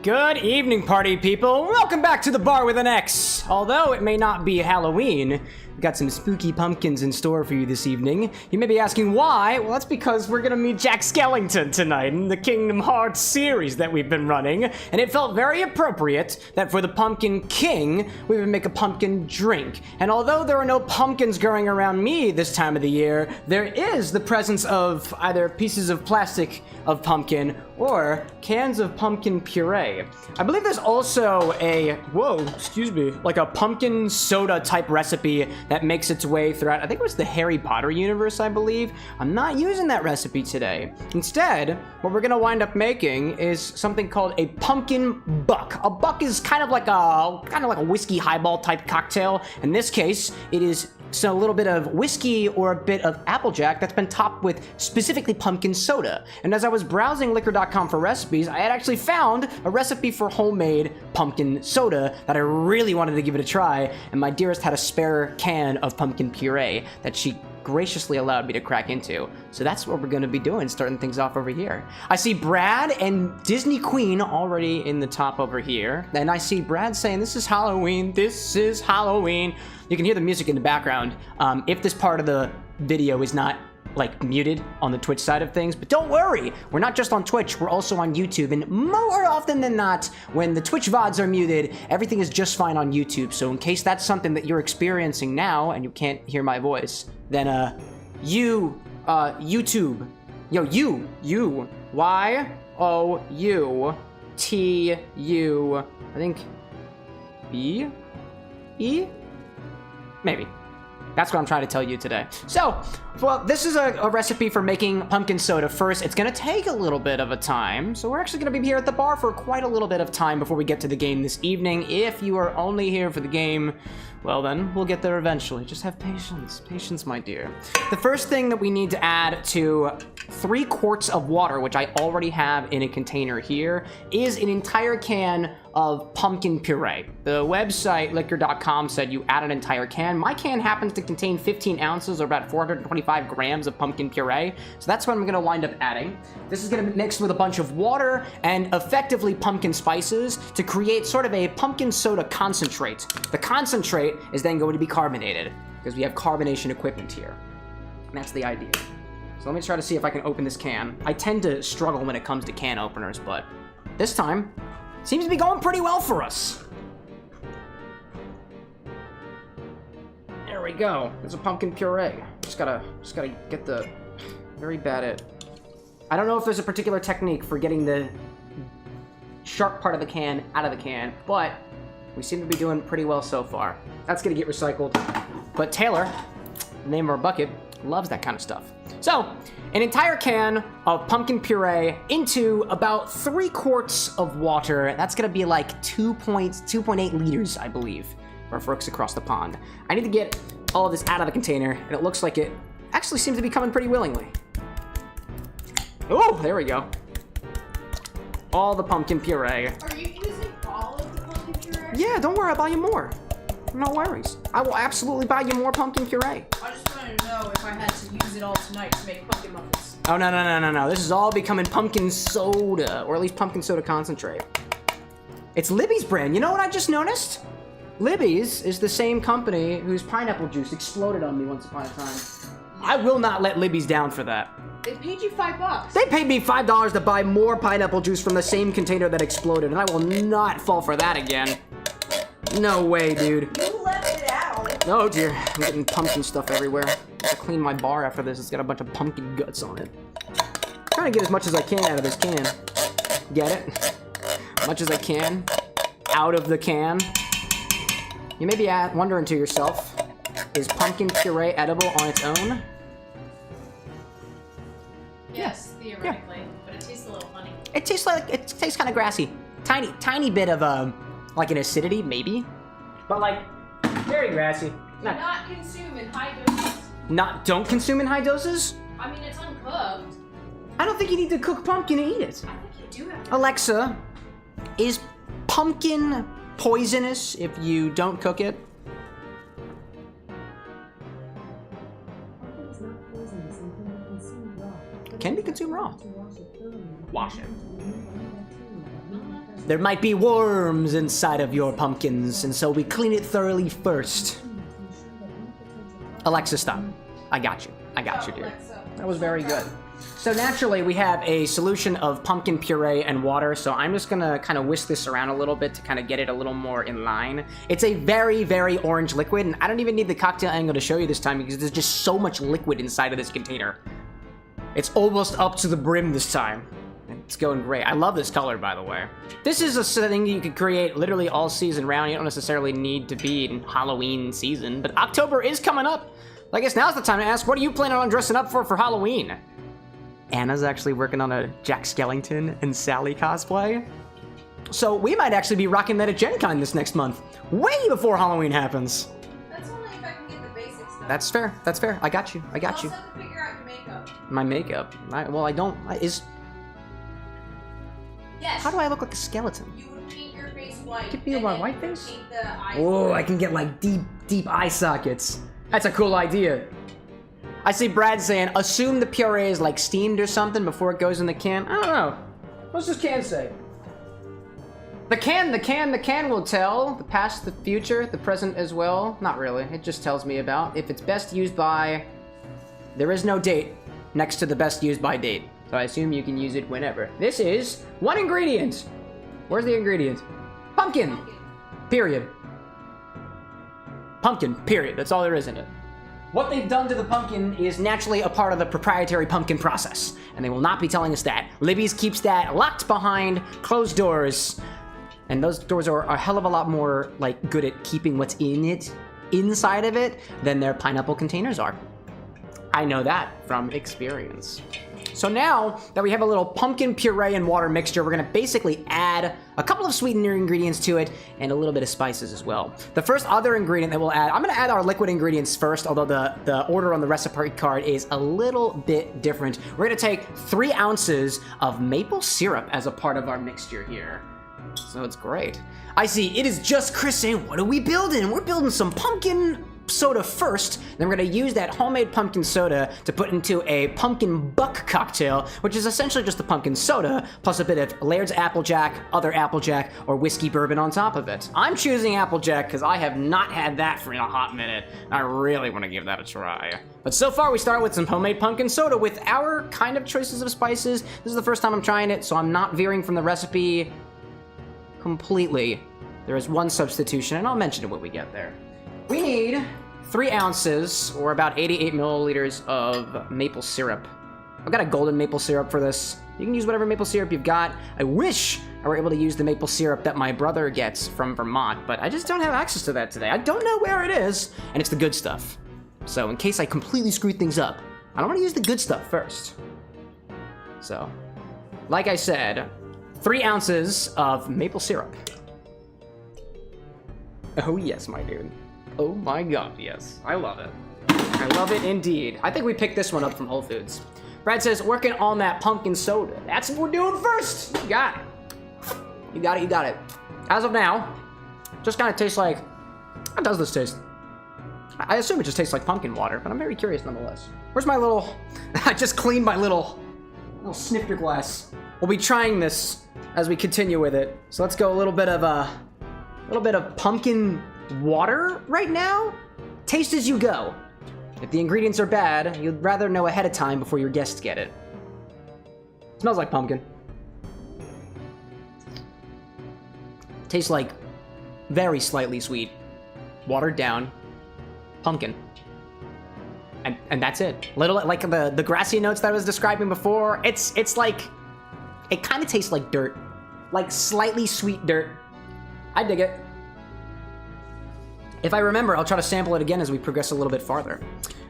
Good evening, party people. Welcome back to the bar with an X. Although it may not be Halloween, we've got some spooky pumpkins in store for you this evening. You may be asking why. Well, that's because we're gonna meet Jack Skellington tonight in the Kingdom Hearts series that we've been running, and it felt very appropriate that for the Pumpkin King, we would make a pumpkin drink. And although there are no pumpkins growing around me this time of the year, there is the presence of either pieces of plastic of pumpkin or cans of pumpkin puree. I believe there's also a, like a pumpkin soda type recipe that makes its way throughout, I think it was the Harry Potter universe, I believe. I'm not using that recipe today. Instead, what we're gonna wind up making is something called a pumpkin buck. A buck is kind of like a whiskey highball type cocktail. In this case, it is a little bit of whiskey or a bit of Applejack that's been topped with specifically pumpkin soda. And as I was browsing liquor.com for recipes, I had actually found a recipe for homemade pumpkin soda that I really wanted to give it a try, and my dearest had a spare can of pumpkin puree that she graciously allowed me to crack into. So that's what we're going to be doing, starting things off over here. I see Brad and Disney Queen already in the top over here, and I see Brad saying, "This is Halloween, this is Halloween." You can hear the music in the background if this part of the video is not like muted on the Twitch side of things, but don't worry, we're not just on Twitch, we're also on YouTube, and more often than not, when the Twitch VODs are muted, everything is just fine on YouTube. So in case that's something that you're experiencing now and you can't hear my voice, then YouTube, you, Y-O-U-T-U, I think, E? Maybe. That's what I'm trying to tell you today. So, well, this is a recipe for making pumpkin soda. First, it's gonna take a little bit of a time, so we're actually gonna be here at the bar for quite a little bit of time before we get to the game this evening. If you are only here for the game, well then, we'll get there eventually. Just have patience. Patience, my dear. The first thing that we need to add to 3 quarts of water, which I already have in a container here, is an entire can of pumpkin puree. The website, liquor.com, said you add an entire can. My can happens to contain 15 ounces or about 425 grams of pumpkin puree, so that's what I'm gonna wind up adding. This is gonna be mixed with a bunch of water and effectively pumpkin spices to create sort of a pumpkin soda concentrate. The concentrate is then going to be carbonated because we have carbonation equipment here. And that's the idea. So let me try to see if I can open this can. I tend to struggle when it comes to can openers, but this time, seems to be going pretty well for us. There we go. There's a pumpkin puree. Just gotta get the very bad at. I don't know if there's a particular technique for getting the sharp part of the can out of the can, but we seem to be doing pretty well so far. That's gonna get recycled. But Taylor, the name of our bucket, loves that kind of stuff. So, an entire can of pumpkin puree into about 3 quarts of water. That's gonna be like 2.8 liters, I believe, for folks across the pond. I need to get all of this out of the container, and it looks like it actually seems to be coming pretty willingly. Oh, there we go. All the pumpkin puree. Are you using all of the pumpkin puree? Yeah, don't worry, I'll buy you more. No worries. I will absolutely buy you more pumpkin puree. I just wanted to know if I had to use it all tonight to make pumpkin muffins. Oh, no. This is all becoming pumpkin soda, or at least pumpkin soda concentrate. It's Libby's brand. You know what I just noticed? Libby's is the same company whose pineapple juice exploded on me once upon a time. I will not let Libby's down for that. They paid you $5. They paid me $5 to buy more pineapple juice from the same container that exploded, and I will not fall for that again. No way, dude. You left it out. Oh dear, I'm getting pumpkin stuff everywhere. I have to clean my bar after this. It's got a bunch of pumpkin guts on it. I'm trying to get as much as I can out of this can. Get it? As much as I can out of the can. You may be wondering to yourself, is pumpkin puree edible on its own? Yes, theoretically, but it tastes a little funny. It tastes kind of grassy. Tiny bit of like an acidity, maybe. But like, very grassy. Do not consume in high doses. Don't consume in high doses? I mean, it's uncooked. I don't think you need to cook pumpkin to eat it. I think you do have to. Alexa, is pumpkin poisonous if you don't cook it? Pumpkin is not poisonous and can be consumed raw. Can be consumed raw. To wash it thoroughly. Wash it. To remove any bacteria that There might be worms inside of your pumpkins, and so we clean it thoroughly first. Alexa, stop. I got you. I got you, dude. That was very good. So naturally, we have a solution of pumpkin puree and water, so I'm just gonna kind of whisk this around a little bit to kind of get it a little more in line. It's a very, very orange liquid, and I don't even need the cocktail angle to show you this time because there's just so much liquid inside of this container. It's almost up to the brim this time. It's going great. I love this color, by the way. This is a thing you could create literally all season round. You don't necessarily need to be in Halloween season, but October is coming up. I guess now's the time to ask, what are you planning on dressing up for Halloween? Anna's actually working on a Jack Skellington and Sally cosplay. So we might actually be rocking that at Gen Con this next month, way before Halloween happens. That's only if I can get the basic stuff. That's fair. That's fair. I got you. I got you. You also have to figure out your makeup. My makeup. Well, I don't. Yes. How do I look like a skeleton? You would paint your face white. Give me my white face? Paint the eyes Oh, white. I can get like deep eye sockets. That's a cool idea. I see Brad saying, assume the puree is like steamed or something before it goes in the can. I don't know. What's this can say? The can will tell. The past, the future, the present as well. Not really. It just tells me about if it's best used by... There is no date next to the best used by date. So I assume you can use it whenever. This is one ingredient. Where's the ingredient? Pumpkin. Period. Pumpkin, period. That's all there is in it. What they've done to the pumpkin is naturally a part of the proprietary pumpkin process, and they will not be telling us that. Libby's keeps that locked behind closed doors, and those doors are a hell of a lot more like good at keeping what's in it inside of it than their pineapple containers are. I know that from experience. So now that we have a little pumpkin puree and water mixture, we're gonna basically add a couple of sweetener ingredients to it and a little bit of spices as well. The first other ingredient that we'll add, I'm gonna add our liquid ingredients first, although the order on the recipe card is a little bit different. We're gonna take 3 ounces of maple syrup as a part of our mixture here. So it's great. I see, it is just Chris saying, what are we building? We're building some pumpkin soda first, then we're gonna use that homemade pumpkin soda to put into a pumpkin buck cocktail, which is essentially just the pumpkin soda, plus a bit of Laird's Applejack, other Applejack, or whiskey bourbon on top of it. I'm choosing Applejack because I have not had that for a hot minute. I really want to give that a try. But so far we start with some homemade pumpkin soda with our kind of choices of spices. This is the first time I'm trying it, so I'm not veering from the recipe completely. There is one substitution, and I'll mention it when we get there. We need 3 ounces, or about 88 milliliters of maple syrup. I've got a golden maple syrup for this. You can use whatever maple syrup you've got. I wish I were able to use the maple syrup that my brother gets from Vermont, but I just don't have access to that today. I don't know where it is, and it's the good stuff. So in case I completely screw things up, I don't want to use the good stuff first. So, like I said, 3 ounces of maple syrup. Oh yes, my dude. Oh my god, yes. I love it. I love it indeed. I think we picked this one up from Whole Foods. Brad says, working on that pumpkin soda. That's what we're doing first. You got it. You got it, you got it. As of now, just kind of tastes like, how does this taste? I assume it just tastes like pumpkin water, but I'm very curious nonetheless. Where's my little, I just cleaned my little snifter glass. We'll be trying this as we continue with it. So let's go a little bit of pumpkin water right now. Taste as you go. If the ingredients are bad, you'd rather know ahead of time before your guests get it. Smells like pumpkin. Tastes like very slightly sweet, watered down pumpkin. And that's it. Little like the grassy notes that I was describing before. It's like, it kind of tastes like dirt, like slightly sweet dirt. I dig it. If I remember, I'll try to sample it again as we progress a little bit farther.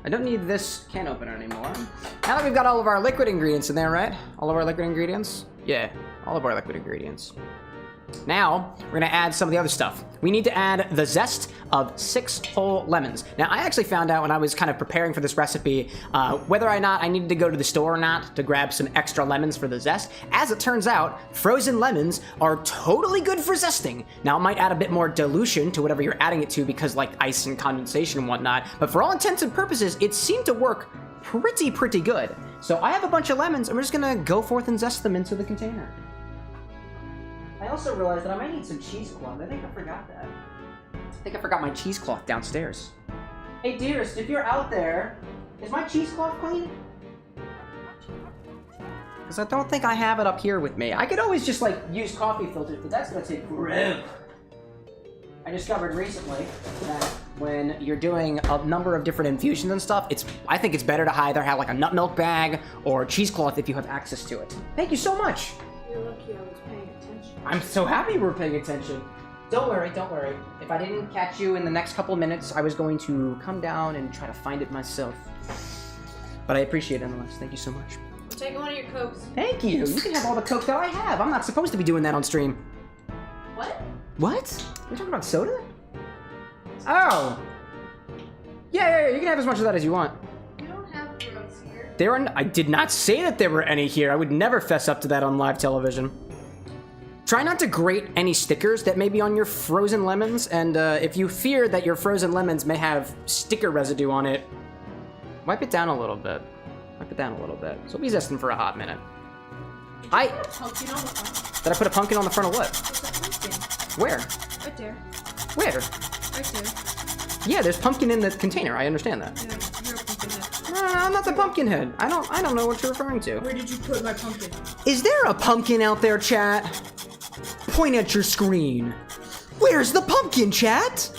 I don't need this can opener anymore. Now that we've got all of our liquid ingredients in there, right? All of our liquid ingredients? Yeah, all of our liquid ingredients. Now, we're gonna add some of the other stuff. We need to add the zest of 6 whole lemons. Now, I actually found out when I was kind of preparing for this recipe, whether or not I needed to go to the store or not to grab some extra lemons for the zest. As it turns out, frozen lemons are totally good for zesting. Now, it might add a bit more dilution to whatever you're adding it to because like ice and condensation and whatnot, but for all intents and purposes, it seemed to work pretty good. So I have a bunch of lemons, and we're just gonna go forth and zest them into the container. I also realized that I might need some cheesecloth. I think I forgot that. I think I forgot my cheesecloth downstairs. Hey, dearest, if you're out there, is my cheesecloth clean? Because I don't think I have it up here with me. I could always just, like, use coffee filters, but that's gonna take forever. I discovered recently that when you're doing a number of different infusions and stuff, I think it's better to either have, like, a nut milk bag or cheesecloth if you have access to it. Thank you so much. You're lucky I was paying attention. I'm so happy we're paying attention. Don't worry, don't worry. If I didn't catch you in the next couple of minutes, I was going to come down and try to find it myself. But I appreciate it nonetheless. Thank you so much. Take one of your Cokes. Thank you. You can have all the Coke that I have. I'm not supposed to be doing that on stream. What? What? You're talking about soda? Oh. Yeah, you can have as much of that as you want. You don't have drugs here. I did not say that there were any here. I would never fess up to that on live television. Try not to grate any stickers that may be on your frozen lemons, and if you fear that your frozen lemons may have sticker residue on it, wipe it down a little bit. Wipe it down a little bit. So we'll be zesting for a hot minute. Did you put a pumpkin on the front? Did I put a pumpkin on the front of what? What's that pumpkin? Where? Right there. Where? Right there. Yeah, there's pumpkin in the container. I understand that. Yeah, you're a pumpkin head. No, I'm not the pumpkin head. I don't know what you're referring to. Where did you put my pumpkin? Is there a pumpkin out there, chat? Point at your screen. Where's the pumpkin, chat?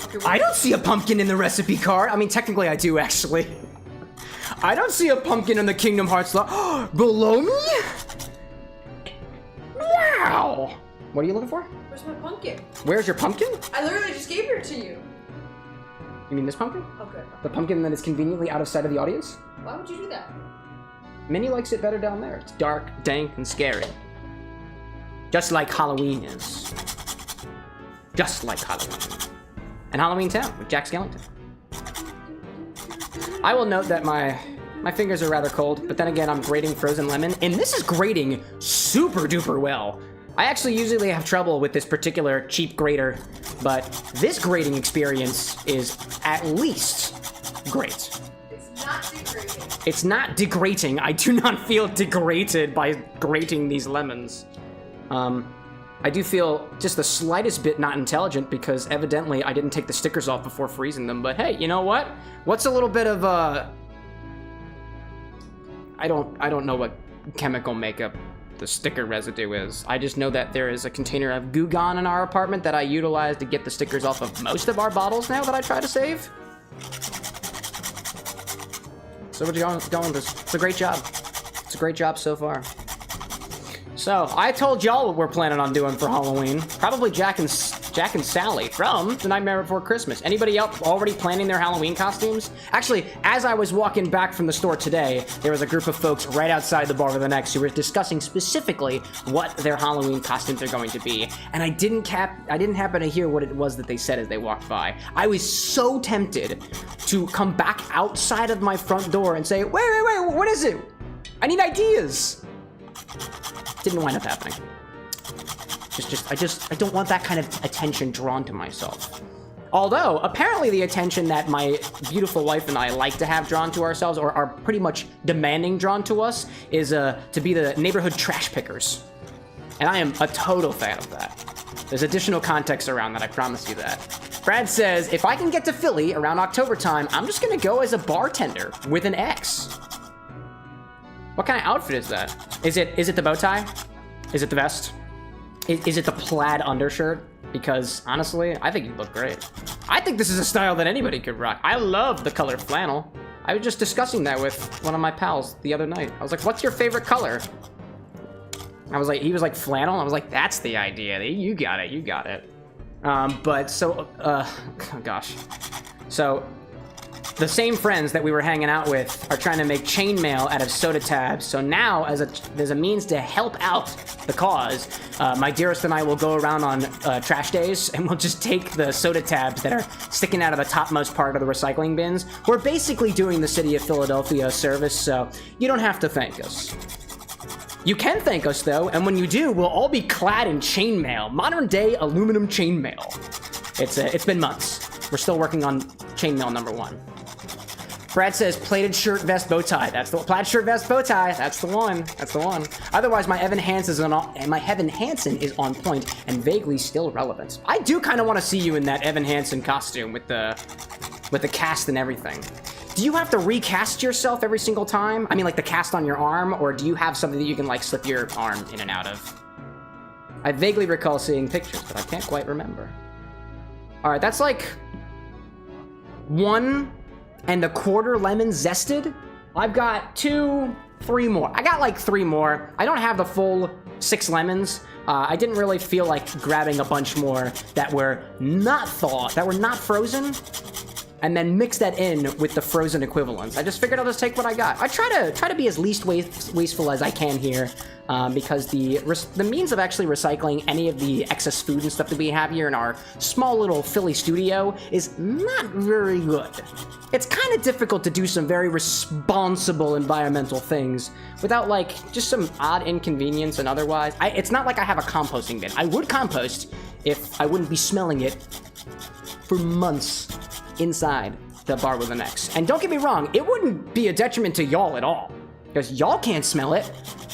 Okay, I don't see a pumpkin in the recipe card. I mean, technically I do, actually. I don't see a pumpkin in the Kingdom Hearts below me? Wow! What are you looking for? Where's my pumpkin? Where's your pumpkin? I literally just gave it to you. You mean this pumpkin? Okay. The pumpkin that is conveniently out of sight of the audience? Why would you do that? Minnie likes it better down there. It's dark, dank, and scary. Just like Halloween is. Just like Halloween. And Halloween Town with Jack Skellington. I will note that my fingers are rather cold, but then again, I'm grating frozen lemon, and this is grating super duper well. I actually usually have trouble with this particular cheap grater, but this grating experience is at least great. It's not degrading. It's not degrading. I do not feel degraded by grating these lemons. I do feel just the slightest bit not intelligent because evidently I didn't take the stickers off before freezing them, but hey, you know what? What's a little bit of, I don't know what chemical makeup the sticker residue is. I just know that there is a container of Goo Gone in our apartment that I utilize to get the stickers off of most of our bottles now that I try to save. So what you going with? It's a great job. It's a great job so far. So, I told y'all what we're planning on doing for Halloween. Probably Jack and Sally from The Nightmare Before Christmas. Anybody else already planning their Halloween costumes? Actually, as I was walking back from the store today, there was a group of folks right outside the Bar with an X who were discussing specifically what their Halloween costumes are going to be. And I didn't happen to hear what it was that they said as they walked by. I was so tempted to come back outside of my front door and say, wait, what is it? I need ideas. Didn't wind up happening. I don't want that kind of attention drawn to myself. Although, apparently the attention that my beautiful wife and I like to have drawn to ourselves, or are pretty much demanding drawn to us, is to be the neighborhood trash pickers. And I am a total fan of that. There's additional context around that, I promise you that. Brad says, if I can get to Philly around October time, I'm just gonna go as a bartender with an X. What kind of outfit is that? Is it the bow tie? Is it the vest? Is it the plaid undershirt? Because honestly, I think you look great. I think this is a style that anybody could rock. I love the color flannel. I was just discussing that with one of my pals the other night. I was like, what's your favorite color? He was like, flannel. I was like, that's the idea. You got it. Oh gosh. So, the same friends that we were hanging out with are trying to make chainmail out of soda tabs. So now, there's a means to help out the cause, my dearest and I will go around on trash days, and we'll just take the soda tabs that are sticking out of the topmost part of the recycling bins. We're basically doing the city of Philadelphia a service, so you don't have to thank us. You can thank us, though, and when you do, we'll all be clad in chainmail. Modern-day aluminum chainmail. It's been months. We're still working on chainmail number 1. Brad says plated shirt, vest, bow tie. That's the plaid shirt, vest, bow tie. That's the one. That's the one. Otherwise, my Evan Hansen is on point and vaguely still relevant. I do kind of want to see you in that Evan Hansen costume with the cast and everything. Do you have to recast yourself every single time? I mean, like the cast on your arm, or do you have something that you can like slip your arm in and out of? I vaguely recall seeing pictures, but I can't quite remember. All right, that's like 1 1/4 lemons zested. I've got 2, 3 more. I got like 3 more. I don't have the full 6 lemons. I didn't really feel like grabbing a bunch more that were not thawed, that were not frozen, and then mix that in with the frozen equivalents. I just figured I'll just take what I got. I try to be as least wasteful as I can here, because the means of actually recycling any of the excess food and stuff that we have here in our small little Philly studio is not very good. It's kind of difficult to do some very responsible environmental things without like just some odd inconvenience and otherwise. It's not like I have a composting bin. I would compost if I wouldn't be smelling it for months inside the bar with an X. And don't get me wrong, it wouldn't be a detriment to y'all at all, because y'all can't smell it,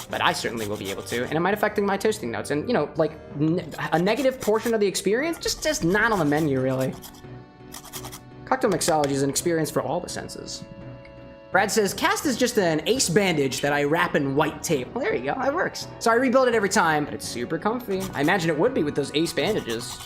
but I certainly will be able to, and it might affect my toasting notes. And, you know, like, a negative portion of the experience, just not on the menu, really. Cocktail mixology is an experience for all the senses. Brad says, cast is just an ace bandage that I wrap in white tape. Well, there you go, that works. So I rebuild it every time, but it's super comfy. I imagine it would be with those ace bandages.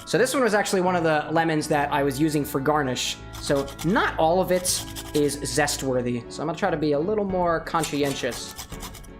So this one was actually one of the lemons that I was using for garnish. So not all of it is zest worthy. So I'm gonna try to be a little more conscientious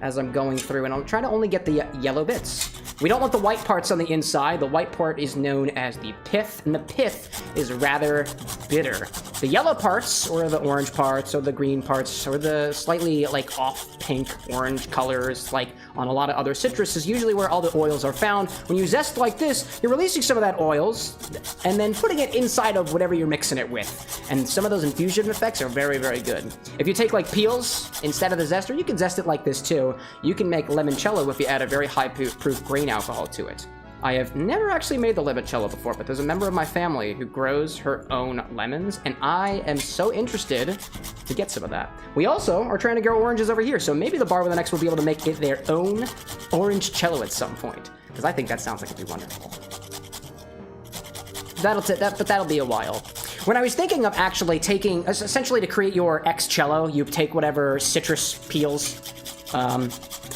as I'm going through, and I'm trying to only get the yellow bits. We don't want the white parts on the inside. The white part is known as the pith, and the pith is rather bitter. The yellow parts, or the orange parts, or the green parts, or the slightly like off pink orange colors, like on a lot of other citrus, is usually where all the oils are found. When you zest like this, you're releasing some of that oils and then putting it inside of whatever you're mixing it with. And some of those infusion effects are very, very good. If you take like peels instead of the zester, you can zest it like this too. You can make limoncello if you add a very high proof grain alcohol to it. I have never actually made the limoncello before, but there's a member of my family who grows her own lemons, and I am so interested to get some of that. We also are trying to grow oranges over here, so maybe the bar with an X will be able to make it their own orange cello at some point, because I think that sounds like it'd be wonderful. But that'll be a while. When I was thinking of actually taking, essentially to create your X cello, you take whatever citrus peels,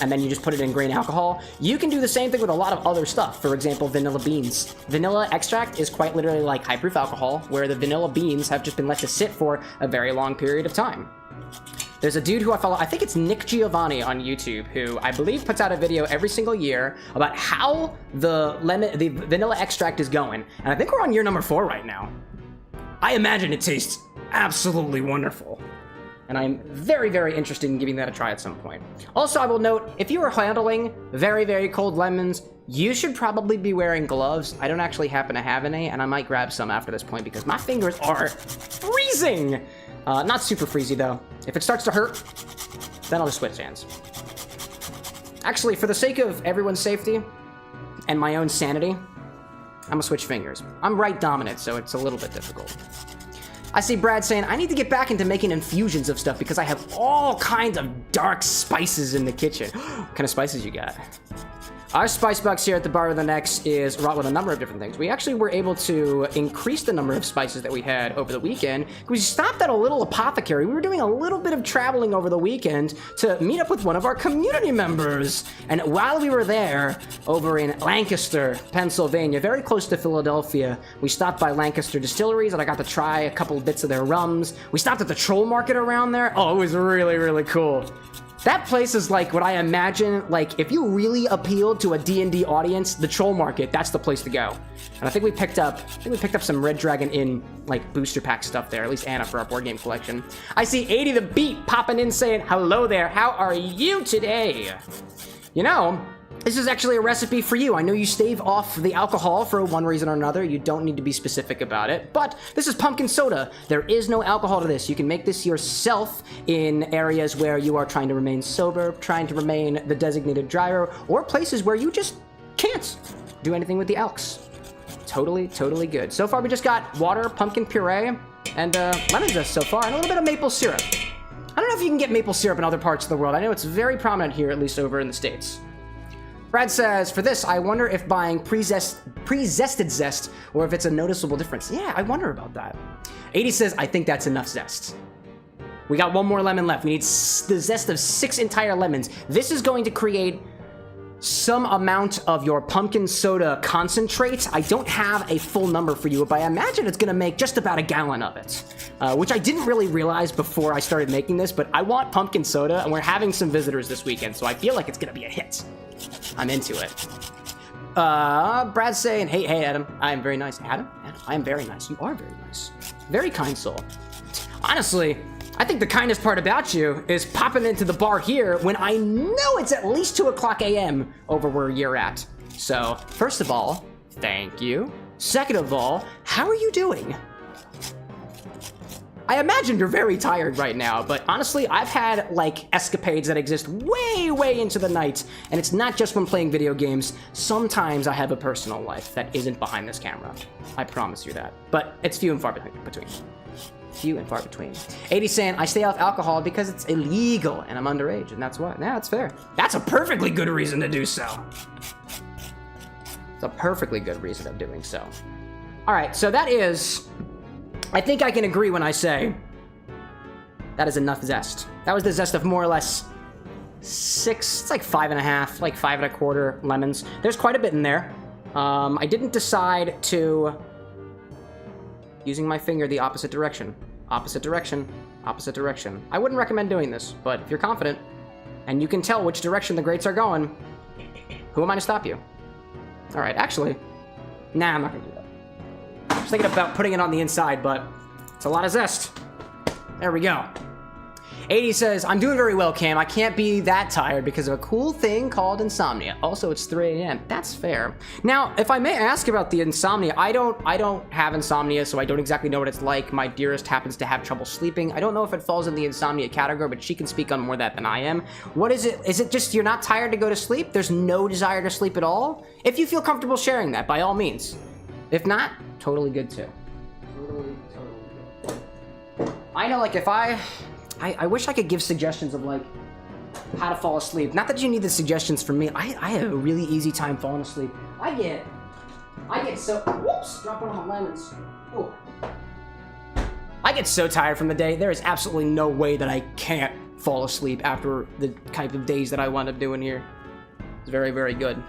and then you just put it in grain alcohol. You can do the same thing with a lot of other stuff. For example, vanilla beans. Vanilla extract is quite literally like high proof alcohol, where the vanilla beans have just been let to sit for a very long period of time. There's a dude who I follow, I think it's Nick Giovanni on YouTube, who I believe puts out a video every single year about how the vanilla extract is going. And I think we're on year number 4 right now. I imagine it tastes absolutely wonderful. And I'm very, very interested in giving that a try at some point. Also, I will note, if you are handling very, very cold lemons, you should probably be wearing gloves. I don't actually happen to have any, and I might grab some after this point because my fingers are freezing. Not super freezy, though. If it starts to hurt, then I'll just switch hands. Actually, for the sake of everyone's safety and my own sanity, I'm gonna switch fingers. I'm right dominant, so it's a little bit difficult. I see Brad saying, I need to get back into making infusions of stuff because I have all kinds of dark spices in the kitchen. What kind of spices you got? Our spice box here at the Bar with an X is wrought with a number of different things. We actually were able to increase the number of spices that we had over the weekend. We stopped at a little apothecary. We were doing a little bit of traveling over the weekend to meet up with one of our community members. And while we were there, over in Lancaster, Pennsylvania, very close to Philadelphia, we stopped by Lancaster Distilleries and I got to try a couple of bits of their rums. We stopped at the Troll Market around there. Oh, it was really, really cool. That place is like what I imagine, like if you really appealed to a D&D audience, the Troll Market, that's the place to go. And I think we picked up some Red Dragon Inn like booster pack stuff there, at least Anna for our board game collection. I see 80 the Beat popping in saying, hello there, how are you today? You know, this is actually a recipe for you. I know you stave off the alcohol for one reason or another. You don't need to be specific about it, but this is pumpkin soda. There is no alcohol to this. You can make this yourself in areas where you are trying to remain sober, trying to remain the designated driver, or places where you just can't do anything with the alks. Totally, totally good. So far, we just got water, pumpkin puree, And lemon zest so far, and a little bit of maple syrup. I don't know if you can get maple syrup in other parts of the world. I know it's very prominent here, at least over in the States. Brad says, for this, I wonder if buying pre-zested zest or if it's a noticeable difference. Yeah, I wonder about that. 80 says, I think that's enough zest. We got one more lemon left. We need the zest of 6 entire lemons. This is going to create some amount of your pumpkin soda concentrate. I don't have a full number for you, but I imagine it's gonna make just about a gallon of it, which I didn't really realize before I started making this, but I want pumpkin soda, and we're having some visitors this weekend, so I feel like it's gonna be a hit. I'm into it. Brad's saying, hey, Adam, I am very nice. Adam, I am very nice. You are very nice. Very kind soul. Honestly, I think the kindest part about you is popping into the bar here when I know it's at least 2 o'clock a.m. over where you're at. So, first of all, thank you. Second of all, how are you doing? I imagine you're very tired right now, but honestly, I've had, like, escapades that exist way into the night, and it's not just when playing video games. Sometimes I have a personal life that isn't behind this camera. I promise you that. But it's few and far between. Few and far between. 80 saying, I stay off alcohol because it's illegal and I'm underage, and that's why. Yeah, that's fair. That's a perfectly good reason to do so. It's a perfectly good reason of doing so. All right, so that is, I think I can agree when I say that is enough zest. That was the zest of more or less 6, it's like 5.5, like 5 1/4 lemons. There's quite a bit in there. I didn't decide to using my finger the opposite direction. Opposite direction. Opposite direction. I wouldn't recommend doing this, but if you're confident and you can tell which direction the grates are going, who am I to stop you? All right, actually, nah, I'm not gonna do that. I was thinking about putting it on the inside, but it's a lot of zest. There we go. 80 says, I'm doing very well, Cam. I can't be that tired because of a cool thing called insomnia. Also, it's 3 a.m. That's fair. Now, if I may ask about the insomnia, I don't have insomnia, so I don't exactly know what it's like. My dearest happens to have trouble sleeping. I don't know if it falls in the insomnia category, but she can speak on more of that than I am. What is it? Is it just you're not tired to go to sleep? There's no desire to sleep at all? If you feel comfortable sharing that, by all means. If not, totally good too. Totally good. I know, like, if I wish I could give suggestions of, like, how to fall asleep. Not that you need the suggestions from me. I have a really easy time falling asleep. I get so, whoops, drop one of my lemons. Ooh. I get so tired from the day. There is absolutely no way that I can't fall asleep after the type of days that I wound up doing here. It's very, very good.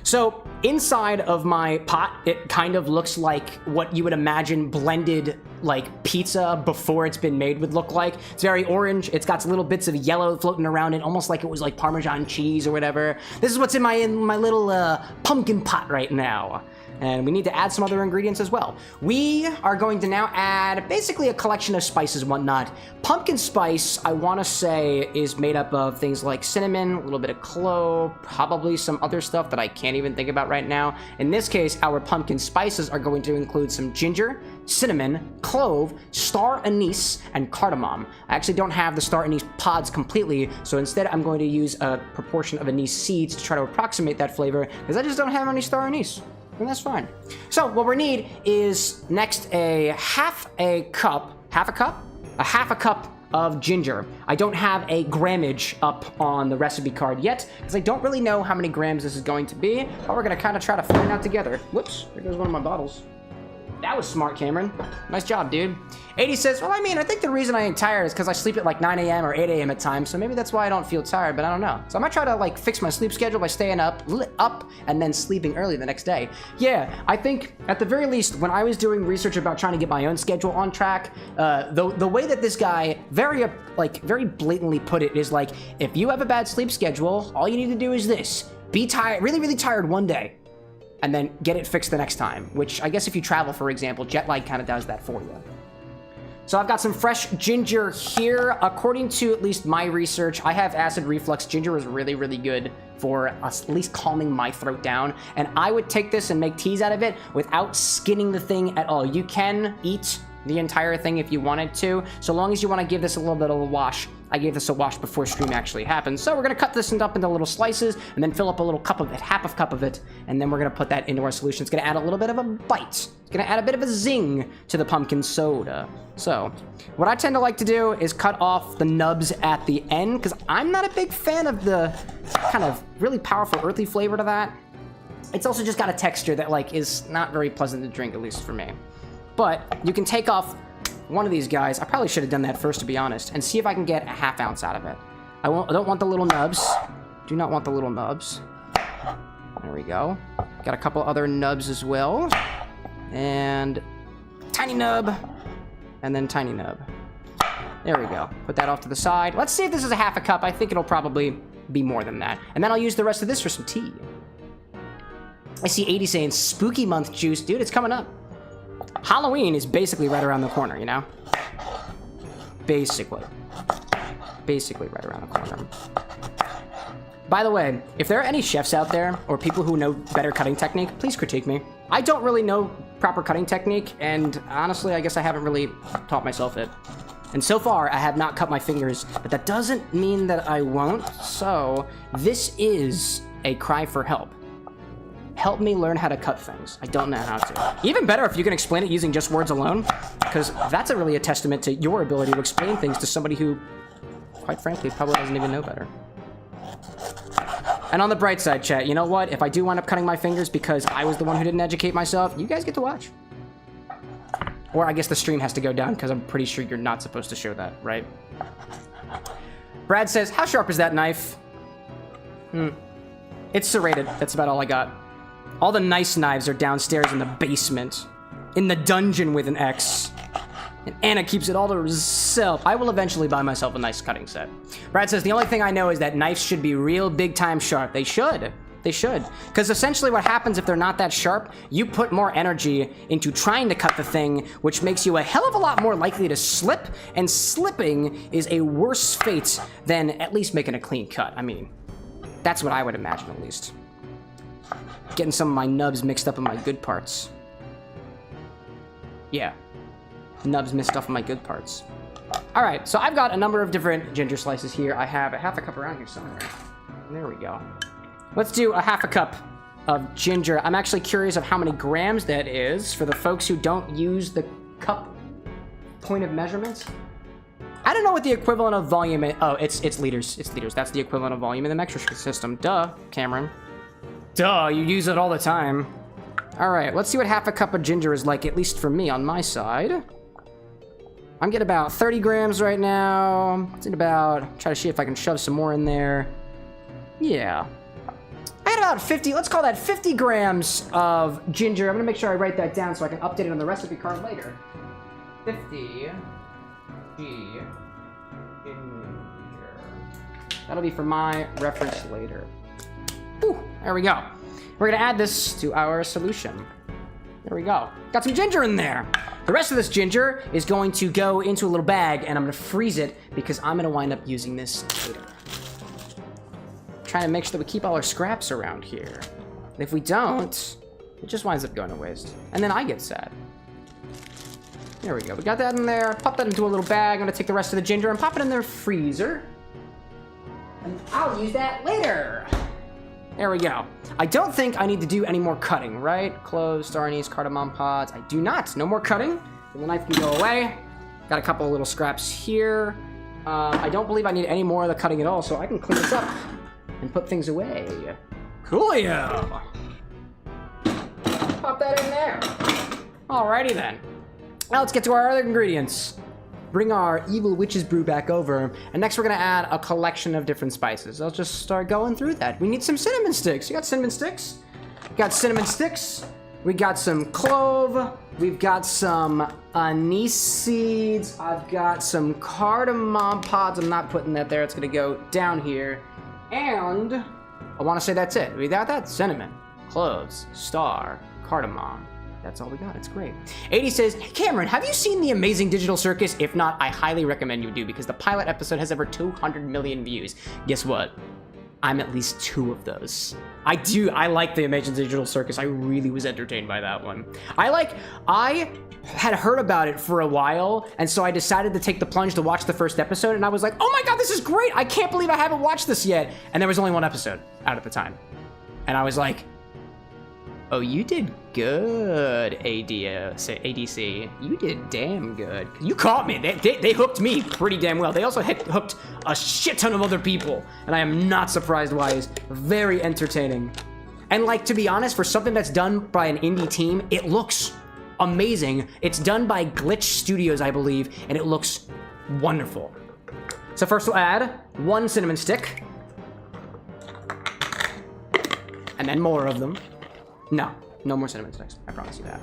So inside of my pot, it kind of looks like what you would imagine blended like pizza before it's been made would look like. It's very orange. It's got little bits of yellow floating around it, almost like it was like Parmesan cheese or whatever. This is what's in my little pumpkin pot right now. And we need to add some other ingredients as well. We are going to now add basically a collection of spices and whatnot. Pumpkin spice, I want to say, is made up of things like cinnamon, a little bit of clove, probably some other stuff that I can't even think about right now. In this case, our pumpkin spices are going to include some ginger, cinnamon, clove, star anise, and cardamom. I actually don't have the star anise pods completely, so instead I'm going to use a proportion of anise seeds to try to approximate that flavor, because I just don't have any star anise. And that's fine. So what we need is next a half a cup of ginger. I don't have a grammage up on the recipe card yet, because I don't really know how many grams this is going to be, but we're gonna kind of try to find out together. Whoops, there goes one of my bottles. That was smart, Cameron. Nice job, dude. 80 says, well, I mean, I think the reason I ain't tired is because I sleep at like 9 a.m. or 8 a.m. at times, so maybe that's why I don't feel tired, but I don't know. So I might try to like fix my sleep schedule by staying up, and then sleeping early the next day. Yeah, I think at the very least, when I was doing research about trying to get my own schedule on track, the way that this guy very blatantly put it is like, if you have a bad sleep schedule, all you need to do is this: be tired, really, really tired one day, and then get it fixed the next time, which I guess if you travel, for example, jet lag kind of does that for you. So I've got some fresh ginger here. According to at least my research, I have acid reflux. Ginger is really, really good for at least calming my throat down. And I would take this and make teas out of it without skinning the thing at all. You can eat the entire thing if you wanted to, so long as you want to give this a little bit of a wash. I gave this a wash before stream actually happened. So we're going to cut this up into little slices and then fill up a little cup of it, half a cup of it, and then we're going to put that into our solution. It's going to add a little bit of a bite. It's going to add a bit of a zing to the pumpkin soda. So what I tend to like to do is cut off the nubs at the end because I'm not a big fan of the kind of really powerful earthy flavor to that. It's also just got a texture that like is not very pleasant to drink, at least for me. But you can take off one of these guys. I probably should have done that first, to be honest, and see if I can get a ½ ounce out of it. I don't want the little nubs. Do not want the little nubs. There we go. Got a couple other nubs as well. And tiny nub. And then tiny nub. There we go. Put that off to the side. Let's see if this is a ½ cup. I think it'll probably be more than that. And then I'll use the rest of this for some tea. I see 80 saying spooky month juice. Dude, it's coming up. Halloween is basically right around the corner, you know? Basically right around the corner. By the way, if there are any chefs out there or people who know better cutting technique, please critique me. I don't really know proper cutting technique, and honestly, I guess I haven't really taught myself it. And so far, I have not cut my fingers, but that doesn't mean that I won't, so this is a cry for help. Help me learn how to cut things. I don't know how to. Even better if you can explain it using just words alone, because that's really a testament to your ability to explain things to somebody who, quite frankly, probably doesn't even know better. And on the bright side, chat, you know what? If I do wind up cutting my fingers because I was the one who didn't educate myself, you guys get to watch. Or I guess the stream has to go down because I'm pretty sure you're not supposed to show that, right? Brad says, how sharp is that knife? It's serrated. That's about all I got. All the nice knives are downstairs in the basement. In the dungeon with an X. And Anna keeps it all to herself. I will eventually buy myself a nice cutting set. Brad says, the only thing I know is that knives should be real big time sharp. They should. They should. Because essentially what happens if they're not that sharp, you put more energy into trying to cut the thing, which makes you a hell of a lot more likely to slip, and slipping is a worse fate than at least making a clean cut. I mean, that's what I would imagine at least. Getting some of my nubs mixed up in my good parts. Yeah. Nubs mixed up in my good parts. Alright, so I've got a number of different ginger slices here. I have a ½ cup around here somewhere. There we go. Let's do a ½ cup of ginger. I'm actually curious of how many grams that is for the folks who don't use the cup point of measurement. I don't know what the equivalent of volume is. Oh, it's liters. It's liters. That's the equivalent of volume in the metric system. Duh, Cameron. Duh, you use it all the time. Alright, let's see what ½ cup of ginger is like, at least for me on my side. I'm getting about 30 grams right now. It's in about, try to see if I can shove some more in there. Yeah. I had about 50, let's call that 50 grams of ginger. I'm gonna make sure I write that down so I can update it on the recipe card later. 50 ginger. That'll be for my reference later. Ooh, there we go. We're gonna add this to our solution. There we go. Got some ginger in there. The rest of this ginger is going to go into a little bag, and I'm gonna freeze it because I'm gonna wind up using this later. Trying to make sure that we keep all our scraps around here. If we don't, it just winds up going to waste. And then I get sad. There we go. We got that in there. Pop that into a little bag. I'm gonna take the rest of the ginger and pop it in their freezer. And I'll use that later. There we go. I don't think I need to do any more cutting, right? Cloves, Anise, Cardamom Pods. I do not. No more cutting. The knife can go away. Got a couple of little scraps here. I don't believe I need any more of the cutting at all, so I can clean this up and put things away. Coolio! Pop that in there. Alrighty then. Now let's get to our other ingredients. Bring our evil witch's brew back over, and next we're gonna add a collection of different spices. I'll just start going through that. We need some cinnamon sticks. You got cinnamon sticks? Got cinnamon sticks. We got some clove. We've got some anise seeds. I've got some cardamom pods. I'm not putting that there. It's gonna go down here. And I want to say that's it. We got that cinnamon, cloves, star, cardamom. That's all we got. It's great. 80 says, hey Cameron, have you seen The Amazing Digital Circus? If not, I highly recommend you do because the pilot episode has over 200 million views. Guess what? I'm at least 2 of those. I like the Amazing Digital Circus. I really was entertained by that one. I had heard about it for a while, and so I decided to take the plunge to watch the first episode, and I was like, oh my god, this is great! I can't believe I haven't watched this yet! And there was only 1 episode out at the time. And I was like, oh, you did good, ADC. You did damn good. You caught me. They hooked me pretty damn well. They also hooked a shit ton of other people, and I am not surprised why. It's very entertaining. And like, to be honest, for something that's done by an indie team, it looks amazing. It's done by Glitch Studios, I believe, and it looks wonderful. So first we'll add 1 cinnamon stick. And then more of them. No more cinnamon sticks. I promise you that.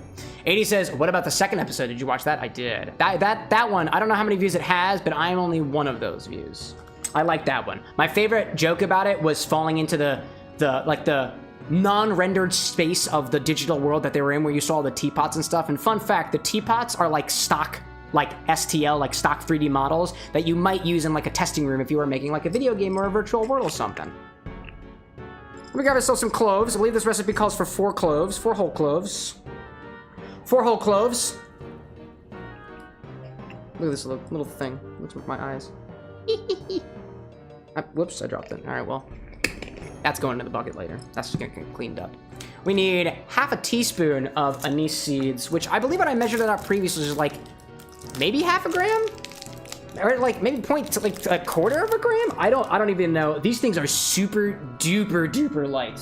80 says, what about the second episode? Did you watch that? I did. That one, I don't know how many views it has, but I am only 1 of those views. I like that one. My favorite joke about it was falling into the non-rendered space of the digital world that they were in, where you saw the teapots and stuff. And fun fact, the teapots are like stock, like STL, like stock 3D models that you might use in like a testing room if you were making like a video game or a virtual world or something. We got ourselves some cloves. I believe this recipe calls for 4 cloves, 4 whole cloves. 4 whole cloves. Look at this little thing. Looks with my eyes. Whoops, I dropped it. All right, well, that's going into the bucket later. That's just gonna get cleaned up. We need half a teaspoon of anise seeds, which I believe when I measured it out previously was like maybe half a gram, or like maybe like a quarter of a gram. I don't even know. These things are super duper light.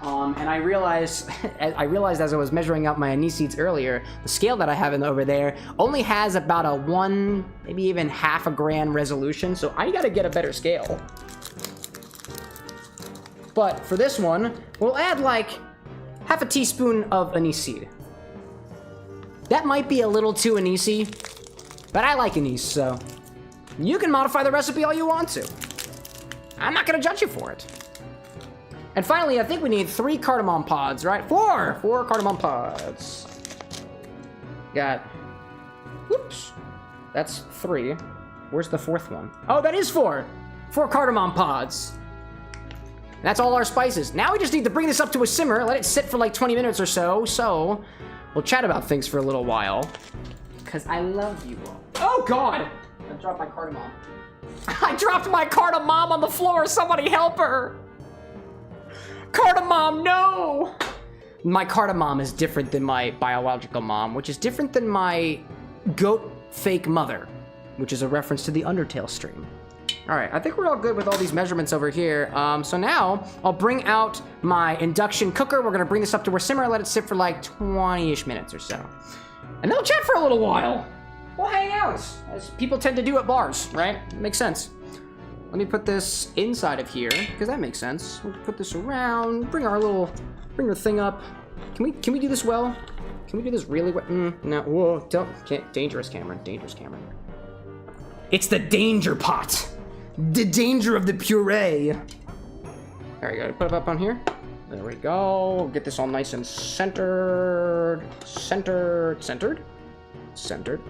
And I realized as I was measuring out my anise seeds earlier, the scale that I have over there only has about a 1, maybe even half a gram resolution. So I gotta get a better scale. But for this one, we'll add like half a teaspoon of anise seed. That might be a little too anisey, but I like anise, so you can modify the recipe all you want to. I'm not gonna judge you for it. And finally, I think we need 3 cardamom pods, right? 4 cardamom pods. Got, whoops, that's 3. Where's the 4th one? Oh, that is 4. 4 cardamom pods. That's all our spices. Now we just need to bring this up to a simmer, let it sit for like 20 minutes or so. So we'll chat about things for a little while, because I love you all. Oh God, I dropped my cardamom. I dropped my cardamom on the floor. Somebody help her. Cardamom, no! My cardamom is different than my biological mom, which is different than my goat fake mother, which is a reference to the Undertale stream. All right, I think we're all good with all these measurements over here. So now I'll bring out my induction cooker. We're gonna bring this up to a simmer and let it sit for like 20-ish minutes or so. And then we'll chat for a little while. We'll hang out, as people tend to do at bars, right? Makes sense. Let me put this inside of here, because that makes sense. We'll put this around, bring our thing up. Can we do this well? Can we do this really well? No, whoa, can't, dangerous, Cameron, dangerous, Cameron. It's the danger pot. The danger of the puree. There we go, put it up on here. There we go, get this all nice and centered. Centered?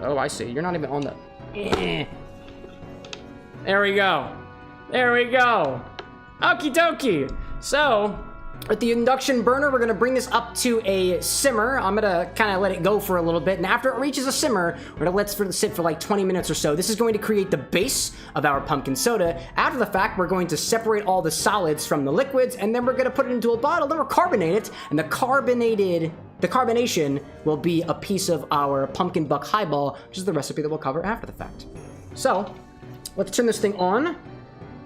Oh, I see, you're not even on the, There we go. There we go. Okie dokie. So, with the induction burner, we're gonna bring this up to a simmer. I'm gonna kind of let it go for a little bit, and after it reaches a simmer, we're gonna let it sit for like 20 minutes or so. This is going to create the base of our pumpkin soda. After the fact, we're going to separate all the solids from the liquids, and then we're gonna put it into a bottle, then we'll carbonate it, and the carbonation will be a piece of our pumpkin buck highball, which is the recipe that we'll cover after the fact. So, let's turn this thing on.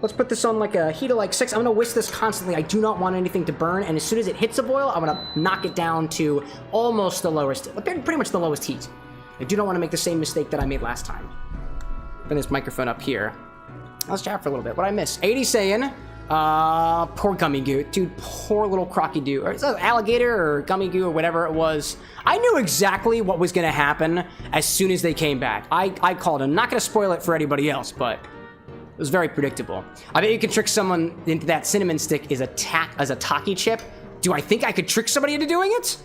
Let's put this on like a heat of like 6. I'm gonna whisk this constantly. I do not want anything to burn, and as soon as it hits a boil, I'm gonna knock it down to almost the lowest, pretty much the lowest heat. I do not want to make the same mistake that I made last time. Bring this microphone up here. Let's chat for a little bit. What I miss? 80 saying, poor gummy goo. Dude, poor little crocky goo. Or is that alligator or gummy goo or whatever it was? I knew exactly what was gonna happen as soon as they came back. I called him. Not gonna spoil it for anybody else, but it was very predictable. I bet you can trick someone into that cinnamon stick as a Taki chip. Do I think I could trick somebody into doing it?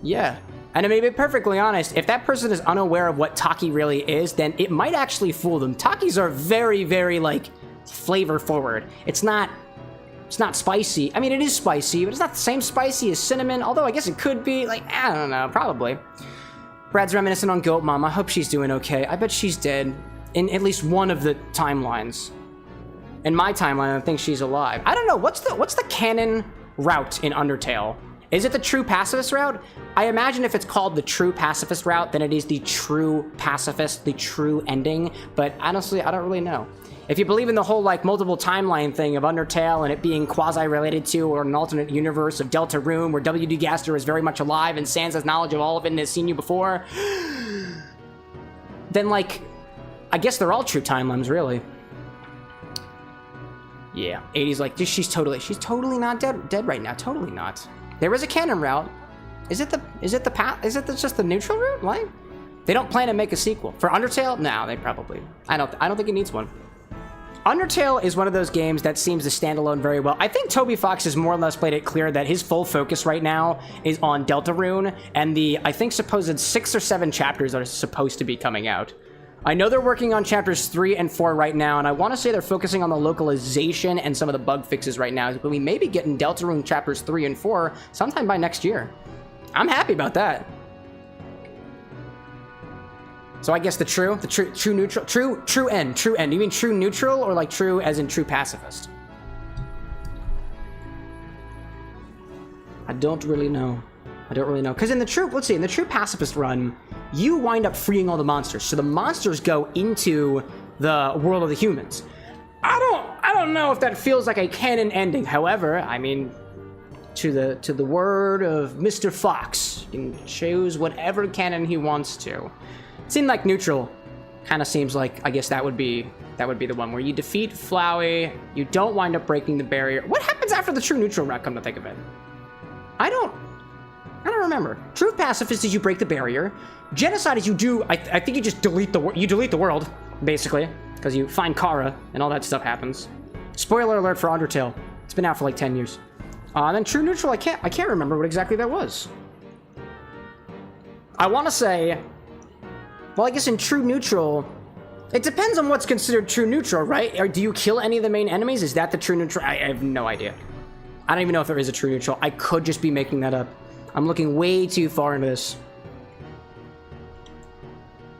Yeah. And to be perfectly honest, if that person is unaware of what Taki really is, then it might actually fool them. Takis are very, very, like, flavor forward. It's not spicy. I mean, it is spicy, but it's not the same spicy as cinnamon, although I guess it could be. Like, I don't know, probably. Brad's reminiscent on Goat Mom. I hope she's doing okay. I bet she's dead in at least one of the timelines. In my timeline, I think she's alive. I don't know, what's the canon route in Undertale? Is it the true pacifist route? I imagine if it's called the true pacifist route, then it is the true pacifist, the true ending, but honestly, I don't really know. If you believe in the whole, like, multiple timeline thing of Undertale and it being quasi-related to, or an alternate universe of Deltarune where W.D. Gaster is very much alive and Sans has knowledge of all of it and has seen you before, then, like, I guess they're all true timelines, really. Yeah, 80's like, she's totally not dead right now, totally not. There is a canon route. Is it just the neutral route? Like, they don't plan to make a sequel for Undertale? No, they probably. I don't think it needs one. Undertale is one of those games that seems to stand alone very well. I think Toby Fox has more or less played it clear that his full focus right now is on Deltarune and the, I think, supposed 6 or 7 chapters that are supposed to be coming out. I know they're working on chapters 3 and 4 right now, and I want to say they're focusing on the localization and some of the bug fixes right now, but we may be getting Deltarune chapters 3 and 4 sometime by next year. I'm happy about that. So I guess the true end. You mean true neutral or like true as in true pacifist? I don't really know. Because in the true, let's see, in the true pacifist run, you wind up freeing all the monsters. So the monsters go into the world of the humans. I don't know if that feels like a canon ending. However, I mean, to the word of Mr. Fox, he can choose whatever canon he wants to. It seemed like neutral. Kind of seems like, I guess that would be the one where you defeat Flowey, you don't wind up breaking the barrier. What happens after the true neutral route, come to think of it? I don't remember. True pacifist is you break the barrier. Genocide is you do, I think you just delete the world, basically, because you find Kara and all that stuff happens. Spoiler alert for Undertale. It's been out for like 10 years. And then true neutral, I can't remember what exactly that was. I want to say, well, I guess in true neutral, it depends on what's considered true neutral, right? Or do you kill any of the main enemies? Is that the true neutral? I have no idea. I don't even know if there is a true neutral. I could just be making that up. I'm looking way too far into this.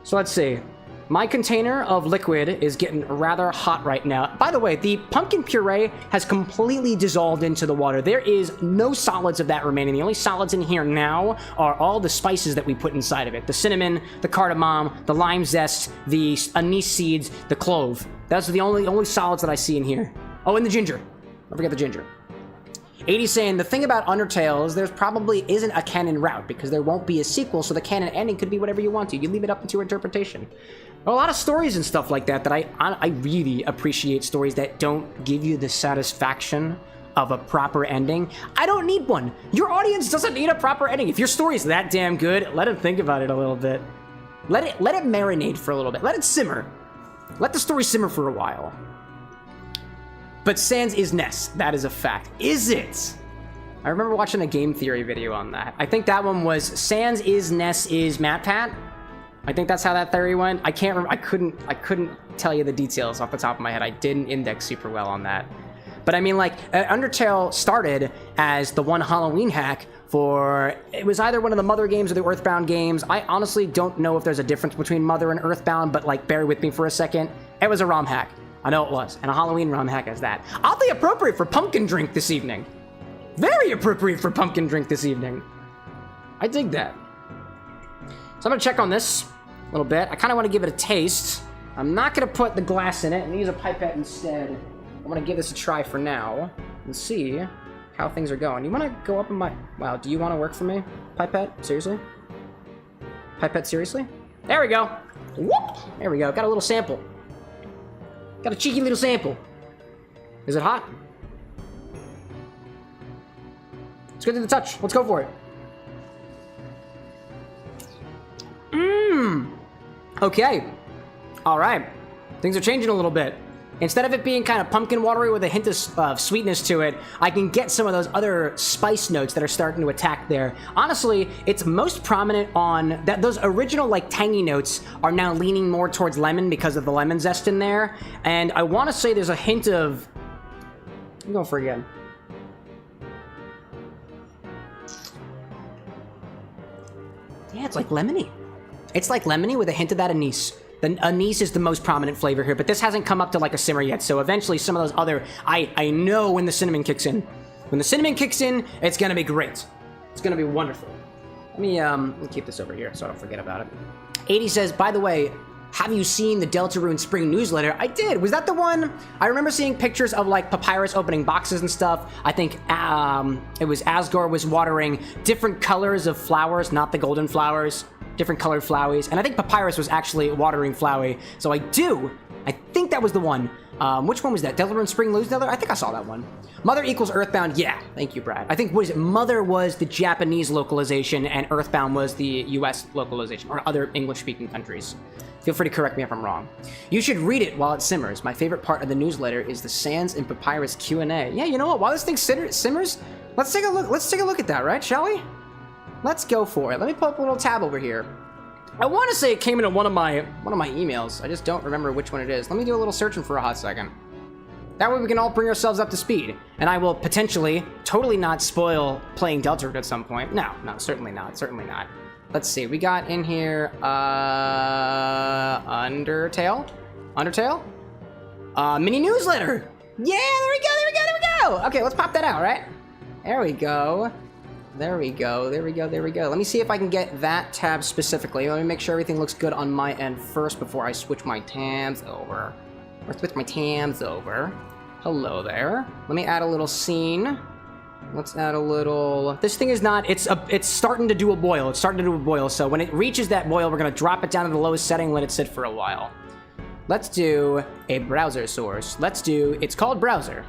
So let's see. My container of liquid is getting rather hot right now. By the way, the pumpkin puree has completely dissolved into the water. There is no solids of that remaining. The only solids in here now are all the spices that we put inside of it. The cinnamon, the cardamom, the lime zest, the anise seeds, the clove. Those are the only solids that I see in here. Oh, and the ginger. Don't forget the ginger. 80's saying, the thing about Undertale is there's probably isn't a canon route because there won't be a sequel, so the canon ending could be whatever you want to. You leave it up to your interpretation. A lot of stories and stuff like that I really appreciate stories that don't give you the satisfaction of a proper ending. I don't need one. Your audience doesn't need a proper ending. If your story is that damn good, let them think about it a little bit. Let it marinate for a little bit. Let it simmer. Let the story simmer for a while. But Sans is Ness. That is a fact. Is it? I remember watching a game theory video on that. I think that one was Sans is Ness is MatPat. I think that's how that theory went. I can't remember. I couldn't tell you the details off the top of my head. I didn't index super well on that. But I mean, like, Undertale started as the one Halloween hack for, it was either one of the Mother games or the Earthbound games. I honestly don't know if there's a difference between Mother and Earthbound, but like, bear with me for a second. It was a ROM hack. I know it was, and a Halloween ROM hack as that. Oddly appropriate for pumpkin drink this evening. Very appropriate for pumpkin drink this evening. I dig that. So I'm gonna check on this a little bit. I kind of want to give it a taste. I'm not gonna put the glass in it and use a pipette instead. I want to give this a try for now and see how things are going. You want to go up in my... Wow, do you want to work for me? Pipette? Seriously? Pipette, seriously? There we go. Whoop! There we go. Got a little sample. Got a cheeky little sample. Is it hot? It's good to the touch. Let's go for it. Okay. All right. Things are changing a little bit. Instead of it being kind of pumpkin watery with a hint of sweetness to it, I can get some of those other spice notes that are starting to attack there. Honestly, it's most prominent on that. Those original like tangy notes are now leaning more towards lemon because of the lemon zest in there. And I want to say there's a hint of... I'm going for it again. Yeah, it's like lemony. It's like lemony with a hint of that anise. The anise is the most prominent flavor here, but this hasn't come up to like a simmer yet, so eventually some of those other... I know when the cinnamon kicks in. When the cinnamon kicks in, it's gonna be great. It's gonna be wonderful. Let me keep this over here so I don't forget about it. 80 says, by the way, have you seen the Deltarune Spring newsletter? I did. Was that the one? I remember seeing pictures of like Papyrus opening boxes and stuff. I think it was Asgore was watering different colors of flowers, not the golden flowers. Different colored flowies. And I think Papyrus was actually watering Flowey. So I think that was the one. Which one was that? Deltarune Spring newsletter? I think I saw that one. Mother equals Earthbound. Yeah. Thank you, Brad. I think, what is it? Mother was the Japanese localization and Earthbound was the US localization or other English-speaking countries. Feel free to correct me if I'm wrong. You should read it while it simmers. My favorite part of the newsletter is the Sans and Papyrus Q&A. Yeah, you know what? While this thing simmers, let's take a look. Let's take a look at that, right? Shall we? Let's go for it. Let me pull up a little tab over here. I want to say it came into one of my emails. I just don't remember which one it is. Let me do a little searching for a hot second. That way we can all bring ourselves up to speed. And I will potentially totally not spoil playing Deltarune at some point. No, certainly not. Certainly not. Let's see. We got in here Undertale? Mini newsletter. Yeah, there we go. Okay, let's pop that out, right? There we go. There we go. Let me see if I can get that tab specifically. Let me make sure everything looks good on my end first before I switch my tabs over. Hello there. Let me add a little scene. Let's add a little... This thing is not... It's starting to do a boil. So when it reaches that boil, we're going to drop it down to the lowest setting, let it sit for a while. Let's do a browser source. It's called browser.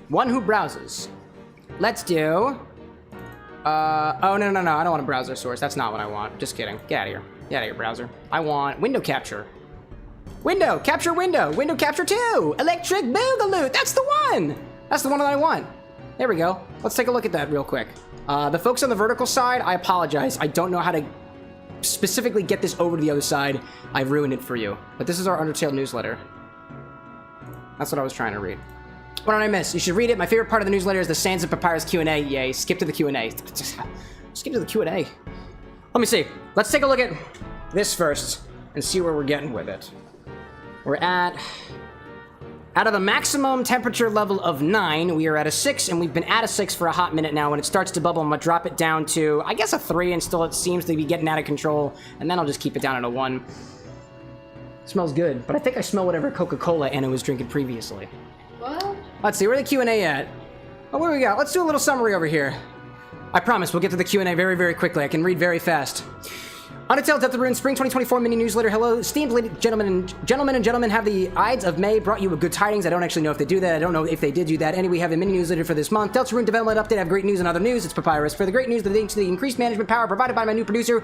One who browses. Let's do... oh, no, I don't want a browser source. That's not what I want. Just kidding. Get out of here. Get out of here, browser. I want window capture. Window capture. Window capture 2. Electric Boogaloo. That's the one. That's the one that I want. There we go. Let's take a look at that real quick. The folks on the vertical side, I apologize. I don't know how to specifically get this over to the other side. I ruined it for you. But this is our Undertale newsletter. That's what I was trying to read. What did I miss? You should read it. My favorite part of the newsletter is the Sans and Papyrus Q&A. Yay, skip to the Q&A. Skip to the Q&A. Let me see. Let's take a look at this first and see where we're getting with it. We're at... Out of the maximum temperature level of 9, we are at a 6, and we've been at a 6 for a hot minute now. When it starts to bubble, I'm going to drop it down to, I guess, a 3, and still it seems to be getting out of control. And then I'll just keep it down at a 1. It smells good, but I think I smell whatever Coca-Cola Anna was drinking previously. Well... Let's see, where the Q&A at? Oh, what do we got? Let's do a little summary over here. I promise we'll get to the Q&A very, very quickly. I can read very fast. Undertale Deltarune Spring 2024 mini newsletter. Hello, esteemed gentlemen, have the Ides of May brought you with good tidings? I don't actually know if they do that. I don't know if they did do that. Anyway, we have a mini newsletter for this month. Deltarune development update. I have great news and other news. It's Papyrus. For the great news, thanks to the increased management power provided by my new producer,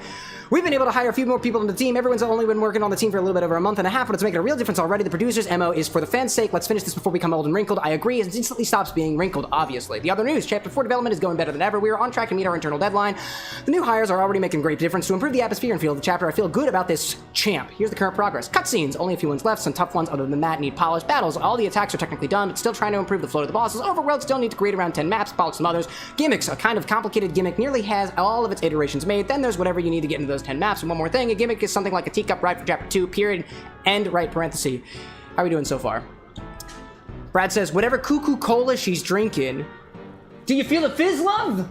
we've been able to hire a few more people on the team. Everyone's only been working on the team for a little bit over a month and a half, but it's making a real difference already. The producer's MO is for the fans' sake. Let's finish this before we become old and wrinkled. I agree. It instantly stops being wrinkled, obviously. The other news, Chapter 4 development is going better than ever. We are on track to meet our internal deadline. The new hires are already making a great difference to improve the atmosphere and feel of the chapter. I feel good about this champ. Here's the current progress. Cutscenes, only a few ones left. Some tough ones other than that need polish. Battles, all the attacks are technically done, but still trying to improve the flow of the bosses. Overworld, still need to create around 10 maps, polish some others. Gimmicks, a kind of complicated gimmick, nearly has all of its iterations made. Then there's whatever you need to get into those 10 maps. And one more thing, a gimmick is something like a teacup ride for chapter 2, period, end, right, parenthesis. How are we doing so far? Brad says, whatever cuckoo cola she's drinking. Do you feel the fizz, love?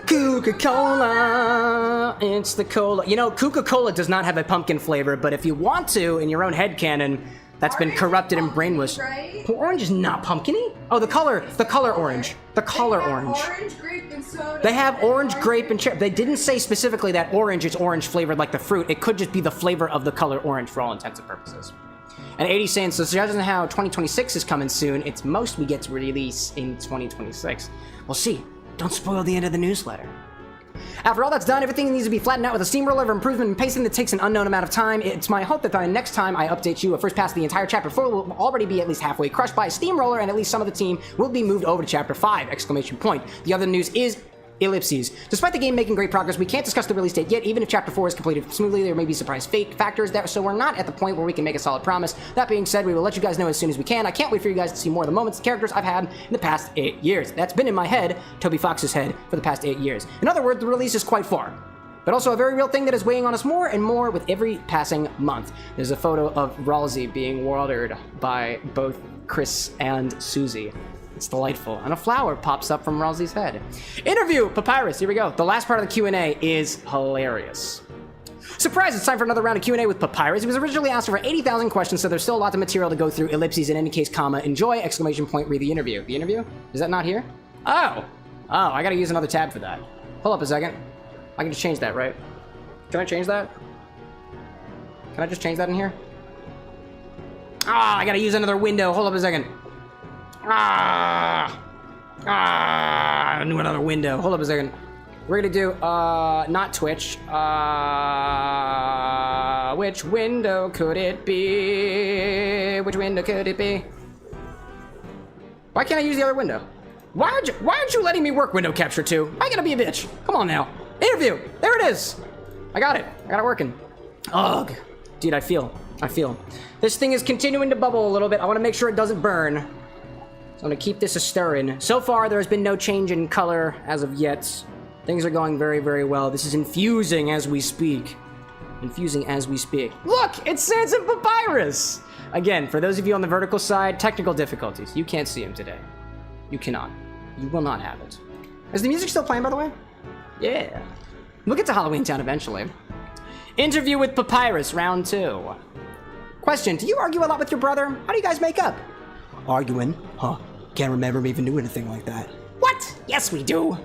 Coca-Cola, it's the cola. You know, Coca-Cola does not have a pumpkin flavor, but if you want to, in your own headcanon, that's been corrupted and brainwashed. Right? Orange is not pumpkin-y. Oh, the color orange. The color orange. Orange, grape, and soda. They have orange, grape, and cherry. They didn't say specifically that orange is orange flavored like the fruit. It could just be the flavor of the color orange for all intents and purposes. And 80 saying, so judging how 2026 is coming soon, it's most we get to release in 2026. We'll see. Don't spoil the end of the newsletter. After all that's done, everything needs to be flattened out with a steamroller of improvement and pasting that takes an unknown amount of time. It's my hope that the next time I update you, a first pass of the entire Chapter 4 will already be at least halfway crushed by a steamroller, and at least some of the team will be moved over to Chapter 5! Exclamation point. The other news is ellipses. Despite the game making great progress, we can't discuss the release date yet. Even if Chapter 4 is completed smoothly, there may be surprise fake factors there, so we're not at the point where we can make a solid promise. That being said, we will let you guys know as soon as we can. I can't wait for you guys to see more of the moments and characters I've had in the past 8 years. That's been in my head, Toby Fox's head, for the past 8 years. In other words, the release is quite far, but also a very real thing that is weighing on us more and more with every passing month. There's a photo of Ralsei being watered by both Chris and Susie. It's delightful. And a flower pops up from Ralsei's head. Interview! Papyrus, here we go. The last part of the Q&A is hilarious. Surprise, it's time for another round of Q&A with Papyrus. He was originally asked over 80,000 questions, so there's still a lot of material to go through. Ellipses in any case, comma, enjoy, exclamation point, read the interview. The interview? Is that not here? Oh, I gotta use another tab for that. Hold up a second. I can just change that, right? Can I change that? Can I just change that in here? I gotta use another window. Hold up a second. New another window. Hold up a second. We're gonna do, not Twitch. Which window could it be? Which window could it be? Why can't I use the other window? Why aren't you letting me work window capture too? Why gotta be a bitch? Come on now. Interview. There it is. I got it working. Ugh. Dude, I feel. This thing is continuing to bubble a little bit. I want to make sure it doesn't burn. So I'm gonna keep this a stirring. So far, there has been no change in color as of yet. Things are going very, very well. This is infusing as we speak. Look, it's Sansa Papyrus! Again, for those of you on the vertical side, technical difficulties. You can't see him today. You cannot. You will not have it. Is the music still playing, by the way? Yeah. We'll get to Halloween Town eventually. Interview with Papyrus, round 2. Question, do you argue a lot with your brother? How do you guys make up? Arguing? Huh. Can't remember me even doing anything like that. What? Yes, we do.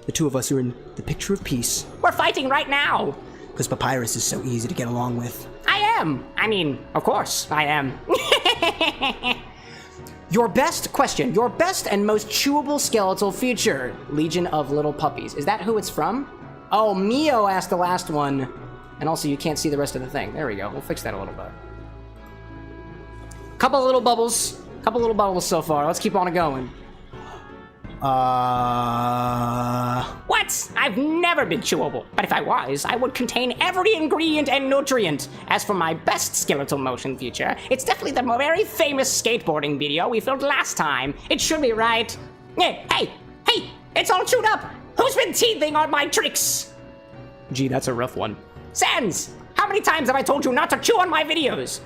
The two of us are in the picture of peace. We're fighting right now. Because Papyrus is so easy to get along with. I am. I mean, of course, I am. Your best and most chewable skeletal feature. Legion of Little Puppies. Is that who it's from? Oh, Mio asked the last one. And also, you can't see the rest of the thing. There we go. We'll fix that a little bit. Couple little bubbles so far. Let's keep on going. What? I've never been chewable. But if I was, I would contain every ingredient and nutrient. As for my best skeletal motion feature, it's definitely the very famous skateboarding video we filmed last time. It should be right. Hey, it's all chewed up. Who's been teething on my tricks? Gee, that's a rough one. Sans, how many times have I told you not to chew on my videos?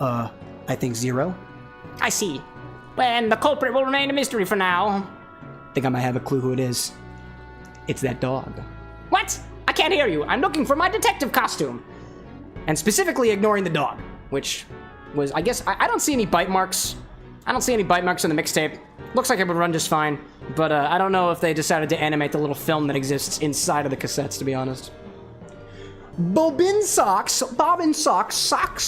I think 0. I see. And the culprit will remain a mystery for now. Think I might have a clue who it is. It's that dog. What? I can't hear you. I'm looking for my detective costume. And specifically ignoring the dog, which was, I guess, I don't see any bite marks. I don't see any bite marks on the mixtape. Looks like it would run just fine, but I don't know if they decided to animate the little film that exists inside of the cassettes, to be honest. Bob in Socks,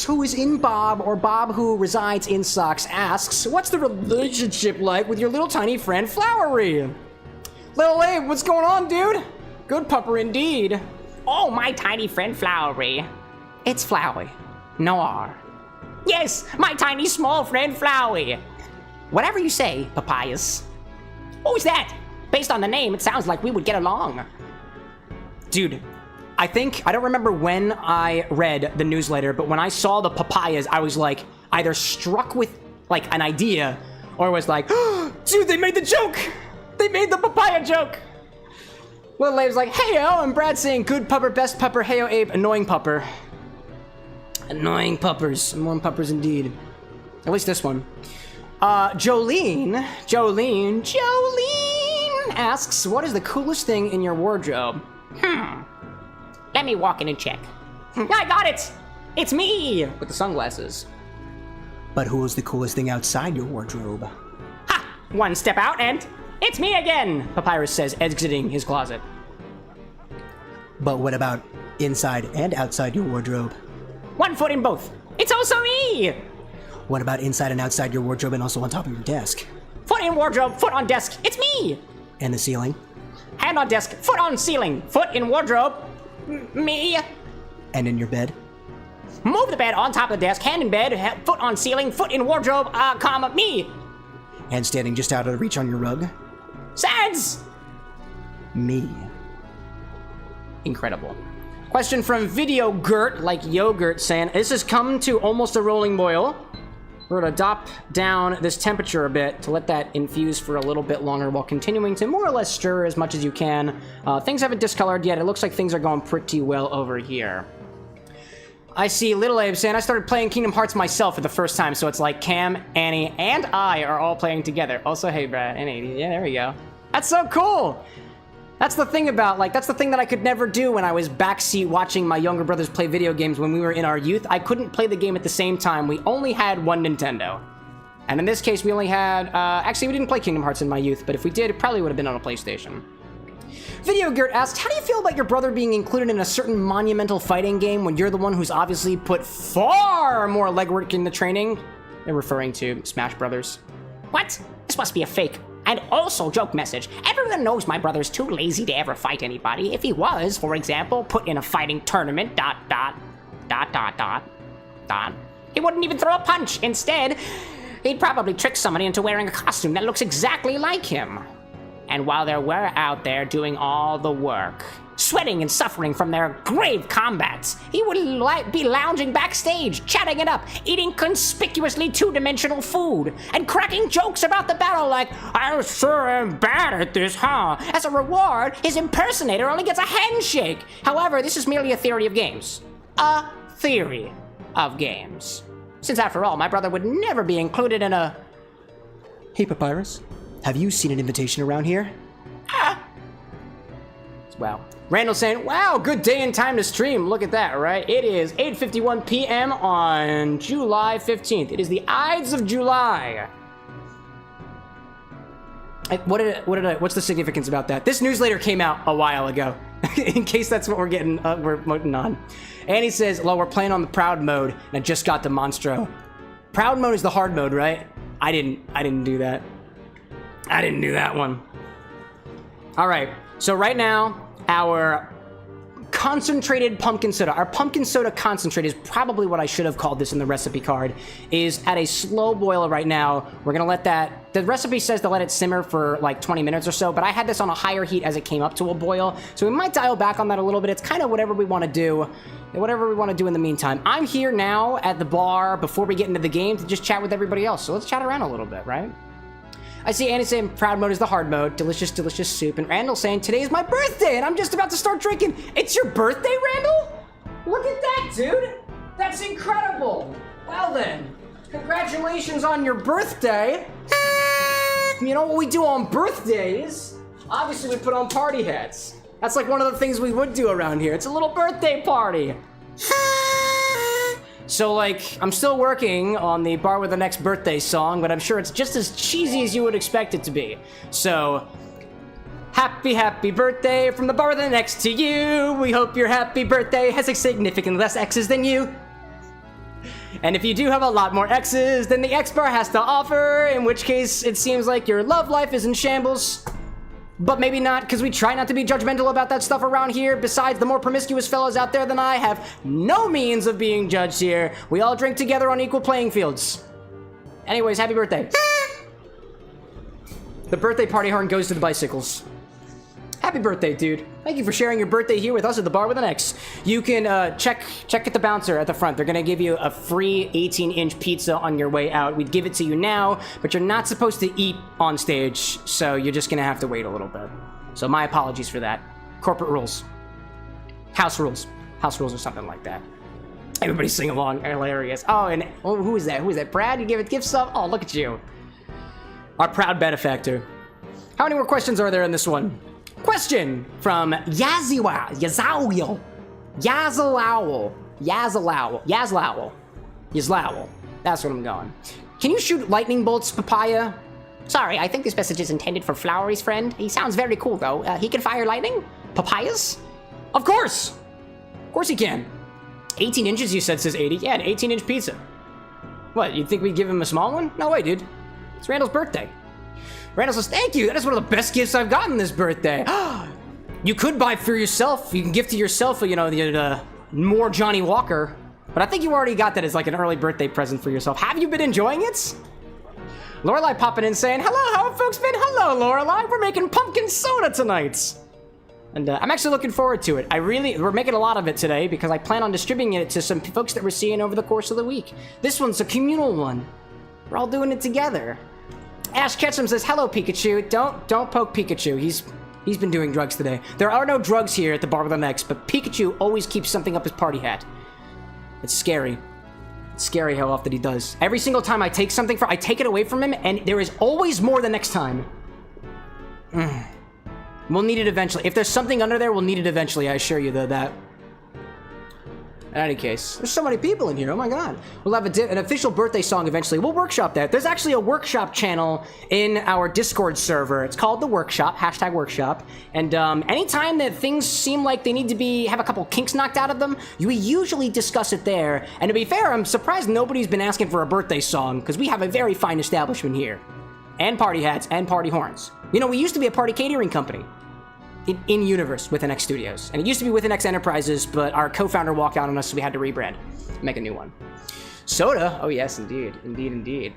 who is in Bob, or Bob who resides in Socks, asks, what's the relationship like with your little tiny friend Flowery? Little Abe, what's going on, dude? Good pupper indeed. Oh, my tiny friend Flowery. It's Flowey. No R. Yes, my tiny small friend Flowey. Whatever you say, Papyrus. Who's that? Based on the name, it sounds like we would get along. Dude, I don't remember when I read the newsletter, but when I saw the papayas, I was like, either struck with like an idea, or was like, oh, dude, they made the joke! They made the papaya joke! Little Abe's like, hey-o, and Brad saying, good pupper, best pupper, hey-o, Abe, annoying pupper. Annoying puppers, annoying puppers indeed. At least this one. Jolene asks, what is the coolest thing in your wardrobe? Let me walk in and check. I got it! It's me! With the sunglasses. But who is the coolest thing outside your wardrobe? Ha! One step out and it's me again! Papyrus says, exiting his closet. But what about inside and outside your wardrobe? One foot in both. It's also me! What about inside and outside your wardrobe and also on top of your desk? Foot in wardrobe, foot on desk. It's me! And the ceiling? Hand on desk, foot on ceiling, foot in wardrobe. Me. And in your bed? Move the bed on top of the desk, hand in bed, foot on ceiling, foot in wardrobe, comma, me. And standing just out of reach on your rug? Sans. Me. Incredible. Question from Video Gert, like yogurt, saying, this has come to almost a rolling boil. We're gonna drop down this temperature a bit to let that infuse for a little bit longer while continuing to more or less stir as much as you can. Things haven't discolored yet. It looks like things are going pretty well over here. I see Little Abe saying, I started playing Kingdom Hearts myself for the first time, so it's like Cam, Annie, and I are all playing together. Also, hey, Brad, and 80. Yeah, there we go. That's so cool! That's the thing about, like, that's the thing that I could never do when I was backseat watching my younger brothers play video games when we were in our youth. I couldn't play the game at the same time. We only had one Nintendo. And in this case, we only had, actually, we didn't play Kingdom Hearts in my youth, but if we did, it probably would have been on a PlayStation. Video Gert asked, how do you feel about your brother being included in a certain monumental fighting game when you're the one who's obviously put far more legwork in the training? They're referring to Smash Brothers. What? This must be a fake. And also, joke message, everyone knows my brother's too lazy to ever fight anybody. If he was, for example, put in a fighting tournament, ... he wouldn't even throw a punch. Instead, he'd probably trick somebody into wearing a costume that looks exactly like him. And while they were out there doing all the work, sweating and suffering from their grave combats, he would be lounging backstage, chatting it up, eating conspicuously two-dimensional food, and cracking jokes about the battle like, I sure am bad at this, huh? As a reward, his impersonator only gets a handshake. However, this is merely a theory of games. A theory of games. Since after all, my brother would never be included in a... Hey, Papyrus. Have you seen an invitation around here? Wow. Randall saying, wow, good day and time to stream. Look at that, right? It is 8:51 p.m. on July 15th. It is the Ides of July. What's the significance about that? This newsletter came out a while ago. In case that's what we're getting, we're voting on. And he says, well, we're playing on the proud mode, and I just got the Monstro. Proud mode is the hard mode, right? I didn't do that. I didn't do that one. All right, so right now, our concentrated pumpkin soda, our pumpkin soda concentrate is probably what I should have called this in the recipe card, is at a slow boil right now. We're gonna let that, the recipe says to let it simmer for like 20 minutes or so, but I had this on a higher heat as it came up to a boil, so we might dial back on that a little bit. It's kind of whatever we want to do. Whatever we want to do in the meantime. I'm here now at the bar before we get into the game to just chat with everybody else, so let's chat around a little bit, right? I see Annie saying proud mode is the hard mode. Delicious, delicious soup. And Randall saying today is my birthday and I'm just about to start drinking. It's your birthday, Randall? Look at that, dude. That's incredible. Well then, congratulations on your birthday. You know what we do on birthdays? Obviously we put on party hats. That's like one of the things we would do around here. It's a little birthday party. So, like, I'm still working on the Bar with an X birthday song, but I'm sure it's just as cheesy as you would expect it to be. So, happy, happy birthday from the Bar with an X to you. We hope your happy birthday has significantly less X's than you. And if you do have a lot more X's than the X bar has to offer, in which case it seems like your love life is in shambles. But maybe not, because we try not to be judgmental about that stuff around here. Besides, the more promiscuous fellows out there than I have no means of being judged here. We all drink together on equal playing fields. Anyways, happy birthday. The birthday party horn goes to the bicycles. Happy birthday, dude. Thank you for sharing your birthday here with us at the Bar with an X. You can check at the bouncer at the front. They're gonna give you a free 18-inch pizza on your way out. We'd give it to you now, but you're not supposed to eat on stage, so you're just gonna have to wait a little bit. So my apologies for that. Corporate rules. House rules. House rules or something like that. Everybody sing along. Hilarious. Oh, and who is that? Who is that? Brad? You give some? Oh, look at you. Our proud benefactor. How many more questions are there in this one? Question from Yazlowel. That's what I'm going. Can you shoot lightning bolts, Papaya? Sorry, I think this message is intended for Flowery's friend. He sounds very cool, though. He can fire lightning? Papayas? Of course! Of course he can. 18 inches, you said, says 80. Yeah, an 18-inch pizza. What, you'd think we'd give him a small one? No way, dude. It's Randall's birthday. Randall says, thank you. That is one of the best gifts I've gotten this birthday. You could buy for yourself. You can gift to yourself, you know, the more Johnny Walker. But I think you already got that as like an early birthday present for yourself. Have you been enjoying it? Lorelai popping in saying, hello, how have folks been? Hello, Lorelai. We're making pumpkin soda tonight. And I'm actually looking forward to it. We're making a lot of it today because I plan on distributing it to some folks that we're seeing over the course of the week. This one's a communal one. We're all doing it together. Ash Ketchum says, hello, Pikachu. Don't poke Pikachu. He's been doing drugs today. There are no drugs here at the Bar with an X, but Pikachu always keeps something up his party hat. It's scary. It's scary how often he does. Every single time I take something I take it away from him, and there is always more the next time. We'll need it eventually. If there's something under there, we'll need it eventually, I assure you, though, that. In any case, there's so many people in here. Oh my god. We'll have an official birthday song eventually. We'll workshop that. There's actually a workshop channel in our Discord server. It's called The Workshop, #workshop. And anytime that things seem like they need to have a couple kinks knocked out of them, we usually discuss it there. And to be fair, I'm surprised nobody's been asking for a birthday song, because we have a very fine establishment here. And party hats and party horns. You know, we used to be a party catering company. In universe with NX Studios, and it used to be with NX Enterprises, but our co-founder walked out on us, so we had to rebrand, make a new one. Soda? Oh yes, indeed.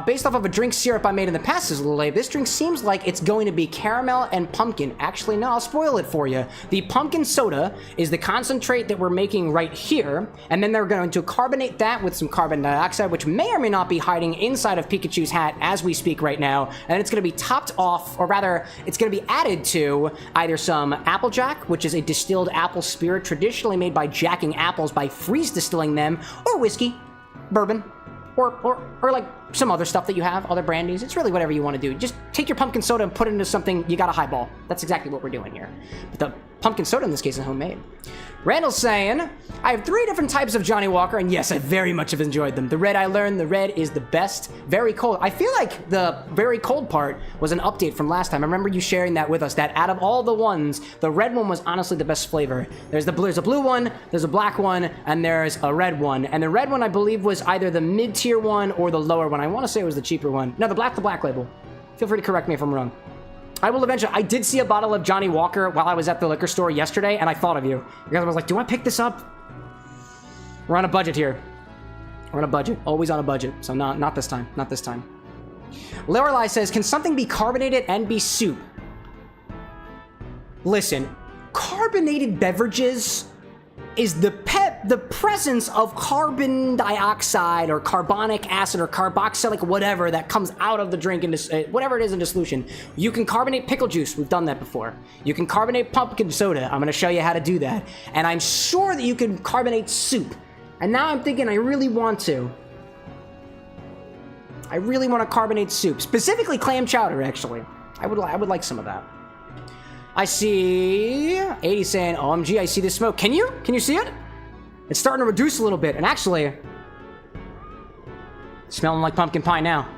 Based off of a drink syrup I made in the past, says Lily, this drink seems like it's going to be caramel and pumpkin. Actually, no, I'll spoil it for you. The pumpkin soda is the concentrate that we're making right here, and then they're going to carbonate that with some carbon dioxide, which may or may not be hiding inside of Pikachu's hat as we speak right now, and it's going to be topped off, or rather, it's going to be added to either some Applejack, which is a distilled apple spirit traditionally made by jacking apples by freeze distilling them, or whiskey, bourbon, or like some other stuff that you have, other brandies. It's really whatever you want to do. Just take your pumpkin soda and put it into something, you got a highball. That's exactly what we're doing here. But the pumpkin soda in this case is homemade. Randall's saying, I have 3 different types of Johnny Walker, and yes, I very much have enjoyed them. The red, I learned the red is the best. Very cold. I feel like the very cold part was an update from last time. I remember you sharing that with us, that out of all the ones, the red one was honestly the best flavor. There's a blue one, there's a black one, and there's a red one. And the red one, I believe, was either the mid-tier one or the lower one. I want to say it was the cheaper one. No, the black label. Feel free to correct me if I'm wrong. I will eventually. I did see a bottle of Johnny Walker while I was at the liquor store yesterday, and I thought of you. Because I was like, do I pick this up? We're on a budget here. We're on a budget. Always on a budget. So not this time. Not this time. Lorelai says, can something be carbonated and be soup? Listen, carbonated beverages is the presence of carbon dioxide or carbonic acid or carboxylic whatever that comes out of the drink, in this, whatever it is in dissolution. You can carbonate pickle juice. We've done that before. You can carbonate pumpkin soda. I'm going to show you how to do that. And I'm sure that you can carbonate soup. And now I'm thinking I really want to. I really want to carbonate soup. Specifically clam chowder, actually. I would like some of that. I see 80 saying, OMG, I see the smoke. Can you see it? It's starting to reduce a little bit. And actually, smelling like pumpkin pie now.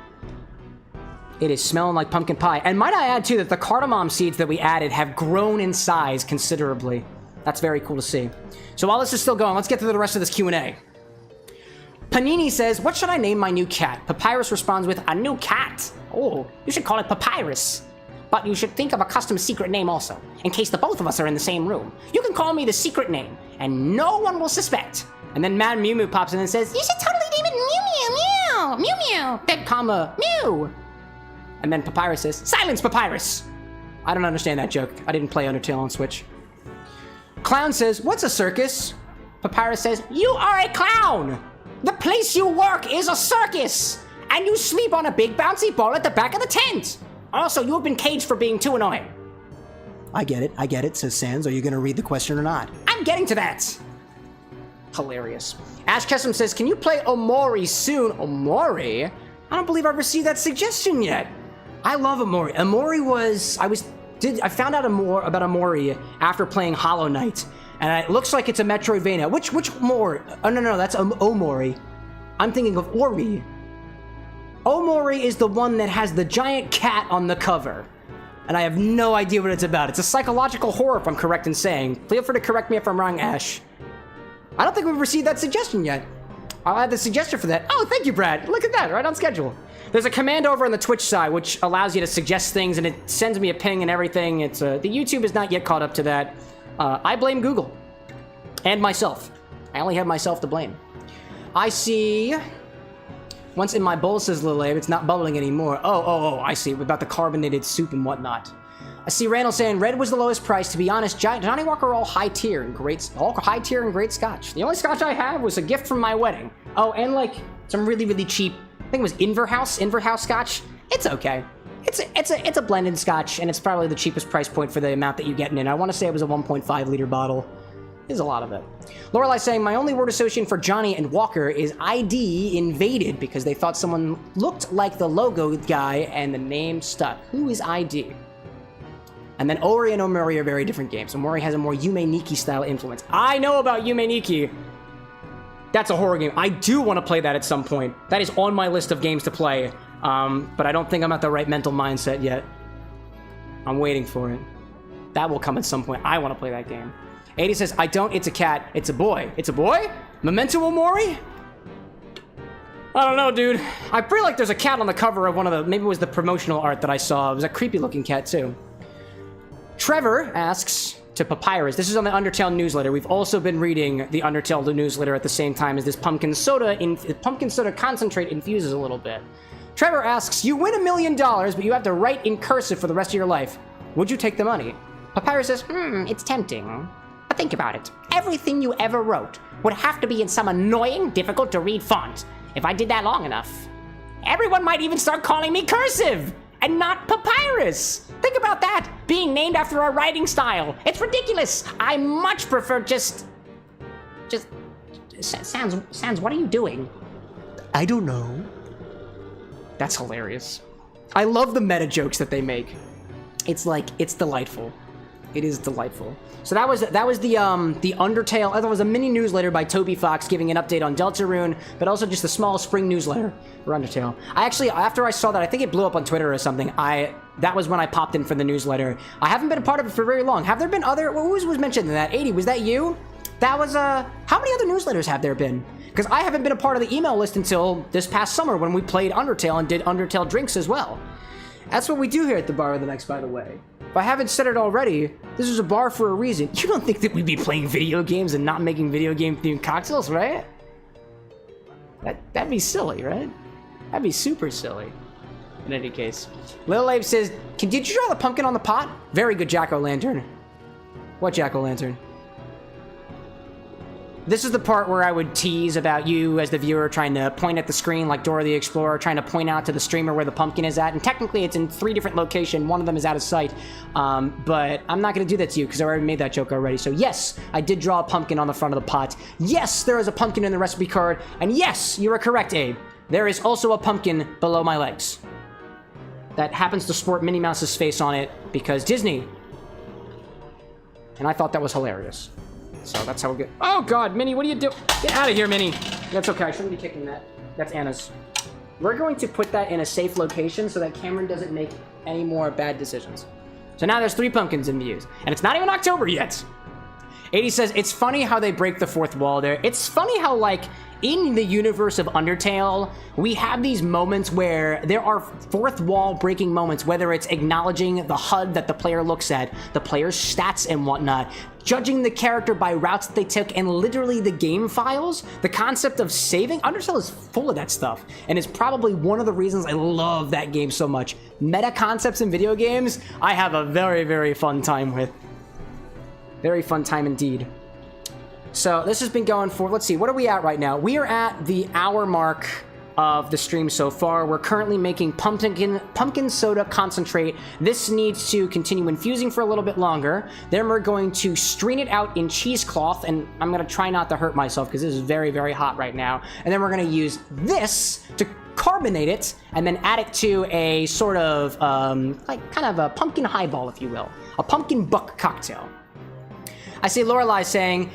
It is smelling like pumpkin pie. And might I add, too, that the cardamom seeds that we added have grown in size considerably. That's very cool to see. So while this is still going, let's get to the rest of this Q&A. Panini says, what should I name my new cat? Papyrus responds with, a new cat? Oh, you should call it Papyrus. But you should think of a custom secret name also, in case the both of us are in the same room. You can call me the secret name, and no one will suspect. And then Mad Mew Mew pops in and says, you should totally name it Mew Mew Mew, Mew Mew, then comma, Mew. And then Papyrus says, silence Papyrus. I don't understand that joke. I didn't play Undertale on Switch. Clown says, what's a circus? Papyrus says, you are a clown. The place you work is a circus, and you sleep on a big bouncy ball at the back of the tent. Also, you have been caged for being too annoying. I get it, says Sans. Are you going to read the question or not? I'm getting to that. Hilarious. Ash Kessom says, can you play Omori soon? Omori? I don't believe I've received that suggestion yet. I love Omori. Omori was... I found out more about Omori after playing Hollow Knight. And it looks like it's a Metroidvania. Which Omori? Oh, no, that's Omori. I'm thinking of Ori. Omori is the one that has the giant cat on the cover. And I have no idea what it's about. It's a psychological horror, if I'm correct in saying. Feel free to correct me if I'm wrong, Ash. I don't think we've received that suggestion yet. I'll add the suggestion for that. Oh, thank you, Brad. Look at that, right on schedule. There's a command over on the Twitch side which allows you to suggest things, and it sends me a ping and everything. It's the YouTube is not yet caught up to that. I blame Google and myself. I only have myself to blame. I see. Once in my bowl, says Lil Abe, it's not bubbling anymore. Oh, I see. About the carbonated soup and whatnot. I see Randall saying red was the lowest price. To be honest, Johnny Walker all high tier and great scotch. The only scotch I have was a gift from my wedding. Oh, and like some really cheap. I think it was Inverhouse scotch. It's okay. It's a blended scotch, and it's probably the cheapest price point for the amount that you get in it. I want to say it was a 1.5 liter bottle. There's a lot of it. Lorelai saying, my only word association for Johnny and Walker is ID invaded because they thought someone looked like the logo guy and the name stuck. Who is ID? And then Ori and Omori are very different games. Omori has a more Yume Nikki style influence. I know about Yume Nikki. That's a horror game. I do want to play that at some point. That is on my list of games to play. But I don't think I'm at the right mental mindset yet. I'm waiting for it. That will come at some point. I want to play that game. 80 says, I don't, it's a cat. It's a boy. It's a boy? Memento Omori? I don't know, dude. I feel like there's a cat on the cover of one of the, maybe it was the promotional art that I saw. It was a creepy looking cat too. Trevor asks to Papyrus. This is on the Undertale newsletter. We've also been reading the Undertale newsletter at the same time as this pumpkin soda concentrate infuses a little bit. Trevor asks, you win $1 million, but you have to write in cursive for the rest of your life. Would you take the money? Papyrus says, it's tempting. But think about it. Everything you ever wrote would have to be in some annoying, difficult to read font. If I did that long enough, everyone might even start calling me cursive and not Papyrus. Think about that, being named after a writing style. It's ridiculous. I much prefer just Sans, what are you doing? I don't know. That's hilarious. I love the meta jokes that they make. It's delightful. It is delightful. So that was the Undertale. I thought it was a mini newsletter by Toby Fox giving an update on Deltarune, but also just a small spring newsletter for Undertale. I actually, after I saw that, I think it blew up on Twitter or something. That was when I popped in for the newsletter. I haven't been a part of it for very long. Have there been other? Who was mentioned in that? 80, was that you? That was how many other newsletters have there been? Because I haven't been a part of the email list until this past summer when we played Undertale and did Undertale drinks as well. That's what we do here at the Bar with an X, by the way. If I haven't said it already, this is a bar for a reason. You don't think that we'd be playing video games and not making video game themed cocktails, right? That'd be silly, right? That'd be super silly. In any case. Lil Abe says, did you draw the pumpkin on the pot? Very good jack-o'-lantern. What jack-o'-lantern? This is the part where I would tease about you as the viewer trying to point at the screen like Dora the Explorer, trying to point out to the streamer where the pumpkin is at. And technically it's in 3 different locations. One of them is out of sight. But I'm not going to do that to you because I already made that joke already. So yes, I did draw a pumpkin on the front of the pot. Yes, there is a pumpkin in the recipe card. And yes, you are correct, Abe. There is also a pumpkin below my legs. That happens to sport Minnie Mouse's face on it because Disney. And I thought that was hilarious. So that's how we get. Oh God, Minnie, what are you doing? Get out of here, Minnie. That's okay, I shouldn't be kicking that. That's Anna's. We're going to put that in a safe location so that Cameron doesn't make any more bad decisions. So now there's 3 pumpkins in views. And it's not even October yet. 80 says, it's funny how they break the fourth wall there. It's funny how, like, in the universe of Undertale, we have these moments where there are fourth wall breaking moments, whether it's acknowledging the HUD that the player looks at, the player's stats and whatnot, judging the character by routes that they took, and literally the game files, the concept of saving. Undertale is full of that stuff, and it's probably one of the reasons I love that game so much. Meta concepts in video games, I have a very, very fun time with. Very fun time indeed. So this has been going for, let's see, what are we at right now? We are at the hour mark of the stream so far. We're currently making pumpkin soda concentrate. This needs to continue infusing for a little bit longer. Then we're going to strain it out in cheesecloth, and I'm going to try not to hurt myself because this is very, very hot right now. And then we're going to use this to carbonate it and then add it to a sort of, like kind of a pumpkin highball, if you will. A pumpkin buck cocktail. I see Lorelai saying,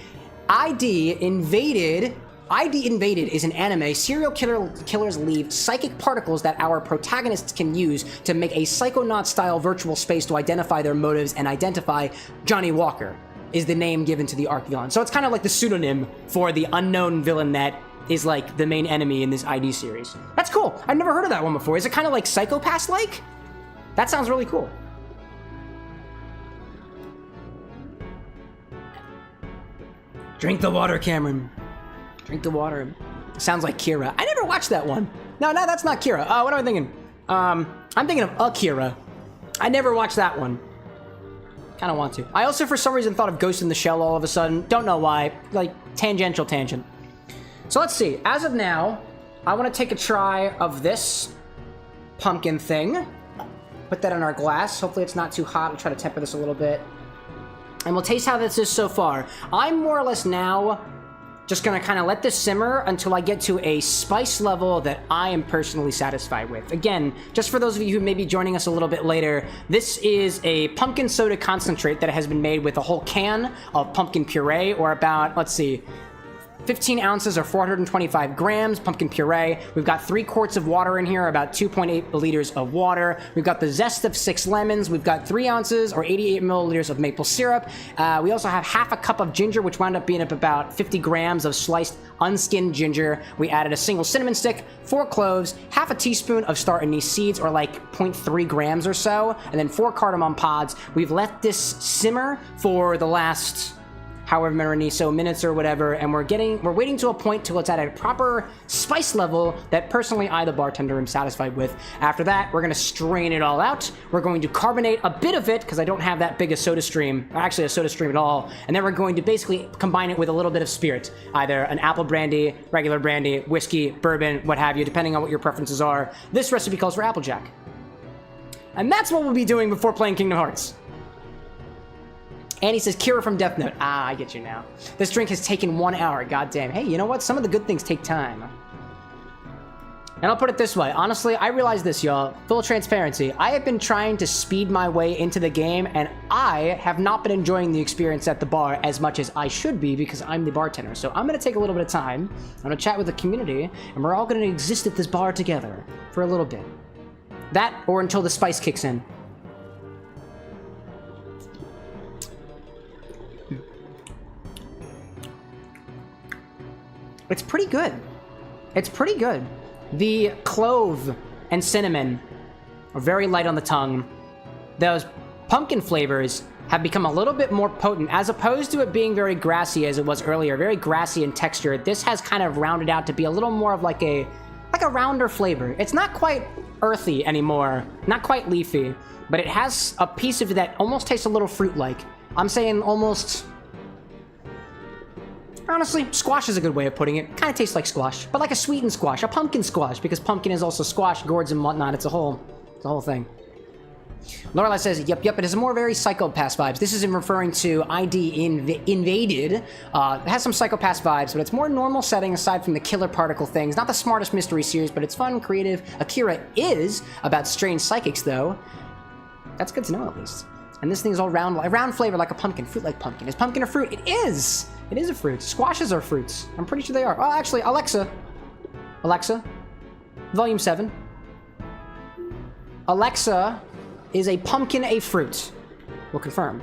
ID Invaded is an anime. Serial killers leave psychic particles that our protagonists can use to make a Psychonaut-style virtual space to identify their motives and identify Johnny Walker is the name given to the arch villain. So it's kind of like the pseudonym for the unknown villain that is like the main enemy in this ID series. That's cool. I've never heard of that one before. Is it kind of like Psychopass-like? That sounds really cool. Drink the water, Cameron. Drink the water. Sounds like Kira. I never watched that one. No, that's not Kira. What am I thinking? I'm thinking of Akira. I never watched that one. Kind of want to. I also, for some reason, thought of Ghost in the Shell all of a sudden. Don't know why. Like, tangential tangent. So let's see. As of now, I want to take a try of this pumpkin thing. Put that in our glass. Hopefully it's not too hot. We'll try to temper this a little bit. And we'll taste how this is so far. I'm more or less now just gonna kind of let this simmer until I get to a spice level that I am personally satisfied with. Again, just for those of you who may be joining us a little bit later, this is a pumpkin soda concentrate that has been made with a whole can of pumpkin puree, or about, let's see, 15 ounces or 425 grams pumpkin puree. We've got 3 quarts of water in here, about 2.8 liters of water. We've got the zest of 6 lemons. We've got 3 ounces or 88 milliliters of maple syrup. We also have half a cup of ginger, which wound up being up about 50 grams of sliced unskinned ginger. We added a single cinnamon stick, 4 cloves, half a teaspoon of star anise seeds, or like 0.3 grams or so, and then 4 cardamom pods. We've let this simmer for the last however many minutes or whatever, and we're waiting to a point till it's at a proper spice level that personally I, the bartender, am satisfied with. After that, we're gonna strain it all out. We're going to carbonate a bit of it, because I don't have that big a soda stream, or actually a soda stream at all, and then we're going to basically combine it with a little bit of spirit, either an apple brandy, regular brandy, whiskey, bourbon, what have you, depending on what your preferences are. This recipe calls for Applejack. And that's what we'll be doing before playing Kingdom Hearts. And he says, Kira from Death Note. Ah, I get you now. This drink has taken 1 hour. Goddamn. Hey, you know what? Some of the good things take time. And I'll put it this way. Honestly, I realize this, y'all. Full transparency. I have been trying to speed my way into the game, and I have not been enjoying the experience at the bar as much as I should be, because I'm the bartender. So I'm going to take a little bit of time. I'm going to chat with the community, and we're all going to exist at this bar together for a little bit. That, or until the spice kicks in. It's pretty good. It's pretty good. The clove and cinnamon are very light on the tongue. Those pumpkin flavors have become a little bit more potent, as opposed to it being very grassy as it was earlier, very grassy in texture. This has kind of rounded out to be a little more of like a rounder flavor. It's not quite earthy anymore, not quite leafy, but it has a piece of it that almost tastes a little fruit-like. I'm saying almost... Honestly, squash is a good way of putting it. Kind of tastes like squash, but like a sweetened squash, a pumpkin squash, because pumpkin is also squash, gourds, and whatnot. It's a whole thing. Lorelai says, yep, it has more very Psychopass vibes. This is in referring to ID Invaded. It has some Psychopass vibes, but it's more normal setting aside from the killer particle things. Not the smartest mystery series, but it's fun, creative. Akira is about strange psychics, though. That's good to know, at least. And this thing is all round flavor, like a pumpkin, fruit-like pumpkin. Is pumpkin a fruit? It is! It is a fruit. Squashes are fruits. I'm pretty sure they are. Oh, actually, Alexa, volume 7. Alexa, is a pumpkin a fruit? We'll confirm.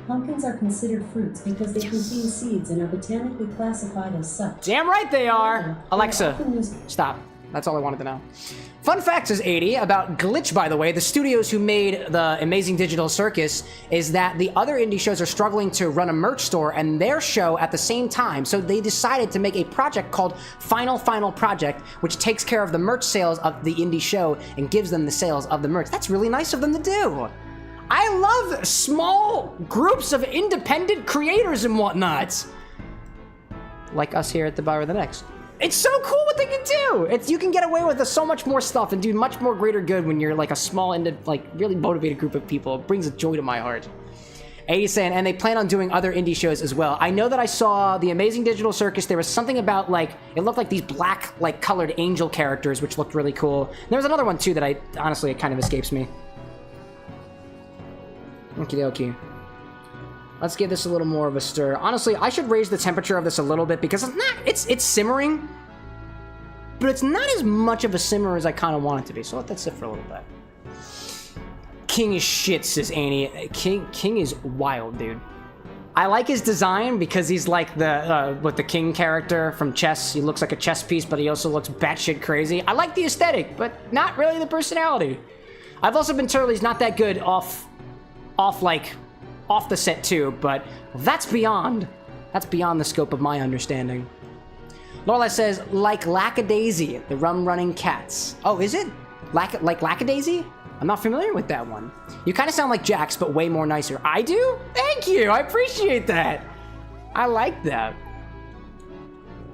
Pumpkins are considered fruits because they contain seeds and are botanically classified as such. Damn right they are! Alexa, stop. That's all I wanted to know. Fun fact, says 80, about Glitch, by the way, the studios who made the Amazing Digital Circus, is that the other indie shows are struggling to run a merch store and their show at the same time, so they decided to make a project called Final Project, which takes care of the merch sales of the indie show and gives them the sales of the merch. That's really nice of them to do. I love small groups of independent creators and whatnot. Like us here at the XbarwithanX. It's so cool what they can do! You can get away with so much more stuff and do much more greater good when you're like a small, really motivated group of people. It brings a joy to my heart. 80 saying, and they plan on doing other indie shows as well. I know that I saw the Amazing Digital Circus. There was something about, it looked like these black, colored angel characters, which looked really cool. And there was another one, too, that honestly, it kind of escapes me. Okie dokie. Let's give this a little more of a stir. Honestly, I should raise the temperature of this a little bit because it's simmering, but it's not as much of a simmer as I kind of want it to be. So let that sit for a little bit. King is shit, says Annie. King is wild, dude. I like his design because he's like the king character from chess. He looks like a chess piece, but he also looks batshit crazy. I like the aesthetic, but not really the personality. I've also been told he's not that good off the set too, but that's beyond the scope of my understanding. Lorelei says, like Lackadaisy, the rum-running cats. Oh, is it? Like Lackadaisy? I'm not familiar with that one. You kind of sound like Jax, but way more nicer. I do? Thank you, I appreciate that. I like that.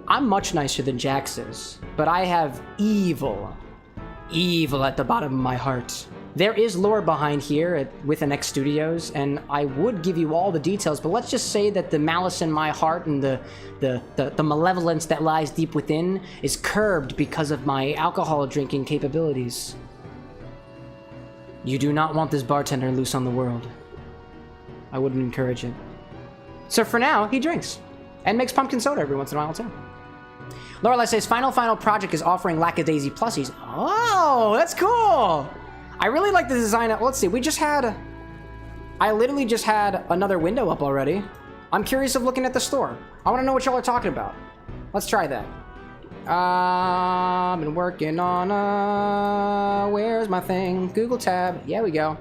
I'm much nicer than Jax is, but I have evil at the bottom of my heart. There is lore behind here at WithAnX Studios, and I would give you all the details, but let's just say that the malice in my heart and the malevolence that lies deep within is curbed because of my alcohol drinking capabilities. You do not want this bartender loose on the world. I wouldn't encourage it. So for now, he drinks, and makes pumpkin soda every once in a while too. Lorelei says, Final Project is offering Lackadaisy plusies. Oh, that's cool! I really like the design of, let's see, I literally just had another window up already. I'm curious of looking at the store. I want to know what y'all are talking about. Let's try that. I've been working on, where's my thing? Google tab, yeah, we go.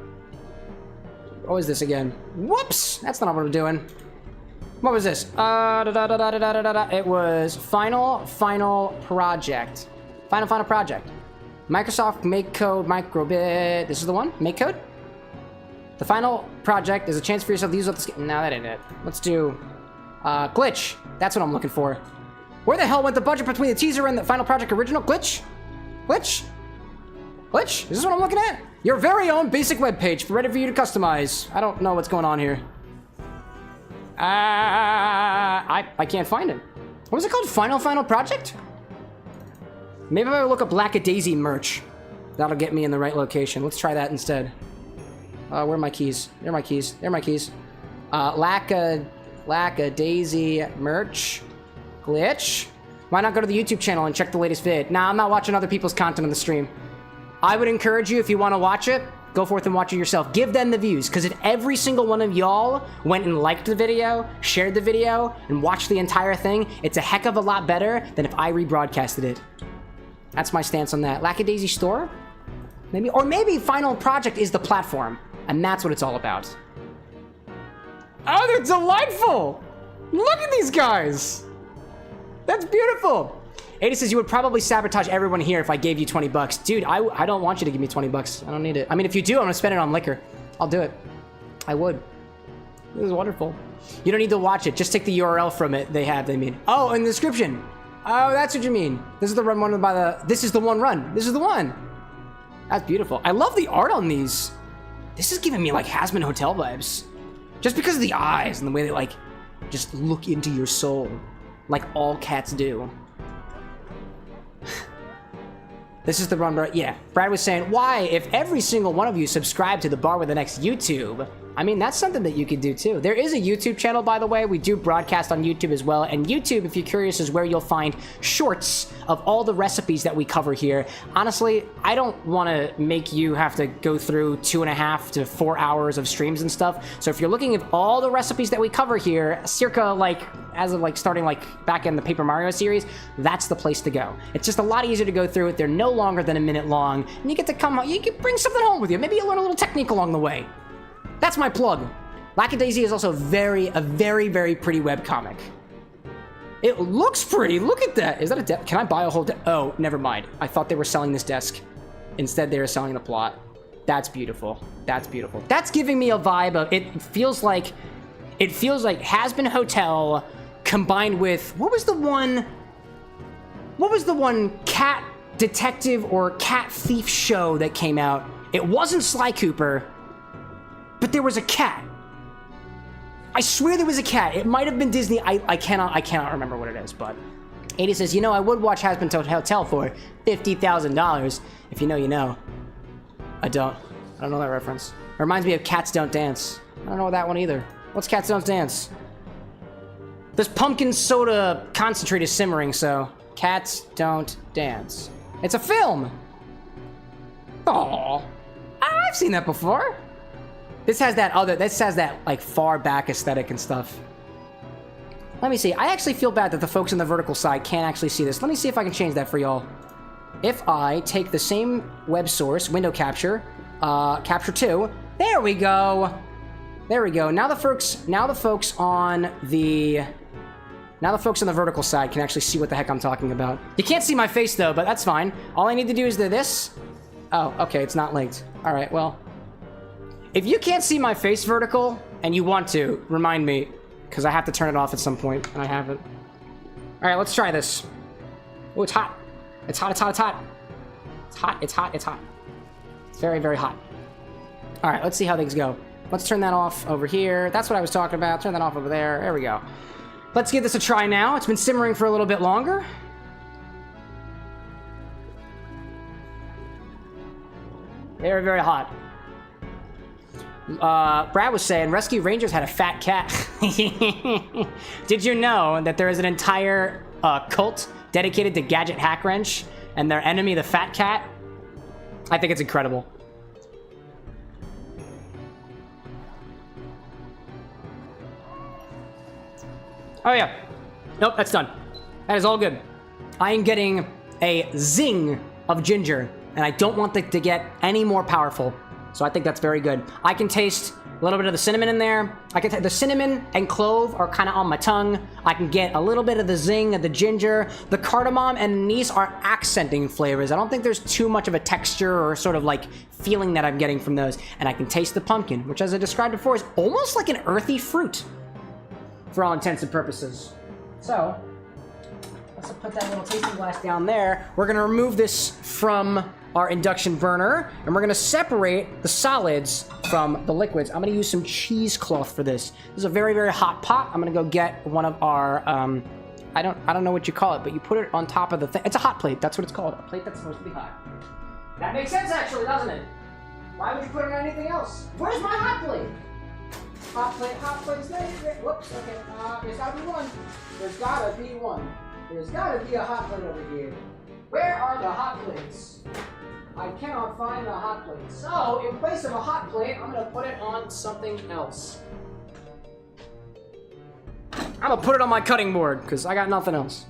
What was this again? Whoops, that's not what I'm doing. What was this? It was Final Project. Final Project. Microsoft Make Code Microbit. This is the one? Make Code? The Final Project is a chance for yourself to use up the skin. No, that ain't it. Let's do Glitch. That's what I'm looking for. Where the hell went the budget between the teaser and the Final Project original? Glitch? Glitch? Glitch? Is this what I'm looking at? Your very own basic web page, ready for you to customize. I don't know what's going on here. I can't find it. What was it called? Final Project? Maybe if I look up Lackadaisy merch, that'll get me in the right location. Let's try that instead. Where are my keys? There are my keys. There are my keys. Lackadaisy merch. Glitch. Why not go to the YouTube channel and check the latest vid? Nah, I'm not watching other people's content on the stream. I would encourage you, if you want to watch it, go forth and watch it yourself. Give them the views, because if every single one of y'all went and liked the video, shared the video, and watched the entire thing, it's a heck of a lot better than if I rebroadcasted it. That's my stance on that. Lackadaisy store? Maybe? Or maybe Final Project is the platform, and that's what it's all about. Oh, they're delightful! Look at these guys! That's beautiful! Ada says, you would probably sabotage everyone here if I gave you 20 bucks. Dude, I don't want you to give me 20 bucks. I don't need it. I mean, if you do, I'm gonna spend it on liquor. I'll do it. I would. This is wonderful. You don't need to watch it. Just take the URL from it. They mean. Oh, in the description. Oh, that's what you mean. This is the run by the... This is the one run. This is the one. That's beautiful. I love the art on these. This is giving me, like, Hazbin Hotel vibes. Just because of the eyes and the way they, like, just look into your soul. Like all cats do. This is the run, bro. Yeah, Brad was saying, why, if every single one of you subscribe to the Bar with the Next YouTube, I mean, that's something that you could do too. There is a YouTube channel, by the way. We do broadcast on YouTube as well. And YouTube, if you're curious, is where you'll find shorts of all the recipes that we cover here. Honestly, I don't want to make you have to go through 2.5 to 4 hours of streams and stuff. So if you're looking at all the recipes that we cover here, circa like, as of like starting like back in the Paper Mario series, that's the place to go. It's just a lot easier to go through it. They're no longer than a minute long. And you get to come home, you can bring something home with you. Maybe you'll learn a little technique along the way. That's my plug. Lackadaisy is also a very, very pretty webcomic. It looks pretty. Look at that. Is that a desk? Can I buy a whole desk? Oh, never mind. I thought they were selling this desk. Instead, they were selling the plot. That's beautiful. That's beautiful. That's giving me a vibe of, it feels like Hazbin Hotel combined with, what was the one cat detective or cat thief show that came out? It wasn't Sly Cooper. But there was a cat. I swear there was a cat. It might have been Disney. I cannot remember what it is, but 80 says, you know, I would watch Hazbin Hotel for $50,000. If you know, you know. I don't know that reference. It reminds me of Cats Don't Dance. I don't know that one either. What's Cats Don't Dance? This pumpkin soda concentrate is simmering, so Cats Don't Dance. It's a film. Aww. I've seen that before. This has that like far back aesthetic and stuff. Let me see. I actually feel bad that the folks on the vertical side can't actually see this. Let me see if I can change that for y'all. If I take the same web source, window capture, capture 2, there we go. There we go. Now the folks on the vertical side can actually see what the heck I'm talking about. You can't see my face though, but that's fine. All I need to do is do this. Oh, okay, it's not linked. All right, well, if you can't see my face vertical and you want to, remind me, because I have to turn it off at some point, and I haven't. All right, let's try this. Oh, it's hot. It's hot, it's hot, it's hot. It's hot, it's hot, it's hot. It's very, very hot. All right, let's see how things go. Let's turn that off over here. That's what I was talking about. Turn that off over there. There we go. Let's give this a try now. It's been simmering for a little bit longer. Very, very hot. Brad was saying, Rescue Rangers had a fat cat. Did you know that there is an entire cult dedicated to Gadget Hack Wrench and their enemy, the fat cat? I think it's incredible. Oh yeah. Nope, that's done. That is all good. I am getting a zing of ginger, and I don't want it to get any more powerful. So I think that's very good. I can taste a little bit of the cinnamon in there. I can the cinnamon and clove are kind of on my tongue. I can get a little bit of the zing of the ginger. The cardamom and anise are accenting flavors. I don't think there's too much of a texture or sort of like feeling that I'm getting from those. And I can taste the pumpkin, which as I described before is almost like an earthy fruit for all intents and purposes. So let's put that little tasting glass down there. We're gonna remove this from our induction burner, and we're gonna separate the solids from the liquids. I'm gonna use some cheesecloth for this. This is a very, very hot pot. I'm gonna go get one of our, I don't know what you call it, but you put it on top of the thing. It's a hot plate, that's what it's called. A plate that's supposed to be hot. That makes sense actually, doesn't it? Why would you put it on anything else? Where's my hot plate? Hot plate's there. Whoops, okay, there's gotta be one. There's gotta be one. There's gotta be a hot plate over here. Where are the hot plates? I cannot find the hot plate. So, in place of a hot plate, I'm gonna put it on something else. I'm gonna put it on my cutting board, because I got nothing else.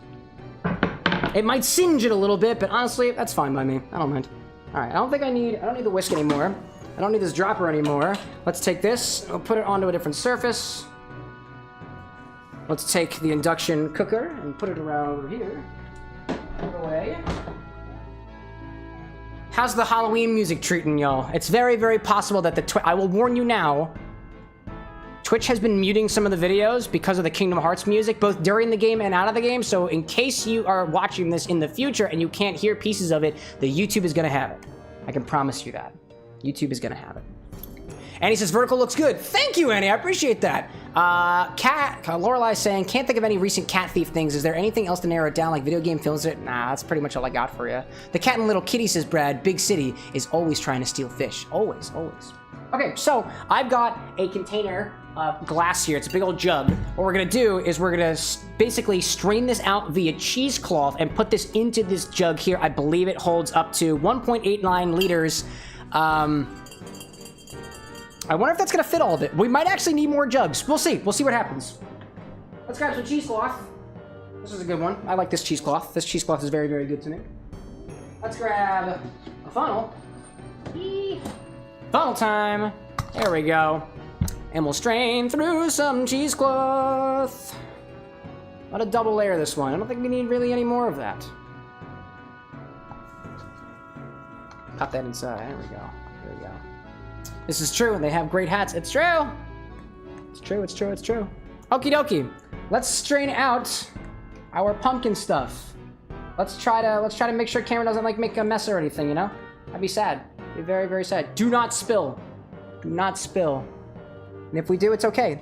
It might singe it a little bit, but honestly, that's fine by me. I don't mind. Alright, I don't need the whisk anymore. I don't need this dropper anymore. Let's take this, we'll put it onto a different surface. Let's take the induction cooker and put it around over here. Put it away. How's the Halloween music treating y'all? It's very, very possible that I will warn you now, Twitch has been muting some of the videos because of the Kingdom Hearts music, both during the game and out of the game, so in case you are watching this in the future and you can't hear pieces of it, the YouTube is gonna have it. I can promise you that. YouTube is gonna have it. Annie says, vertical looks good. Thank you, Annie, I appreciate that. Lorelai's saying, can't think of any recent cat thief things. Is there anything else to narrow it down, like video game films? Nah, that's pretty much all I got for you. The Cat and Little Kitty says, Brad, Big City is always trying to steal fish. Always, always. Okay, so I've got a container of glass here. It's a big old jug. What we're gonna do is we're gonna basically strain this out via cheesecloth and put this into this jug here. I believe it holds up to 1.89 liters. I wonder if that's gonna fit all of it. We might actually need more jugs. We'll see. We'll see what happens. Let's grab some cheesecloth. This is a good one. I like this cheesecloth. This cheesecloth is very, very good to me. Let's grab a funnel. Funnel time. There we go. And we'll strain through some cheesecloth. Let a double layer this one. I don't think we need really any more of that. Pop that inside. There we go. There we go. This is true. They have great hats. It's true. It's true. It's true. It's true. Okie dokie. Let's strain out our pumpkin stuff. Let's try to make sure Cameron doesn't like make a mess or anything. You know, that'd be sad. Be very, very sad. Do not spill. Do not spill. And if we do, it's okay.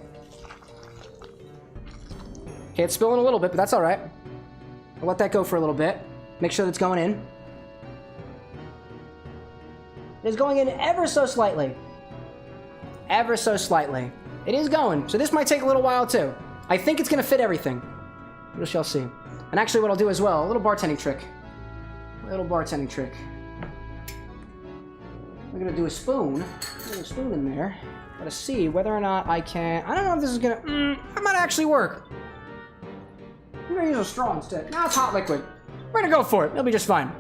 Okay, it's spilling a little bit, but that's all right. I'll let that go for a little bit. Make sure that's going in. It's going in ever so slightly. Ever so slightly. It is going, so this might take a little while too. I think it's gonna fit everything. We shall see. And actually what I'll do as well, a little bartending trick. A little bartending trick. I'm gonna do a spoon. Put a spoon in there. Try to see whether or not I can. I don't know if this is gonna. That might actually work. I'm gonna use a straw instead. Now it's hot liquid. We're gonna go for it. It'll be just fine.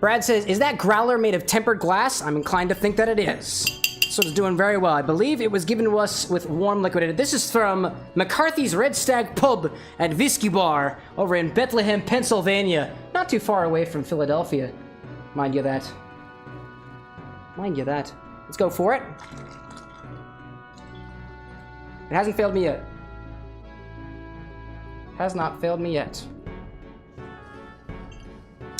Brad says, "Is that growler made of tempered glass?" I'm inclined to think that it is. So it's doing very well. I believe it was given to us with warm liquid in it. This is from McCarthy's Red Stag Pub and Whiskey Bar over in Bethlehem, Pennsylvania. Not too far away from Philadelphia. Mind you that. Mind you that. Let's go for it. It hasn't failed me yet. Has not failed me yet.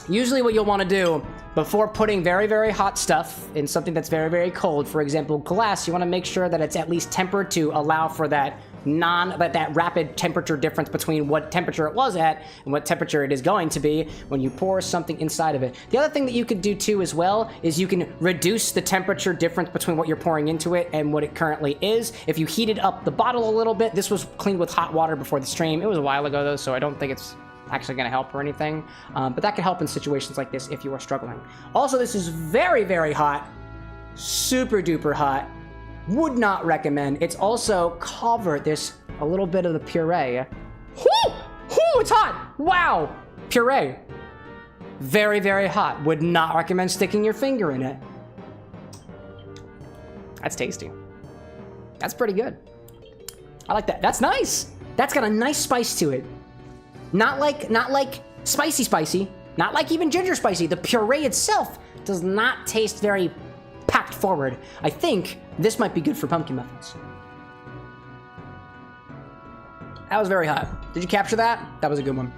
Usually what you'll want to do before putting very, very hot stuff in something that's very, very cold, for example, glass, you want to make sure that it's at least tempered to allow for that that rapid temperature difference between what temperature it was at and what temperature it is going to be when you pour something inside of it. The other thing that you could do too as well is you can reduce the temperature difference between what you're pouring into it and what it currently is. If you heated up the bottle a little bit, this was cleaned with hot water before the stream. It was a while ago though, so I don't think it's actually going to help or anything, but that can help in situations like this if you are struggling. Also, this is very, very hot, super duper hot. Would not recommend. It's also covered. There's a little bit of the puree. Whoo! Whoo! It's hot! Wow! Puree. Very, very hot. Would not recommend sticking your finger in it. That's tasty. That's pretty good. I like that. That's nice. That's got a nice spice to it. Not like spicy, not like even ginger spicy. The puree itself does not taste very packed forward. I think this might be good for pumpkin muffins. That was very hot. Did you capture that? That was a good one.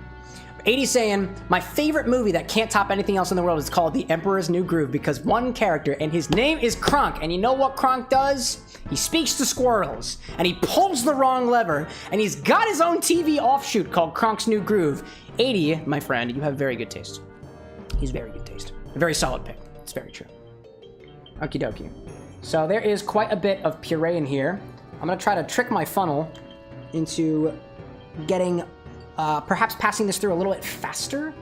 80 saying, my favorite movie that can't top anything else in the world is called The Emperor's New Groove because one character, and his name is Kronk, and you know what Kronk does? He speaks to squirrels, and he pulls the wrong lever, and he's got his own TV offshoot called Kronk's New Groove. 80, my friend, you have very good taste. He's very good taste. A very solid pick. It's very true. Okie dokie. So there is quite a bit of puree in here. I'm gonna try to trick my funnel into getting perhaps passing this through a little bit faster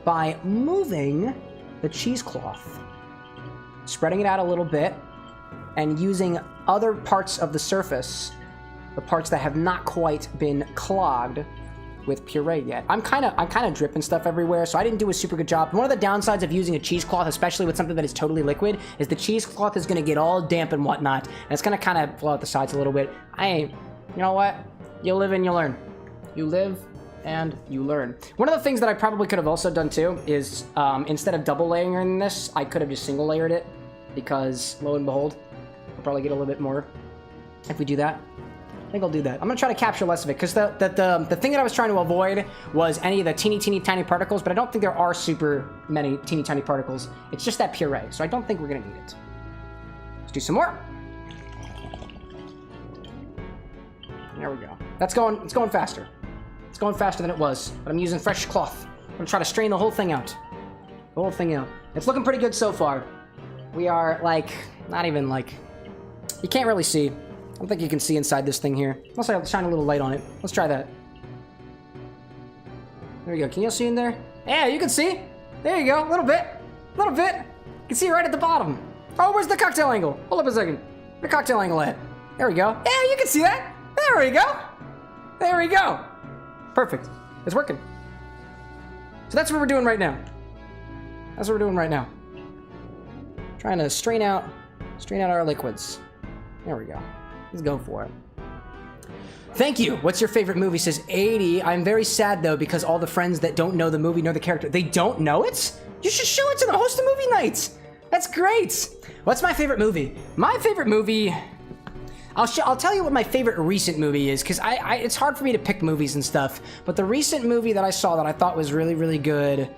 by moving the cheesecloth, spreading it out a little bit, and using other parts of the surface, the parts that have not quite been clogged with puree yet. I'm kind of dripping stuff everywhere, so I didn't do a super good job. One of the downsides of using a cheesecloth, especially with something that is totally liquid, is the cheesecloth is going to get all damp and whatnot, and it's going to kind of blow out the sides a little bit. You know what? You live and you learn. You live and you learn. One of the things that I probably could have also done too is instead of double layering this, I could have just single layered it, because lo and behold, we'll probably get a little bit more if we do that. I think I'll do that. I'm gonna try to capture less of it because the thing that I was trying to avoid was any of the teeny tiny particles, but I don't think there are super many teeny tiny particles. It's just that puree, so I don't think we're gonna need it. Let's do some more. There we go. It's going faster. It's going faster than it was, but I'm using fresh cloth. I'm gonna try to strain the whole thing out. The whole thing out. It's looking pretty good so far. We are not even you can't really see. I don't think you can see inside this thing here. Unless I shine a little light on it. Let's try that. There we go. Can you see in there? Yeah, you can see. There you go. A little bit. A little bit. You can see right at the bottom. Oh, where's the cocktail angle? Hold up a second. The cocktail angle at? There we go. Yeah, you can see that. There we go. There we go. Perfect. It's working. So that's what we're doing right now. That's what we're doing right now. Trying to strain out our liquids. There we go. Let's go for it. Thank you. What's your favorite movie? Says 80. I'm very sad though because all the friends that don't know the movie know the character. They don't know it? You should show it to them. Host a movie night. That's great. What's my favorite movie? My favorite movie... I'll tell you what my favorite recent movie is, because it's hard for me to pick movies and stuff, but the recent movie that I saw that I thought was really, really good...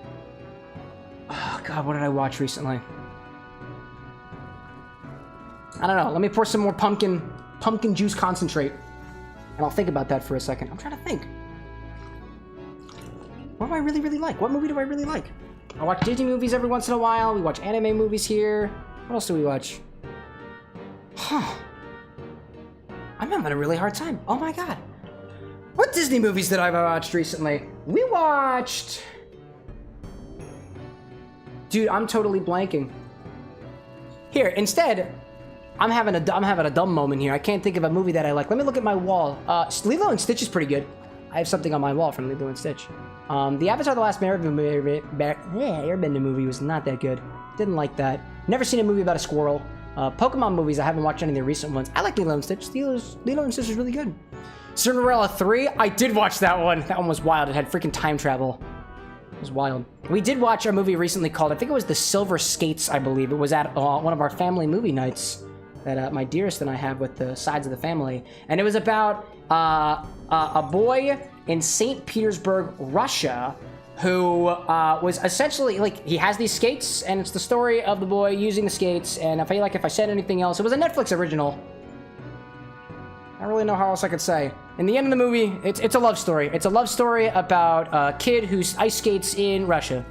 Oh, God, what did I watch recently? I don't know. Let me pour some more pumpkin juice concentrate, and I'll think about that for a second. I'm trying to think. What do I really, really like? What movie do I really like? I watch Disney movies every once in a while. We watch anime movies here. What else do we watch? Huh. I'm having a really hard time. Oh my God. What Disney movies did I watch recently? We watched... Dude, I'm totally blanking. Here, instead, I'm having a dumb moment here. I can't think of a movie that I like. Let me look at my wall. Lilo and Stitch is pretty good. I have something on my wall from Lilo and Stitch. The Avatar: The Last Airbender movie was not that good. Didn't like that. Never seen a movie about a squirrel. Pokemon movies, I haven't watched any of the recent ones. I like Lilo and Stitch. Lilo and Stitch is really good. Cinderella 3, I did watch that one. That one was wild. It had freaking time travel. It was wild. We did watch a movie recently called, I think it was The Silver Skates, I believe. It was at one of our family movie nights that my dearest and I have with the sides of the family. And it was about a boy in St. Petersburg, Russia, who was essentially, like, he has these skates, and it's the story of the boy using the skates, and I feel like if I said anything else, it was a Netflix original. I don't really know how else I could say. In the end of the movie, it's a love story. It's a love story about a kid who ice skates in Russia.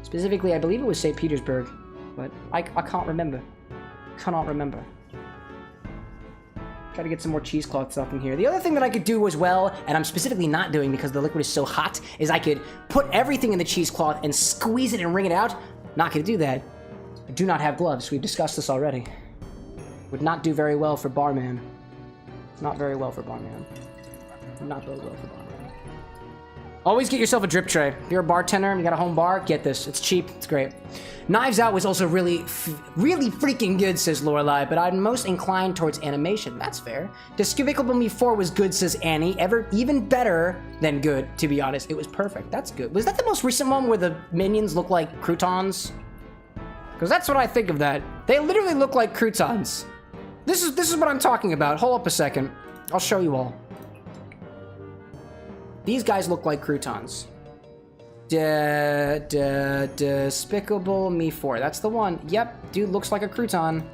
Specifically, I believe it was St. Petersburg, but I can't remember. Cannot remember. Try to get some more cheesecloths up in here. The other thing that I could do as well, and I'm specifically not doing because the liquid is so hot, is I could put everything in the cheesecloth and squeeze it and wring it out. Not gonna do that. I do not have gloves. We've discussed this already. Would not do very well for barman. Not very well for barman. Not very well for barman. Always get yourself a drip tray. If you're a bartender and you got a home bar, get this. It's cheap. It's great. Knives Out was also really freaking good, says Lorelai, but I'm most inclined towards animation. That's fair. Despicable Me 4 was good, says Annie. Even better than good, to be honest. It was perfect. That's good. Was that the most recent one where the minions look like croutons? Because that's what I think of that. They literally look like croutons. This is what I'm talking about. Hold up a second. I'll show you all. These guys look like croutons. Despicable Me 4. That's the one. Yep. Dude looks like a crouton.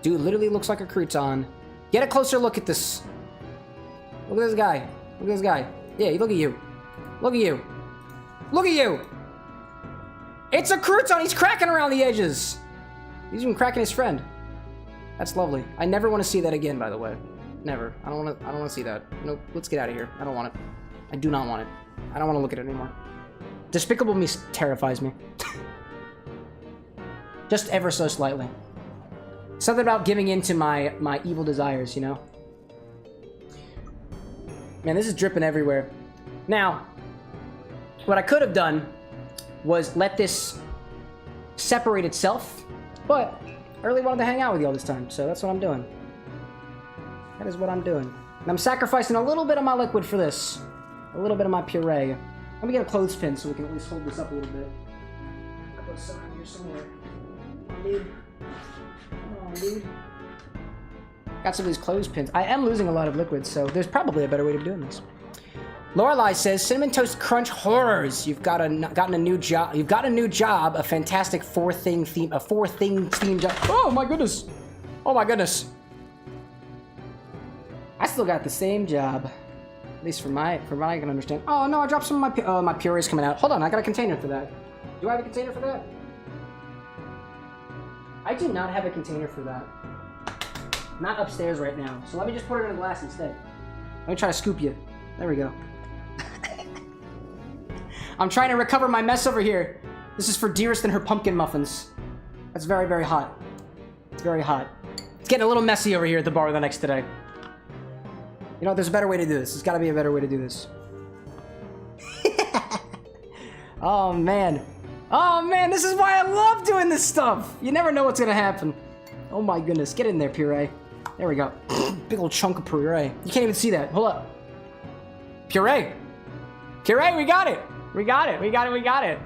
Dude literally looks like a crouton. Get a closer look at this. Look at this guy. Look at this guy. Yeah, look at you. Look at you. Look at you. It's a crouton. He's cracking around the edges. He's even cracking his friend. That's lovely. I never want to see that again, by the way. Never. I don't want to see that. Nope. Let's get out of here. I don't want it. I do not want it. I don't want to look at it anymore. Despicable Me terrifies me. Just ever so slightly. Something about giving in to my evil desires, you know? Man, this is dripping everywhere. Now, what I could have done was let this separate itself, but I really wanted to hang out with you all this time, so that's what I'm doing. That is what I'm doing. And I'm sacrificing a little bit of my liquid for this. A little bit of my puree. Let me get a clothespin so we can at least hold this up a little bit. I'll put some in here somewhere. Come on, dude. Come on, dude. Got some of these clothespins. I am losing a lot of liquid, so there's probably a better way of doing this. Lorelai says, Cinnamon Toast Crunch horrors. You've gotten a new job. You've got a new job. A fantastic four-thing theme job. Oh my goodness. Oh my goodness. I still got the same job. At least from what I can understand. Oh no, I dropped some of my my puree's coming out. Hold on, I got a container for that. Do I have a container for that? I do not have a container for that. Not upstairs right now. So let me just put it in a glass instead. Let me try to scoop you. There we go. I'm trying to recover my mess over here. This is for Dearest and her pumpkin muffins. That's very, very hot. It's very hot. It's getting a little messy over here at the bar with X today. You know, there's a better way to do this. There's got to be a better way to do this. Oh, man. Oh, man, this is why I love doing this stuff. You never know what's going to happen. Oh, my goodness. Get in there, puree. There we go. Big old chunk of puree. You can't even see that. Hold up. Puree. Puree, we got it. We got it. We got it. We got it.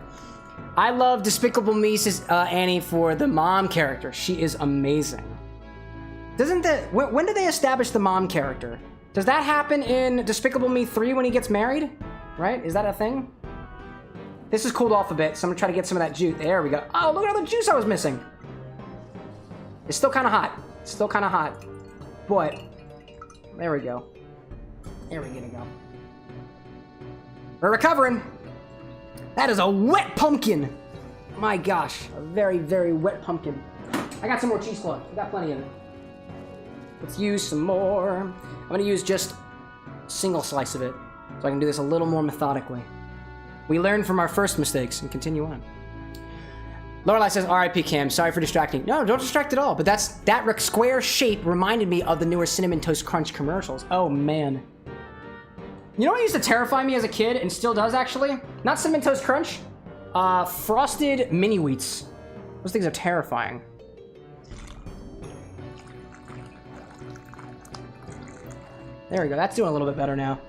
I love Despicable Me, says Annie, for the mom character. She is amazing. Doesn't that... When did they establish the mom character? Does that happen in Despicable Me 3 when he gets married? Right? Is that a thing? This is cooled off a bit, so I'm gonna try to get some of that juice. There we go. Oh, look at all the juice I was missing. It's still kind of hot. It's still kind of hot. But, there we go. There we go. We're recovering. That is a wet pumpkin. My gosh, a very, very wet pumpkin. I got some more cheesecloth. I got plenty of it. Let's use some more. I'm gonna use just a single slice of it, so I can do this a little more methodically. We learn from our first mistakes and continue on. Lorelai says, R.I.P. Cam, sorry for distracting. No, don't distract at all. But that square shape reminded me of the newer Cinnamon Toast Crunch commercials. Oh, man. You know what used to terrify me as a kid, and still does, actually? Not Cinnamon Toast Crunch. Frosted Mini Wheats. Those things are terrifying. There we go. That's doing a little bit better now.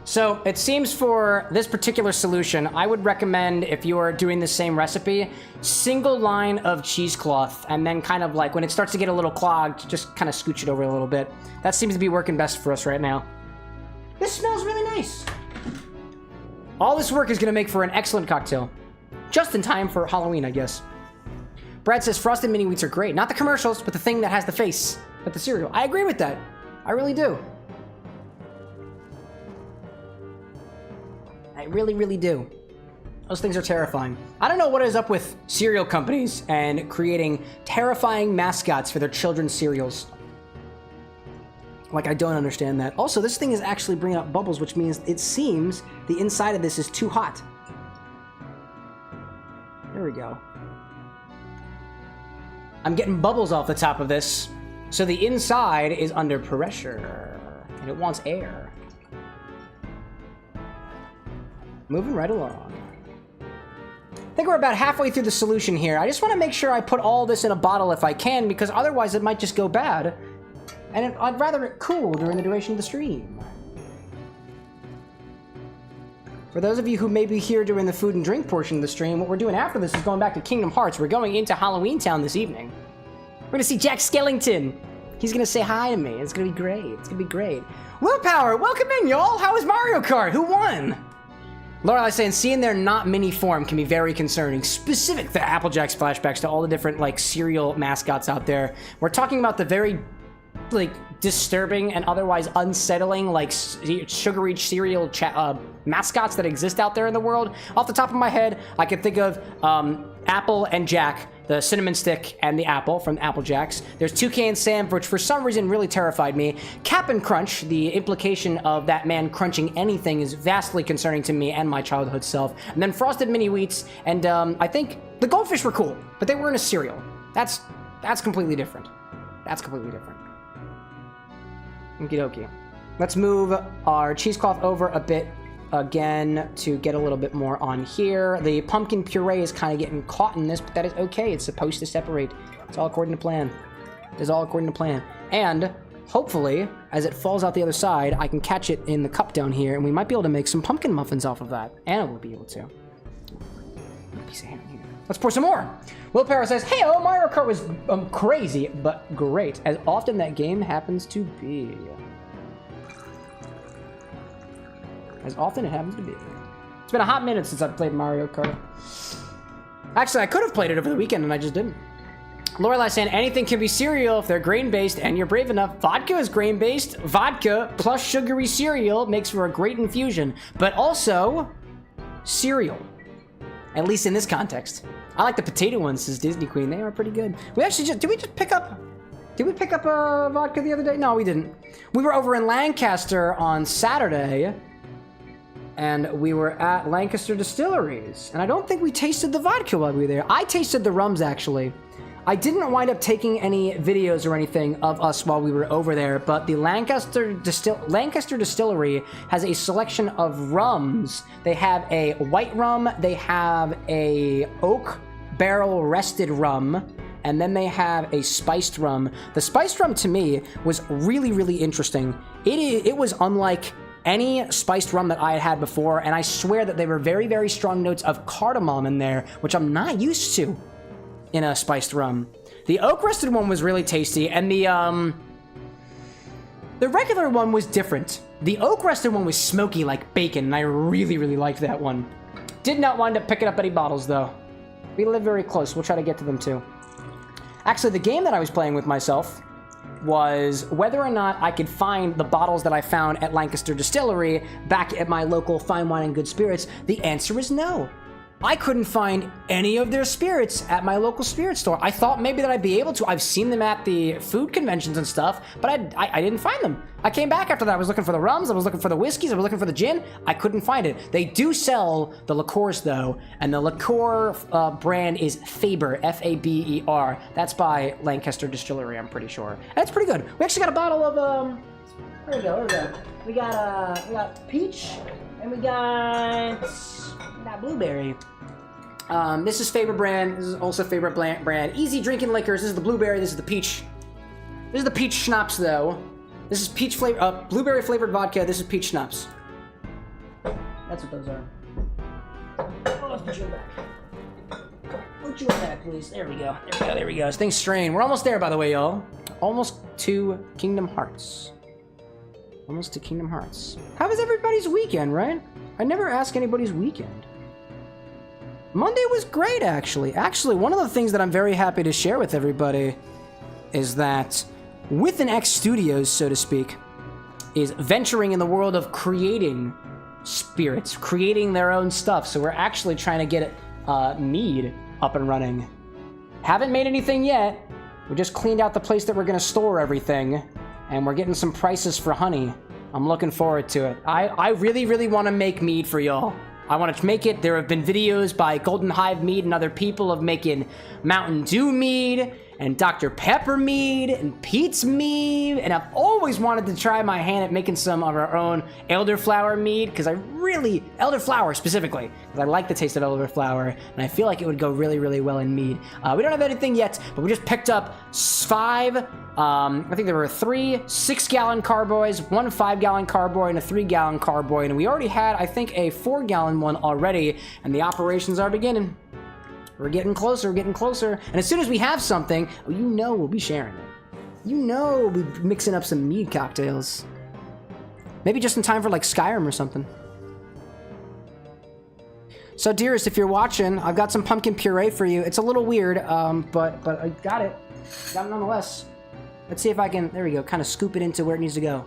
So it seems for this particular solution, I would recommend, if you are doing the same recipe, single line of cheesecloth, and then kind of like when it starts to get a little clogged, just kind of scooch it over a little bit. That seems to be working best for us right now. This smells really nice. All this work is going to make for an excellent cocktail. Just in time for Halloween, I guess. Brad says frosted mini wheats are great. Not the commercials, but the thing that has the face, but the cereal. I agree with that. I really do. I really, really do. Those things are terrifying. I don't know what is up with cereal companies and creating terrifying mascots for their children's cereals. Like, I don't understand that. Also, this thing is actually bringing up bubbles, which means it seems the inside of this is too hot. There we go. I'm getting bubbles off the top of this. So the inside is under pressure, and it wants air. Moving right along. I think we're about halfway through the solution here. I just want to make sure I put all this in a bottle if I can, because otherwise it might just go bad. And I'd rather it cool during the duration of the stream. For those of you who may be here during the food and drink portion of the stream, what we're doing after this is going back to Kingdom Hearts. We're going into Halloween Town this evening. We're gonna see Jack Skellington. He's gonna say hi to me. It's gonna be great. It's gonna be great. Willpower, welcome in, y'all. How was Mario Kart? Who won? Lorelai saying, seeing their not mini form can be very concerning. Specific to Applejack's flashbacks to all the different, like, cereal mascots out there. We're talking about the very, like, disturbing and otherwise unsettling, like, sugary cereal mascots that exist out there in the world. Off the top of my head, I can think of Apple and Jack, the cinnamon stick and the apple from Applejacks. There's Toucan Sam, which for some reason really terrified me. Cap'n Crunch, the implication of that man crunching anything is vastly concerning to me and my childhood self. And then Frosted Mini Wheats, and I think the goldfish were cool, but they were in a cereal. That's completely different. That's completely different. Okie dokie. Let's move our cheesecloth over a bit again to get a little bit more on here. The pumpkin puree is kind of getting caught in this, but that is okay. It's supposed to separate. It's all according to plan. It's all according to plan. And hopefully, as it falls out the other side, I can catch it in the cup down here, and we might be able to make some pumpkin muffins off of that. Anna will be able to. Piece of ham here. Let's pour some more. Will Parra says, hey, oh, Mario Kart was crazy, but great, as often that game happens to be. As often it happens to be. It's been a hot minute since I've played Mario Kart. Actually, I could have played it over the weekend, and I just didn't. Lorelai saying, anything can be cereal if they're grain-based and you're brave enough. Vodka is grain-based. Vodka plus sugary cereal makes for a great infusion. But also, cereal. At least in this context. I like the potato ones, says Disney Queen. They are pretty good. We actually just... Did we pick up vodka the other day? No, we didn't. We were over in Lancaster on Saturday, and we were at Lancaster Distilleries, and I don't think we tasted the vodka while we were there. I tasted the rums, actually. I didn't wind up taking any videos or anything of us while we were over there, but the Lancaster Distillery has a selection of rums. They have a white rum, they have a oak barrel rested rum, and then they have a spiced rum. The spiced rum, to me, was really, really interesting. It was unlike any spiced rum that I had before, and I swear that there were very, very strong notes of cardamom in there, which I'm not used to in a spiced rum. The oak rested one was really tasty, and the regular one was different. The oak rested one was smoky like bacon, and I really, really liked that one. Did not wind up picking up any bottles, though. We live very close. We'll try to get to them, too. Actually, the game that I was playing with myself was whether or not I could find the bottles that I found at Lancaster Distillery back at my local Fine Wine and Good Spirits. The answer is no. I couldn't find any of their spirits at my local spirit store. I thought maybe that I'd be able to. I've seen them at the food conventions and stuff, but I didn't find them. I came back after that. I was looking for the rums, I was looking for the whiskeys, I was looking for the gin. I couldn't find it. They do sell the liqueurs though, and the liqueur brand is Faber, F-A-B-E-R. That's by Lancaster Distillery, I'm pretty sure. And it's pretty good. We actually got a bottle of, there we go. We got peach, and we got blueberry. This is Faber brand. This is also Faber brand. Easy drinking liquors. This is the blueberry. This is the peach. This is the peach schnapps, though. This is peach flavor, blueberry flavored vodka. This is peach schnapps. That's what those are. Oh, let's put you back. Put you back, please. There we go. There we go. This thing's strained. We're almost there, by the way, y'all. Almost to Kingdom Hearts. Almost to Kingdom Hearts. How was everybody's weekend, right? I never ask anybody's weekend. Monday was great, actually. Actually, one of the things that I'm very happy to share with everybody is that With an X Studios, so to speak, is venturing in the world of creating spirits, creating their own stuff. So we're actually trying to get mead up and running. Haven't made anything yet. We just cleaned out the place that we're going to store everything, and we're getting some prices for honey. I'm looking forward to it. I really, really want to make mead for y'all. I want to make it. There have been videos by Golden Hive Mead and other people of making Mountain Dew mead and Dr. Pepper mead and Pete's mead, and I've always wanted to try my hand at making some of our own elderflower mead, because I really, elderflower specifically, because I like the taste of elderflower, and I feel like it would go really, really well in mead. We don't have anything yet, but we just picked up 5, I think there were 3 6-gallon carboys, 1 5-gallon carboy, and a 3-gallon carboy, and we already had, I think, a 4-gallon one already, and the operations are beginning. We're getting closer, and as soon as we have something, you know we'll be sharing it. You know we'll be mixing up some mead cocktails. Maybe just in time for like Skyrim or something. So dearest, if you're watching, I've got some pumpkin puree for you. It's a little weird, but I got it. Got it nonetheless. Let's see if I can, there we go, kind of scoop it into where it needs to go.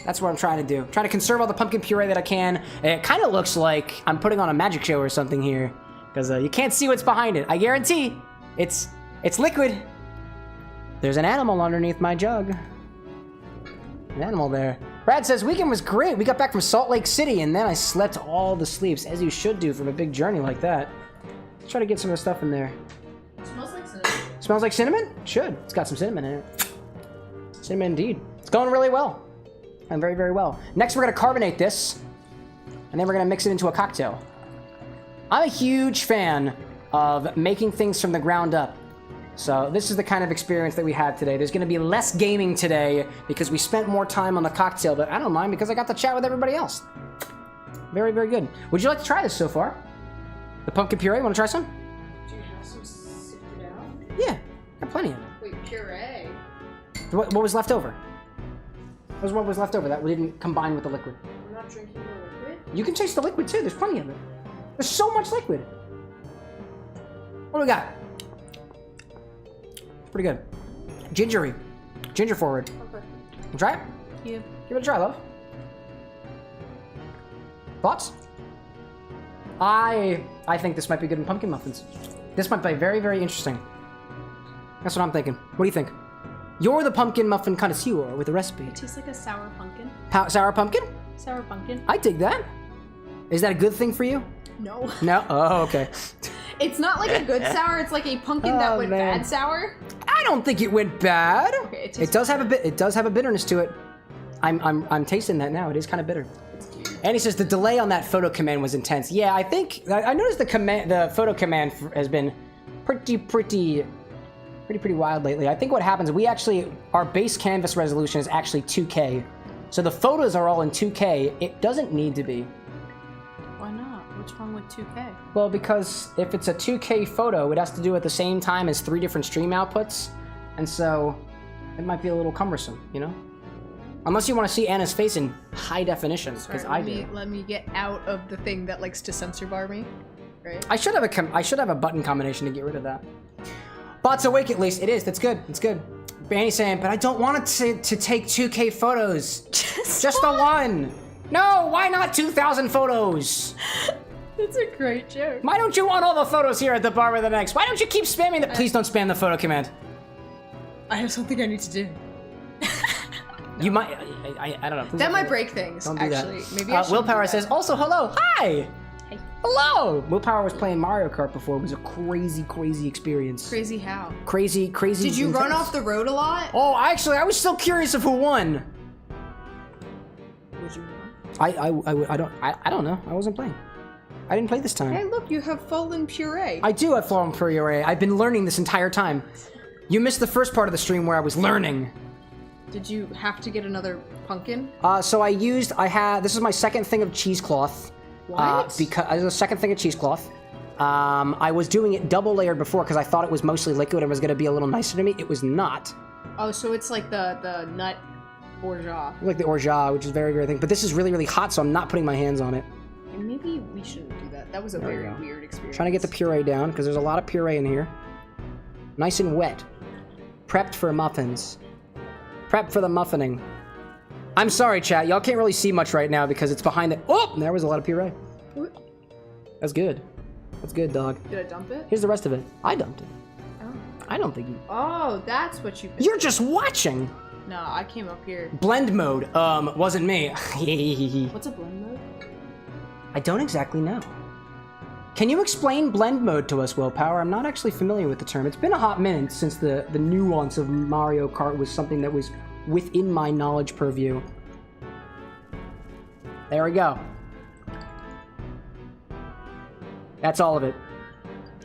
That's what I'm trying to do. I'm trying to conserve all the pumpkin puree that I can. It kind of looks like I'm putting on a magic show or something here, because you can't see what's behind it. I guarantee it's liquid. There's an animal underneath my jug. An animal there. Brad says, weekend was great. We got back from Salt Lake City, and then I slept all the sleeps, as you should do from a big journey like that. Let's try to get some of the stuff in there. It smells like cinnamon. Smells like cinnamon? It should. It's got some cinnamon in it. Cinnamon indeed. It's going really well. And very, very well. Next, we're going to carbonate this, and then we're going to mix it into a cocktail. I'm a huge fan of making things from the ground up. So this is the kind of experience that we had today. There's going to be less gaming today because we spent more time on the cocktail, but I don't mind because I got to chat with everybody else. Very, very good. Would you like to try this so far? The pumpkin puree, want to try some? Do you have some sifted out? Yeah, got plenty of it. Wait, puree? What was left over? What was left over that we didn't combine with the liquid? I'm not drinking the liquid? You can taste the liquid too, there's plenty of it. There's so much liquid. What do we got? Pretty good. Gingery. Ginger forward. Okay. Try it? Yeah. Give it a try, love. Thoughts? I think this might be good in pumpkin muffins. This might be very, very interesting. That's what I'm thinking. What do you think? You're the pumpkin muffin connoisseur with the recipe. It tastes like a sour pumpkin. Sour pumpkin? Sour pumpkin. I dig that. Is that a good thing for you? No. No? Oh, okay. It's not like a good sour. It's like a pumpkin that went man. bad sour. I don't think it went bad. Okay, it does have a bit. It does have a bitterness to it. I'm tasting that now. It is kind of bitter. And he says the delay on that photo command was intense. Yeah, I think I noticed the photo command has been pretty wild lately. I think what happens, our base canvas resolution is actually 2K. So the photos are all in 2K. It doesn't need to be. Why not? What's wrong with 2K? Well, because if it's a 2K photo, it has to do at the same time as 3 different stream outputs. And so it might be a little cumbersome, you know? Unless you want to see Anna's face in high definition, because I do. Let me get out of the thing that likes to censor bar me. Right? I should have a button combination to get rid of that. Bots awake at least. It is. That's good. It's good. Annie's saying, but I don't want it to take 2K photos. Just the one. No, why not 2,000 photos? It's a great joke. Why don't you want all the photos here at the bar with an X? Why don't you keep spamming the? Please don't spam the photo command. I have something I need to do. You might. I don't know. Please That don't might do break things. Don't do actually, that. maybe I should. Willpower says also hello. Hi. Hello! Willpower was playing Mario Kart before. It was a crazy experience. Crazy how? Crazy. Did you run intense. off the road a lot? Oh, actually, I was still curious of who won. Would you run? I don't know. I wasn't playing. I didn't play this time. Hey, look, you have fallen puree. I do have fallen Puree. I've been learning this entire time. You missed the first part of the stream where I was learning. Did you have to get another pumpkin? So this is my second thing of cheesecloth. What? Because the second thing of cheesecloth. I was doing it double layered before because I thought it was mostly liquid and was going to be a little nicer to me. It was not. Oh, so it's like the nut orgeat. Like the orgeat, which is very thin. But this is really hot, so I'm not putting my hands on it. And maybe we shouldn't do that. That was a very weird experience. Trying to get the puree down because there's a lot of puree in here. Nice and wet. Prepped for muffins. Prepped for the muffining. I'm sorry, chat. Y'all can't really see much right now because it's behind the... Oh! There was a lot of puree. That's good. That's good, dog. Did I dump it? Here's the rest of it. I dumped it. Oh. I don't think you... Oh, that's what you... You're just watching! No, I came up here. Blend mode. Wasn't me. What's a blend mode? I don't exactly know. Can you explain blend mode to us, Willpower? I'm not actually familiar with the term. It's been a hot minute since the nuance of Mario Kart was something that was within my knowledge purview. There we go. That's all of it.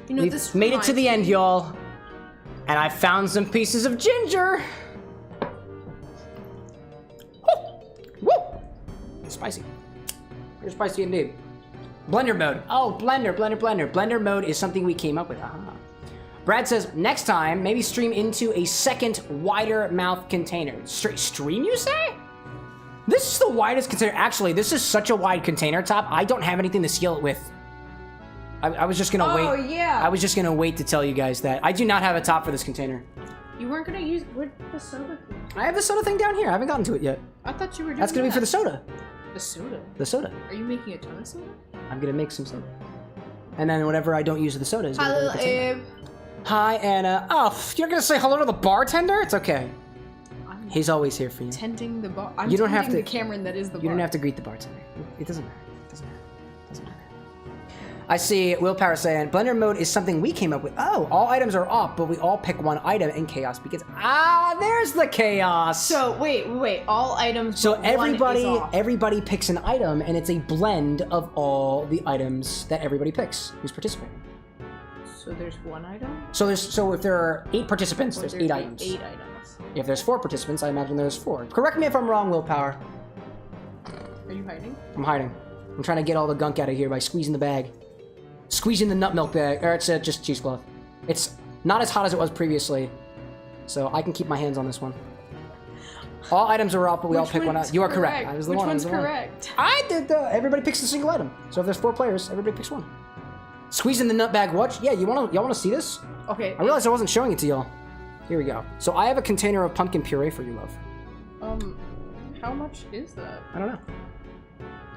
You know, We've this made it to the end, y'all. And I found some pieces of ginger. Oh, woo! Spicy. Very spicy indeed. Blender mode. Oh, blender. Blender mode is something we came up with. Brad says, next time, maybe stream into a second wider mouth container. Stream, you say? This is the widest container. Actually, this is such a wide container top. I don't have anything to seal it with. I was just gonna wait. Oh, yeah. I was just gonna wait to tell you guys that. I do not have a top for this container. You weren't gonna use... Where'd the soda thing? I have the soda thing down here. I haven't gotten to it yet. I thought you were doing That's gonna be for the soda. The soda? The soda. Are you making a ton of soda? I'm gonna make some soda. And then whatever I don't use of the soda is Hi, gonna go in the little container. Abe. Hi, Anna. Oh, you're gonna say hello to the bartender? It's okay. He's always here for you. Tending the bar. I'm You don't have tending to- the Cameron that is the bar. You don't have to greet the bartender. It doesn't matter. I see Willpower saying, blender mode is something we came up with. Oh, all items are off, but we all pick one item and chaos begins. Ah, there's the chaos. So, wait. All items So but one is off. everybody picks an item, and it's a blend of all the items that everybody picks who's participating. So there's one item? So if there are 8 participants, Or there's 8 items. 8 items. If there's 4 participants, I imagine there's 4. Correct me if I'm wrong, Willpower. Are you hiding? I'm hiding. I'm trying to get all the gunk out of here by squeezing the bag. Squeezing the nut milk bag, or it's just cheesecloth. It's not as hot as it was previously, so I can keep my hands on this one. All items are off, but we all pick one out. You are correct. I was the Which one. I was one's the one. correct? I did the. Everybody picks a single item. So if there's 4 players, everybody picks one. Squeezing the nut bag. What? Yeah, y'all wanna see this? Okay. I realized I wasn't showing it to y'all. Here we go. So I have a container of pumpkin puree for you, love. How much is that? I don't know.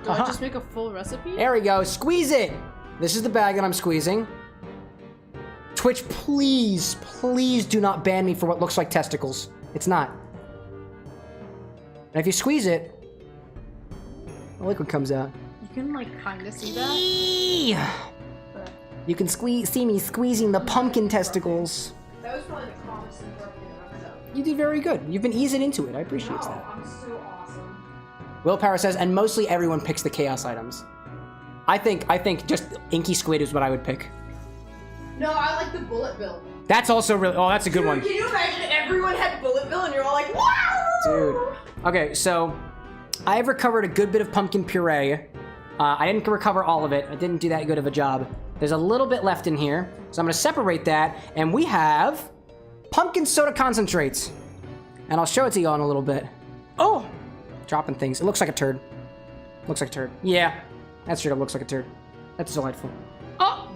Do I just make a full recipe? There we go. Squeeze it. This is the bag that I'm squeezing. Twitch, please do not ban me for what looks like testicles. It's not. And if you squeeze it, the liquid comes out. You can like kind of see that. You can see me squeezing the pumpkin testicles. That was probably the calmest interruption I've ever done. You did very good. You've been easing into it. I appreciate that. I'm so awesome. Willpower says, and mostly everyone picks the chaos items. I think just inky squid is what I would pick. No, I like the bullet bill. That's also really. Oh, that's a good one. Can you imagine everyone had bullet bill and you're all like, wow! Dude. Okay, so I have recovered a good bit of pumpkin puree. I didn't recover all of it. I didn't do that good of a job. There's a little bit left in here, so I'm gonna separate that, and we have pumpkin soda concentrates. And I'll show it to you all in a little bit. Oh, dropping things. It looks like a turd. Looks like a turd. Yeah, that straight up looks like a turd. That's delightful. Oh!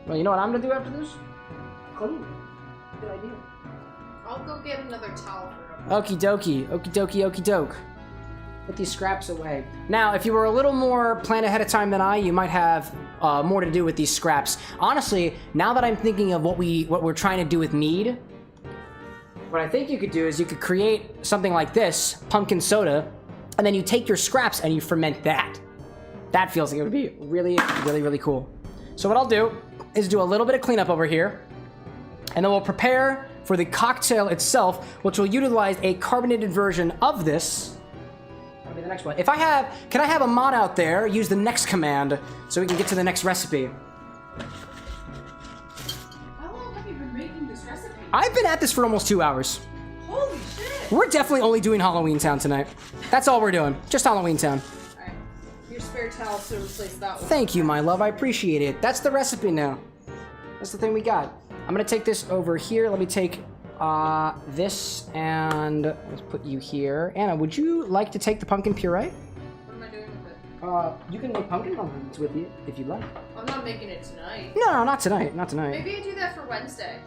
Well, you know what I'm gonna do after this? Clean. Good idea. I'll go get another towel for him. Okie dokie, okie dokie, okie doke. Put these scraps away. Now, if you were a little more planned ahead of time than I, you might have more to do with these scraps. Honestly, now that I'm thinking of what we're trying to do with mead, what I think you could do is you could create something like this, pumpkin soda, and then you take your scraps and you ferment that. That feels like it would be really, really, really cool. So what I'll do is do a little bit of cleanup over here, and then we'll prepare for the cocktail itself, which will utilize a carbonated version of this. That'll be the next one. Can I have a mod out there use the next command so we can get to the next recipe? How long have you been making this recipe? I've been at this for almost 2 hours. Holy shit! We're definitely only doing Halloween Town tonight. That's all we're doing. Just Halloween Town. Alright. Your spare towel to replace that one. Thank you, my love. I appreciate it. That's the recipe now. That's the thing we got. I'm gonna take this over here. Let me take this and let's put you here. Anna, would you like to take the pumpkin puree? What am I doing with it? You can make pumpkin muffins with you if you'd like. I'm not making it tonight. No, not tonight. Not tonight. Maybe I do that for Wednesday.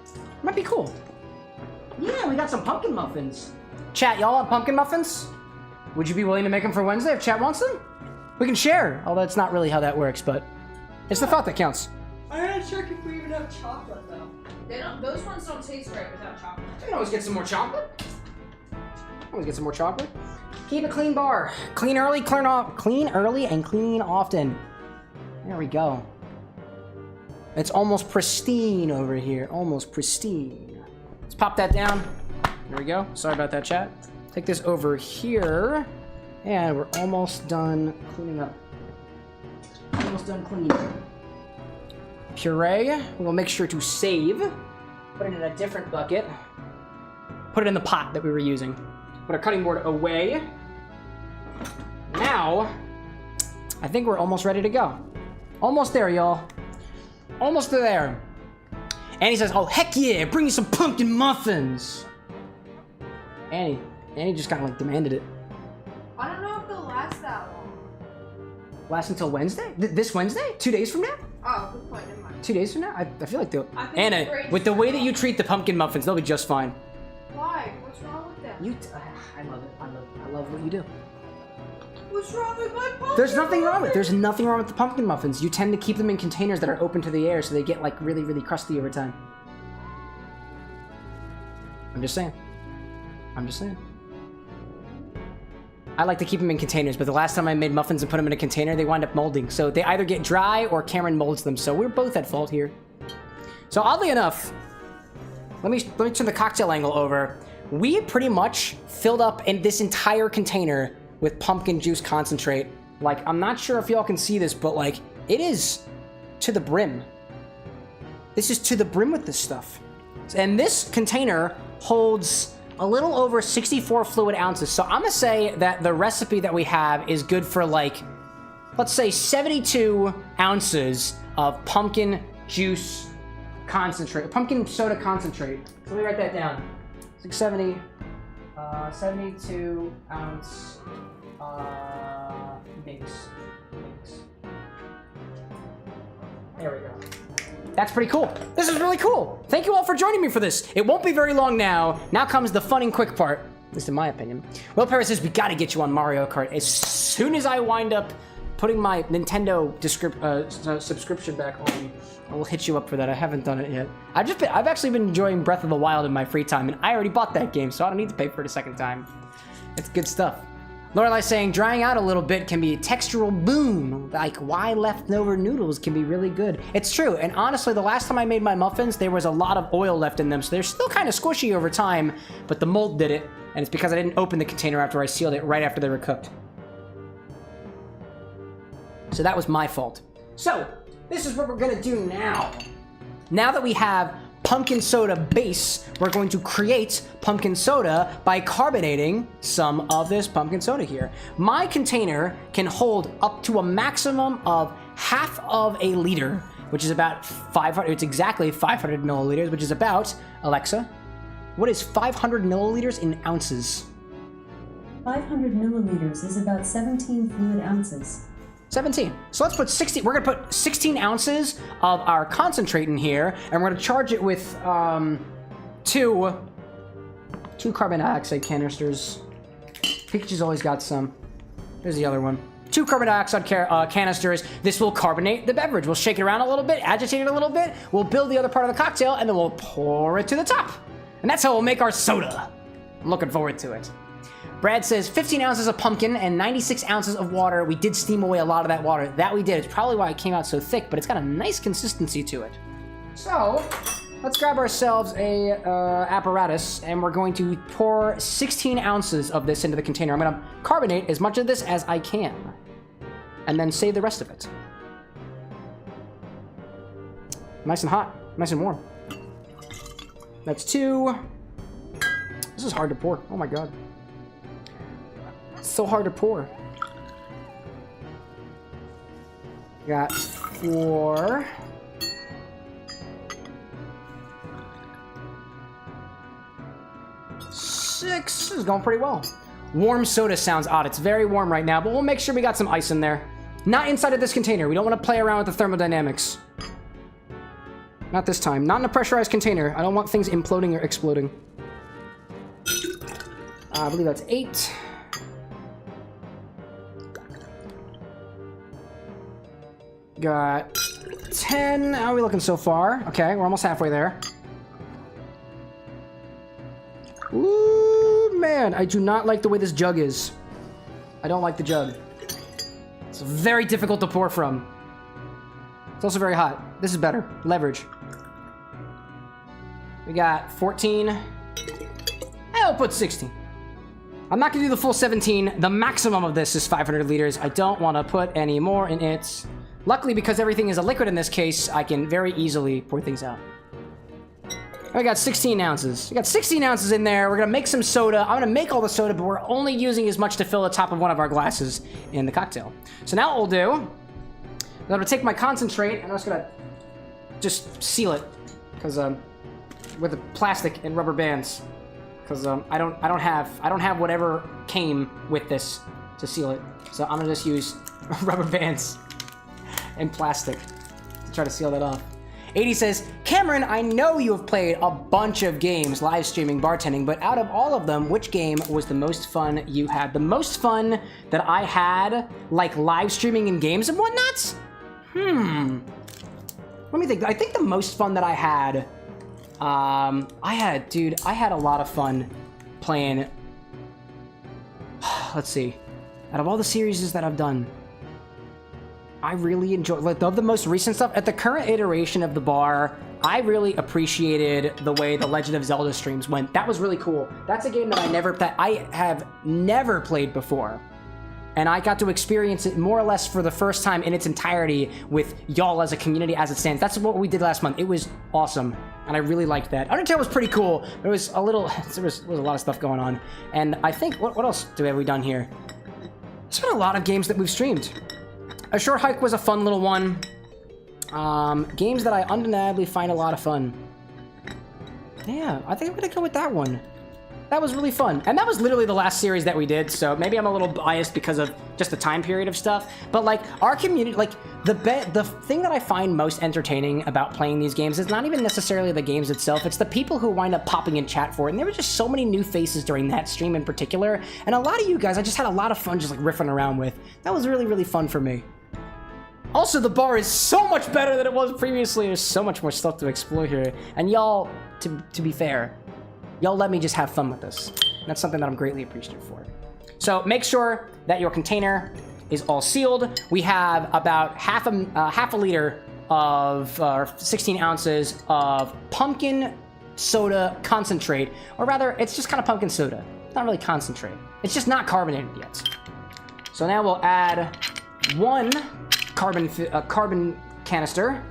Might be cool. Yeah, we got some pumpkin muffins. Chat, y'all want pumpkin muffins? Would you be willing to make them for Wednesday if chat wants them? We can share, although it's not really how that works, but it's the thought that counts. I'm not sure if we even have chocolate though. Those ones don't taste right without chocolate. I can always get some more chocolate. Keep a clean bar. Clean early, clean early, and clean often. There we go. It's almost pristine over here. Almost pristine. Let's pop that down. There we go. Sorry about that, chat. Take this over here. And we're almost done cleaning up. Almost done cleaning. Puree, we'll make sure to save. Put it in a different bucket. Put it in the pot that we were using. Put our cutting board away. Now, I think we're almost ready to go. Almost there, y'all. Almost there. Annie says, oh, heck yeah, bring me some pumpkin muffins. Annie just kind of like demanded it. I don't know if they'll last that long. Last until Wednesday? This Wednesday? 2 days from now? Oh, good point. Never mind. 2 days from now? I feel like they'll... I think Anna, it's great with the to way know. that you treat the pumpkin muffins, they'll be just fine. Why? What's wrong with them? I love it. I love what you do. What's wrong with my pumpkin? There's nothing wrong with it. muffins? There's nothing wrong with the pumpkin muffins. You tend to keep them in containers that are open to the air so they get like really, really crusty over time. I'm just saying. I like to keep them in containers, but the last time I made muffins and put them in a container, they wind up molding. So they either get dry or Cameron molds them. So we're both at fault here. So oddly enough, let me turn the cocktail angle over. We pretty much filled up in this entire container with pumpkin juice concentrate. Like, I'm not sure if y'all can see this, but like, it is to the brim. This is to the brim with this stuff. And this container holds a little over 64 fluid ounces. So I'm gonna say that the recipe that we have is good for like, let's say 72 ounces of pumpkin juice concentrate, pumpkin soda concentrate. So let me write that down. 670, 72 ounce mix. There we go. That's pretty cool. This is really cool. Thank you all for joining me for this. It won't be very long now. Now comes the fun and quick part, at least in my opinion. Will Paris says, we gotta get you on Mario Kart. As soon as I wind up putting my Nintendo subscription back on, I will hit you up for that. I haven't done it yet. I've actually been enjoying Breath of the Wild in my free time, and I already bought that game, so I don't need to pay for it a second time. It's good stuff. Lorelai saying, drying out a little bit can be a textural boom. Like, why leftover noodles can be really good. It's true, and honestly, the last time I made my muffins, there was a lot of oil left in them, so they're still kind of squishy over time, but the mold did it, and it's because I didn't open the container after I sealed it right after they were cooked. So that was my fault. So, this is what we're gonna do now. Now that we have pumpkin soda base, we're going to create pumpkin soda by carbonating some of this pumpkin soda here. My container can hold up to a maximum of half of a liter, which is about 500, it's exactly 500 milliliters, which is about, Alexa, what is 500 milliliters in ounces? 500 milliliters is about 17 fluid ounces. 17. So let's put 16. We're gonna put 16 ounces of our concentrate in here, and we're gonna charge it with two carbon dioxide canisters. Pikachu's always got some. There's the other one. 2 carbon dioxide canisters. This will carbonate the beverage. We'll shake it around a little bit, agitate it a little bit. We'll build the other part of the cocktail, and then we'll pour it to the top. And that's how we'll make our soda. I'm looking forward to it. Brad says 15 ounces of pumpkin and 96 ounces of water. We did steam away a lot of that water. That we did. It's probably why it came out so thick, but it's got a nice consistency to it. So, let's grab ourselves a apparatus, and we're going to pour 16 ounces of this into the container. I'm going to carbonate as much of this as I can, and then save the rest of it. Nice and hot. Nice and warm. That's 2. This is hard to pour. Oh my god. It's so hard to pour. Got 4. 6. This is going pretty well. Warm soda sounds odd. It's very warm right now, but we'll make sure we got some ice in there. Not inside of this container. We don't want to play around with the thermodynamics. Not this time. Not in a pressurized container. I don't want things imploding or exploding. I believe that's 8. Got 10. How are we looking so far? Okay, we're almost halfway there. Ooh, man. I do not like the way this jug is. I don't like the jug. It's very difficult to pour from. It's also very hot. This is better. Leverage. We got 14. I'll put 16. I'm not going to do the full 17. The maximum of this is 500 liters. I don't want to put any more in it. Luckily, because everything is a liquid in this case, I can very easily pour things out. I got 16 ounces. We got 16 ounces in there. We're going to make some soda. I'm going to make all the soda, but we're only using as much to fill the top of one of our glasses in the cocktail. So now what we'll do, I'm going to take my concentrate, and I'm just going to just seal it. Because, with the plastic and rubber bands. Because, I don't have whatever came with this to seal it. So I'm going to just use rubber bands and plastic to try to seal that off. 80 says, Cameron, I know you have played a bunch of games live streaming bartending, but out of all of them, which game was the most fun you had? The most fun that I had, like live streaming in games and whatnot? Let me think. I think the most fun that I had, I had a lot of fun playing. Let's see. Out of all the series that I've done, I really enjoyed, like, of the most recent stuff, at the current iteration of the bar, I really appreciated the way the Legend of Zelda streams went. That was really cool. That's a game that I have never played before. And I got to experience it more or less for the first time in its entirety with y'all as a community as it stands. That's what we did last month. It was awesome. And I really liked that. Undertale was pretty cool. There was a little, there was a lot of stuff going on. And I think, what else have we done here? There's been a lot of games that we've streamed. A Short Hike was a fun little one. Games that I undeniably find a lot of fun. Yeah, I think I'm gonna go with that one. That was really fun. And that was literally the last series that we did, so maybe I'm a little biased because of just the time period of stuff. But like, our community, like, the thing that I find most entertaining about playing these games is not even necessarily the games itself, it's the people who wind up popping in chat for it. And there were just so many new faces during that stream in particular. And a lot of you guys, I just had a lot of fun just like riffing around with. That was really, really fun for me. Also, the bar is so much better than it was previously. There's so much more stuff to explore here. And y'all, to be fair, y'all let me just have fun with this. And that's something that I'm greatly appreciative for. So make sure that your container is all sealed. We have about half a liter of 16 ounces of pumpkin soda concentrate. Or rather, it's just kind of pumpkin soda. It's not really concentrate. It's just not carbonated yet. So now we'll add 1 carbon canister.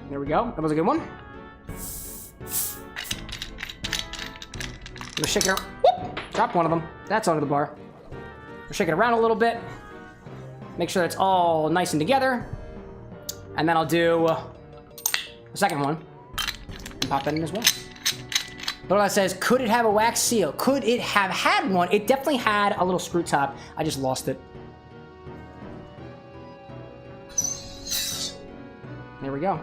There we go. That was a good one. We'll shake it around. Whoop! Drop one of them. That's onto the bar. We'll shake it around a little bit. Make sure it's all nice and together. And then I'll do the second one. And pop that in as well. But that says, could it have a wax seal? Could it have had one? It definitely had a little screw top. I just lost it. There we go.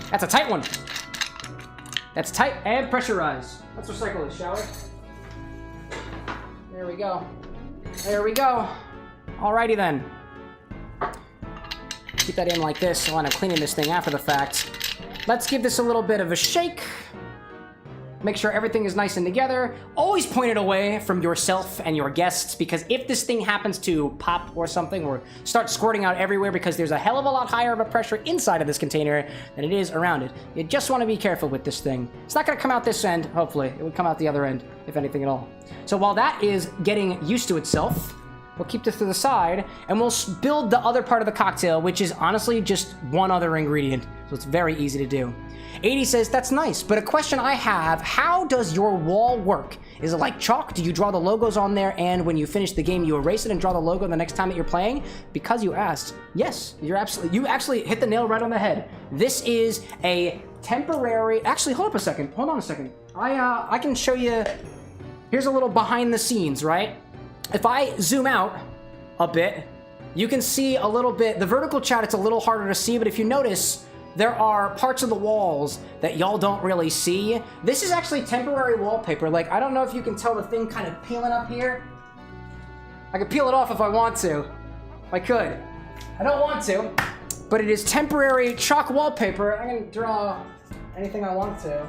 That's a tight one. That's tight and pressurized. Let's recycle this, shall we? There we go. There we go. Alrighty then. Keep that in like this while I'm cleaning this thing after the fact. Let's give this a little bit of a shake. Make sure everything is nice and together. Always point it away from yourself and your guests, because if this thing happens to pop or something or start squirting out everywhere, because there's a hell of a lot higher of a pressure inside of this container than it is around it. You just want to be careful with this thing. It's not going to come out this end, hopefully. It would come out the other end, if anything at all. So while that is getting used to itself, we'll keep this to the side, and we'll build the other part of the cocktail, which is honestly just one other ingredient. So it's very easy to do. 80 says, that's nice, but a question I have, how does your wall work? Is it like chalk? Do you draw the logos on there, and when you finish the game, you erase it and draw the logo the next time that you're playing? Because you asked, yes, you actually hit the nail right on the head. This is a temporary, actually, hold on a second. I can show you, here's a little behind the scenes, right? If I zoom out a bit, you can see a little bit, the vertical chat, it's a little harder to see, but if you notice, there are parts of the walls that y'all don't really see. This is actually temporary wallpaper. Like, I don't know if you can tell the thing kind of peeling up here. I could peel it off if I want to. I could. I don't want to, but it is temporary chalk wallpaper. I can draw anything I want to.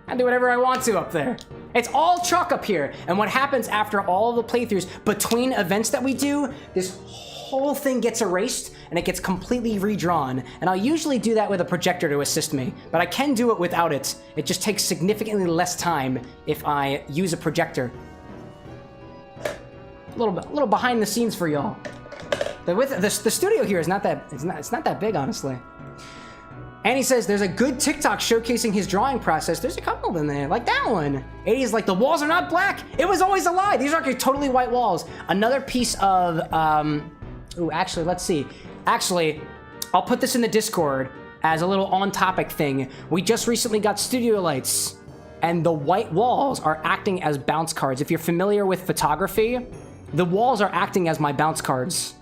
I do whatever I want to up there. It's all chalk up here. And what happens after all of the playthroughs, between events that we do, this whole thing gets erased and it gets completely redrawn. And I'll usually do that with a projector to assist me, but I can do it without it. It just takes significantly less time if I use a projector. A little behind the scenes for y'all. The studio here is not that, it's not that big, honestly. And he says there's a good TikTok showcasing his drawing process. There's a couple in there, like that one. 80 is like, the walls are not black. It was always a lie. These are actually totally white walls. Another piece of, ooh, actually, let's see. Actually, I'll put this in the Discord as a little on-topic thing. We just recently got studio lights, and the white walls are acting as bounce cards. If you're familiar with photography, the walls are acting as my bounce cards.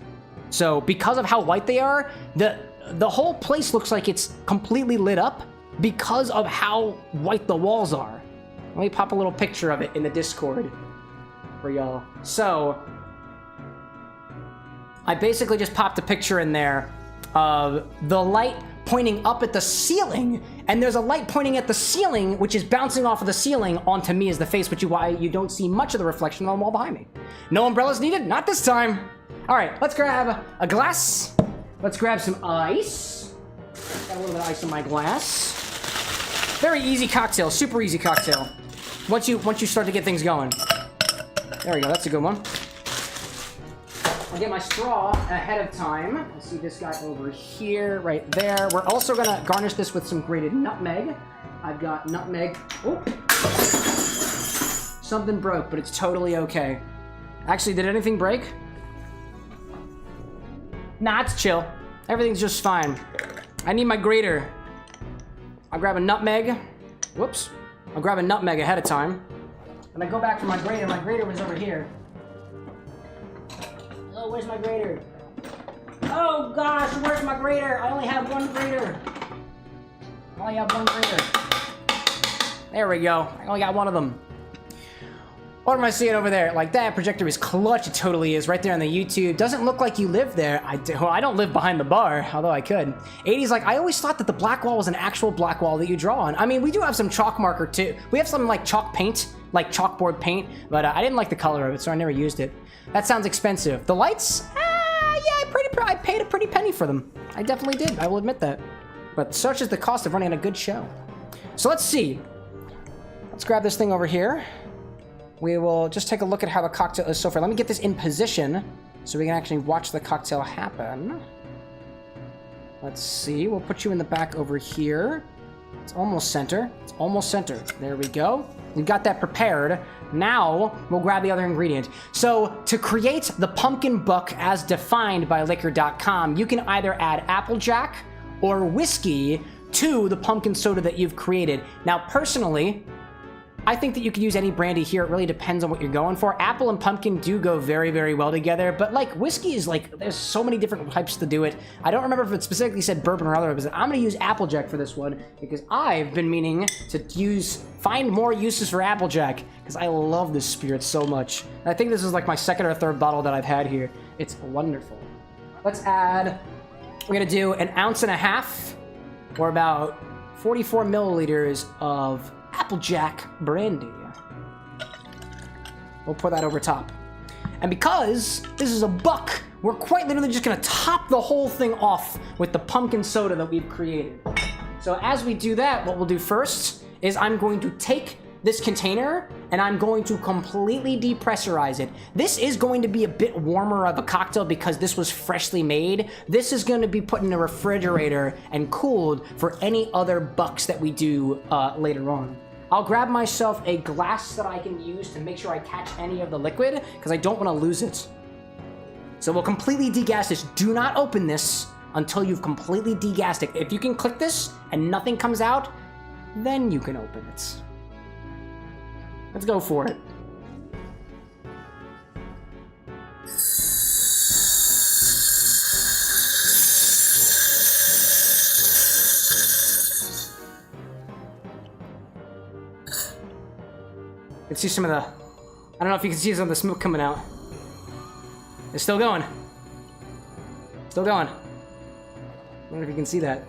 So because of how white they are, the whole place looks like it's completely lit up because of how white the walls are. Let me pop a little picture of it in the Discord for y'all. So I basically just popped a picture in there of the light pointing up at the ceiling, and there's a light pointing at the ceiling, which is bouncing off of the ceiling onto me as the face, which is why you don't see much of the reflection on the wall behind me. No umbrellas needed? Not this time. All right, let's grab a glass. Let's grab some ice. Got a little bit of ice in my glass. Very easy cocktail, super easy cocktail. Once you start to get things going. There we go, that's a good one. I'll get my straw ahead of time. I see this guy over here, right there. We're also gonna garnish this with some grated nutmeg. I've got nutmeg. Oh, something broke, but it's totally okay. Actually, did anything break? Nah, it's chill. Everything's just fine. I need my grater. I'll grab a nutmeg. Whoops. I'll grab a nutmeg ahead of time. And I go back for my grater. My grater was over here. Oh, where's my grater? Oh gosh, where's my grater? I only have one grater. I only have one grater. There we go. I only got one of them. What am I seeing over there? Like, that projector is clutch. It totally is. Right there on the YouTube. Doesn't look like you live there. Well, I don't live behind the bar, although I could. 80's like, I always thought that the black wall was an actual black wall that you draw on. I mean, we do have some chalk marker too. We have some like chalk paint, like chalkboard paint, but I didn't like the color of it, so I never used it. That sounds expensive. The lights? Yeah, I paid a pretty penny for them. I definitely did. I will admit that. But such is the cost of running a good show. So let's see. Let's grab this thing over here. We will just take a look at how the cocktail is so far. Let me get this in position so we can actually watch the cocktail happen. Let's see. We'll put you in the back over here. It's almost center. It's almost center. There we go. We've got that prepared. Now we'll grab the other ingredient. So to create the pumpkin buck as defined by liquor.com, you can either add Applejack or whiskey to the pumpkin soda that you've created. Now, personally, I think that you could use any brandy here. It really depends on what you're going for. Apple and pumpkin do go very, very well together, but like whiskey is like, there's so many different types to do it. I don't remember if it specifically said bourbon or other, but I'm gonna use Applejack for this one because I've been meaning to find more uses for Applejack because I love this spirit so much. And I think this is like my second or third bottle that I've had here. It's wonderful. Let's add, we're gonna do 1.5 ounces or about 44 milliliters of Applejack brandy. We'll pour that over top. And because this is a buck, we're quite literally just gonna top the whole thing off with the pumpkin soda that we've created. So as we do that, what we'll do first is I'm going to take this container and I'm going to completely depressurize it. This is going to be a bit warmer of a cocktail because this was freshly made. This is going to be put in a refrigerator and cooled for any other bucks that we do later on. I'll grab myself a glass that I can use to make sure I catch any of the liquid because I don't want to lose it. So we'll completely degas this. Do not open this until you've completely degassed it. If you can click this and nothing comes out, then you can open it. Let's go for it. You can see some of the, I don't know if you can see some of the smoke coming out. It's still going. Still going. I wonder if you can see that.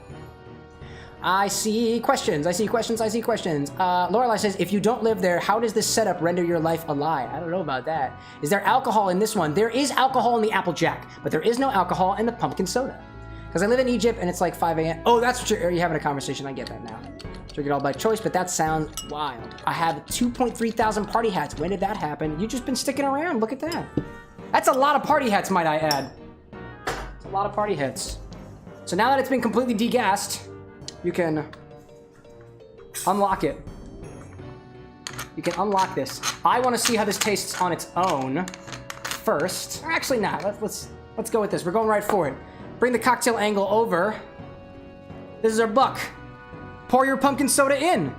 I see questions. Lorelai says, if you don't live there, how does this setup render your life a lie? I don't know about that. Is there alcohol in this one? There is alcohol in the Applejack, but there is no alcohol in the pumpkin soda. Because I live in Egypt and it's like 5 a.m. Oh, that's what you're having a conversation. I get that now. Took it all by choice, but that sounds wild. I have 2.3 thousand party hats. When did that happen? You've just been sticking around. Look at that. That's a lot of party hats, might I add. It's a lot of party hats. So now that it's been completely degassed, you can unlock it. You can unlock this. I want to see how this tastes on its own first. Or actually not. Let's go with this. We're going right for it. Bring the cocktail angle over. This is our buck. Pour your pumpkin soda in.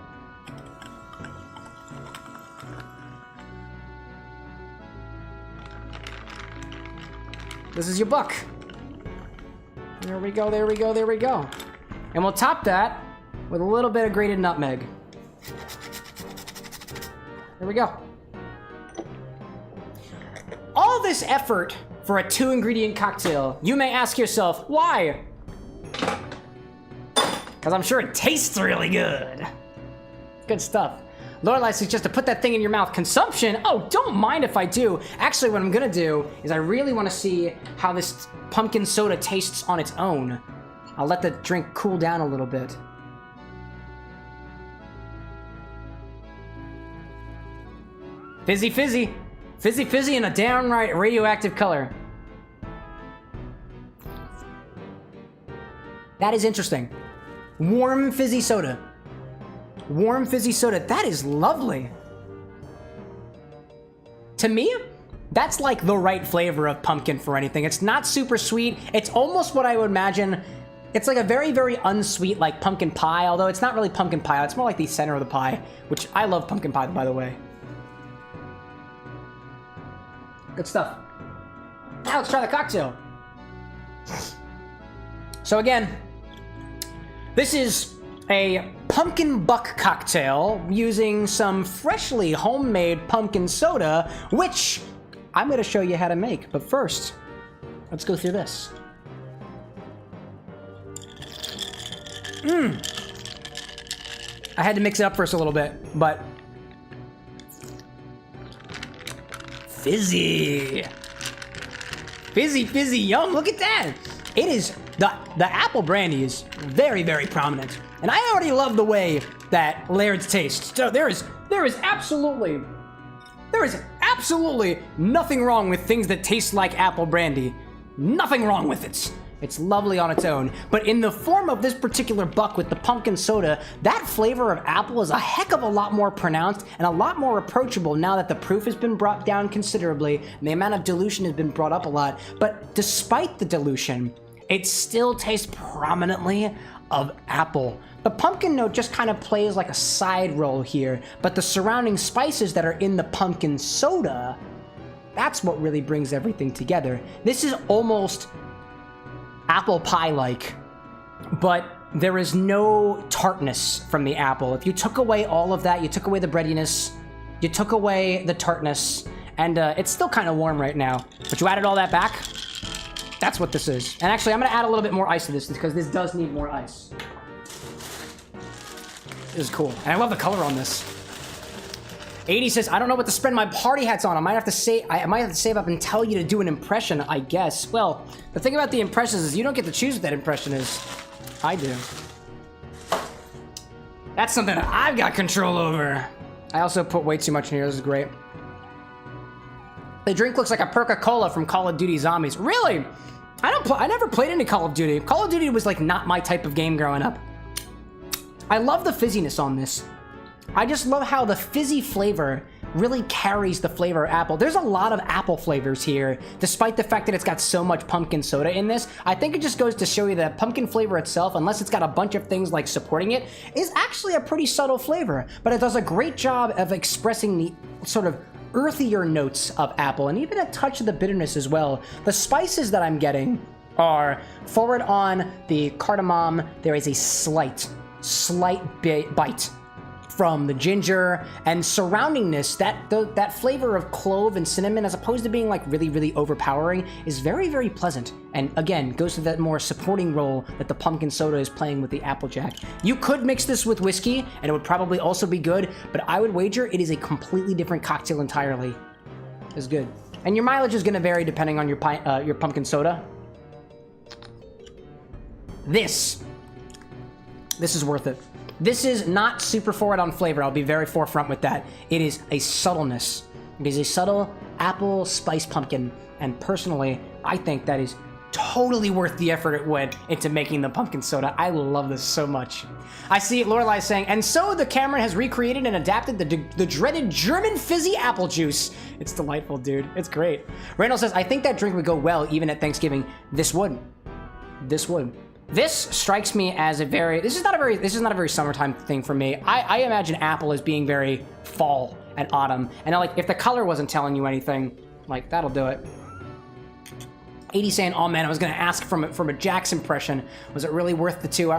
This is your buck. There we go, there we go, there we go. And we'll top that with a little bit of grated nutmeg. There we go. All this effort for a 2-ingredient cocktail, you may ask yourself, why? Because I'm sure it tastes really good. Good stuff. Lorelai suggests to put that thing in your mouth. Consumption? Oh, don't mind if I do. Actually, what I'm gonna do is I really want to see how this pumpkin soda tastes on its own. I'll let the drink cool down a little bit. Fizzy, fizzy. Fizzy, fizzy in a downright radioactive color. That is interesting. Warm fizzy soda. Warm fizzy soda. That is lovely. To me, that's like the right flavor of pumpkin for anything. It's not super sweet. It's almost what I would imagine. It's like a very, very unsweet, like pumpkin pie, although it's not really pumpkin pie. It's more like the center of the pie, which I love pumpkin pie, by the way. Good stuff. Now let's try the cocktail. So again, this is a pumpkin buck cocktail using some freshly homemade pumpkin soda, which I'm going to show you how to make. But first, let's go through this. I had to mix it up first a little bit, but fizzy. Fizzy, fizzy, yum, look at that. It is, the apple brandy is very, very prominent. And I already love the way that Laird's tastes. So there is absolutely nothing wrong with things that taste like apple brandy. Nothing wrong with it. It's lovely on its own. But in the form of this particular buck with the pumpkin soda, that flavor of apple is a heck of a lot more pronounced and a lot more approachable now that the proof has been brought down considerably and the amount of dilution has been brought up a lot. But despite the dilution, it still tastes prominently of apple. The pumpkin note just kind of plays like a side role here, but the surrounding spices that are in the pumpkin soda, that's what really brings everything together. This is almost apple pie-like, but there is no tartness from the apple. If you took away all of that, you took away the breadiness, you took away the tartness, and it's still kind of warm right now, but you added all that back, that's what this is. And actually, I'm going to add a little bit more ice to this because this does need more ice. This is cool. And I love the color on this. 80 says, I don't know what to spend my party hats on. I might have to save up and tell you to do an impression, I guess. Well, the thing about the impressions is you don't get to choose what that impression is. I do. That's something that I've got control over. I also put way too much in here. This is great. The drink looks like a Perca-Cola from Call of Duty Zombies. Really? I never played any Call of Duty. Call of Duty was like not my type of game growing up. I love the fizziness on this. I just love how the fizzy flavor really carries the flavor of apple. There's a lot of apple flavors here, despite the fact that it's got so much pumpkin soda in this. I think it just goes to show you that pumpkin flavor itself, unless it's got a bunch of things like supporting it, is actually a pretty subtle flavor, but it does a great job of expressing the sort of earthier notes of apple and even a touch of the bitterness as well. The spices that I'm getting are forward on the cardamom. There is a slight bite from the ginger, and surrounding this, that flavor of clove and cinnamon, as opposed to being like really, really overpowering, is very, very pleasant. And again, goes to that more supporting role that the pumpkin soda is playing with the Applejack. You could mix this with whiskey, and it would probably also be good, but I would wager it is a completely different cocktail entirely. It's good. And your mileage is going to vary depending on your pumpkin soda. This is worth it. This is not super forward on flavor. I'll be very forefront with that. It is a subtleness. It is a subtle apple spice pumpkin. And personally, I think that is totally worth the effort it went into making the pumpkin soda. I love this so much. I see Lorelai saying, and so the Cameron has recreated and adapted the dreaded German fizzy apple juice. It's delightful, dude. It's great. Randall says, I think that drink would go well even at Thanksgiving. This would. This would. This strikes me as a very, this is not a very summertime thing for me. I imagine apple as being very fall and autumn. And like, if the color wasn't telling you anything, like, that'll do it. 80 saying, oh man, I was gonna ask from a Jack's impression, was it really worth the 2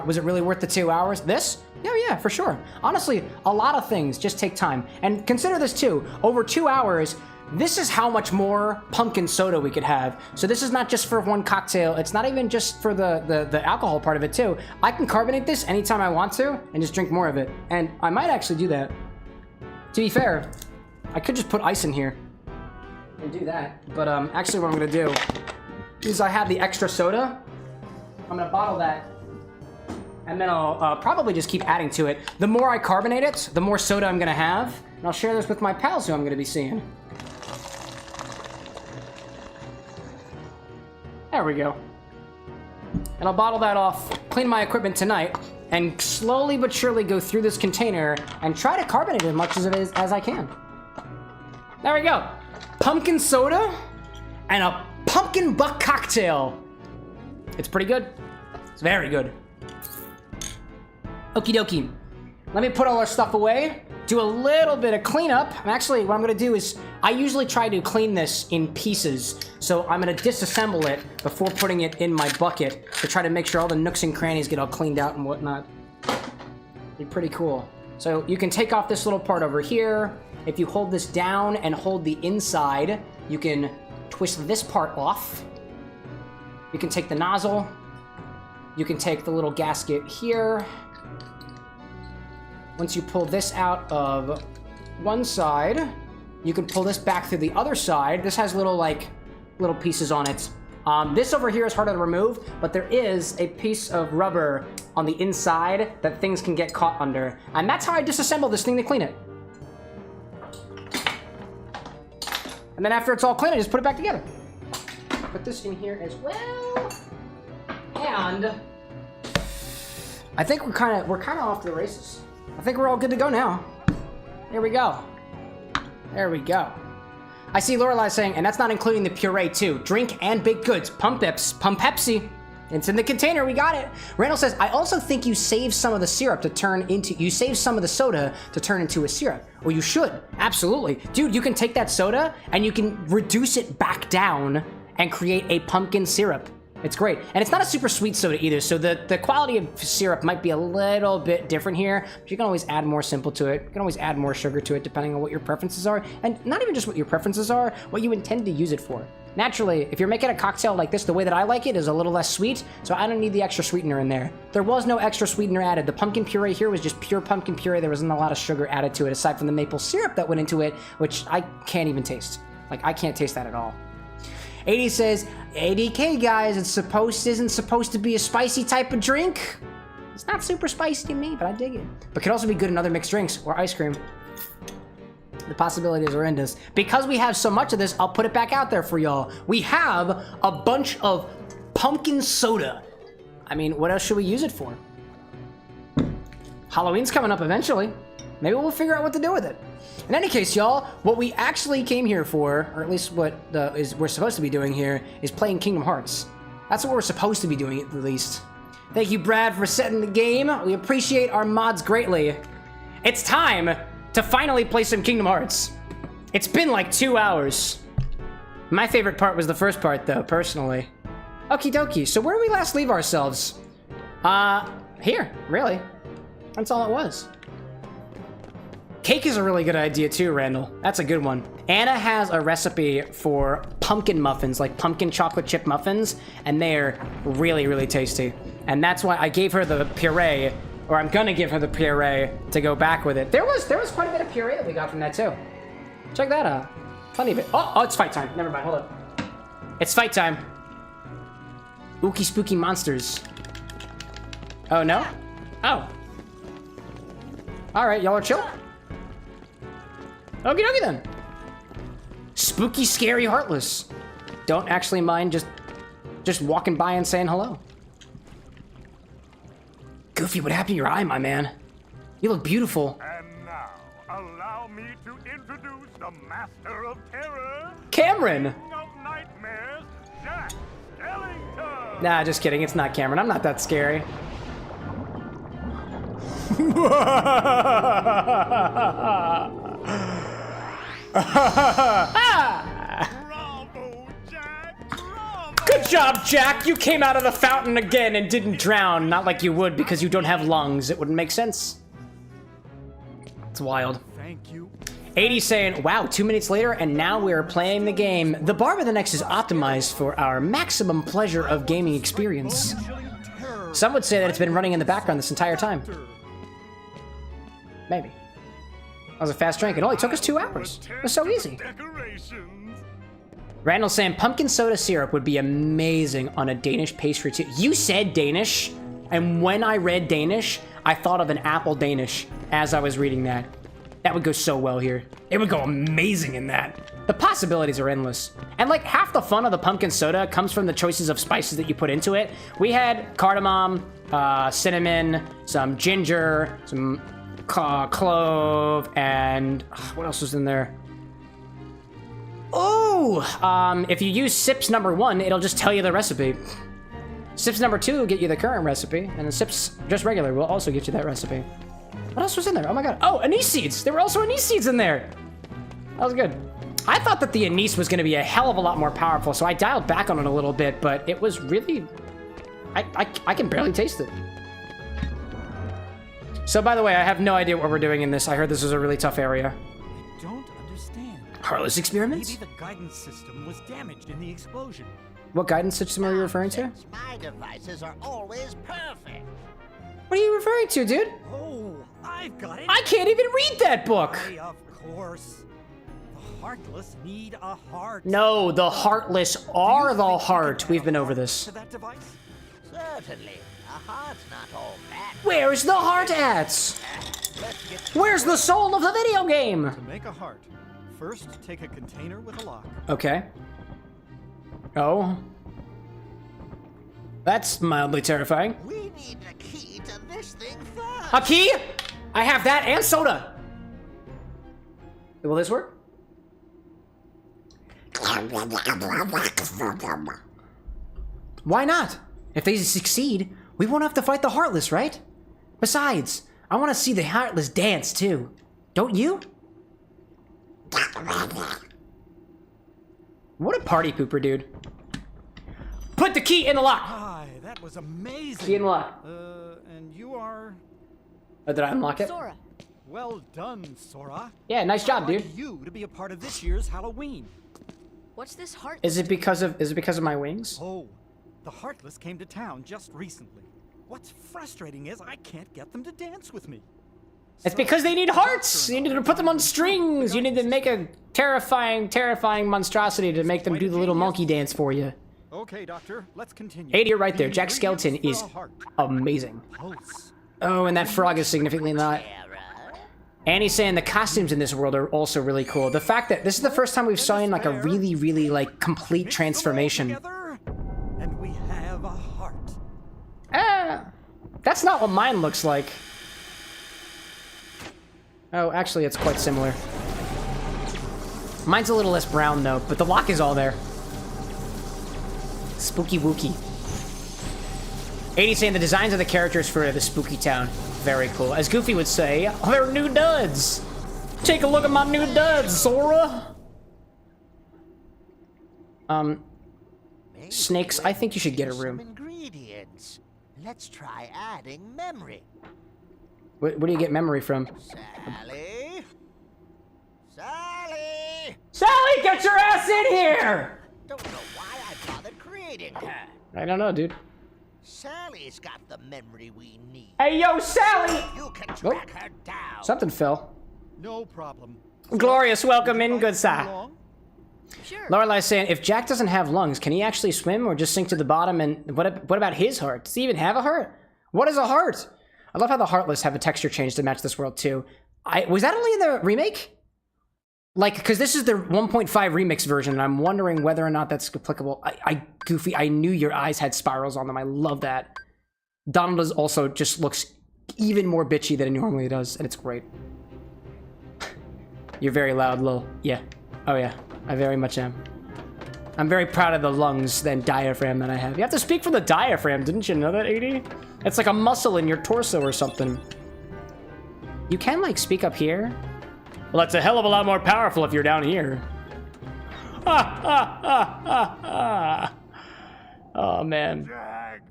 hours? This? Yeah, for sure. Honestly, a lot of things just take time. And consider this too, over 2 hours, this is how much more pumpkin soda we could have. So this is not just for one cocktail. It's not even just for the alcohol part of it too. I can carbonate this anytime I want to and just drink more of it. And I might actually do that. To be fair, I could just put ice in here and do that. But actually what I'm gonna do is I have the extra soda. I'm gonna bottle that. And then I'll probably just keep adding to it. The more I carbonate it, the more soda I'm gonna have. And I'll share this with my pals who I'm gonna be seeing. There we go. And I'll bottle that off, clean my equipment tonight, and slowly but surely go through this container and try to carbonate as much as it is as I can. There we go. Pumpkin soda and a pumpkin buck cocktail. It's pretty good. It's very good. Okie dokie. Let me put all our stuff away, do a little bit of cleanup. And actually, what I'm gonna do is, I usually try to clean this in pieces. So I'm gonna disassemble it before putting it in my bucket to try to make sure all the nooks and crannies get all cleaned out and whatnot. Be pretty cool. So you can take off this little part over here. If you hold this down and hold the inside, you can twist this part off. You can take the nozzle. You can take the little gasket here. Once you pull this out of one side, you can pull this back through the other side. This has little pieces on it. This over here is harder to remove, but there is a piece of rubber on the inside that things can get caught under. And that's how I disassemble this thing to clean it. And then after it's all clean, I just put it back together. Put this in here as well. And I think we're kind of off to the races. I think we're all good to go now. Here we go. There we go. I see Lorelai saying, and that's not including the puree too. Drink and baked goods. Pump Pepsi. It's in the container. We got it. Randall says, I also think you save some of the syrup to turn into, you save some of the soda to turn into a syrup. Well, you should. Absolutely. Dude, you can take that soda and you can reduce it back down and create a pumpkin syrup. It's great. And it's not a super sweet soda either, so the quality of syrup might be a little bit different here, but you can always add more simple to it. You can always add more sugar to it depending on what your preferences are. And not even just what your preferences are, what you intend to use it for. Naturally, if you're making a cocktail like this, the way that I like it is a little less sweet, so I don't need the extra sweetener in there. There was no extra sweetener added. The pumpkin puree here was just pure pumpkin puree. There wasn't a lot of sugar added to it, aside from the maple syrup that went into it, which I can't even taste. Like, I can't taste that at all. 80 says, ADK guys, isn't supposed to be a spicy type of drink. It's not super spicy to me, but I dig it. But could also be good in other mixed drinks or ice cream. The possibilities are endless. Because we have so much of this, I'll put it back out there for y'all. We have a bunch of pumpkin soda. I mean, what else should we use it for? Halloween's coming up eventually. Maybe we'll figure out what to do with it. In any case, y'all, what we actually came here for, or at least what we're supposed to be doing here, is playing Kingdom Hearts. That's what we're supposed to be doing at least. Thank you, Brad, for setting the game. We appreciate our mods greatly. It's time to finally play some Kingdom Hearts. It's been like 2 hours. My favorite part was the first part, though, personally. Okie dokie, so where did we last leave ourselves? Here, really. That's all it was. Cake is a really good idea too, Randall. That's a good one. Anna has a recipe for pumpkin muffins, like pumpkin chocolate chip muffins, and they're really, really tasty. And that's why I gave her the puree, or I'm gonna give her the puree to go back with it. There was quite a bit of puree that we got from that too. Check that out. Plenty of it. Oh, it's fight time. Never mind, hold up. It's fight time. Ookie spooky monsters. Oh, no? Oh. All right, y'all are chill. Okie dokie then. Spooky, scary, heartless. Don't actually mind just walking by and saying hello. Goofy, what happened to your eye, my man? You look beautiful. And now, allow me to introduce the Master of Terror, Cameron! King of Nightmares, Jack Skellington! Nah, just kidding. It's not Cameron. I'm not that scary. Bravo, Jack! Bravo! Good job, Jack! You came out of the fountain again and didn't drown. Not like you would because you don't have lungs. It wouldn't make sense. It's wild. Thank you. 80 saying, wow, 2 minutes later, and now we're playing the game. The Bar with an X is optimized for our maximum pleasure of gaming experience. Some would say that it's been running in the background this entire time. Maybe. That was a fast drink. It only took us 2 hours. It was so easy. Decorations. Randall saying pumpkin soda syrup would be amazing on a Danish pastry too. You said Danish, and when I read Danish, I thought of an apple Danish as I was reading that. That would go so well here. It would go amazing in that. The possibilities are endless. And like half the fun of the pumpkin soda comes from the choices of spices that you put into it. We had cardamom, cinnamon, some ginger, some clove, and what else was in there? Oh, if you use Sips number 1, it'll just tell you the recipe. Sips number 2 will get you the current recipe, and then Sips just regular will also get you that recipe. What else was in there? Oh my god. Oh, anise seeds! There were also anise seeds in there! That was good. I thought that the anise was going to be a hell of a lot more powerful, so I dialed back on it a little bit, but it was really... I can barely taste it. So, by the way, I have no idea what we're doing in this. I heard this was a really tough area. I don't understand. Heartless experiments? Maybe the guidance system was damaged in the explosion. What guidance system are you referring to? My devices are always perfect. What are you referring to, dude? Oh, I've got it. I can't even read that book! Why, of course. The heartless need a heart. No, the heartless are the heart. We've been over this. To that device? Certainly, a heart's not all bad. Where's the heart at? Let's get Where's the soul of the video game? To make a heart, first take a container with a lock. Okay. Oh. That's mildly terrifying. We need a key to this thing first. A key? I have that and soda. Will this work? Why not? If they succeed, we won't have to fight the Heartless, right? Besides, I want to see the Heartless dance too. Don't you? What a party pooper, dude. Put the key in the lock! Hi, that was amazing. Key in the lock. And you are... Oh, did I unlock it? Sora. Well done, Sora. Yeah, nice job, I'd dude. like you to be a part of this year's Halloween. What's this heart? Is it because of my wings? Oh, the Heartless came to town just recently. What's frustrating is I can't get them to dance with me. It's because they need hearts! You need to put them on strings! You need to make a terrifying, terrifying monstrosity to make them do the little monkey dance for you. Okay, Doctor, let's continue. 80, you're right there. The Jack Skeleton ingredients is for a heart. amazing. Pulse. Oh, and that frog is significantly not. Error. Annie's saying the costumes in this world are also really cool. The fact that this is the first time we've seen like a really, really like complete Mix them all transformation. together, and we have a heart. That's not what mine looks like. Oh, actually, it's quite similar. Mine's a little less brown, though, but the lock is all there. Spooky wookie. 80 saying the designs of the characters for the spooky town. Very cool. As Goofy would say, they're new duds. Take a look at my new duds, Sora. Maybe Snakes, I think you should get a some room. ingredients. Let's try adding memory. Where do you get memory from? Sally? Sally! Sally, get your ass in here! Don't know why I bothered creating her. I don't know, dude. Sally's got the memory we need. Hey, yo, Sally! You can track her down. Something fell. No problem. Glorious, welcome in, Like good to sir. go along? Sure. Lorelai's saying, if Jack doesn't have lungs, can he actually swim or just sink to the bottom? And what about his heart? Does he even have a heart? What is a heart? I love how the Heartless have a texture change to match this world, too. Was that only in the remake? Like, because this is the 1.5 remix version, and I'm wondering whether or not that's applicable. Goofy, I knew your eyes had spirals on them. I love that. Donald is also just looks even more bitchy than it normally does, and it's great. You're very loud, Lil. Yeah. Oh, yeah. I very much am. I'm very proud of the lungs and diaphragm that I have. You have to speak from the diaphragm, didn't you know that, AD? It's like a muscle in your torso or something. You can, like, speak up here. Well, that's a hell of a lot more powerful if you're down here. Oh, man.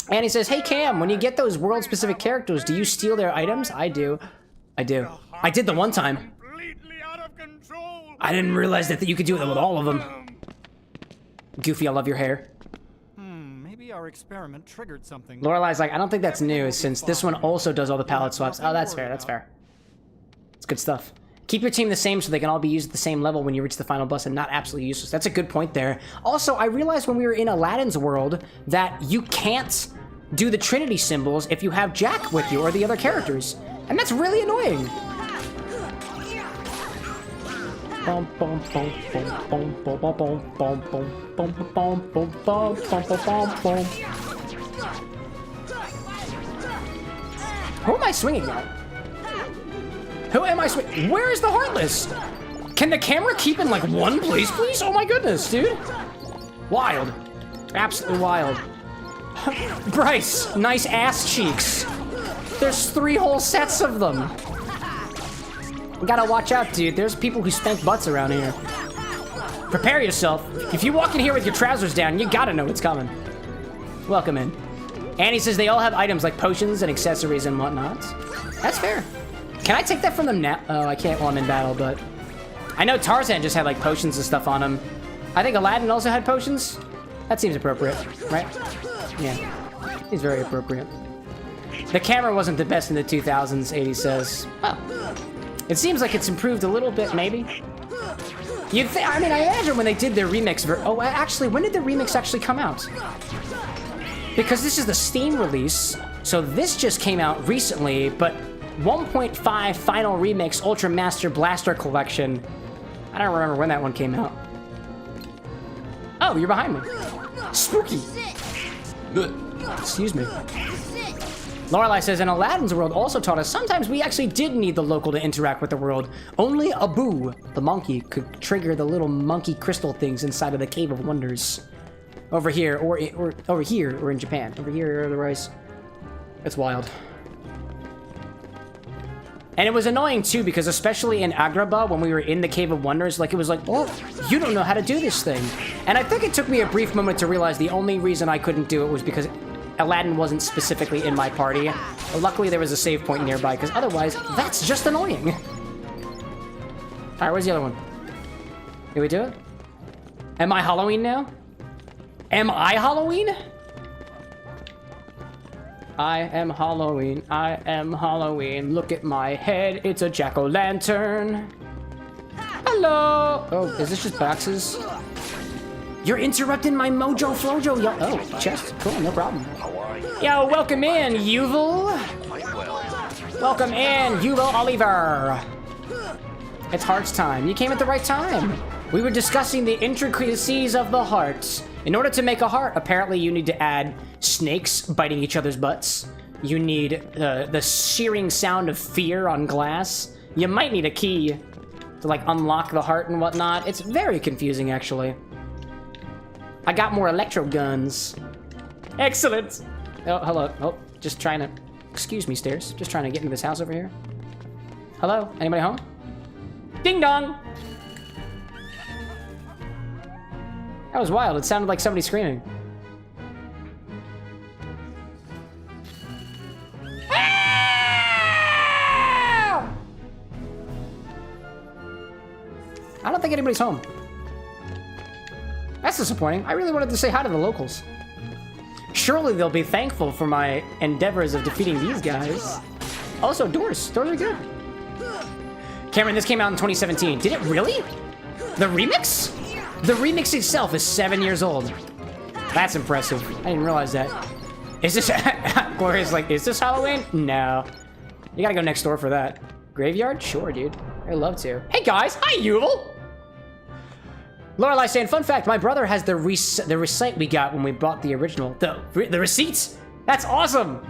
Annie says, hey, Cam, when you get those world-specific characters, do you steal their items? I do. I do. I did the one time. Completely out of control. I didn't realize that you could do it with all of them. Goofy, I love your hair. Maybe our experiment triggered something. Lorelai's like, I don't think that's new, since this one also does all the palette swaps. Oh, that's fair, that's fair. It's good stuff. Keep your team the same so they can all be used at the same level when you reach the final boss and not absolutely useless. That's a good point there. Also, I realized when we were in Aladdin's world that you can't do the Trinity symbols if you have Jack with you or the other characters. And that's really annoying. Who am I swinging at? Who am I swinging? Where is the Heartless? Can the camera keep in like one place, please? Oh my goodness, dude. Wild. Absolutely wild. Bryce, nice ass cheeks. There's 3 whole sets of them. You gotta watch out, dude. There's people who spank butts around here. Prepare yourself. If you walk in here with your trousers down, you gotta know what's coming. Welcome in. Annie says they all have items like potions and accessories and whatnot. That's fair. Can I take that from them now? Oh, I can't while I'm in battle, but... I know Tarzan just had like potions and stuff on him. I think Aladdin also had potions. That seems appropriate, right? Yeah. Seems very appropriate. The camera wasn't the best in the 2000s, 80 says. Oh. It seems like it's improved a little bit, maybe. I mean, I imagine when they did their remix oh, actually, when did the remix actually come out? Because this is the Steam release, so this just came out recently, but 1.5 Final Remix Ultra Master Blaster Collection. I don't remember when that one came out. Oh, you're behind me. Spooky. Excuse me. Lorelai says, in Aladdin's world also taught us sometimes we actually did need the local to interact with the world. Only Abu, the monkey, could trigger the little monkey crystal things inside of the Cave of Wonders. over here, or over here, or in Japan. Over here, or otherwise. It's wild. And it was annoying too, because especially in Agrabah, when we were in the Cave of Wonders, like it was like, oh, you don't know how to do this thing. And I think it took me a brief moment to realize the only reason I couldn't do it was because Aladdin wasn't specifically in my party. But luckily there was a save point nearby, because otherwise, that's just annoying. Alright, where's the other one? Did we do it? Am I Halloween now? Am I Halloween? I am Halloween, I am Halloween. Look at my head, it's a jack-o'-lantern. Hello! Oh, is this just boxes? You're interrupting my mojo flojo, yo. Oh, chest, cool, no problem. Yo, welcome in, Yuval. Welcome in, Yuval Oliver. It's hearts time. You came at the right time. We were discussing the intricacies of the heart. In order to make a heart, apparently you need to add snakes biting each other's butts. You need the searing sound of fear on glass. You might need a key to like unlock the heart and whatnot. It's very confusing, actually. I got more electro guns. Excellent. Oh, hello. Oh, just trying to... Excuse me, stairs. Just trying to get into this house over here. Hello? Anybody home? Ding dong! That was wild. It sounded like somebody screaming. Ah! I don't think anybody's home. That's disappointing. I really wanted to say hi to the locals. Surely they'll be thankful for my endeavors of defeating these guys. Also, doors. Doors are good. Cameron, this came out in 2017. Did it really? The remix? The remix itself is 7 years old. That's impressive. I didn't realize that. Is this... Gloria's like, is this Halloween? No. You gotta go next door for that. Graveyard? Sure, dude. I'd love to. Hey, guys. Hi, Yuval. Lorelai saying, fun fact, my brother has the receipt we got when we bought the original. The receipts? That's awesome.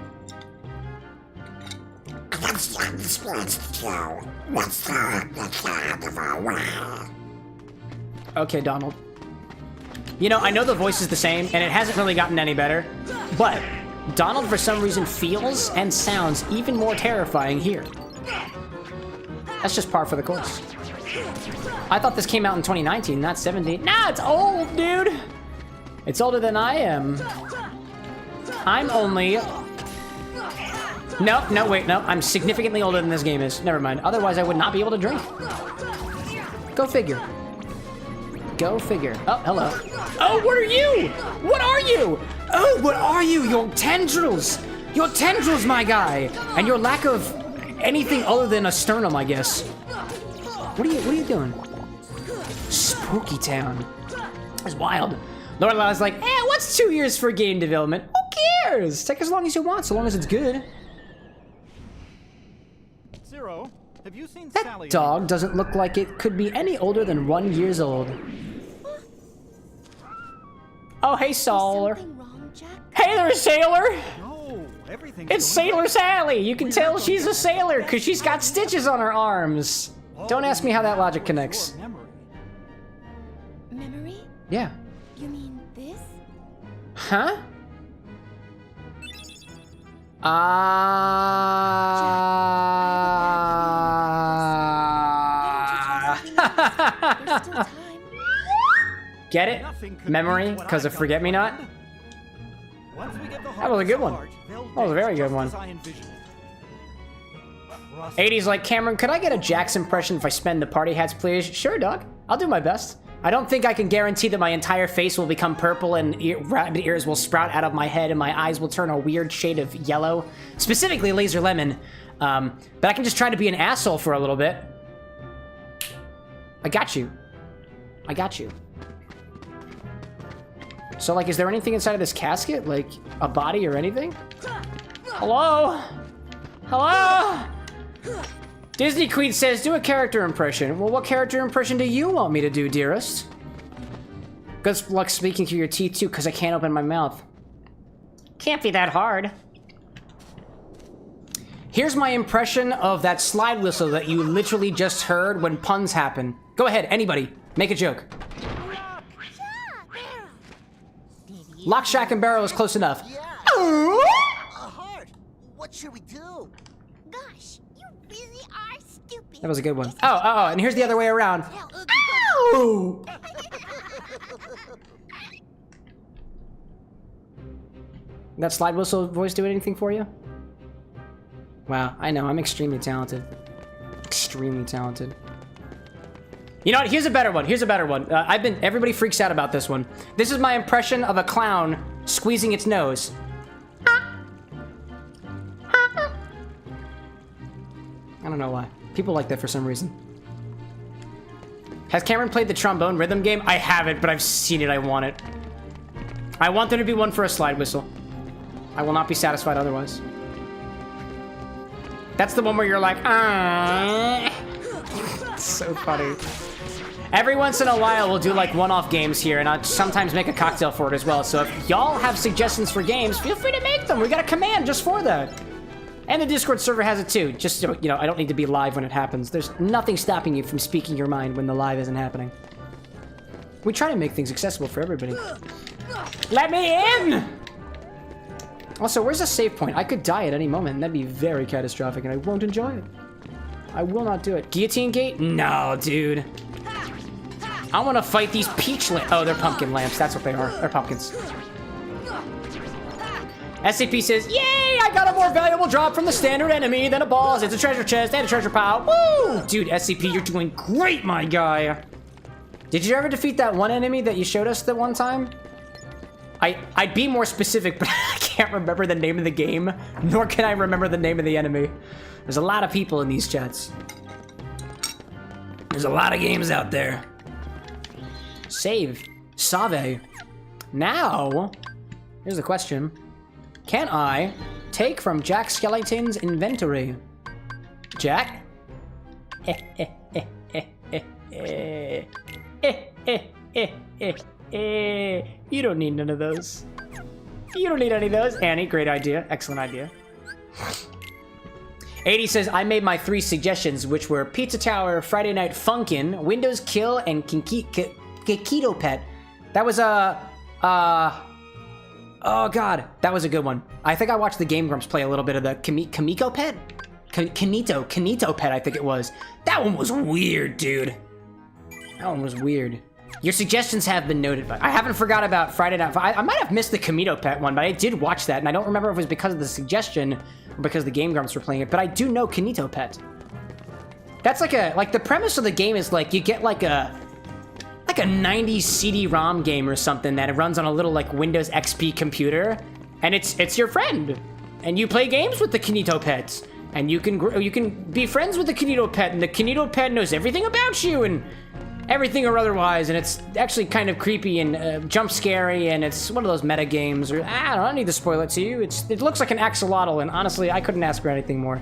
Okay, Donald. You know, I know the voice is the same, and it hasn't really gotten any better, but Donald, for some reason, feels and sounds even more terrifying here. That's just par for the course. I thought this came out in 2019, not 17. Nah, it's old, dude! It's older than I am. I'm only... No, wait, no. I'm significantly older than this game is. Never mind. Otherwise, I would not be able to drink. Go figure. Go figure. Oh, hello. Oh, what are you? What are you? Oh, what are you? Your tendrils. Your tendrils, my guy. And your lack of anything other than a sternum, I guess. What are you doing? Spooky Town. That's wild. Lorelai's like, what's 2 years for game development? Who cares? Take as long as you want, so long as it's good. Zero, have you seen That Sally? dog doesn't look like it could be any older than 1 year old. Oh, hey, Sailor. Hey there, Sailor. No, everything's It's going Sailor right. Sally. You can tell she's a sailor because she's got stitches on her arms. Don't ask me how that logic connects. Your memory. Memory? Yeah. You mean this? Huh? There's still time. Get it? Nothing could Memory, beat what because I of got Forget Me Not? planned. Once we get the That was a good one. heart, they'll That was a very dance good one. just as I envisioned. Trust 80's like, Cameron, could I get a Jax impression if I spend the party hats, please? Sure, dog. I'll do my best. I don't think I can guarantee that my entire face will become purple and rabbit ears will sprout out of my head and my eyes will turn a weird shade of yellow, specifically laser lemon. But I can just try to be an asshole for a little bit. I got you. I got you. So, like, is there anything inside of this casket? Like, a body or anything? Hello? Hello? Disney Queen says, do a character impression. Well, what character impression do you want me to do, dearest? Good luck speaking through your teeth, too, because I can't open my mouth. Can't be that hard. Here's my impression of that slide whistle that you literally just heard when puns happen. Go ahead, anybody. Make a joke. Lock, shack, and barrel is close enough. Yeah. A heart. What should we do? Gosh, you really are stupid. That was a good one. Oh, and here's the other way around. Ow! That slide whistle voice do anything for you? Wow, I know, I'm extremely talented. Extremely talented. You know what, here's a better one, everybody freaks out about this one. This is my impression of a clown squeezing its nose. I don't know why. People like that for some reason. Has Cameron played the trombone rhythm game? I haven't, but I've seen it, I want it. I want there to be one for a slide whistle. I will not be satisfied otherwise. That's the one where you're like, ah. So funny. Every once in a while, we'll do like one-off games here, and I'll sometimes make a cocktail for it as well. So if y'all have suggestions for games, feel free to make them. We got a command just for that. And the Discord server has it too. Just so, you know, I don't need to be live when it happens. There's nothing stopping you from speaking your mind when the live isn't happening. We try to make things accessible for everybody. Let me in! Also, where's the save point? I could die at any moment, and that'd be very catastrophic, and I won't enjoy it. I will not do it. Guillotine gate? No, dude. I want to fight these peach lamps. Oh, they're pumpkin lamps. That's what they are. They're pumpkins. SCP says, yay! I got a more valuable drop from the standard enemy than a boss. It's a treasure chest and a treasure pile. Woo! Dude, SCP, you're doing great, my guy. Did you ever defeat that one enemy that you showed us that one time? I'd be more specific, but I can't remember the name of the game, nor can I remember the name of the enemy. There's a lot of people in these chats. There's a lot of games out there. Save. Save. Now, here's the question. Can I take from Jack Skellington's inventory? Jack? You don't need none of those. You don't need any of those. Annie, great idea. Excellent idea. 80 says, I made my 3 suggestions, which were Pizza Tower, Friday Night Funkin', Windows Kill, and Keto Pet. That was a... oh, God. That was a good one. I think I watched the Game Grumps play a little bit of the Kamiko Pet? Kanito Pet, I think it was. That one was weird, dude. That one was weird. Your suggestions have been noted, but I haven't forgot about Friday Night. I might have missed the Kamito Pet one, but I did watch that, and I don't remember if it was because of the suggestion or because the Game Grumps were playing it, but I do know Kanito Pet. That's like the premise of the game is like you get like a 90s CD-ROM game or something that it runs on a little like Windows XP computer, and it's your friend, and you play games with the Kanito Pets, and you can be friends with the Kanito Pet, and the Kanito Pet knows everything about you and everything or otherwise, and it's actually kind of creepy and jump scary, and it's one of those meta games. Or I don't need to spoil it to you. It looks like an axolotl, and honestly, I couldn't ask for anything more.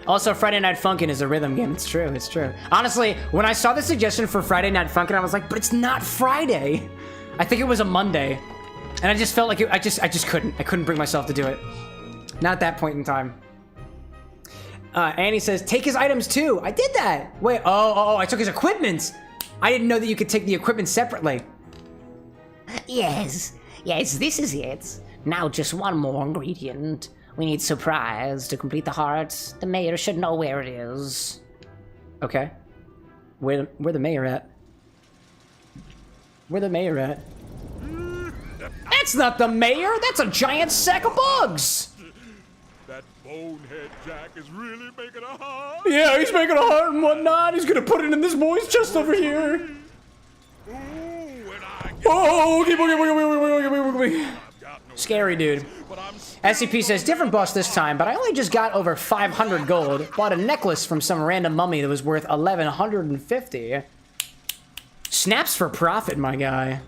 Also, Friday Night Funkin' is a rhythm game. It's true. It's true. Honestly, when I saw the suggestion for Friday Night Funkin', I was like, but it's not Friday. I think it was a Monday, and I just felt like I just couldn't. I couldn't bring myself to do it. Not at that point in time. Annie says, take his items too. I did that. Wait, oh, I took his equipment. I didn't know that you could take the equipment separately. Yes, this is it. Now just one more ingredient. We need surprise to complete the heart. The mayor should know where it is. Okay. Where the mayor at? Where the mayor at? That's not the mayor. That's a giant sack of bugs. That bonehead Jack is really making a heart. Yeah, he's making a heart and whatnot. He's gonna put it in this boy's chest over here. Ooh, when I get Oh, okay. Scary, dude. SCP says, different boss this time, but I only just got over 500 gold. Bought a necklace from some random mummy that was worth 1,150. Snaps for profit, my guy.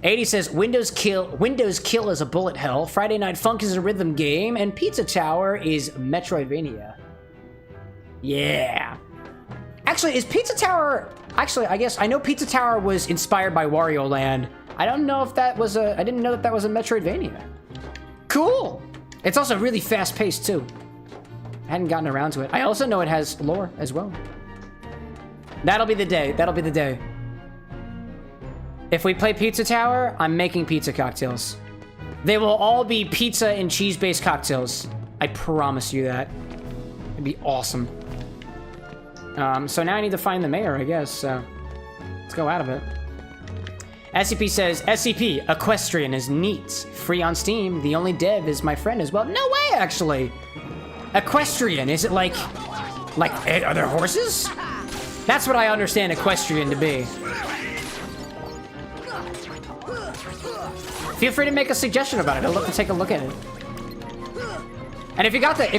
80 says, Windows Kill is a bullet hell, Friday Night Funk is a rhythm game, and Pizza Tower is Metroidvania. Yeah. Actually, is Pizza Tower... Actually, I guess I know Pizza Tower was inspired by Wario Land. I don't know if that was a... I didn't know that was a Metroidvania. Cool! It's also really fast-paced, too. I hadn't gotten around to it. I also know it has lore as well. That'll be the day. That'll be the day. If we play Pizza Tower, I'm making pizza cocktails. They will all be pizza and cheese-based cocktails. I promise you that. It'd be awesome. So now I need to find the mayor, I guess. So let's go out of it. SCP says, SCP, Equestrian is neat. Free on Steam. The only dev is my friend as well. No way, actually. Equestrian, is it like, are there horses? That's what I understand Equestrian to be. Feel free to make a suggestion about it. I'd love to take a look at it. And if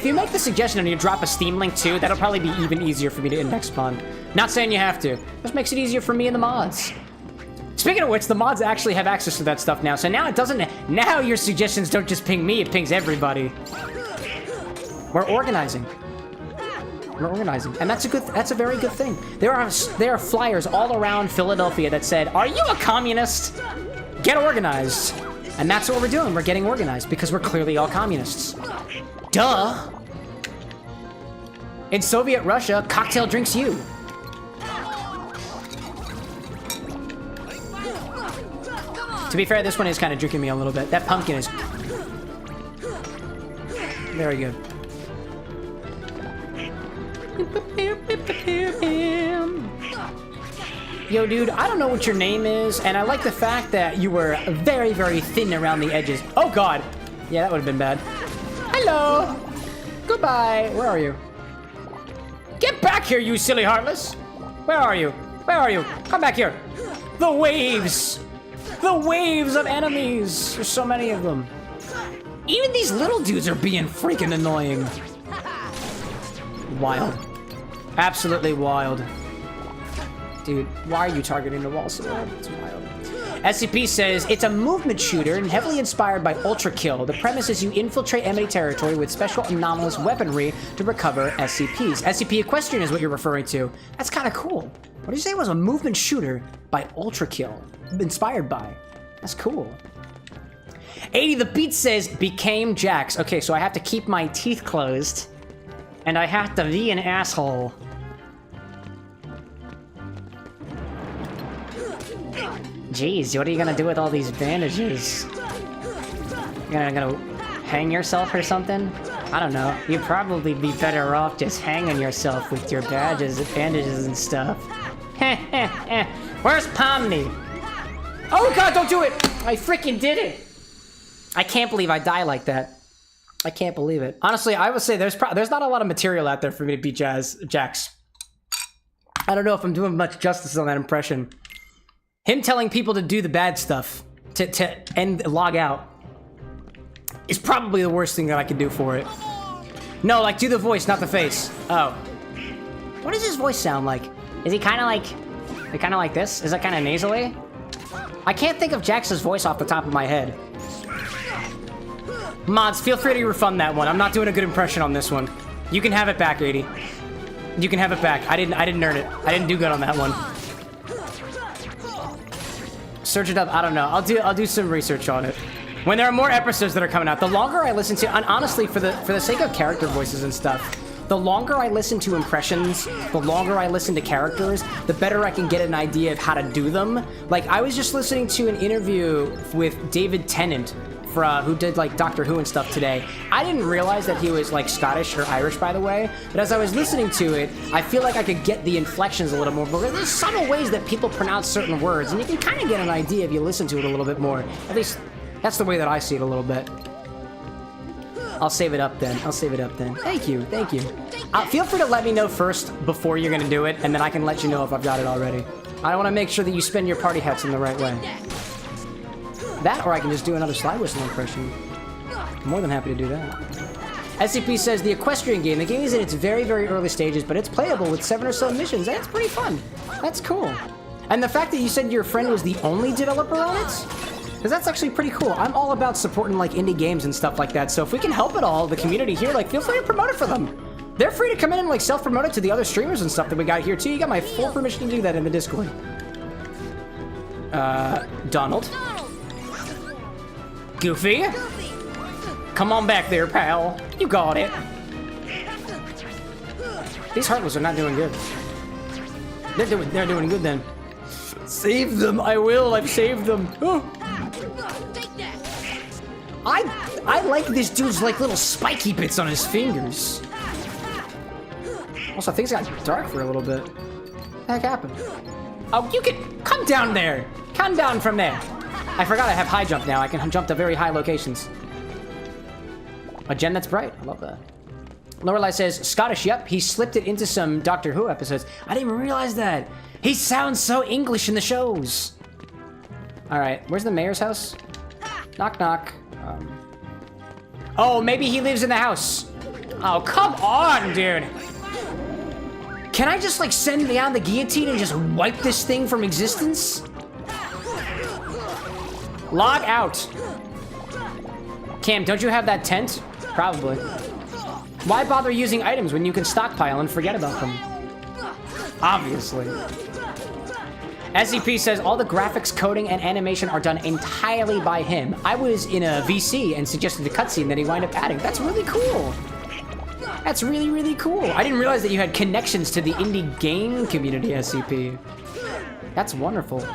you make the suggestion and you drop a Steam link too, that'll probably be even easier for me to index upon. Not saying you have to. Just makes it easier for me and the mods. Speaking of which, the mods actually have access to that stuff now. So now it doesn't. Now your suggestions don't just ping me; it pings everybody. We're organizing. We're organizing, and that's a very good thing. There are flyers all around Philadelphia that said, "Are you a communist? Get organized." And that's what we're doing. We're getting organized because we're clearly all communists. Duh. In Soviet Russia, cocktail drinks you. To be fair, this one is kind of drinking me a little bit. That pumpkin is very good. Yo, dude, I don't know what your name is, and I like the fact that you were very, very thin around the edges. Oh, God. Yeah, that would have been bad. Hello. Goodbye. Where are you? Get back here, you silly heartless. Where are you? Where are you? Come back here. The waves. The waves of enemies. There's so many of them. Even these little dudes are being freaking annoying. Wild. Absolutely wild. Dude, why are you targeting the wall so hard? It's wild. SCP says, it's a movement shooter and heavily inspired by Ultra Kill. The premise is you infiltrate enemy territory with special anomalous weaponry to recover SCPs. SCP Equestrian is what you're referring to. That's kind of cool. What did you say it was a movement shooter by Ultra Kill? Inspired by. That's cool. 80 the Beat says, became Jax. Okay, so I have to keep my teeth closed. And I have to be an asshole. Jeez, what are you gonna do with all these bandages? You're gonna hang yourself or something? I don't know. You'd probably be better off just hanging yourself with your bandages and stuff. Where's Pomni? Oh God, don't do it! I freaking did it! I can't believe I die like that. I can't believe it. Honestly, I would say there's not a lot of material out there for me to beat Jax. I don't know if I'm doing much justice on that impression. Him telling people to do the bad stuff, to end log out, is probably the worst thing that I could do for it. No, like do the voice, not the face. Oh. What does his voice sound like? Is he kind of like this? Is that kind of nasally? I can't think of Jax's voice off the top of my head. Mods, feel free to refund that one. I'm not doing a good impression on this one. You can have it back, 80. You can have it back. I didn't earn it. I didn't do good on that one. Search it up. I don't know. I'll do some research on it. When there are more episodes that are coming out, the longer I listen to, and honestly, for the sake of character voices and stuff, the longer I listen to impressions, the longer I listen to characters, the better I can get an idea of how to do them. Like, I was just listening to an interview with David Tennant, who did like Doctor Who and stuff today. I didn't realize that he was like Scottish or Irish, by the way, but as I was listening to it, I feel like I could get the inflections a little more, but there's subtle ways that people pronounce certain words, and you can kind of get an idea if you listen to it a little bit more. At least, that's the way that I see it a little bit. I'll save it up then. Thank you. Feel free to let me know first before you're gonna do it, and then I can let you know if I've got it already. I want to make sure that you spend your party hats in the right way. That, or I can just do another slide whistle impression. I'm more than happy to do that. SCP says, the Equestrian game. The game is in its very, very early stages, but it's playable with 7 or so missions. That's pretty fun. That's cool. And the fact that you said your friend was the only developer on it? Because that's actually pretty cool. I'm all about supporting like indie games and stuff like that. So if we can help at all, the community here, like feel free to promote it for them. They're free to come in and like self-promote it to the other streamers and stuff that we got here too. You got my full permission to do that in the Discord. Donald. Goofy? Come on back there, pal. You got it. These Heartless are not doing good. They're doing good then. Save them. I will. I've saved them. Oh. I like this dude's like little spiky bits on his fingers. Also, things got dark for a little bit. What the heck happened? Oh, you can come down there. Come down from there. I forgot I have high jump now. I can jump to very high locations. A gem that's bright. I love that. Lorelei says, Scottish, yep. He slipped it into some Doctor Who episodes. I didn't even realize that. He sounds so English in the shows. All right, where's the mayor's house? Knock, knock. Oh, maybe he lives in the house. Oh, come on, dude. Can I just, like, send down the guillotine and just wipe this thing from existence? Log out. Cam, don't you have that tent? Probably. Why bother using items when you can stockpile and forget about them? Obviously. SCP says all the graphics, coding, and animation are done entirely by him. I was in a VC and suggested a cutscene that he wound up adding. That's really cool. That's really, really cool. I didn't realize that you had connections to the indie game community, SCP. That's wonderful.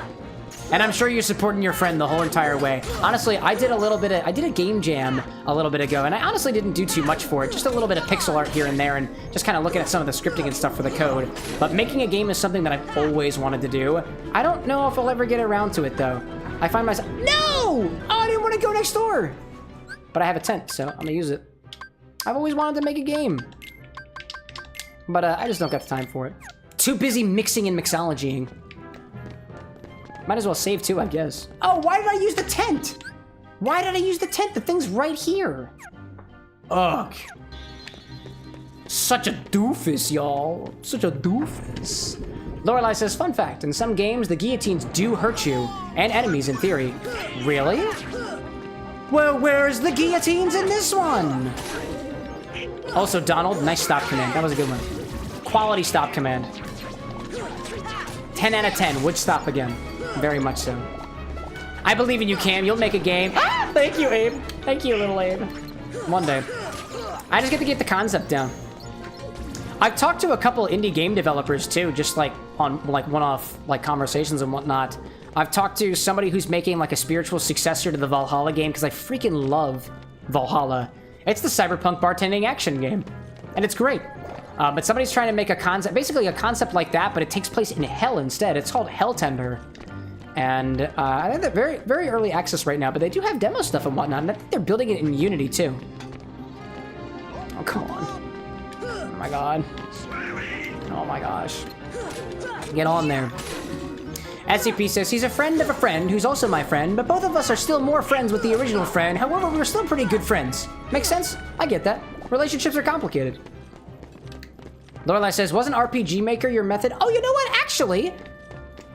And I'm sure you're supporting your friend the whole entire way. Honestly, I did a game jam a little bit ago, and I honestly didn't do too much for it. Just a little bit of pixel art here and there, and just kind of looking at some of the scripting and stuff for the code. But making a game is something that I've always wanted to do. I don't know if I'll ever get around to it, though. I find myself... No! Oh, I didn't want to go next door! But I have a tent, so I'm gonna use it. I've always wanted to make a game. But I just don't got the time for it. Too busy mixing and mixologying. Might as well save too, I guess. Oh, why did I use the tent? Why did I use the tent? The thing's right here. Ugh. Such a doofus, y'all. Such a doofus. Lorelei says, fun fact, in some games, the guillotines do hurt you, and enemies in theory. Really? Well, where's the guillotines in this one? Also, Donald, nice stop command. That was a good one. Quality stop command. 10 out of 10, would stop again. Very much so. I believe in you, Cam. You'll make a game. Ah, thank you, Abe. Thank you, little Abe. One day. I just get to get the concept down. I've talked to a couple indie game developers too, just like on like one-off like conversations and whatnot. I've talked to somebody who's making like a spiritual successor to the Valhalla game because I freaking love Valhalla. It's the cyberpunk bartending action game, and it's great. But somebody's trying to make a concept, basically a concept like that, but it takes place in hell instead. It's called Helltender. And I think they're very, very early access right now, but they do have demo stuff and whatnot, and I think they're building it in Unity too. Oh, come on. Oh my god. Oh my gosh. Get on there. SCP says he's a friend of a friend who's also my friend, but both of us are still more friends with the original friend. However, we're still pretty good friends. Makes sense? I get that. Relationships are complicated. Lorelei says, wasn't RPG Maker your method? Oh, you know what? Actually,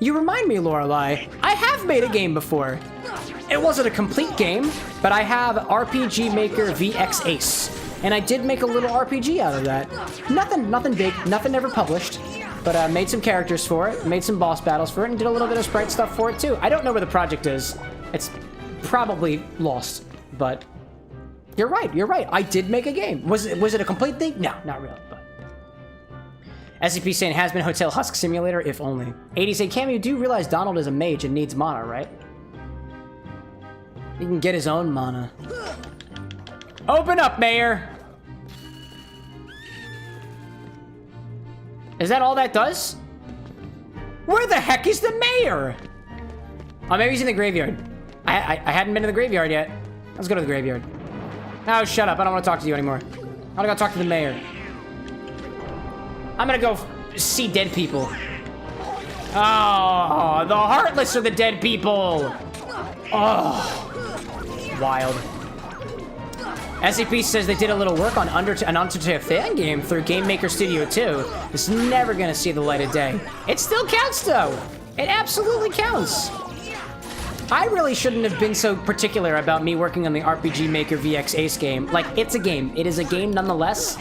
you remind me, Lorelei. I have made a game before. It wasn't a complete game, but I have RPG Maker VX Ace. And I did make a little RPG out of that. Nothing big, nothing ever published. But I made some characters for it, made some boss battles for it, and did a little bit of sprite stuff for it too. I don't know where the project is. It's probably lost, but you're right. I did make a game. Was it a complete thing? No, not really, but. SCP saying has been Hotel Husk Simulator, if only. 80 say, Cam, you do realize Donald is a mage and needs mana, right? He can get his own mana. Open up, Mayor! Is that all that does? Where the heck is the Mayor? Oh, maybe he's in the graveyard. I hadn't been to the graveyard yet. Let's go to the graveyard. No, shut up. I don't want to talk to you anymore. I want to go talk to the Mayor. I'm gonna go see dead people. Oh, the Heartless are the dead people. Oh, wild. SCP says they did a little work on an Undertale fan game through Game Maker Studio 2. It's never gonna see the light of day. It still counts though. It absolutely counts. I really shouldn't have been so particular about me working on the RPG Maker VX Ace game. Like, it's a game. It is a game nonetheless.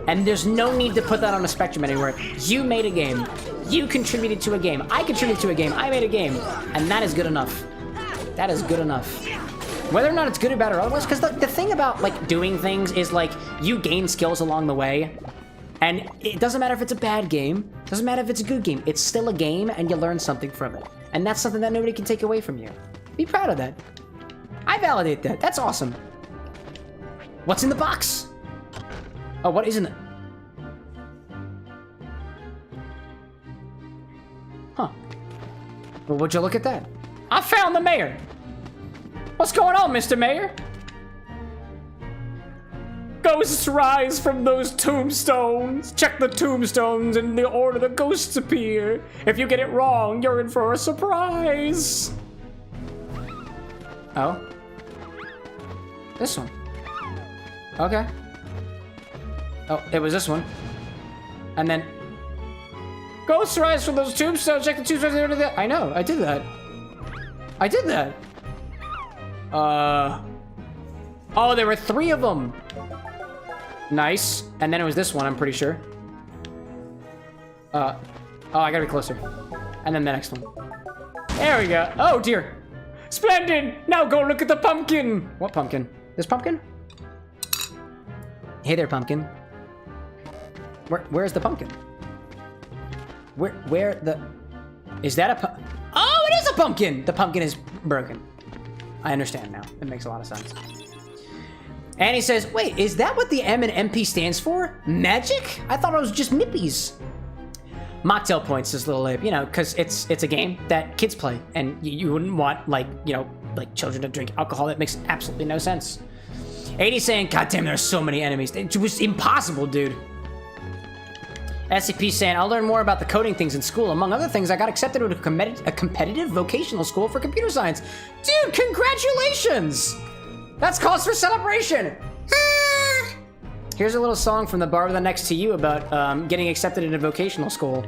And there's no need to put that on a spectrum anywhere. You made a game. You contributed to a game. I contributed to a game. I made a game. And that is good enough. That is good enough. Whether or not it's good or bad or otherwise, because the thing about, like, doing things is, like, you gain skills along the way. And it doesn't matter if it's a bad game. It doesn't matter if it's a good game. It's still a game, and you learn something from it. And that's something that nobody can take away from you. Be proud of that. I validate that. That's awesome. What's in the box? Oh, what is in it? Huh. Well, would you look at that? I found the mayor. What's going on, Mr. Mayor? Ghosts rise from those tombstones. Check the tombstones in the order the ghosts appear. If you get it wrong, you're in for a surprise. Oh. This one. Okay. Oh, it was this one. And then... Ghosts rise from those tombstones. Check the tombstones in the order that... I know, I did that. I did that. Oh, there were 3 of them. Nice. And then it was this one, I'm pretty sure. Oh, I gotta be closer. And then the next one. There we go. Oh, dear. Splendid! Now go look at the pumpkin! What pumpkin? This pumpkin? Hey there, pumpkin. Where's the pumpkin? Where the... Is that a Oh, it is a pumpkin! The pumpkin is broken. I understand now. It makes a lot of sense. And he says, wait, is that what the M and MP stands for? Magic? I thought it was just Nippies. Mocktail points is a little lame, you know, because it's a game that kids play, and you wouldn't want, like, you know, like children to drink alcohol. That makes absolutely no sense. 80 saying, God damn, there are so many enemies. It was impossible, dude. SCP saying, I'll learn more about the coding things in school. Among other things, I got accepted to a competitive vocational school for computer science. Dude, congratulations! That's cause for celebration! Here's a little song from the bar with the next to you about getting accepted into vocational school.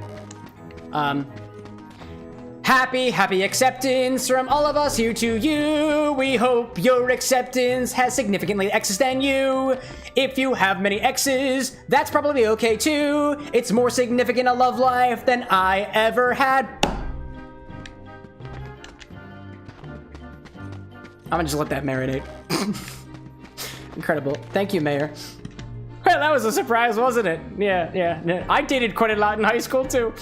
Happy acceptance from all of us here to you. We hope your acceptance has significantly X's than you. If you have many X's, that's probably okay too. It's more significant a love life than I ever had. I'm gonna just let that marinate. Incredible. Thank you, Mayor. Well, that was a surprise, wasn't it? Yeah. I dated quite a lot in high school, too.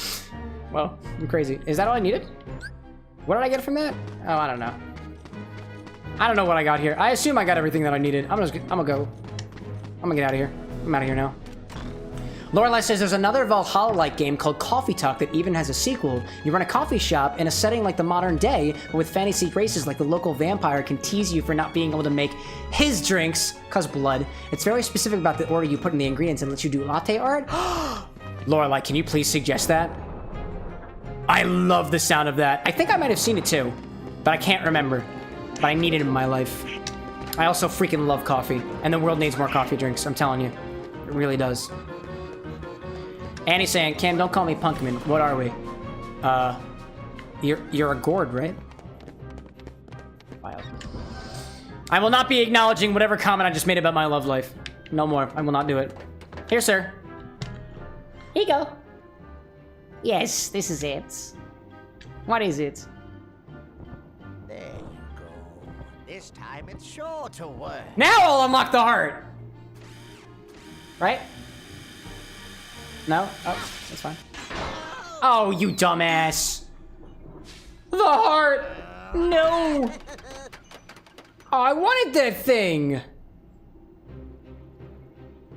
Well, I'm crazy. Is that all I needed? What did I get from that? Oh, I don't know. I don't know what I got here. I assume I got everything that I needed. I'm gonna go. I'm gonna get out of here. I'm out of here now. Lorelai says there's another Valhalla-like game called Coffee Talk that even has a sequel. You run a coffee shop in a setting like the modern day, but with fantasy races like the local vampire can tease you for not being able to make his drinks, cause blood. It's very specific about the order you put in the ingredients and lets you do latte art. Lorelai, can you please suggest that? I love the sound of that. I think I might have seen it too, but I can't remember. But I need it in my life. I also freaking love coffee, and the world needs more coffee drinks, I'm telling you. It really does. Annie's saying, Cam, don't call me Punkman. What are we? You're a gourd, right? Wild. I will not be acknowledging whatever comment I just made about my love life. No more. I will not do it. Here, sir. Here you go. Yes, this is it. What is it? There you go. This time it's sure to work. Now I'll unlock the heart! Right? No? Oh, that's fine. Oh, you dumbass. The heart! No! Oh, I wanted that thing!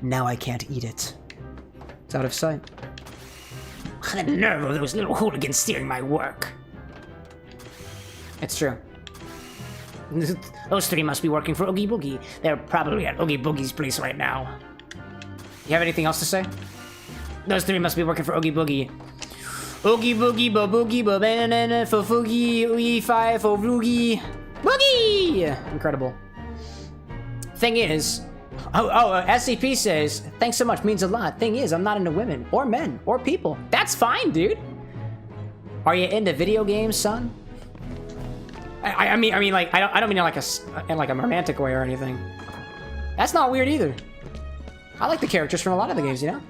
Now I can't eat it. It's out of sight. The nerve of those little hooligans stealing my work. It's true. Those 3 must be working for Oogie Boogie. They're probably at Oogie Boogie's place right now. You have anything else to say? Those 3 must be working for Oogie Boogie. Oogie Boogie, Bo Boogie, Bo Banana, Fo Foogie, Oogie Fi, Fo Boogie. Boogie! Incredible. Thing is... SCP says, thanks so much, means a lot. Thing is, I'm not into women, or men, or people. That's fine, dude. Are you into video games, son? I mean, like, I don't mean in like a romantic way or anything. That's not weird either. I like the characters from a lot of the games, you know?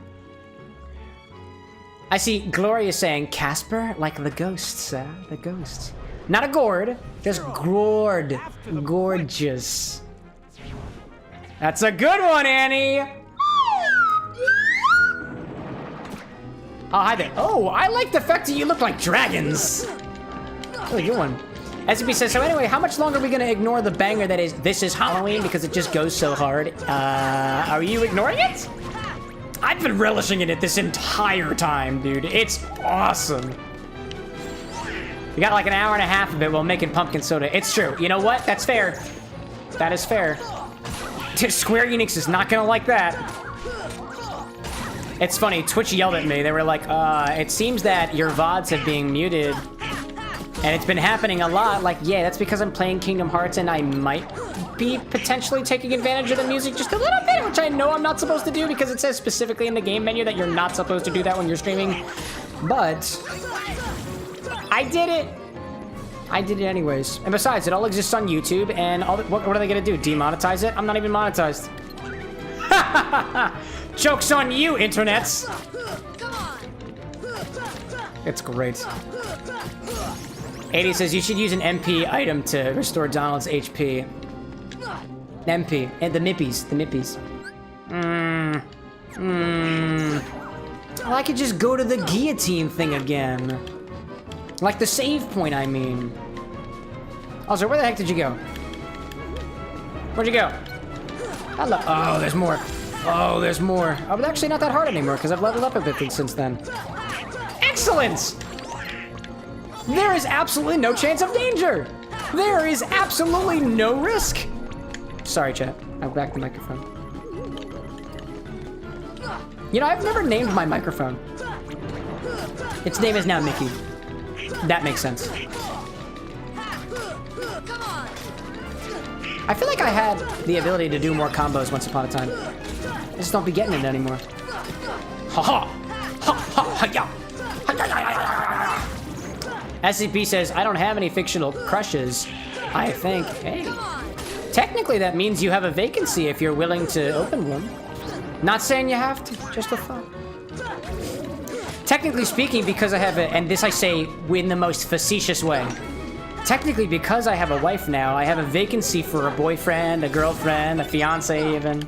I see Gloria saying, Casper, like the ghosts, the ghosts. Not a gourd, just gourd. Gorgeous. That's a good one, Annie! Oh, hi there. Oh, I like the fact that you look like dragons. Really good one. SCP says, so anyway, how much longer are we gonna ignore the banger that is This Is Halloween because it just goes so hard? Are you ignoring it? I've been relishing in it this entire time, dude. It's awesome. We got like an hour and a half of it while making pumpkin soda. It's true. You know what? That's fair. That is fair. Square Enix is not gonna like that. It's funny, Twitch yelled at me. They were like, it seems that your VODs have been muted. And it's been happening a lot. Like, yeah, that's because I'm playing Kingdom Hearts and I might be potentially taking advantage of the music just a little bit, which I know I'm not supposed to do because it says specifically in the game menu that you're not supposed to do that when you're streaming. But I did it. I did it anyways. And besides, it all exists on YouTube, and what are they gonna do? Demonetize it? I'm not even monetized. Joke's on you, internets! It's great. 80 says you should use an MP item to restore Donald's HP. MP. And the Mippies. The Mippies. Well, I could just go to the guillotine thing again. Like the save point, I mean. Also, where the heck did you go? Where'd you go? Hello. Oh, there's more. Oh, there's more. Oh, but actually not that hard anymore because I've leveled up a bit since then. Excellent! There is absolutely no chance of danger. There is absolutely no risk. Sorry, chat. I backed the microphone. You know, I've never named my microphone. Its name is now Mickey. That makes sense. I feel like I had the ability to do more combos once upon a time. I just don't be getting it anymore. Ha ha! Ha ha ha ya! SCP says, I don't have any fictional crushes. I think, hey. Technically that means you have a vacancy if you're willing to open one. Not saying you have to, just a thought. Technically speaking, because I have and this I say in the most facetious way. Technically, because I have a wife now, I have a vacancy for a boyfriend, a girlfriend, a fiance even.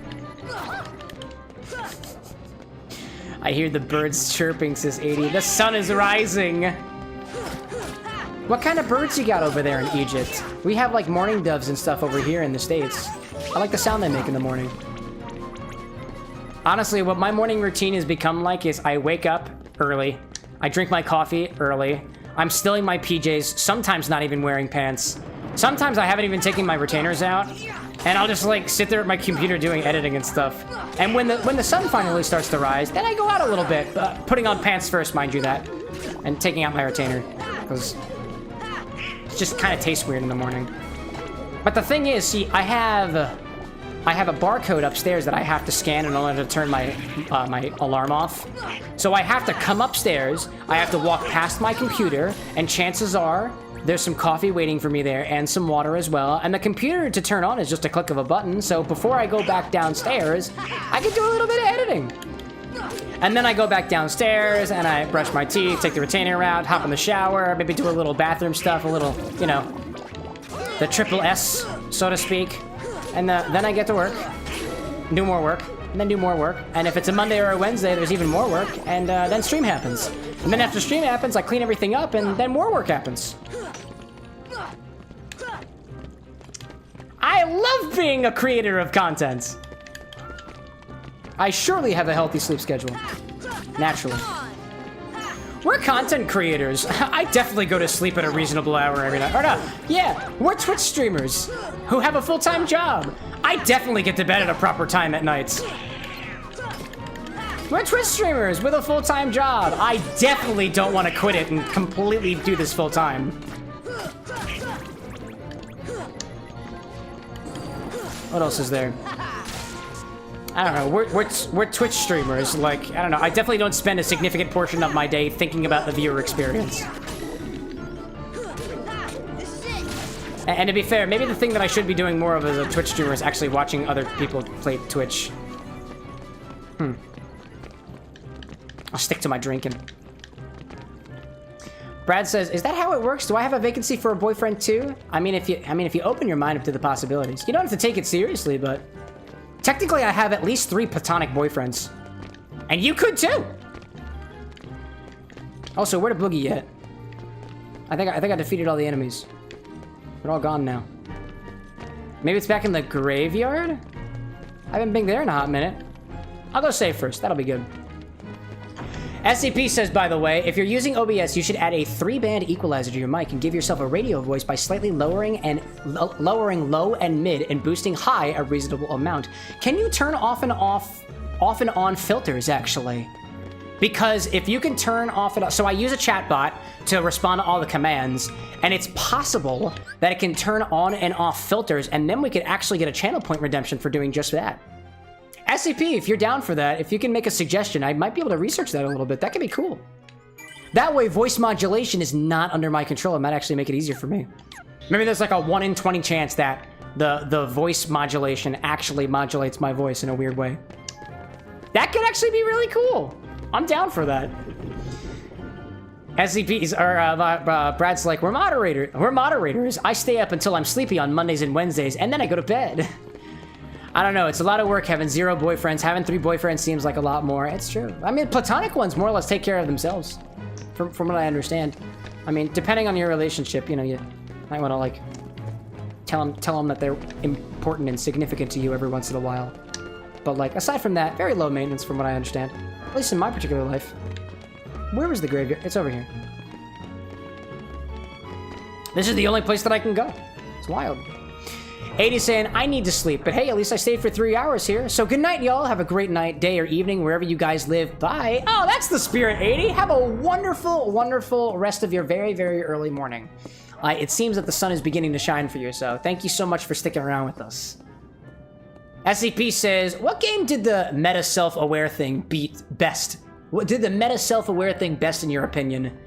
I hear the birds chirping, says 80. The sun is rising. What kind of birds you got over there in Egypt? We have like mourning doves and stuff over here in the States. I like the sound they make in the morning. Honestly, what my morning routine has become like is I wake up early. I drink my coffee early. I'm still in my PJs, sometimes not even wearing pants. Sometimes I haven't even taken my retainers out. And I'll just like sit there at my computer doing editing and stuff. And when the sun finally starts to rise, then I go out a little bit, putting on pants first, mind you that, and taking out my retainer, because it just kind of tastes weird in the morning. But the thing is, see, I have a barcode upstairs that I have to scan in order to turn my my alarm off. So I have to come upstairs, I have to walk past my computer, and chances are there's some coffee waiting for me there and some water as well. And the computer to turn on is just a click of a button. So before I go back downstairs, I can do a little bit of editing. And then I go back downstairs and I brush my teeth, take the retainer out, hop in the shower, maybe do a little bathroom stuff, a little, you know, the triple S, so to speak. And then I get to work, do more work, and then do more work. And if it's a Monday or a Wednesday, there's even more work. And then stream happens. And then after stream happens, I clean everything up, and then more work happens. I love being a creator of content. I surely have a healthy sleep schedule. Naturally. We're content creators. I definitely go to sleep at a reasonable hour every night. Or no, yeah, we're Twitch streamers who have a full-time job. I definitely get to bed at a proper time at nights. We're Twitch streamers with a full-time job. I definitely don't want to quit it and completely do this full-time. What else is there? I don't know, we're Twitch streamers, like, I don't know, I definitely don't spend a significant portion of my day thinking about the viewer experience. And to be fair, maybe the thing that I should be doing more of as a Twitch streamer is actually watching other people play Twitch. I'll stick to my drinking. Brad says, is that how it works? Do I have a vacancy for a boyfriend too? I mean, if you open your mind up to the possibilities. You don't have to take it seriously, but technically I have at least 3 platonic boyfriends. And you could too! Also, where the Boogie at? I think I defeated all the enemies. They're all gone now. Maybe it's back in the graveyard? I haven't been there in a hot minute. I'll go save first. That'll be good. SCP says, by the way, if you're using OBS, you should add a 3-band equalizer to your mic and give yourself a radio voice by slightly lowering low and mid and boosting high a reasonable amount. Can you turn off and on filters, actually? Because if you can turn off and on... So I use a chatbot to respond to all the commands, and it's possible that it can turn on and off filters, and then we could actually get a channel point redemption for doing just that. SCP, if you're down for that, if you can make a suggestion, I might be able to research that a little bit. That could be cool. That way, voice modulation is not under my control. It might actually make it easier for me. Maybe there's like a 1 in 20 chance that the voice modulation actually modulates my voice in a weird way. That could actually be really cool. I'm down for that. SCPs are, Brad's like, we're moderators. I stay up until I'm sleepy on Mondays and Wednesdays, and then I go to bed. I don't know, it's a lot of work having 0 boyfriends. Having 3 boyfriends seems like a lot more. It's true. I mean, platonic ones more or less take care of themselves, from what I understand. I mean, depending on your relationship, you know, you might want to, like, tell them that they're important and significant to you every once in a while. But, like, aside from that, very low maintenance from what I understand. At least in my particular life. Where was the graveyard? It's over here. This is the only place that I can go. It's wild. 80 saying, I need to sleep, but hey, at least I stayed for 3 hours here. So good night, y'all. Have a great night, day, or evening, wherever you guys live. Bye. Oh, that's the spirit, 80. Have a wonderful, wonderful rest of your very, very early morning. It seems that the sun is beginning to shine for you, so thank you so much for sticking around with us. SCP says, what game did the meta self-aware thing beat best? What did the meta self-aware thing best in your opinion?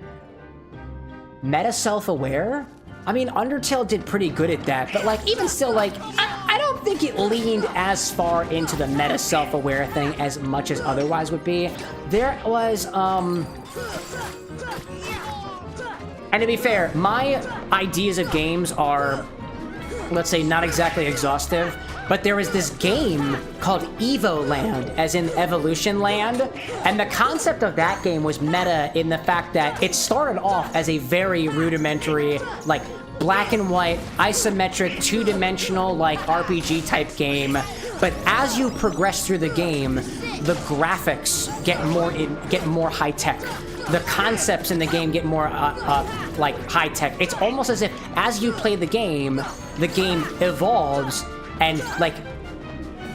Meta self-aware? I mean, Undertale did pretty good at that, but, like, even still, like, I don't think it leaned as far into the meta self-aware thing as much as otherwise would be. There was, and to be fair, my ideas of games are, let's say, not exactly exhaustive, but there was this game called Evo Land, as in Evolution Land, and the concept of that game was meta in the fact that it started off as a very rudimentary, like, black and white, isometric, 2-dimensional, like, RPG type game, but as you progress through the game, the graphics get more high-tech. The concepts in the game get more, like, high-tech. It's almost as if, as you play the game evolves and, like,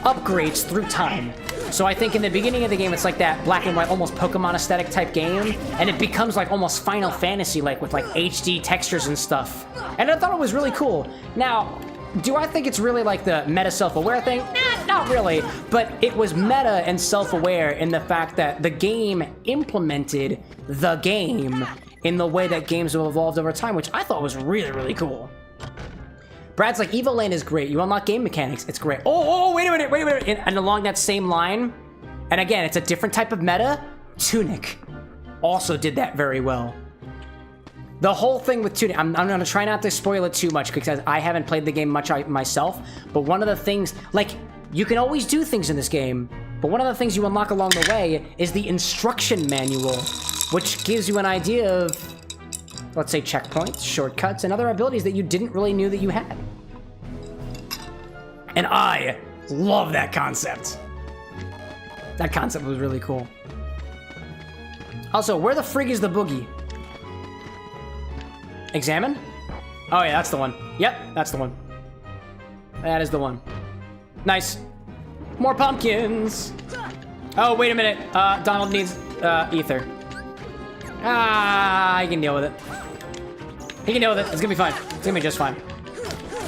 upgrades through time. So I think in the beginning of the game, it's like that black and white, almost Pokemon aesthetic type game, and it becomes like almost Final Fantasy, like with like HD textures and stuff. And I thought it was really cool. Now, do I think it's really like the meta self-aware thing? Not really, but it was meta and self-aware in the fact that the game implemented the game in the way that games have evolved over time, which I thought was really, really cool. Brad's like, Evo Land is great. You unlock game mechanics. It's great. Oh, wait a minute. And along that same line, and again, it's a different type of meta, Tunic also did that very well. The whole thing with Tunic, I'm going to try not to spoil it too much because I haven't played the game much myself, but one of the things, like, you can always do things in this game, but one of the things you unlock along the way is the instruction manual, which gives you an idea of, let's say, checkpoints, shortcuts, and other abilities that you didn't really knew that you had. And I love that concept. That concept was really cool. Also, where the frig is the boogie? Examine? Oh yeah, that's the one. Yep, that's the one. That is the one. Nice. More pumpkins. Oh, wait a minute. Donald needs ether. He can deal with it. He can deal with it. It's gonna be fine. It's gonna be just fine.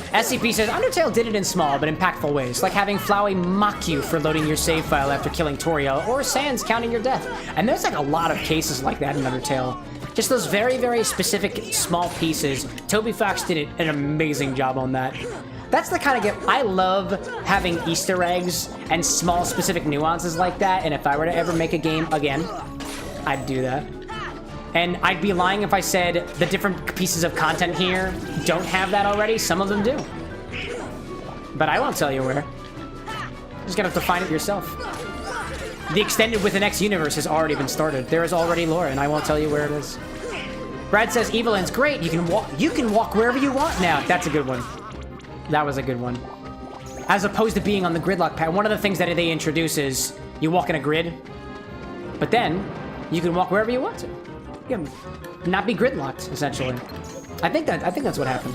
SCP says, Undertale did it in small but impactful ways, like having Flowey mock you for loading your save file after killing Toriel, or Sans counting your death. And there's like a lot of cases like that in Undertale. Just those very, very specific small pieces. Toby Fox did an amazing job on that. That's the kind of game, I love having Easter eggs and small specific nuances like that, and if I were to ever make a game again, I'd do that. And I'd be lying if I said the different pieces of content here don't have that already. Some of them do. But I won't tell you where. You're just gonna have to find it yourself. The extended with an X universe has already been started. There is already lore, and I won't tell you where it is. Brad says Evelyn's great. You can walk wherever you want now. That's a good one. That was a good one. As opposed to being on the gridlock pad. One of the things that they introduce is you walk in a grid, but then you can walk wherever you want to. You can not be gridlocked, essentially. I think that's what happened.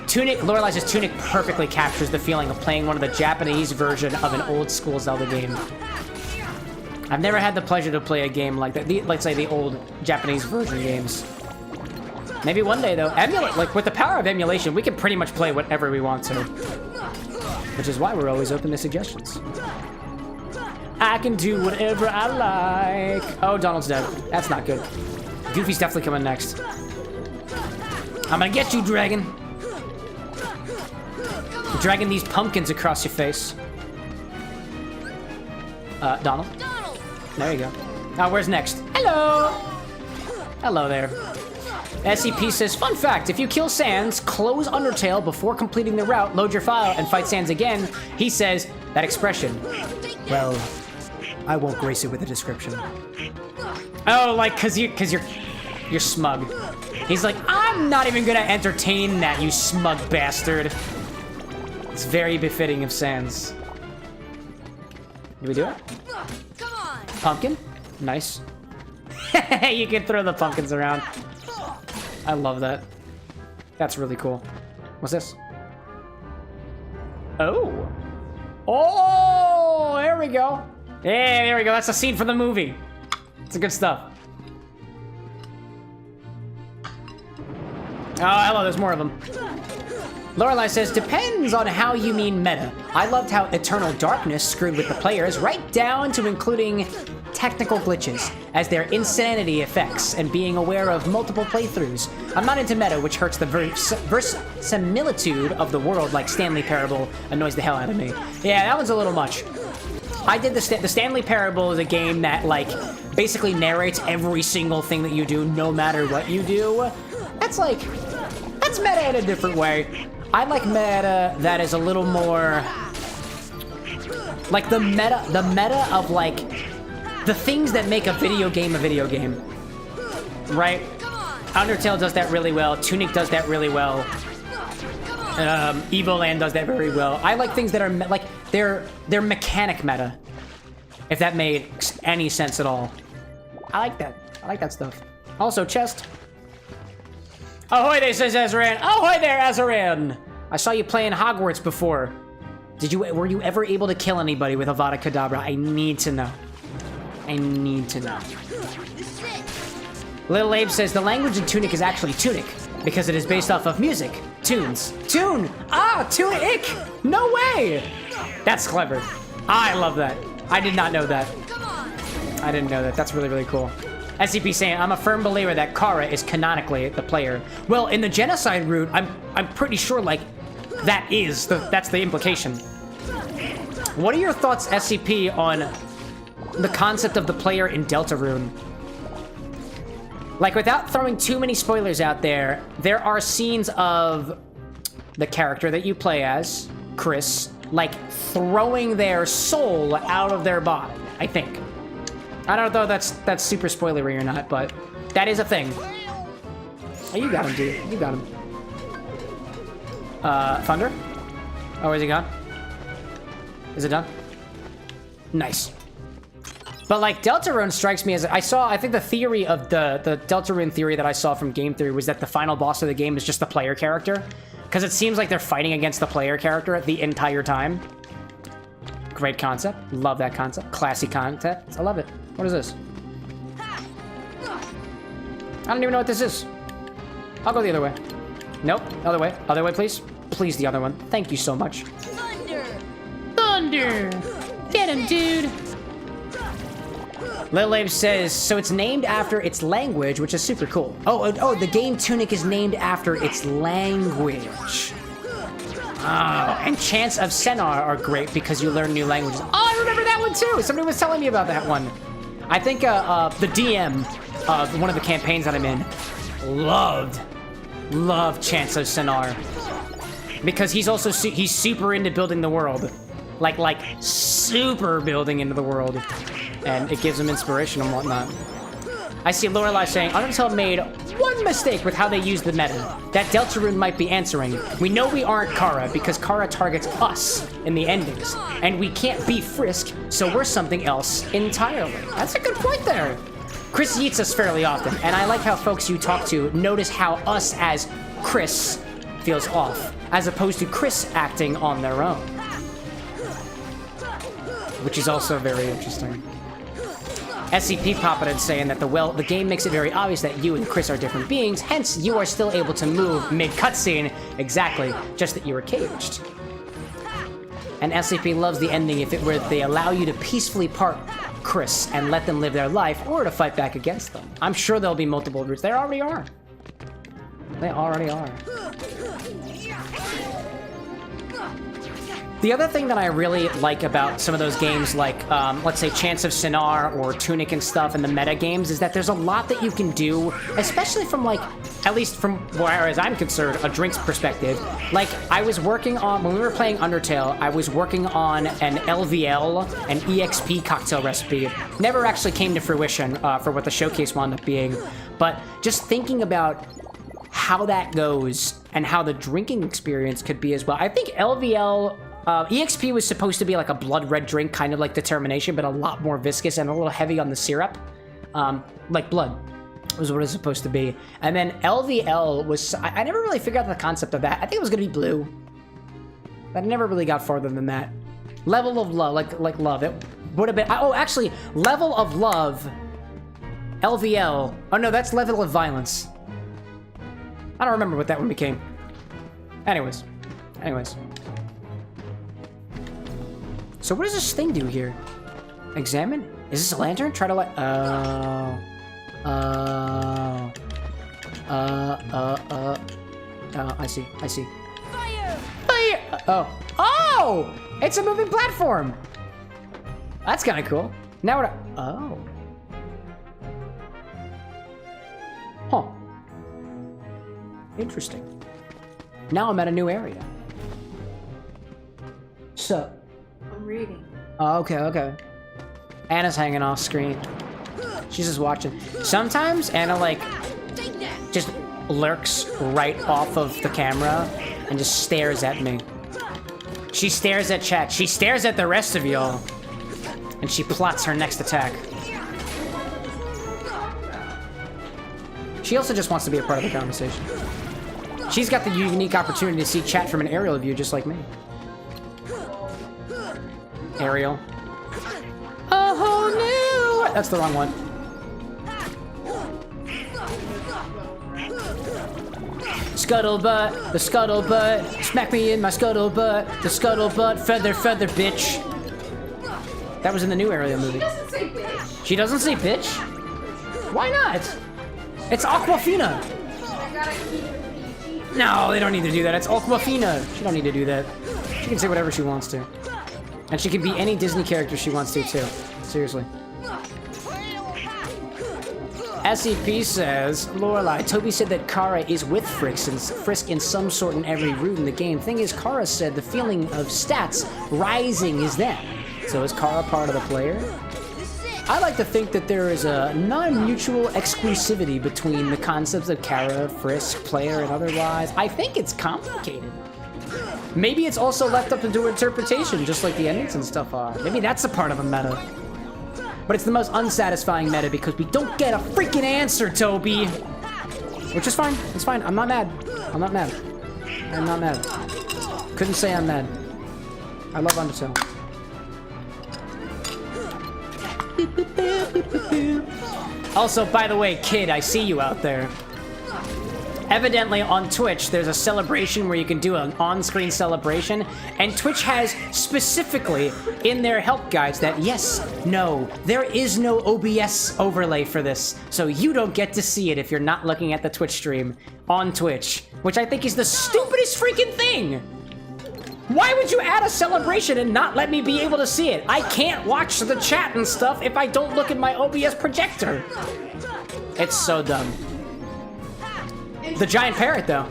Tunic, Lorelei says Tunic perfectly captures the feeling of playing one of the Japanese version of an old school Zelda game. I've never had the pleasure to play a game like that. Let's say the old Japanese version games. Maybe one day though, like with the power of emulation, we can pretty much play whatever we want to. Which is why we're always open to suggestions. I can do whatever I like. Oh, Donald's dead. That's not good. Goofy's definitely coming next. I'm gonna get you, dragon. Dragging these pumpkins across your face. Donald? There you go. Oh, where's next? Hello! Hello there. SCP says, fun fact, if you kill Sans, close Undertale before completing the route, load your file, and fight Sans again, he says, that expression. Well, I won't grace it with a description. Oh, like, cause you're smug. He's like, I'm not even gonna entertain that, you smug bastard. It's very befitting of Sans. Do we do it? Come on. Pumpkin? Nice. You can throw the pumpkins around. I love that. That's really cool. What's this? Oh. Oh, there we go. Yeah, there we go. That's a scene from the movie. It's good stuff. Oh, hello, there's more of them. Lorelei says, depends on how you mean meta. I loved how Eternal Darkness screwed with the players, right down to including technical glitches as their insanity effects and being aware of multiple playthroughs. I'm not into meta, which hurts the verisimilitude of the world, like Stanley Parable annoys the hell out of me. Yeah, that one's a little much. I did the Stanley Parable is a game that, like, basically narrates every single thing that you do, no matter what you do. That's meta in a different way. I like meta that is a little more like the meta of like the things that make a video game, right? Undertale does that really well. Tunic does that really well. Evoland does that very well. I like things that are like they're mechanic meta. If that made any sense at all. I like that. I like that stuff. Also, chest. Ahoy there, says Azaran. Ahoy there, Azaran. I saw you playing Hogwarts before. Were you ever able to kill anybody with Avada Kedavra? I need to know. I need to know. Little Abe says the language in Tunic is actually Tunic because it is based off of music. Tunes. Tune. Ah, Tunic. No way. That's clever. I love that. I did not know that. I didn't know that. That's really, really cool. SCP saying, I'm a firm believer that Kara is canonically the player. Well, in the genocide route, I'm pretty sure, like, that's the implication. What are your thoughts, SCP, on the concept of the player in Deltarune? Like, without throwing too many spoilers out there, there are scenes of the character that you play as, Chris, like, throwing their soul out of their body, I think. I don't know if that's super spoilery or not, but that is a thing. Oh, you got him, dude. You got him. Thunder? Oh, is he gone? Is it done? Nice. But, like, Deltarune strikes me as... I think the theory of the Deltarune theory that I saw from Game Theory was that the final boss of the game is just the player character. Because it seems like they're fighting against the player character the entire time. Great concept. Love that concept. Classy concept. I love it. What is this? I don't even know what this is. I'll go the other way. Nope. Other way. Other way, please. Please, the other one. Thank you so much. Thunder. Thunder. Get him, dude. Little Abe says, so it's named after its language, which is super cool. Oh, the game Tunic is named after its language. Oh, and Chants of Senar are great because you learn new languages. Oh, I remember that one too. Somebody was telling me about that one. I think the DM of one of the campaigns that I'm in loved Chants of Senar because he's also he's super into building the world, like super building into the world, and it gives him inspiration and whatnot. I see Lorelai saying, Undertale made one mistake with how they use the meta. That Deltarune might be answering. We know we aren't Kara because Kara targets us in the endings. And we can't be Frisk, so we're something else entirely. That's a good point there. Chris yeets us fairly often, and I like how folks you talk to notice how us as Chris feels off, as opposed to Chris acting on their own. Which is also very interesting. SCP Poppin saying that the game makes it very obvious that you and Chris are different beings, hence you are still able to move mid-cutscene. Exactly, just that you were caged. And SCP loves the ending if it were they allow you to peacefully part Chris and let them live their life, or to fight back against them. I'm sure there'll be multiple routes. There already are. They already are. The other thing that I really like about some of those games, like, let's say Chants of Sinar or Tunic and stuff in the meta games, is that there's a lot that you can do, especially from, like, at least from where, as I'm concerned, a drinks perspective. Like, I was working on, when we were playing Undertale, I was working on an LVL, an EXP cocktail recipe. Never actually came to fruition for what the showcase wound up being, but just thinking about how that goes and how the drinking experience could be as well. I think LVL... EXP was supposed to be like a blood red drink, kind of like Determination, but a lot more viscous and a little heavy on the syrup. Like blood was what it was supposed to be. And then LVL was... I never really figured out the concept of that. I think it was going to be blue. But I never really got farther than that. Level of love, like love. It would have been... Oh, actually, level of love... LVL... Oh, no, that's level of violence. I don't remember what that one became. Anyways. So what does this thing do here? Examine? Is this a lantern? Try to light... Oh, I see. Fire! Oh! It's a moving platform! That's kind of cool. Now what? Oh. Huh. Interesting. Now I'm at a new area. So... I'm reading. Oh, okay. Anna's hanging off screen. She's just watching. Sometimes Anna, like, just lurks right off of the camera and just stares at me. She stares at chat. She stares at the rest of y'all. And she plots her next attack. She also just wants to be a part of the conversation. She's got the unique opportunity to see chat from an aerial view just like me. Aerial. A whole new... That's the wrong one. Scuttlebutt, the scuttlebutt. Smack me in my scuttlebutt. The scuttlebutt, feather, bitch. That was in the new Aerial movie. She doesn't say bitch. She doesn't say bitch? Why not? It's Aquafina. I gotta keep it PG. No, they don't need to do that. It's Aquafina. She don't need to do that. She can say whatever she wants to. And she can be any Disney character she wants to, too. Seriously. SCP says, Lorelai, Toby said that Kara is with Frisk in some sort in every route in the game. Thing is, Kara said the feeling of stats rising is them. So is Kara part of the player? I like to think that there is a non-mutual exclusivity between the concepts of Kara, Frisk, player, and otherwise. I think it's complicated. Maybe it's also left up to interpretation, just like the endings and stuff are. Maybe that's a part of a meta. But it's the most unsatisfying meta because we don't get a freaking answer, Toby! Which is fine. It's fine. I'm not mad. I'm not mad. Couldn't say I'm mad. I love Undertale. Also, by the way, kid, I see you out there. Evidently on Twitch, there's a celebration where you can do an on-screen celebration, and Twitch has specifically in their help guides that, yes, no, there is no OBS overlay for this, so you don't get to see it if you're not looking at the Twitch stream on Twitch, which I think is the stupidest freaking thing! Why would you add a celebration and not let me be able to see it? I can't watch the chat and stuff if I don't look at my OBS projector. It's so dumb. The giant parrot, though.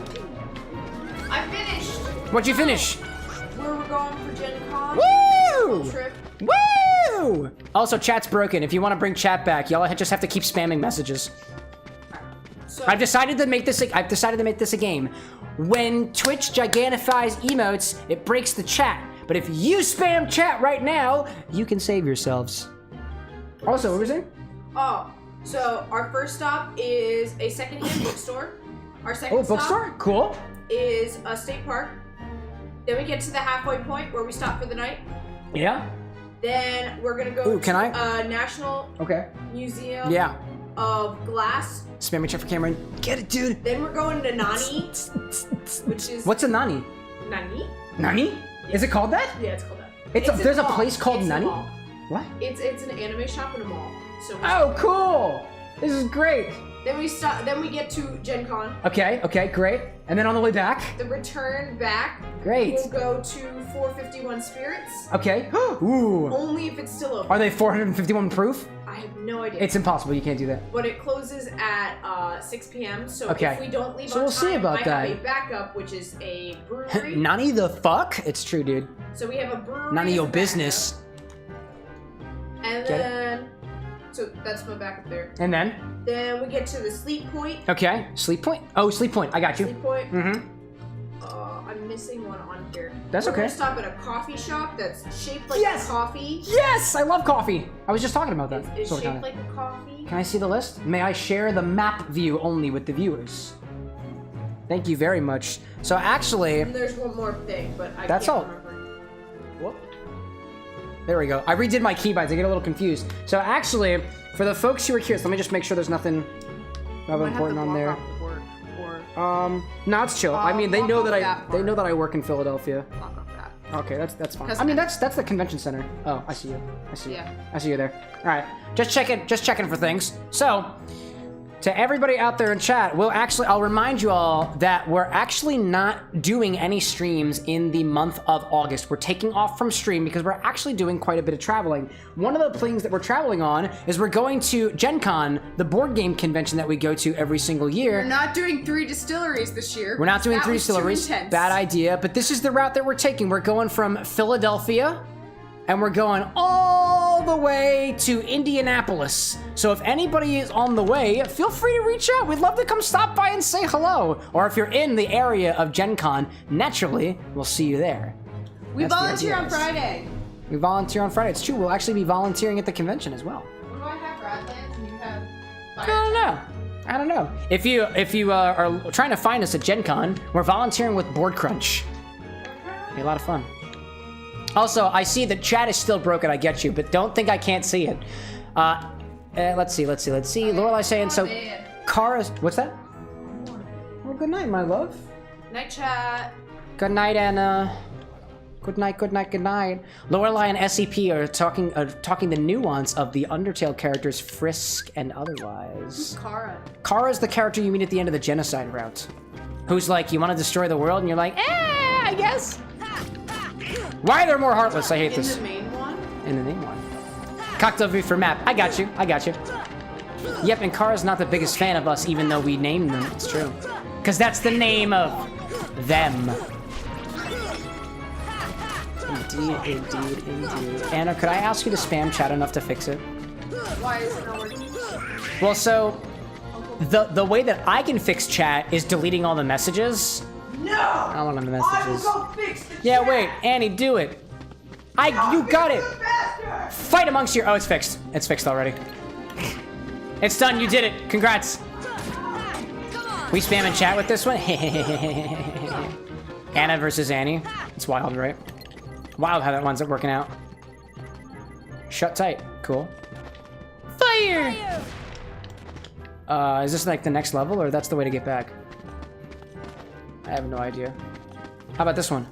I finished. What'd you finish? Where we're going for Gen Con. Woo! Trip. Woo! Woo! Also, chat's broken. If you want to bring chat back, y'all just have to keep spamming messages. So I've decided to make this a game. When Twitch gigantifies emotes, it breaks the chat. But if you spam chat right now, you can save yourselves. Also, what was it? Oh, so our first stop is a secondhand bookstore. Our second Oh, bookstore? stop Cool. is a state park. Then we get to the halfway point where we stop for the night. Yeah. Then we're gonna go Ooh, can I? National Okay. Museum Yeah. of Glass. Spam me chat for Cameron. Get it, dude. Then we're going to Nani, which is What's a nani? Nani? Nani? Is it called that? Yeah, it's called that. There's a mall. place called It's a Nani? mall. What? It's an anime shop in a mall. So Oh, cool. This is great. Then we stop. Then we get to Gen Con. Okay, great. And then on the way back? The return back. Great. We'll go to 451 Spirits. Okay. Ooh. Only if it's still open. Are they 451 proof? I have no idea. It's impossible. You can't do that. But it closes at 6 p.m. So Okay. if we don't leave So on we'll time, see about I that. have a backup, which is a brewery. Nani the fuck? It's true, dude. So we have a brewery. Nani as your a business. backup. And Get it? then, so that's my backup there. And then? Then we get to the Sleep Point. Okay. Sleep point? Oh, sleep point. I got you. Sleep Point. Mm-hmm. I'm missing one on here. That's We're okay. gonna stop at a coffee shop that's shaped like Yes! a coffee. Yes! I love coffee. I was just talking about that. It's Sorta, shaped kinda. like a coffee. Can I see the list? May I share the map view only with the viewers? Thank you very much. So actually, And there's one more thing, but I That's can't all. remember. whoop. There we go. I redid my keybinds. I get a little confused. So actually, for the folks who are curious, let me just make sure there's nothing of important on there. No, it's chill. I mean, they block know off that that they part. know that I work in Philadelphia. Block off that. Okay, that's fine. 'Cause- I mean, that's the convention center. Oh, I see you. I see you. Yeah. I see you there. All right, just checking for things. So, to everybody out there in chat, I'll remind you all that we're actually not doing any streams in the month of August. We're taking off from stream because we're actually doing quite a bit of traveling. One of the things that we're traveling on is we're going to Gen Con, the board game convention that we go to every single year. We're not doing 3 distilleries this year. We're not doing That 3 was too distilleries. intense. Bad idea. But this is the route that we're taking. We're going from Philadelphia, and we're going all the way to Indianapolis. So if anybody is on the way, feel free to reach out. We'd love to come stop by and say hello. Or if you're in the area of Gen Con, naturally, we'll see you there. We That's the volunteer idea, on guys. Friday. We volunteer on Friday. It's true. We'll actually be volunteering at the convention as well. What do I have, Radlands, and you have I don't know. If you are trying to find us at Gen Con, we're volunteering with Board Crunch. Be a lot of fun. Also, I see that chat is still broken. I get you, but don't think I can't see it. Let's see. Lorelai saying so. Kara's. What's that? Well, good night, my love. Night chat. Good night, Anna. Good night. Lorelai and SCP are talking the nuance of the Undertale characters Frisk and otherwise. Kara. Kara's the character you meet at the end of the genocide route. Who's like, you want to destroy the world? And you're like, I guess. Why are there more Heartless? I hate this. In the main one? In the name one. Cocktail V for map. I got you. Yep, and Kara's not the biggest fan of us, even though we named them. It's true. Because that's the name of them. Indeed. Anna, could I ask you to spam chat enough to fix it? Why is it not working? Well, so the way that I can fix chat is deleting all the messages. No! I don't want the messages. I will go fix the Yeah, chat. wait, Annie, do it. You got it. Fight amongst your. Oh, it's fixed. It's fixed already. It's done. You did it. Congrats. We spam and chat with this one. Anna versus Annie. It's wild, right? Wild how that winds up working out. Shut tight. Cool. Fire! Is this like the next level, or that's the way to get back? I have no idea. How about this one?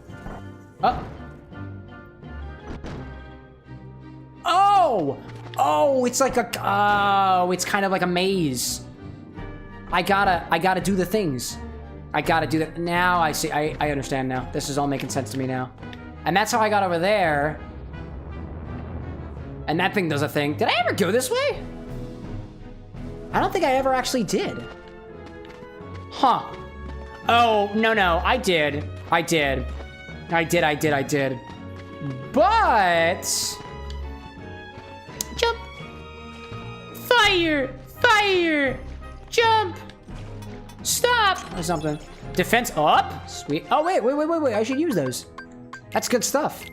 Oh, it's like it's kind of like a maze. I gotta do the things. I gotta do that. Now I see, I understand now. This is all making sense to me now. And that's how I got over there. And that thing does a thing. Did I ever go this way? I don't think I ever actually did. Huh. Oh, no, I did. But Fire! Fire! Jump! Stop! Or something. Defense up? Sweet. Oh, wait. I should use those. That's good stuff.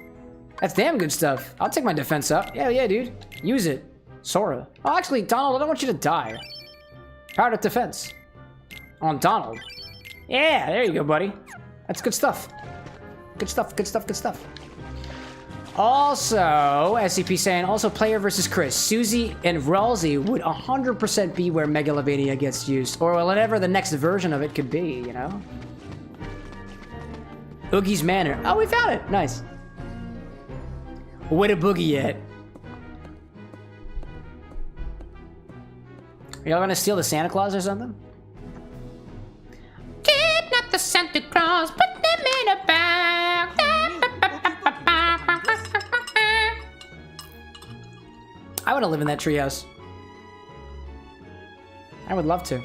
That's damn good stuff. I'll take my defense up. Yeah, dude. Use it. Sora. Oh, actually, Donald, I don't want you to die. Powered up defense. On Donald. Yeah, there you go, buddy. That's good stuff. Good stuff. Also, SCP saying, also player versus Chris. Susie and Ralsei would 100% be where Megalovania gets used. Or whatever the next version of it could be, you know? Oogie's Manor. Oh, we found it. Nice. Where the boogie at? Are y'all gonna steal the Santa Claus or something? Kidnap the Santa Claus, put them in a bag. I want to live in that treehouse. I would love to.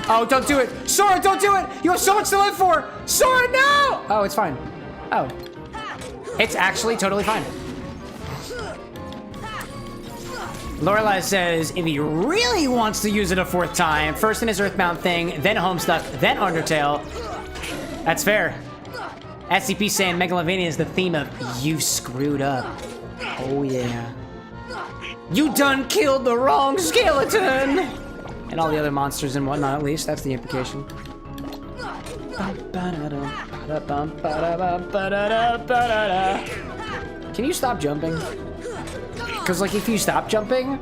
Oh, don't do it! Sora, don't do it! You have so much to live for! Sora, no! Oh, it's fine. Oh. It's actually totally fine. Lorelai says if he really wants to use it a fourth time, first in his Earthbound thing, then Homestuck, then Undertale. That's fair. SCP saying Megalovania is the theme of you screwed up. Oh yeah. You done killed the wrong skeleton! And all the other monsters and whatnot, at least. That's the implication. Can you stop jumping? Because, like, if you stop jumping,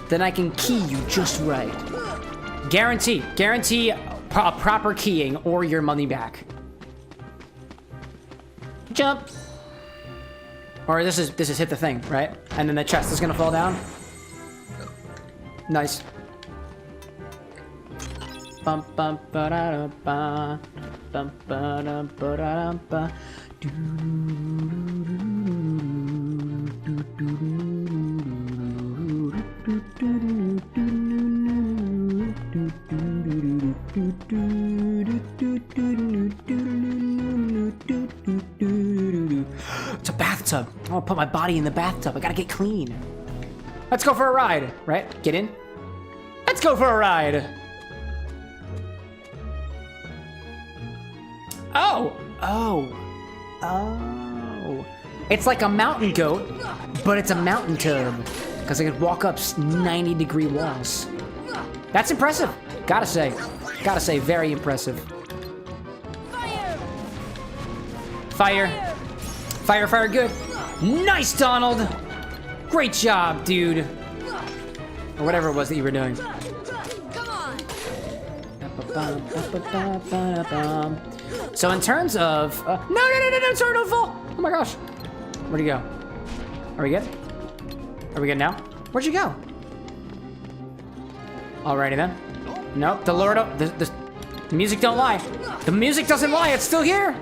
then I can key you just right. Guarantee a proper keying or your money back. Jump. Or this is hit the thing, right? And then the chest is gonna fall down. Nice. Bum bum ba da da ba, bum ba da ba da ba. It's a bathtub. I want to put my body in the bathtub. I gotta get clean. Let's go for a ride, right? Get in. Let's go for a ride. Oh. It's like a mountain goat, but it's a mountain tub. Because I could walk up 90-degree walls. That's impressive. Gotta say, very impressive. Fire, good. Nice, Donald. Great job, dude. Or whatever it was that you were doing. So in terms of... No, sorry, don't fall. Oh my gosh. Where'd he go? Are we good? Are we good now? Where'd you go? Alrighty then. Nope, the Lord... The music don't lie. The music doesn't lie, it's still here.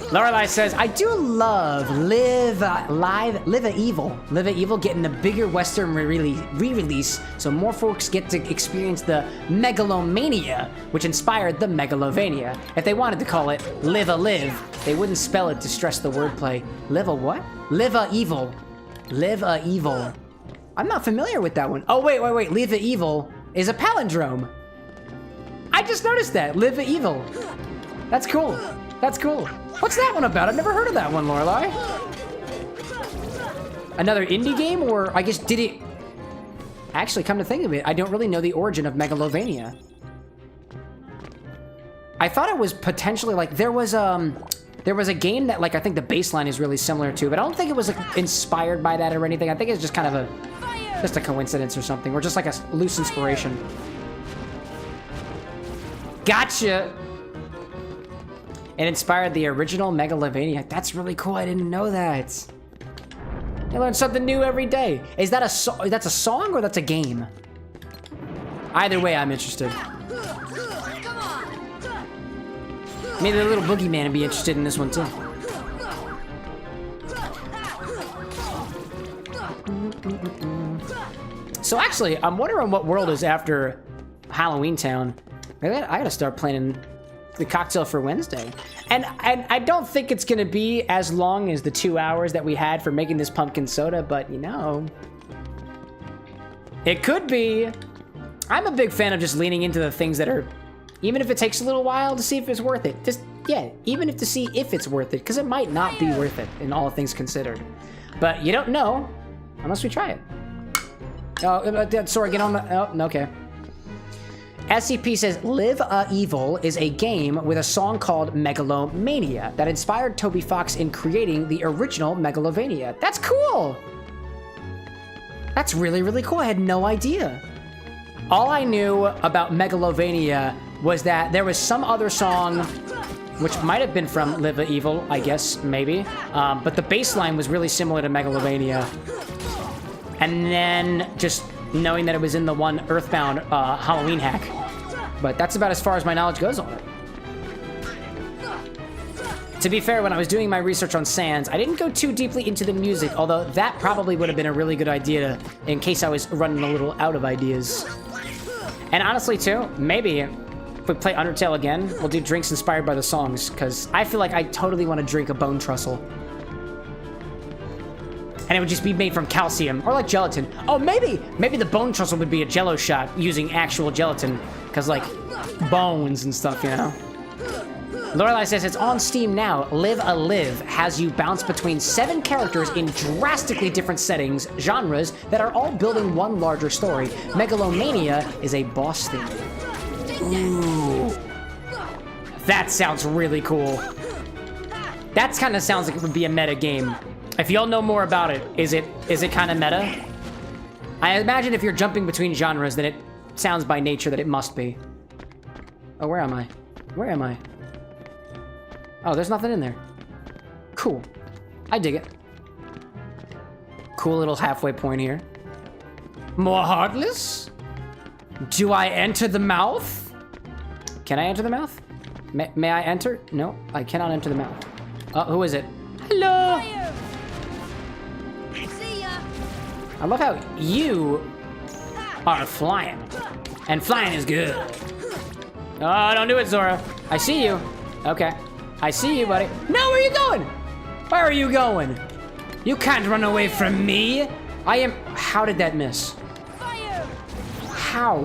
Lorelai says, I do love Live a Evil getting the bigger Western re-release so more folks get to experience the Megalomania, which inspired the Megalovania. If they wanted to call it Live a Live, they wouldn't spell it to stress the wordplay. Live a what? Live a Evil. Live a Evil. I'm not familiar with that one. Oh, wait. Live a Evil is a palindrome. I just noticed that. Live a Evil. That's cool. What's that one about? I've never heard of that one, Lorelai. Another indie game, or I guess did it... Actually, come to think of it, I don't really know the origin of Megalovania. I thought it was potentially like there was a game that like I think the baseline is really similar to, but I don't think it was like inspired by that or anything. I think it's just kind of just a coincidence or something, or just like a loose inspiration. Gotcha. It inspired the original Megalovania. That's really cool. I didn't know that. You learn something new every day. Is that that's a song or that's a game? Either way, I'm interested. Maybe the little boogeyman would be interested in this one too. So actually, I'm wondering what world is after Halloween Town. Maybe I gotta start planning the cocktail for Wednesday. And I don't think it's gonna be as long as the 2 hours that we had for making this pumpkin soda, but you know, it could be. I'm a big fan of just leaning into the things that are, even if it takes a little while to see if it's worth it. Just, yeah, even if to see if it's worth it, because it might not be worth it in all things considered. But you don't know unless we try it. Oh, sorry, get on the, oh, okay. SCP says, Live Evil is a game with a song called Megalomania that inspired Toby Fox in creating the original Megalovania. That's cool! That's really, really cool. I had no idea. All I knew about Megalovania was that there was some other song, which might have been from Live Evil, I guess, maybe. But the bass line was really similar to Megalovania. And then just knowing that it was in the one Earthbound Halloween hack. But that's about as far as my knowledge goes on it. To be fair, when I was doing my research on Sans, I didn't go too deeply into the music, although that probably would have been a really good idea in case I was running a little out of ideas. And honestly, too, maybe if we play Undertale again, we'll do drinks inspired by the songs, because I feel like I totally want to drink a bone trestle. And it would just be made from calcium, or like gelatin. Oh, maybe the bone trestle would be a jello shot using actual gelatin, because like bones and stuff, you know? Lorelai says it's on Steam now. Live a Live has you bounce between 7 characters in drastically different settings, genres, that are all building one larger story. Megalomania is a boss theme. Ooh. That sounds really cool. That kind of sounds like it would be a meta game. If y'all know more about it, is it kind of meta? I imagine if you're jumping between genres, then it sounds by nature that it must be. Oh, where am I? Where am I? Oh, there's nothing in there. Cool. I dig it. Cool little halfway point here. More Heartless? Do I enter the mouth? Can I enter the mouth? May I enter? No, I cannot enter the mouth. Who is it? Hello! Fire! See ya! I love how you are flying. And flying is good. Oh, don't do it, Zora. I see you. Okay. I see you, buddy. No, where are you going? Where are you going? You can't run away from me. I am... How did that miss? Fire! How?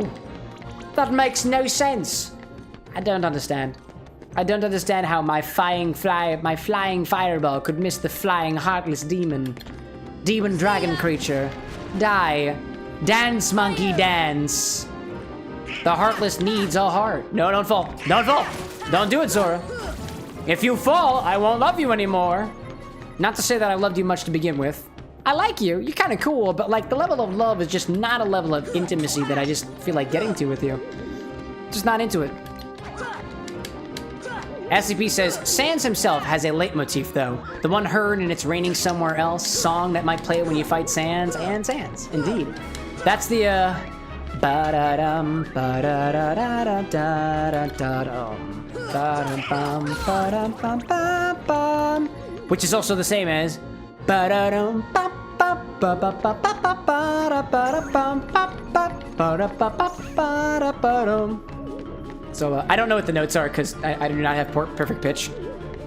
That makes no sense. I don't understand. I don't understand how my flying fireball could miss the flying heartless demon dragon creature. Die. Dance, monkey, dance. The heartless needs a heart. No, don't fall. Don't fall. Don't do it, Zora. If you fall, I won't love you anymore. Not to say that I loved you much to begin with. I like you. You're kind of cool, but like the level of love is just not a level of intimacy that I just feel like getting to with you. Just not into it. SCP says, Sans himself has a leitmotif, though. The one heard in It's Raining Somewhere Else song that might play when you fight Sans and Sans. Indeed. That's the, ba-da-dum, ba-da-da-da-da-da-da-dum, ba-dum-bum, ba-dum-bum, ba-bum, which is also the same as ba-da-dum, ba-ba-ba-ba-ba-ba-ba-ba-da-ba-da-bum, ba-ba-ba-ba-ba-da-ba-dum. So I don't know what the notes are because I do not have perfect pitch,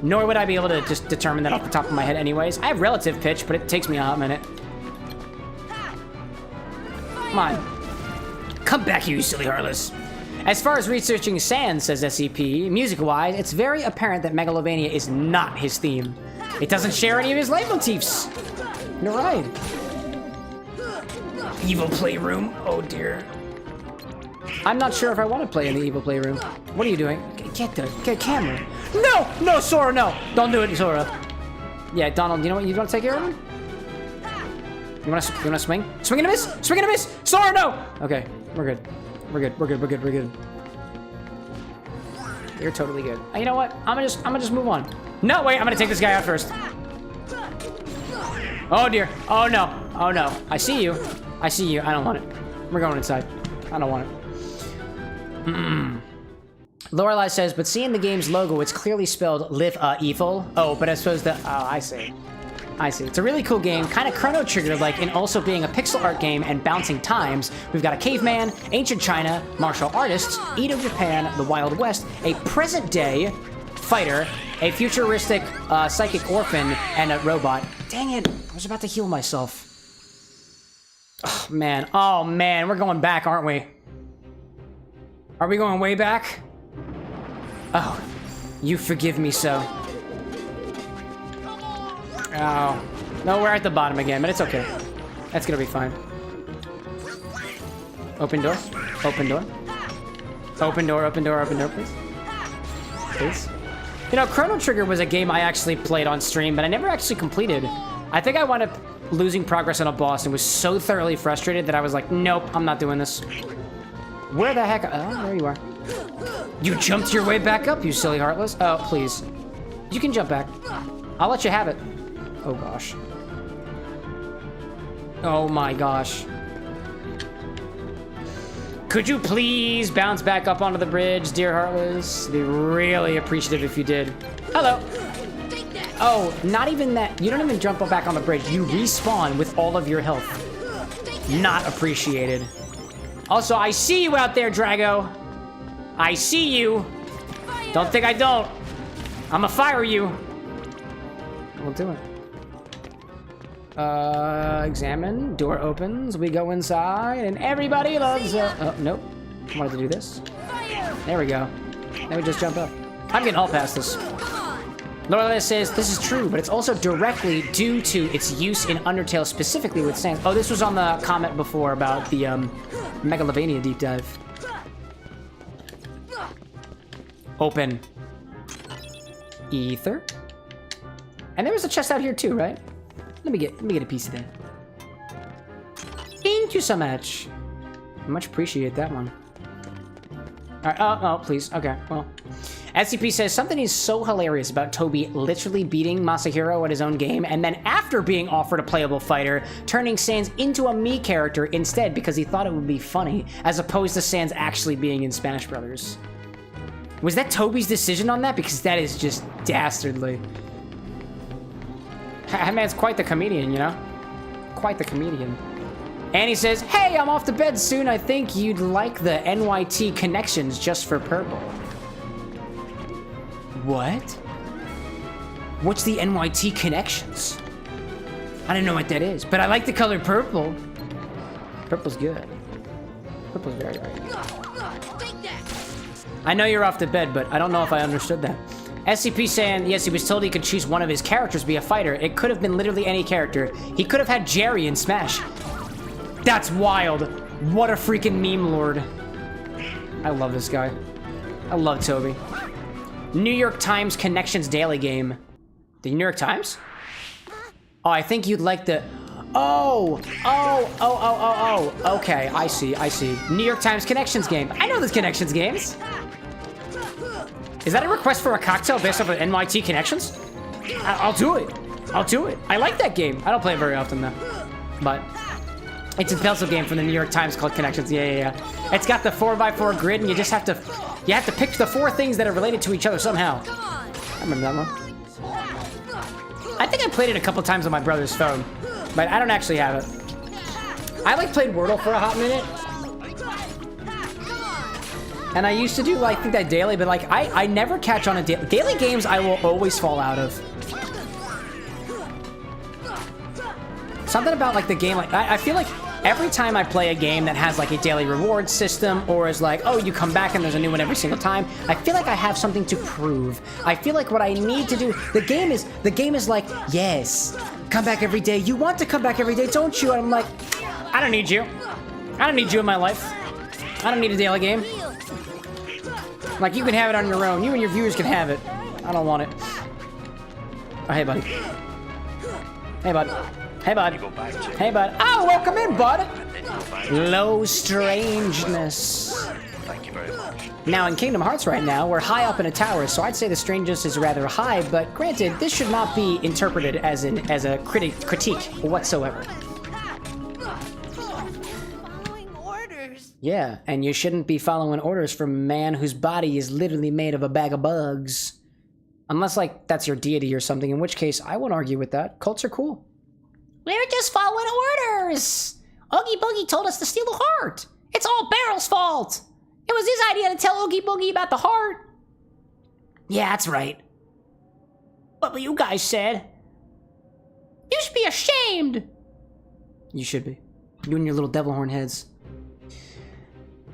nor would I be able to just determine that off the top of my head anyways. I have relative pitch, but it takes me a hot minute. Come on. Come back here, you silly heartless. As far as researching Sans, says SCP, music-wise, it's very apparent that Megalovania is not his theme. It doesn't share any of his leitmotifs. You're right. Evil Playroom? Oh dear. I'm not sure if I want to play in the Evil Playroom. What are you doing? Get the camera. No! No, Sora, no! Don't do it, Sora. Yeah, Donald, you know what? You want to take care of him? You want to swing? Swing and a miss! Swing and a miss! Sora, no! Okay, we're good. We're good. You're totally good. You know what? I'm gonna just move on. No, wait, I'm gonna take this guy out first. Oh dear. Oh no. Oh no. I see you. I don't want it. We're going inside. I don't want it. Lorelai says, but seeing the game's logo, it's clearly spelled Live Evil. Oh, but I suppose that... Oh, I see. I see. It's a really cool game, kind of Chrono Trigger-like in also being a pixel art game and bouncing times. We've got a caveman, ancient China, martial artists, Edo Japan, the Wild West, a present-day fighter, a futuristic psychic orphan, and a robot. Dang it, I was about to heal myself. Oh man, we're going back, aren't we? Are we going way back? Oh, you forgive me so. Oh, no, we're at the bottom again, but it's okay. That's gonna be fine. Open door, open door. Open door, open door, open door, please. Please. You know, Chrono Trigger was a game I actually played on stream, but I never actually completed. I think I wound up losing progress on a boss and was so thoroughly frustrated that I was like, nope, I'm not doing this. Where the heck? Oh, there you are. You jumped your way back up, you silly heartless. Oh, please. You can jump back. I'll let you have it. Oh, gosh. Oh, my gosh. Could you please bounce back up onto the bridge, dear heartless? I'd be really appreciative if you did. Hello. Oh, not even that. You don't even jump up back on the bridge. You respawn with all of your health. Not appreciated. Also, I see you out there, Drago. I see you. Don't think I don't. I'ma fire you. We'll do it. Examine. Door opens. We go inside, and everybody loves it. Oh, nope. I wanted to do this. There we go. Then we just jump up. I'm getting all past this. Lorelei says, this is true, but it's also directly due to its use in Undertale, specifically with Sans. Oh, this was on the comment before about the Megalovania deep dive. Open. Ether. And there was a chest out here too, right? Let me get a piece of that. Thank you so much. I much appreciate that one. All right, oh, please. Okay, well. SCP says, something is so hilarious about Toby literally beating Masahiro at his own game, and then after being offered a playable fighter, turning Sans into a Mii character instead because he thought it would be funny, as opposed to Sans actually being in Smash Brothers. Was that Toby's decision on that? Because that is just dastardly. That man's quite the comedian, you know? Quite the comedian. Annie says, hey, I'm off to bed soon. I think you'd like the NYT connections just for purple. What? What's the NYT connections? I don't know what that is, but I like the color purple. Purple's good. Purple's very, very good. I know you're off to bed, but I don't know if I understood that. SCP saying, yes, he was told he could choose one of his characters to be a fighter. It could have been literally any character. He could have had Jerry in Smash. That's wild. What a freaking meme lord. I love this guy. I love Toby. New York Times Connections Daily Game. The New York Times? Oh, I think you'd like the... Oh. Okay, I see. New York Times Connections game. I know those Connections games. Is that a request for a cocktail based off of NYT Connections? I'll do it. I like that game. I don't play it very often, though. But it's a pencil game from the New York Times called Connections. Yeah. It's got the 4x4 grid, and you just have to... You have to pick the 4 things that are related to each other somehow. I remember that one. I think I played it a couple times on my brother's phone, but I don't actually have it. I played Wordle for a hot minute. And I used to do I think that daily, but I never catch on a daily. Daily games I will always fall out of. Something about the game, I feel like every time I play a game that has a daily reward system, or is oh, you come back and there's a new one every single time, I feel like I have something to prove. I feel like what I need to do, the game is yes, come back every day. You want to come back every day, don't you? And I'm like, I don't need you. I don't need you in my life. I don't need a daily game. You can have it on your own. You and your viewers can have it. I don't want it. Oh, hey, buddy. Hey, bud. Hey, bud. Hey, bud. Oh, welcome in, bud. Low strangeness. Thank you very much. Now, in Kingdom Hearts right now, we're high up in a tower, so I'd say the strangeness is rather high, but granted, this should not be interpreted as a critique whatsoever. Following orders. Yeah, and you shouldn't be following orders from a man whose body is literally made of a bag of bugs. Unless, like, that's your deity or something, in which case I won't argue with that. Cults are cool. We were just following orders. Oogie Boogie told us to steal the heart. It's all Barrel's fault. It was his idea to tell Oogie Boogie about the heart. Yeah, that's right. What you guys said. You should be ashamed. You should be. You and your little devil horn heads.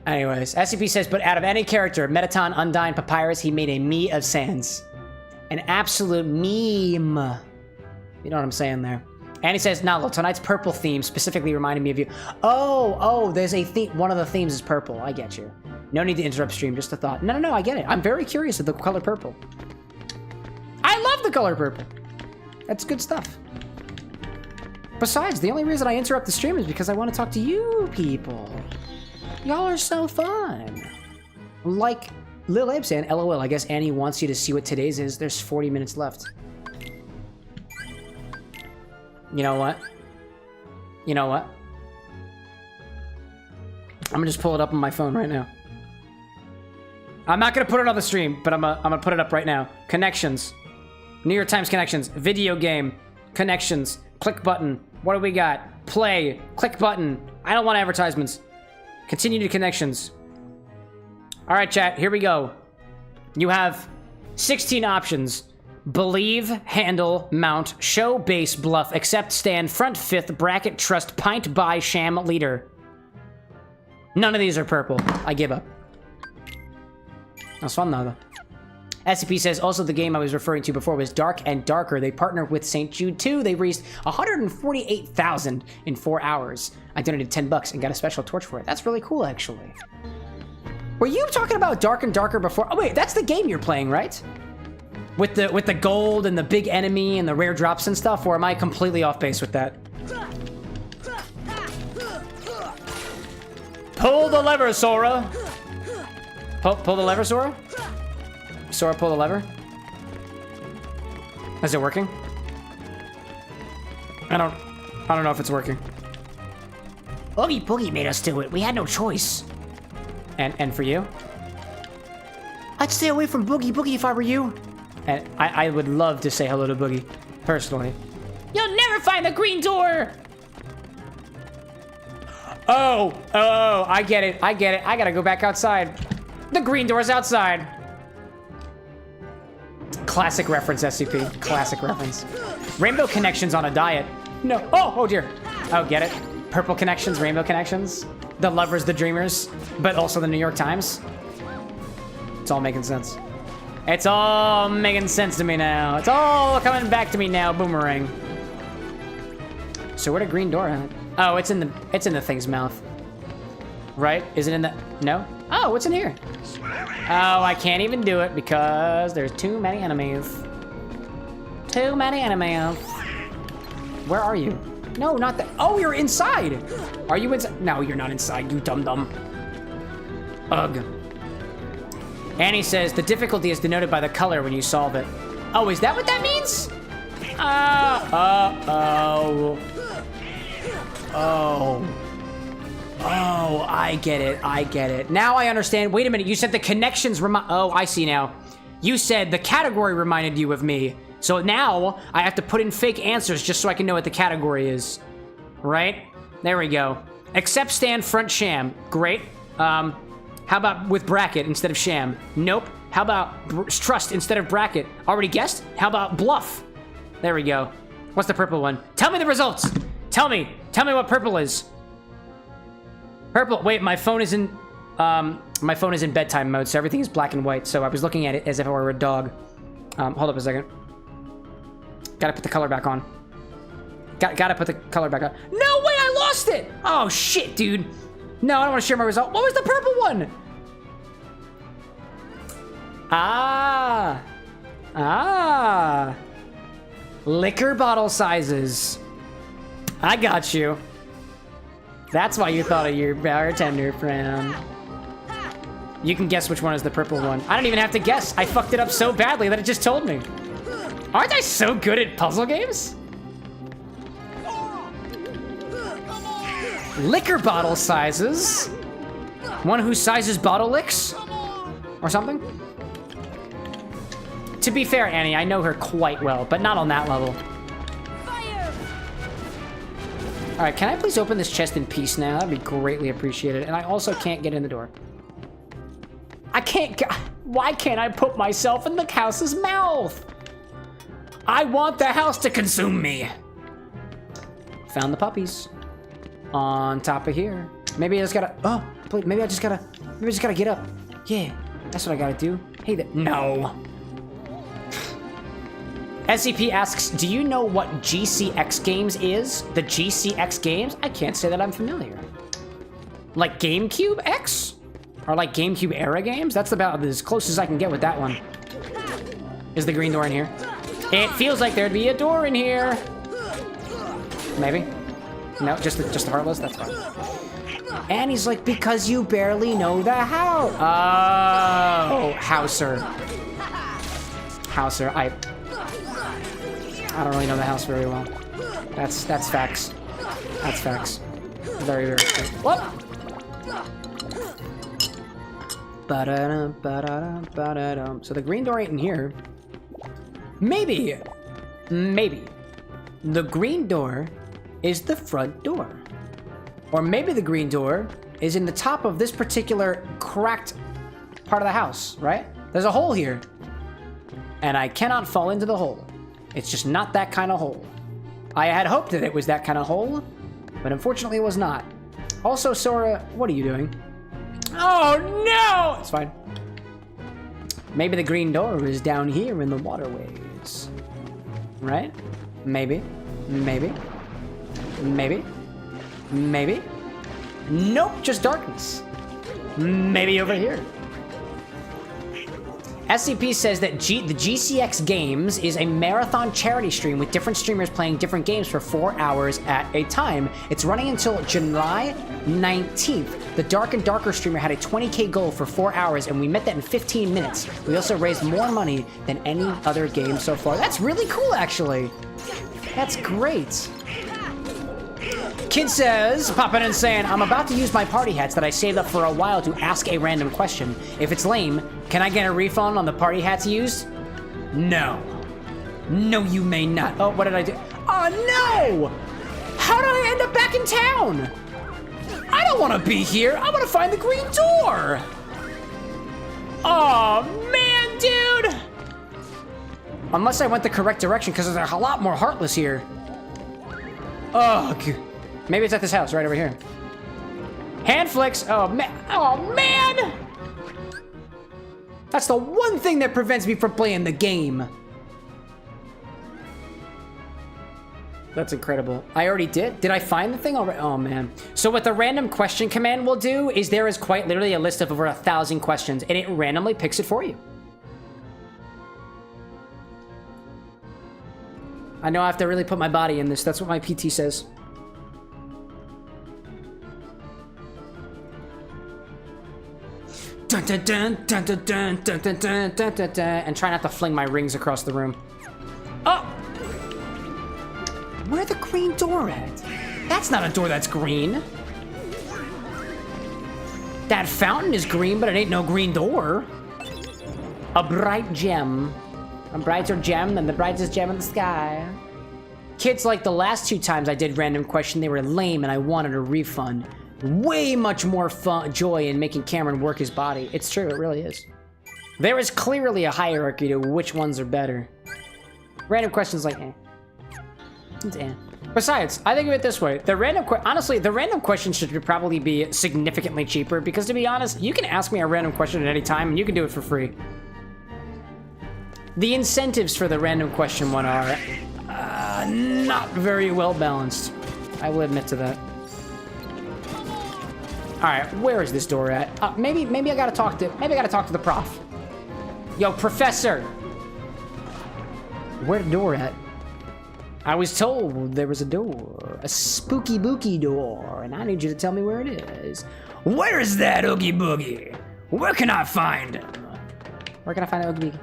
Anyways, SCP says, but out of any character, Metaton, Undyne, Papyrus, he made a me of Sans. An absolute meme. You know what I'm saying there. And he says, Nalo, tonight's purple theme specifically reminded me of you. Oh, there's a theme. One of the themes is purple. I get you. No need to interrupt stream, just a thought. No, I get it. I'm very curious of the color purple. I love the color purple. That's good stuff. Besides, the only reason I interrupt the stream is because I want to talk to you people. Y'all are so fun. Like Lil Abe saying, LOL, I guess Annie wants you to see what today's is. There's 40 minutes left. You know what? I'm gonna just pull it up on my phone right now. I'm not gonna put it on the stream, but I'm gonna put it up right now. Connections. New York Times connections. Video game. Connections. Click button. What do we got? Play. Click button. I don't want advertisements. Continue to connections. All right, chat. Here we go. You have 16 options. Believe, handle, mount, show, base, bluff, accept, stand, front, fifth, bracket, trust, pint, buy, sham, leader. None of these are purple. I give up. That's fun though. SCP says, also the game I was referring to before was Dark and Darker. They partnered with St. Jude 2. They raised $148,000 in 4 hours. I donated $10 and got a special torch for it. That's really cool, actually. Were you talking about Dark and Darker before? Oh wait, that's the game you're playing, right? With the gold and the big enemy and the rare drops and stuff, or am I completely off base with that? Pull the lever, Sora! Pull the lever, Sora? Sora, pull the lever. Is it working? I don't know if it's working. Oogie Boogie made us do it. We had no choice. And for you? I'd stay away from Boogie Boogie if I were you. And I would love to say hello to Boogie, personally. You'll never find the green door. Oh, I get it. I gotta go back outside. The green door's outside. Classic reference, SCP. Classic reference. Rainbow Connections on a diet. No. Oh dear. Oh, get it? Purple Connections, Rainbow Connections. The lovers, the dreamers, but also the New York Times. It's all making sense. It's all making sense to me now. It's all coming back to me now, boomerang. So where the green door at? Oh, it's in the thing's mouth. Right? Is it in the... No? Oh, what's in here? Oh, I can't even do it because there's too many enemies. Too many enemies. Where are you? No, not that. Oh, you're inside. Are you inside? No, you're not inside, you dum-dum. Ugh. Annie says, the difficulty is denoted by the color when you solve it. Oh, is that what that means? Oh, I get it. Now I understand. Wait a minute, you said the connections oh, I see now. You said the category reminded you of me. So now I have to put in fake answers just so I can know what the category is. Right? There we go. Accept, stand, front, sham. Great. How about with bracket instead of sham? Nope. How about trust instead of bracket? Already guessed? How about bluff? There we go. What's the purple one? Tell me the results. Tell me what purple is. Purple. Wait, my phone is in bedtime mode, so everything is black and white. So I was looking at it as if I were a dog. Hold up a second. Gotta put the color back on. Gotta put the color back on. No way, I lost it. Oh shit, dude. No, I don't want to share my result. What was the purple one? Liquor bottle sizes. I got you. That's why you thought of your bartender friend. You can guess which one is the purple one. I don't even have to guess. I fucked it up so badly that it just told me. Aren't I so good at puzzle games? Liquor bottle sizes. One who sizes bottle licks? Or something? To be fair, Annie, I know her quite well, but not on that level. All right, can I please open this chest in peace now? That'd be greatly appreciated. And I also can't get in the door. I can't get... Why can't I put myself in the house's mouth? I want the house to consume me. Found the puppies. On top of here. Maybe I just gotta... Oh, maybe I just gotta get up. Yeah, that's what I gotta do. Hey, no. SCP asks, do you know what GCX Games is? The GCX Games? I can't say that I'm familiar. Like GameCube X? Or like GameCube era games? That's about as close as I can get with that one. Is the green door in here? It feels like there'd be a door in here. Maybe. No, just the Heartless? That's fine. And he's like, because you barely know the house. Oh, Houser. Houser, I don't really know the house very well. That's facts. That's facts. Very, very true. What? So the green door ain't in here. Maybe the green door is the front door. Or maybe the green door is in the top of this particular cracked part of the house, right? There's a hole here. And I cannot fall into the hole. It's just not that kind of hole. I had hoped that it was that kind of hole, but unfortunately it was not. Also, Sora, what are you doing? Oh no! It's fine. Maybe the green door is down here in the waterways. Right? Maybe. Maybe. Maybe. Maybe. Nope, just darkness. Maybe over here. SCP says that the GCX Games is a marathon charity stream with different streamers playing different games for 4 hours at a time. It's running until July 19th. The Dark and Darker streamer had a 20k goal for 4 hours, and we met that in 15 minutes. We also raised more money than any other game so far. That's really cool, actually. That's great. Kid says, popping and saying, I'm about to use my party hats that I saved up for a while to ask a random question. If it's lame, can I get a refund on the party hats used? No. No, you may not. Oh, what did I do? Oh, no! How did I end up back in town? I don't want to be here. I want to find the green door. Oh, man, dude. Unless I went the correct direction, because there's a lot more Heartless here. Oh, maybe it's at this house right over here. Hand flicks. Oh, man. Oh, man. That's the one thing that prevents me from playing the game. That's incredible. I already did? Did I find the thing already? Oh, man. So what the random question command will do is there is quite literally a list of over 1,000 questions, and it randomly picks it for you. I know I have to really put my body in this. That's what my PT says. Dun, dun, dun, dun, dun, dun, dun, dun, dun, dun, dun, dun, and try not to fling my rings across the room. Oh! Where the green door at? That's not a door that's green. That fountain is green, but it ain't no green door. A bright gem. A brighter gem than the brightest gem in the sky. Kids, like the last 2 times I did random question, they were lame and I wanted a refund. Way much more fun, joy in making Cameron work his body. It's true, it really is. There is clearly a hierarchy to which ones are better. Random questions like, eh. It's eh. Besides, I think of it this way. Honestly, the random question should probably be significantly cheaper because, to be honest, you can ask me a random question at any time and you can do it for free. The incentives for the random question one are not very well balanced. I will admit to that. All right, where is this door at? Maybe I gotta talk to the prof. Yo, professor. Where the door at? I was told there was a door, a spooky booky door, and I need you to tell me where it is. Where is that Oogie Boogie? Where can I find him? Where can I find the Oogie Boogie?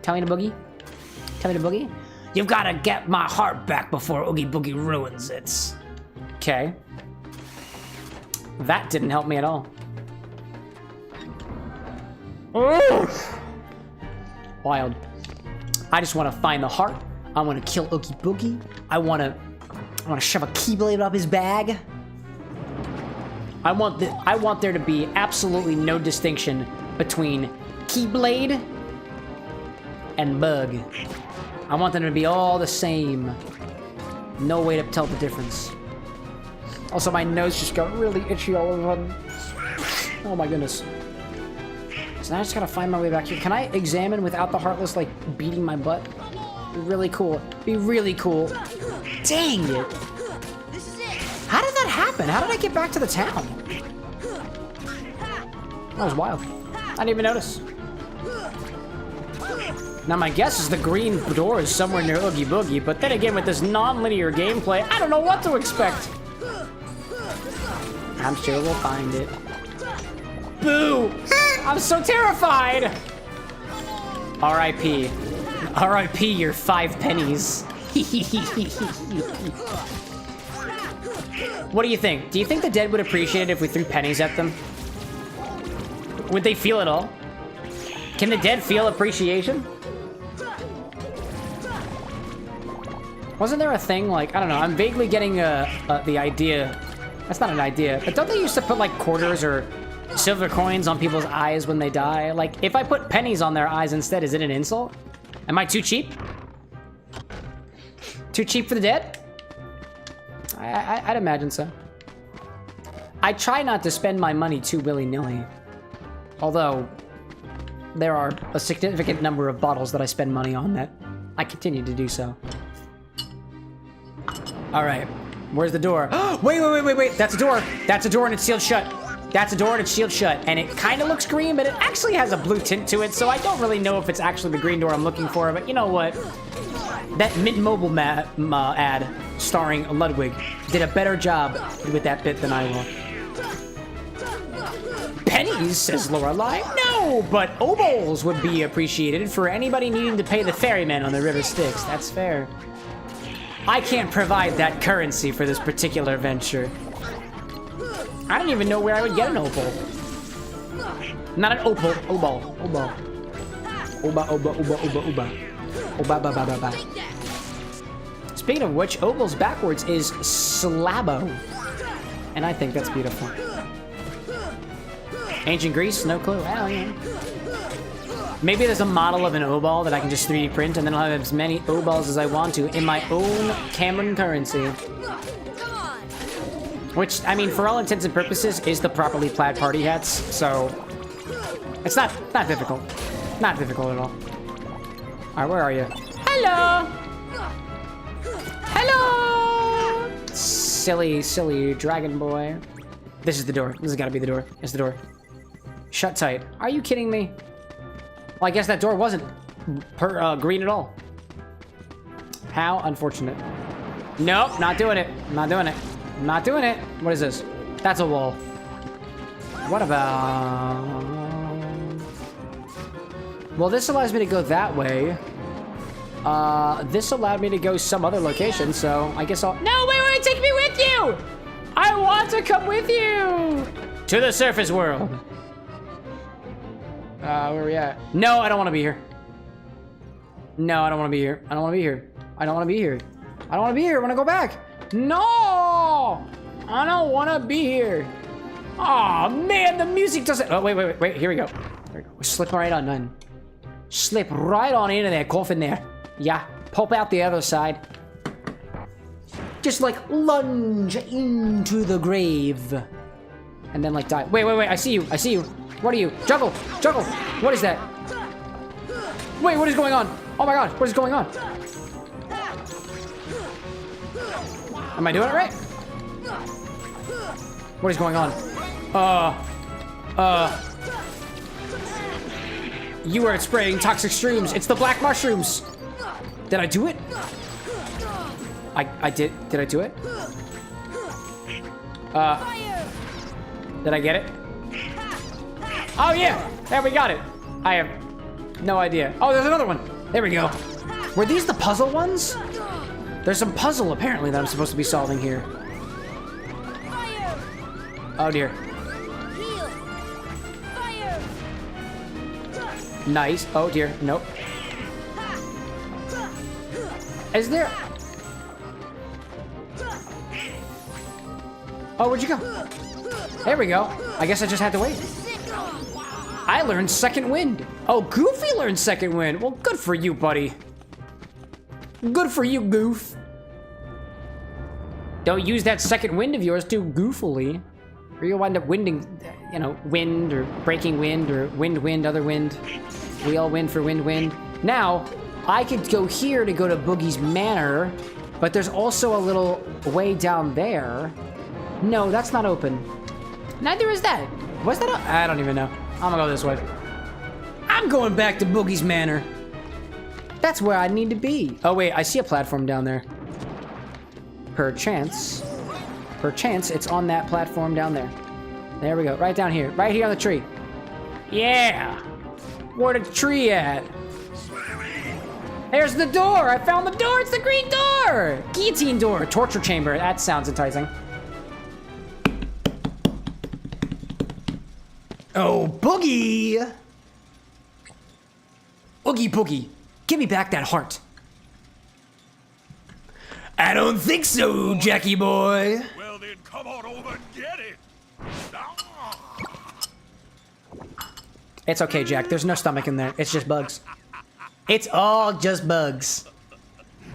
Tell me the boogie. Tell me the boogie. You've got to get my heart back before Oogie Boogie ruins it. Okay. That didn't help me at all. Wild. I just want to find the heart. I want to kill Oogie Boogie. I want to shove a Keyblade up his bag. I want there to be absolutely no distinction between Keyblade and Bug. I want them to be all the same. No way to tell the difference. Also, my nose just got really itchy all of a sudden. Oh my goodness. So now I just gotta find my way back here. Can I examine without the Heartless, like, beating my butt? Be really cool. Be really cool. Dang it. How did that happen? How did I get back to the town? That was wild. I didn't even notice. Now my guess is the green door is somewhere near Oogie Boogie, but then again with this non-linear gameplay, I don't know what to expect. I'm sure we'll find it. Boo! I'm so terrified! R.I.P. R.I.P. your 5 pennies. What do you think? Do you think the dead would appreciate it if we threw pennies at them? Would they feel it all? Can the dead feel appreciation? Wasn't there a thing like, I don't know, I'm vaguely getting the idea. That's not an idea, but don't they used to put like quarters or silver coins on people's eyes when they die? Like, if I put pennies on their eyes instead, is it an insult? Am I too cheap? Too cheap for the dead? I'd imagine so. I try not to spend my money too willy-nilly. Although, there are a significant number of bottles that I spend money on that I continue to do so. Alright, where's the door? Wait, that's a door! That's a door and it's sealed shut. That's a door and it's sealed shut. And it kind of looks green, but it actually has a blue tint to it, so I don't really know if it's actually the green door I'm looking for, but you know what? That Mint Mobile ad starring Ludwig did a better job with that bit than I will. Pennies, says Lorelei. No, but obols would be appreciated for anybody needing to pay the ferryman on the River Styx. That's fair. I can't provide that currency for this particular venture. I don't even know where I would get an opal. Not an opal, obol. Oba. Speaking of which, opals backwards is slabo. And I think that's beautiful. Ancient Greece, no clue. Hell yeah. Maybe there's a model of an obol that I can just 3D print, and then I'll have as many obols as I want to in my own Cameron currency. Which, I mean, for all intents and purposes, is the properly plaid party hats, so it's not difficult. Not difficult at all. Alright, where are you? Hello! Hello! Silly dragon boy. This is the door. This has got to be the door. It's the door. Shut tight. Are you kidding me? Well, I guess that door wasn't green at all. How unfortunate. Nope, not doing it. Not doing it. Not doing it. What is this? That's a wall. What about... Well, this allows me to go that way. This allowed me to go some other location, so I guess I'll... No, wait, take me with you! I want to come with you! To the surface world. Where are we at? No, I don't want to be here. No, I don't want to be here. I don't want to be here. I don't want to be here. I don't want to be here. I want to go back. No! I don't want to be here. Aw, man, the music doesn't... Oh, wait. Here we go. Slip right on in. Slip right on into that coffin there. Yeah, pop out the other side. Just like lunge into the grave. And then like die. Wait, I see you. What are you? Juggle. What is that? Wait, what is going on? Oh my god, what is going on? Am I doing it right? What is going on? You are spraying toxic streams. It's the black mushrooms. Did I do it? I did. Did I do it? Did I get it? Oh yeah, there we got it. I have no idea. Oh, there's another one. There we go. Were these the puzzle ones? There's some puzzle apparently that I'm supposed to be solving here. Oh dear. Nice. Oh dear. Nope. Is there... Oh, where'd you go? There we go. I guess I just had to wait. I learned Second Wind. Oh, Goofy learned Second Wind. Well, good for you, buddy. Good for you, Goof. Don't use that Second Wind of yours too goofily, or you'll wind up winding, you know, wind or breaking wind or wind, other wind. We all win for wind. Now, I could go here to go to Boogie's Manor, but there's also a little way down there. No, that's not open. Neither is that. Was that? I don't even know. I'm gonna go this way. I'm going back to Boogie's Manor. That's where I need to be. Oh wait, I see a platform down there. Perchance, it's on that platform down there. There we go, right down here. Right here on the tree. Yeah! Where the tree at? There's the door! I found the door! It's the green door! Guillotine door, torture chamber. That sounds enticing. Oh, Boogie! Oogie Boogie, give me back that heart. I don't think so, Jackie boy. Well then, come on over and get it. It's okay, Jack. There's no stomach in there. It's just bugs. It's all just bugs.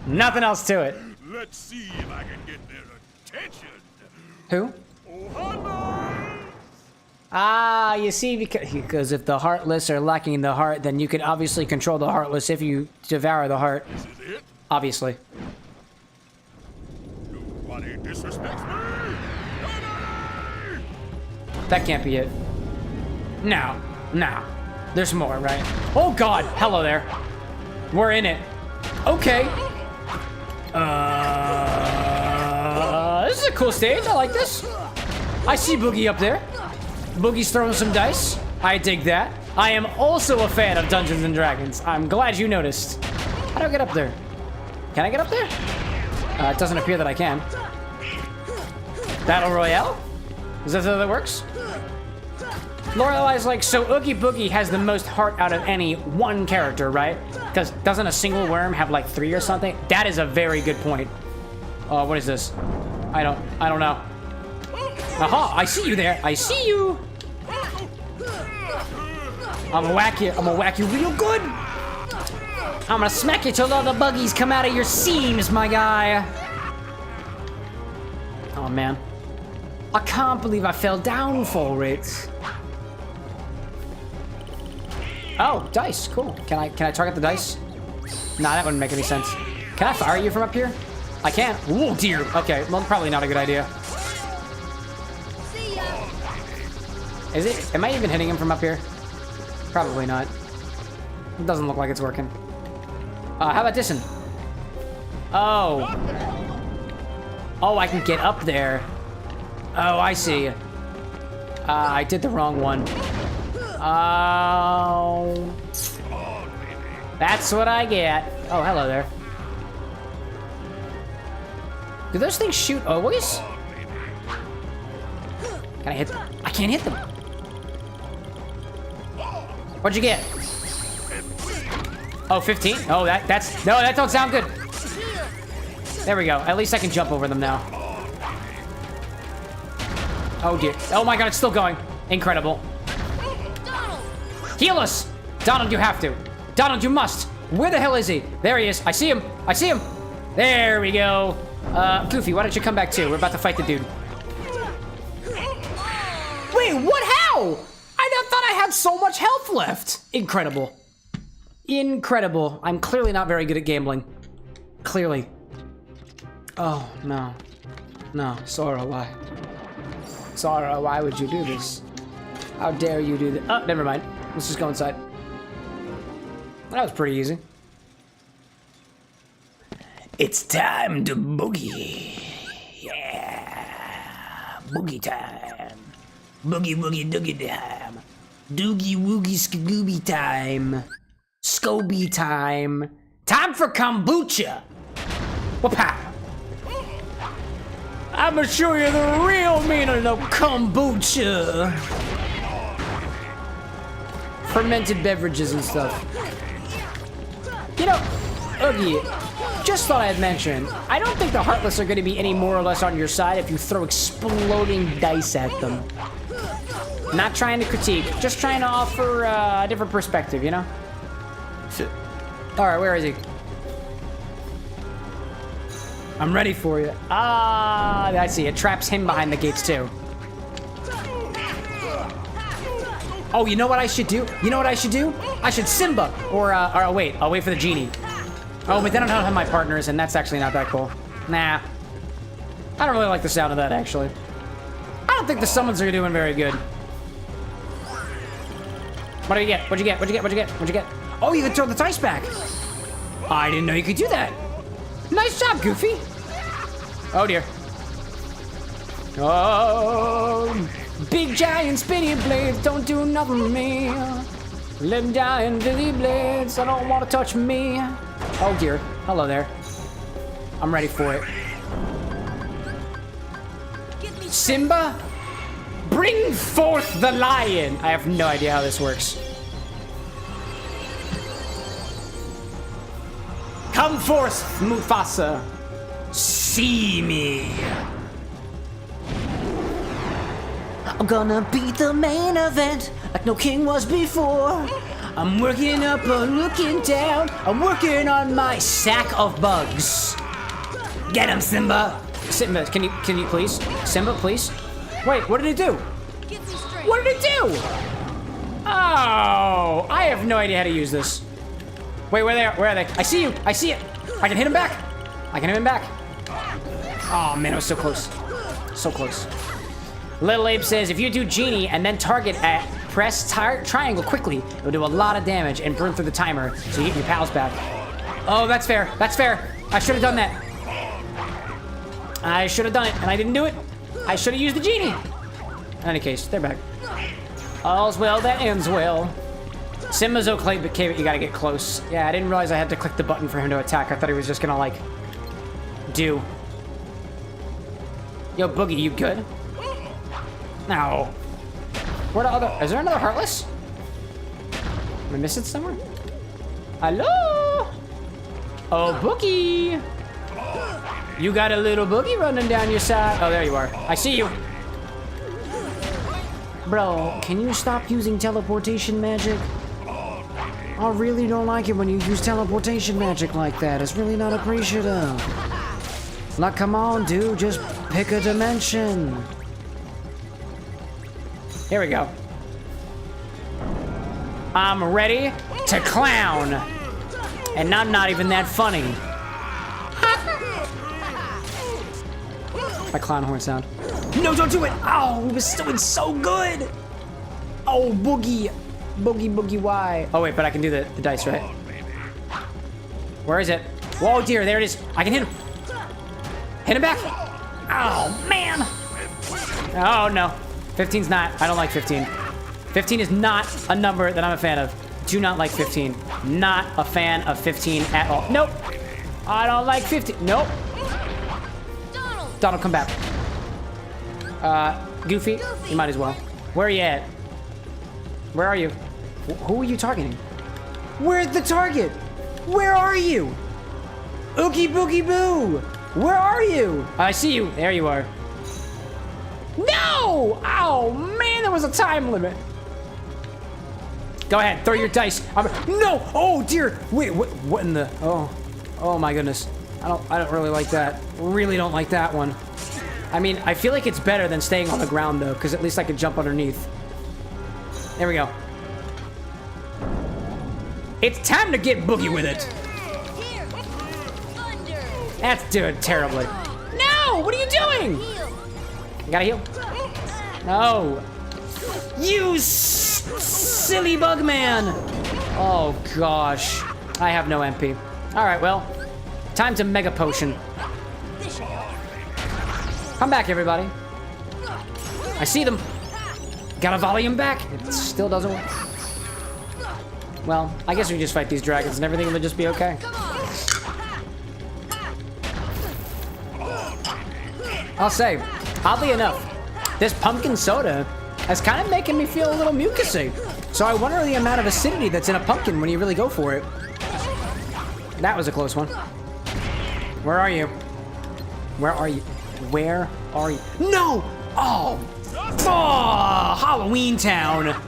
Nothing else to it. Let's see if I can get their attention. Who? Oh, Ah, you see, because if the heartless are lacking the heart, then you can obviously control the heartless if you devour the heart. this is it. Obviously. Nobody disrespects me. Nobody. That can't be it. No. There's more, right? Oh God, hello there. We're in it. Okay. This is a cool stage. I like this. I see Boogie up there. Boogie's throwing some dice. I dig that. I am also a fan of Dungeons and Dragons. I'm glad you noticed. How do I get up there? Can I get up there? It doesn't appear that I can. Battle Royale? Is that how that works? Lorelai's like, so Oogie Boogie has the most heart out of any one character, right? Because doesn't a single worm have like 3 or something? That is a very good point. What is this? I don't know. Aha, I see you there. I see you. I'm gonna whack you real good. I'm gonna smack you till all the buggies come out of your seams, my guy. Oh man. I can't believe I fell down for it. Oh, dice, cool. Can I target the dice? Nah, that wouldn't make any sense. Can I fire you from up here? I can. Oh dear. Okay, well, probably not a good idea. Is it? Am I even hitting him from up here? Probably not. It doesn't look like it's working. How about this one? Oh. Oh, I can get up there. Oh, I see. I did the wrong one. Oh. That's what I get. Oh, hello there. Do those things shoot always? Can I hit them? I can't hit them. What'd you get? Oh, 15? Oh, that's... No, that don't sound good. There we go. At least I can jump over them now. Oh, dear. Oh, my God, it's still going. Incredible. Heal us! Donald, you have to. Donald, you must. Where the hell is he? There he is. I see him. I see him. There we go. Goofy, why don't you come back too? We're about to fight the dude. Wait, what? How? I thought I had so much health left. Incredible. Incredible. I'm clearly not very good at gambling. Clearly. Oh, no. No, Sora, why? Sora, why would you do this? How dare you do this? Oh, never mind. Let's just go inside. That was pretty easy. It's time to boogie. Yeah. Boogie time. Boogie woogie doogie time. Doogie woogie skagooby time. Scoby time. Time for kombucha. Whoop-ha. I'm gonna show you the real meaning of kombucha. Fermented beverages and stuff. You know, Oogie, just thought I'd mention, I don't think the Heartless are going to be any more or less on your side if you throw exploding dice at them. Not trying to critique, just trying to offer a different perspective, you know? Alright, where is he? I'm ready for you. Ah, I see. It traps him behind the gates, too. Oh, you know what I should do? You know what I should do? I should Simba. Or wait. I'll wait for the genie. Oh, but then I don't have my partners, and that's actually not that cool. Nah. I don't really like the sound of that, actually. I don't think the summons are doing very good. What do you get? What'd you get? What'd you get? What'd you get? What'd you get? Oh, you can throw the dice back. I didn't know you could do that. Nice job, Goofy. Oh, dear. Oh, big giant spinny blades don't do nothing to me. Limb giant dizzy blades, I don't want to touch me. Oh, dear. Hello there. I'm ready for it. Simba, bring forth the lion. I have no idea how this works. Come forth, Mufasa. See me. I'm gonna be the main event like no king was before. I'm working up or looking down. I'm working on my sack of bugs. Get him, Simba. Simba, can you please? Simba, please. Wait, what did it do? What did it do? Oh, I have no idea how to use this. Wait, where are they? I see you. I see it. I can hit him back. I can hit him back. Oh, man, it was so close. So close. Little Abe says, if you do Genie and then target at press triangle quickly, it will do a lot of damage and burn through the timer, so you get your pals back. Oh, that's fair. That's fair. I should have done that. I should have done it, and I didn't do it. I should have used the Genie. In any case, they're back. All's well that ends well. Simba's okay, but you gotta get close. Yeah, I didn't realize I had to click the button for him to attack. I thought he was just gonna, like, do. Yo, Boogie, you good? No. Where the other? Is there another Heartless? Am I missing somewhere? Hello? Oh, Boogie. You got a little Boogie running down your side. Oh, there you are. I see you. Bro, can you stop using teleportation magic? I really don't like it when you use teleportation magic like that. It's really not appreciative. Like, come on, dude. Just pick a dimension. Here we go. I'm ready to clown. And I'm not even that funny. My clown horn sound. No, don't do it! Oh, it was doing so good! Oh, Boogie. Boogie, Boogie, why? Oh, wait, but I can do the dice, right? Where is it? Whoa, dear, there it is. I can hit him. Hit him back. Oh, man. Oh, no. 15's not. I don't like 15. 15 is not a number that I'm a fan of. Do not like 15. Not a fan of 15 at all. Nope. I don't like 15. Nope. Donald, come back. Goofy, you might as well. Where are you at? Where are you? Who are you targeting? Where's the target? Where are you? Oogie Boogie Boo! Where are you? I see you. There you are. No! Oh, man, there was a time limit. Go ahead, throw your dice. No! Oh, dear. Wait, what in the... Oh, my goodness. I don't really like that. Really don't like that one. I mean, I feel like it's better than staying on the ground, though, because at least I can jump underneath. There we go. It's time to get boogie with it. That's doing terribly. No! What are you doing? I gotta heal. No. You silly bug man. Oh, gosh. I have no MP. All right, well, time to mega potion. Come back, everybody. I see them. Got a volume back. It still doesn't work. Well, I guess we just fight these dragons and everything will just be okay. I'll say, oddly enough, this pumpkin soda is kind of making me feel a little mucusy. So I wonder the amount of acidity that's in a pumpkin when you really go for it. That was a close one. Where are you? Where are you? Where are you? No! Oh! Oh! Halloween Town!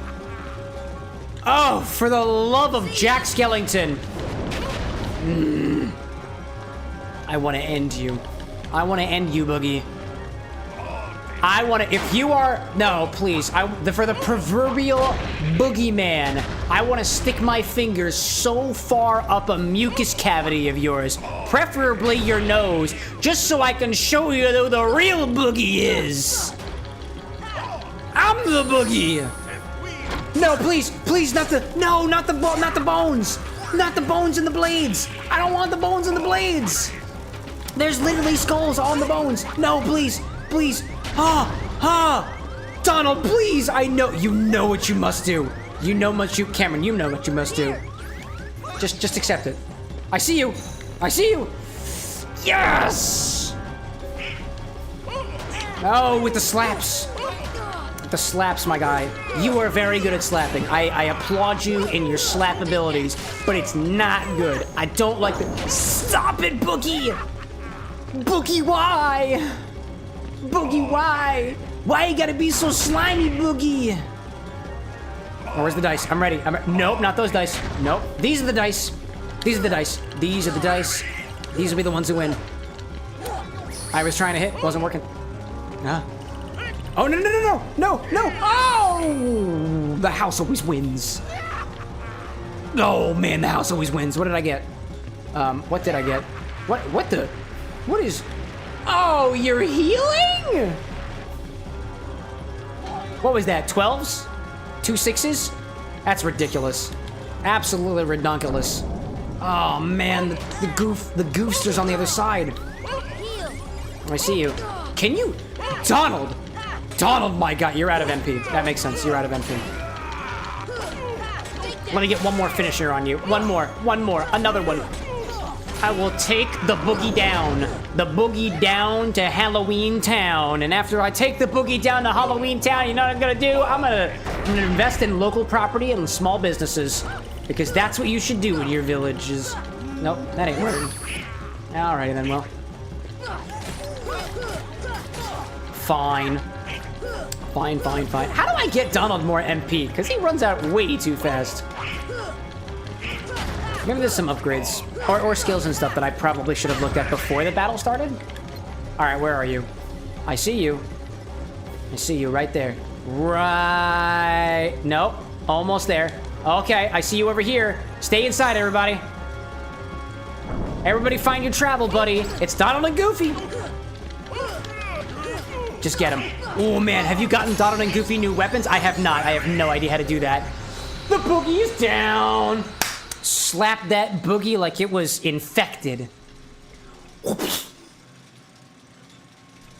Oh, for the love of Jack Skellington! I want to end you. I want to end you, Boogie. I want to, if you are, no, please. For the proverbial boogeyman, I want to stick my fingers so far up a mucus cavity of yours, preferably your nose, just so I can show you who the real boogie is. I'm the boogie. No, please, please, not the bones, not the bones and the blades. I don't want the bones and the blades. There's literally skulls on the bones. No, please, please. Donald, please! I know, you know what you must do. You know Cameron, you know what you must do. Just accept it. I see you! I see you! Yes! Oh, with the slaps. With the slaps, my guy. You are very good at slapping. I applaud you in your slap abilities, but it's not good. I don't like the- Stop it, Boogie! Boogie, why? Boogie, why? Why you gotta be so slimy, Boogie? Oh, where's the dice? I'm ready. Nope, not those dice. Nope. These are the dice. These are the dice. These are the dice. These will be the ones who win. I was trying to hit. Wasn't working. Ah. Oh, no, no, no, no. No, no. Oh! The house always wins. Oh, man, the house always wins. What did I get? What did I get? What the? What is... Oh, you're healing? What was that, 12s? 2 6s? That's ridiculous. Absolutely redonkulous. Oh man, the goofster's on the other side. I see you. Can you? Donald! Donald, my God, you're out of MP. That makes sense, you're out of MP. Let me get one more finisher on you. One more, another one. I will take the boogie down. The boogie down to Halloween Town. And after I take the boogie down to Halloween Town, you know what I'm gonna do? I'm gonna invest in local property and small businesses. Because that's what you should do in your villages. Nope, that ain't working. Alrighty then, well. Fine. Fine. How do I get Donald more MP? Because he runs out way too fast. Maybe there's some upgrades or skills and stuff that I probably should have looked at before the battle started. All right, where are you? I see you. I see you right there. Right. Nope. Almost there. Okay, I see you over here. Stay inside, everybody. Everybody find your travel buddy. It's Donald and Goofy. Just get him. Oh, man, have you gotten Donald and Goofy new weapons? I have not. I have no idea how to do that. The boogie is down. Slap that boogie like it was infected.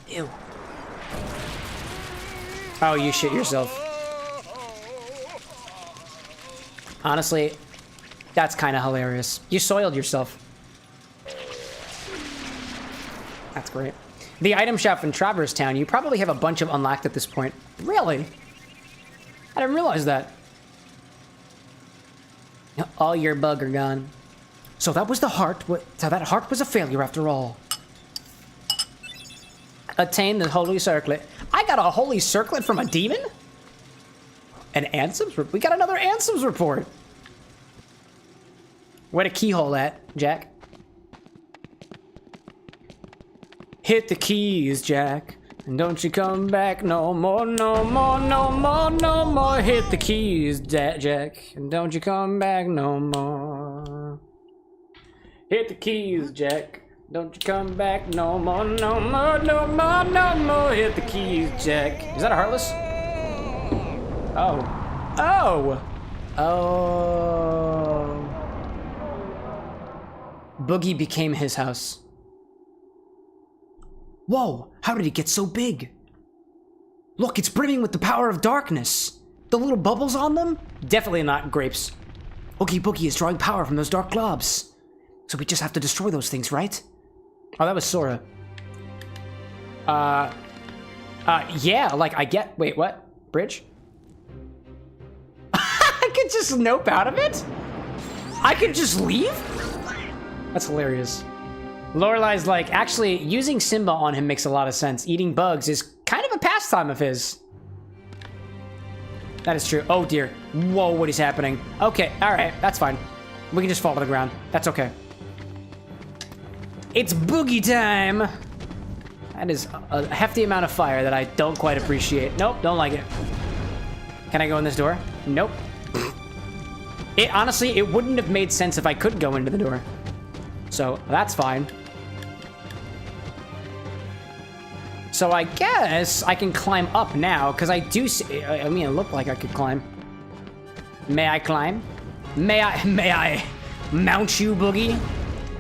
Ew. Oh, you shit yourself. Honestly, that's kind of hilarious. You soiled yourself. That's great. The item shop in Traverse Town, you probably have a bunch of unlocked at this point. Really? I didn't realize that. All your bug are gone. So that was the heart. So that heart was a failure after all. Attain the holy circlet. I got a holy circlet from a demon? An Ansem's report? We got another Ansem's report. Where the keyhole at, Jack? Hit the keys, Jack. And don't you come back no more, no more, no more, no more. Hit the keys, Jack. And don't you come back no more. Hit the keys, Jack. Don't you come back no more, no more, no more, no more. Hit the keys, Jack. Is that a Heartless? Oh. Oh! Oh. Boogie became his house. Whoa, how did it get so big? Look, it's brimming with the power of darkness. The little bubbles on them? Definitely not grapes. Oogie Boogie is drawing power from those dark globs. So we just have to destroy those things, right? Oh, that was Sora. Yeah, like I get, wait, what? Bridge? I could just nope out of it? I could just leave? That's hilarious. Lorelai's like, actually, using Simba on him makes a lot of sense. Eating bugs is kind of a pastime of his. That is true. Oh, dear. Whoa, what is happening? Okay, all right, that's fine. We can just fall to the ground. That's okay. It's boogie time! That is a hefty amount of fire that I don't quite appreciate. Nope, don't like it. Can I go in this door? Nope. Honestly, it wouldn't have made sense if I could go into the door. So, that's fine. So I guess I can climb up now, because I do see... I mean, it looked like I could climb. May I climb? May I mount you, Boogie?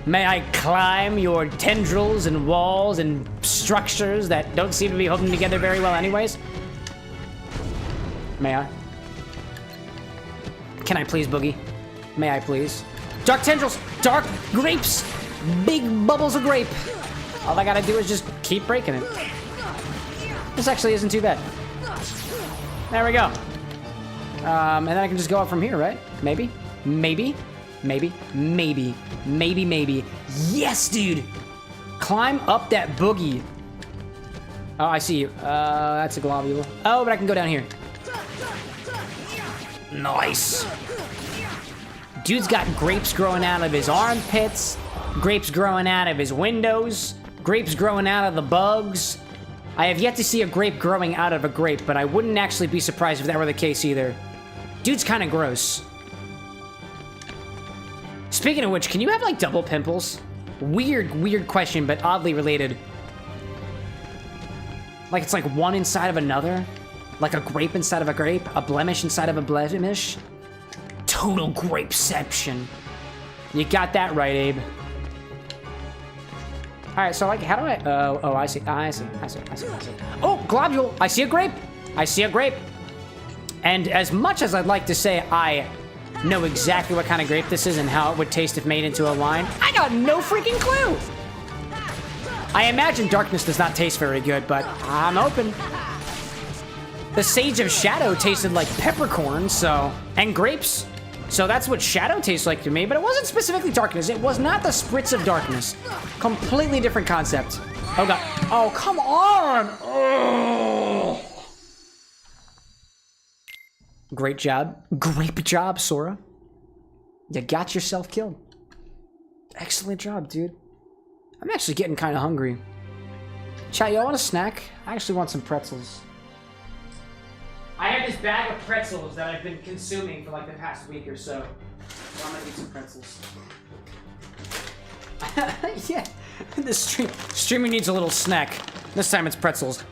May I climb your tendrils and walls and structures that don't seem to be holding together very well anyways? May I? Can I please, Boogie? May I please? Dark tendrils! Dark grapes! Big bubbles of grape! All I gotta do is just keep breaking it. This actually isn't too bad. There we go. And then I can just go up from here, right? Maybe? Maybe? Maybe? Maybe? Maybe, maybe. Yes, dude! Climb up that boogie. Oh, I see you. That's a globule. Oh, but I can go down here. Nice! Dude's got grapes growing out of his armpits, grapes growing out of his windows, grapes growing out of the bugs. I have yet to see a grape growing out of a grape, but I wouldn't actually be surprised if that were the case either. Dude's kind of gross. Speaking of which, can you have, like, double pimples? Weird question, but oddly related. Like, it's like one inside of another? Like a grape inside of a grape? A blemish inside of a blemish? Total grapeception. You got that right, Abe. Alright, so, like, how do I... oh, I see. I see. Oh, globule! I see a grape! I see a grape! And as much as I'd like to say I know exactly what kind of grape this is and how it would taste if made into a wine, I got no freaking clue! I imagine darkness does not taste very good, but I'm open. The Sage of Shadow tasted like peppercorn, so... And grapes. So that's what Shadow tastes like to me, but it wasn't specifically darkness. It was not the Spritz of Darkness. Completely different concept. Oh, God. Oh, come on! Oh. Great job. Great job, Sora. You got yourself killed. Excellent job, dude. I'm actually getting kind of hungry. Chat, y'all want a snack? I actually want some pretzels. I have this bag of pretzels that I've been consuming for like the past week or so. So I'm gonna eat some pretzels. Yeah, this streamer needs a little snack. This time it's pretzels.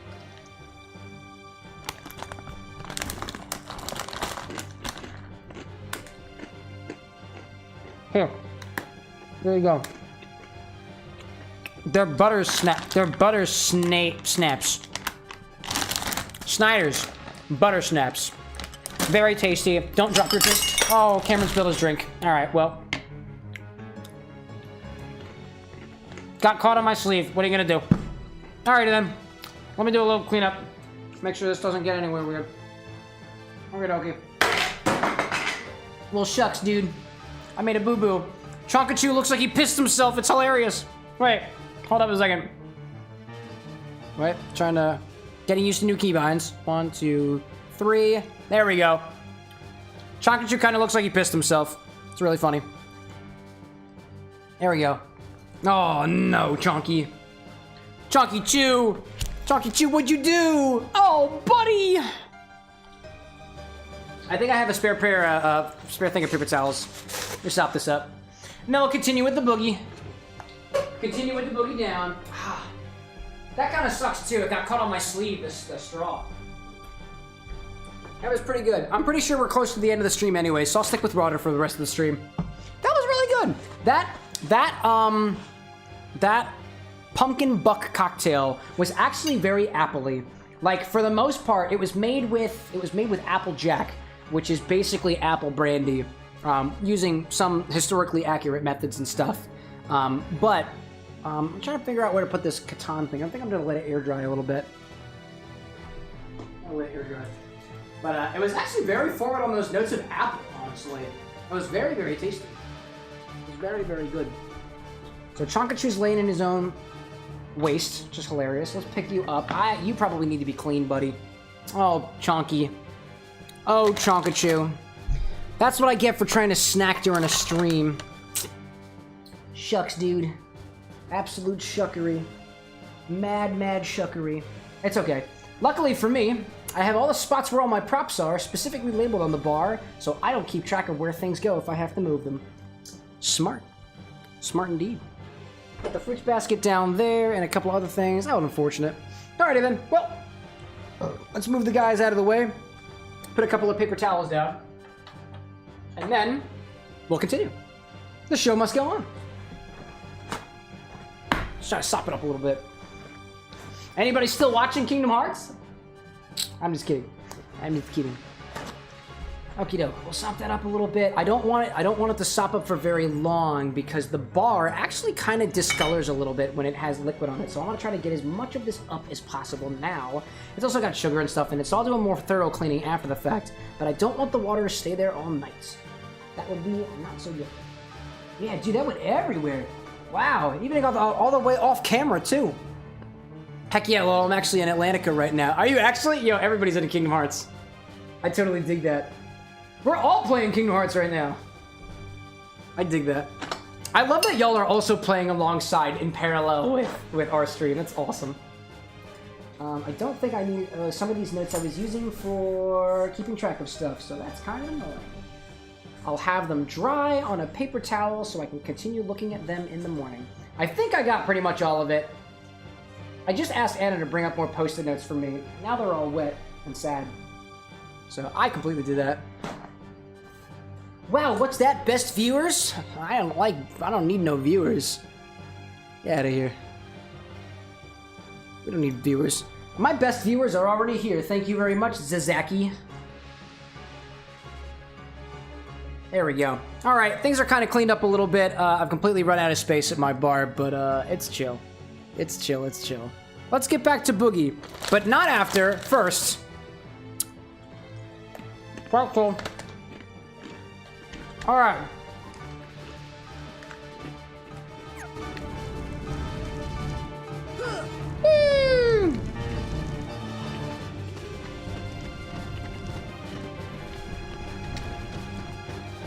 Here. There you go. They're butter snaps. Snyder's butter snaps. Very tasty. Don't drop your drink. Oh, Cameron spilled his drink. All right, well. Got caught on my sleeve. What are you gonna do? All right, then. Let me do a little cleanup. Make sure this doesn't get anywhere weird. Okay. Well, shucks, dude. I made a boo-boo. Chonkachu looks like he pissed himself. It's hilarious. Wait, hold up a second. Wait, trying to... Getting used to new keybinds. 1, 2, 3. There we go. Chonkachu kind of looks like he pissed himself. It's really funny. There we go. Oh, no, Chonky. Chonky Chew! Chonky Chew, what'd you do? Oh, buddy! I think I have a spare thing of paper towels. Just sop this up. Now we'll continue with the boogie. Continue with the boogie down. That kind of sucks too. It got caught on my sleeve, the straw. That was pretty good. I'm pretty sure we're close to the end of the stream anyway, so I'll stick with water for the rest of the stream. That was really good. That pumpkin buck cocktail was actually very appley. Like, for the most part, it was made with Applejack, which is basically apple brandy, using some historically accurate methods and stuff. I'm trying to figure out where to put this Catan thing. I think I'm gonna let it air dry a little bit. I'll let it air dry. But it was actually very forward on those notes of apple, honestly. It was very, very tasty. It was very, very good. So Chonkachu's laying in his own waste. Just hilarious. Let's pick you up. You probably need to be clean, buddy. Oh, Chonky. Oh, Chonkachu. That's what I get for trying to snack during a stream. Shucks, dude. Absolute shuckery. Mad shuckery. It's okay. Luckily for me, I have all the spots where all my props are specifically labeled on the bar, so I don't keep track of where things go if I have to move them. Smart. Smart indeed. Put the fruits basket down there and a couple other things. How unfortunate. Alrighty then. Well, let's move the guys out of the way. Put a couple of paper towels down. And then we'll continue. The show must go on. Just trying to sop it up a little bit. Anybody still watching Kingdom Hearts? I'm just kidding. I'm just kidding. Okie doke. We'll sop that up a little bit. I don't want it to sop up for very long because the bar actually kind of discolors a little bit when it has liquid on it. So I want to try to get as much of this up as possible now. It's also got sugar and stuff in it, so I'll do a more thorough cleaning after the fact. But I don't want the water to stay there all night. That would be not so good. Yeah, dude, that went everywhere. Wow, even got all the way off camera too. Heck yeah, well, I'm actually in Atlantica right now. Are you actually? Yo, everybody's into Kingdom Hearts. I totally dig that. We're all playing Kingdom Hearts right now. I dig that. I love that y'all are also playing alongside in parallel with our stream. That's awesome. I don't think I need some of these notes I was using for keeping track of stuff, so that's kind of annoying. I'll have them dry on a paper towel so I can continue looking at them in the morning. I think I got pretty much all of it. I just asked Anna to bring up more Post-it notes for me. Now they're all wet and sad. So I completely did that. Wow, what's that? Best viewers? I don't need no viewers. Get out of here. We don't need viewers. My best viewers are already here. Thank you very much, Zazaki. There we go. All right, things are kind of cleaned up a little bit. I've completely run out of space at my bar, but it's chill. It's chill, it's chill. Let's get back to Boogie, but not after. First. Purple. All right.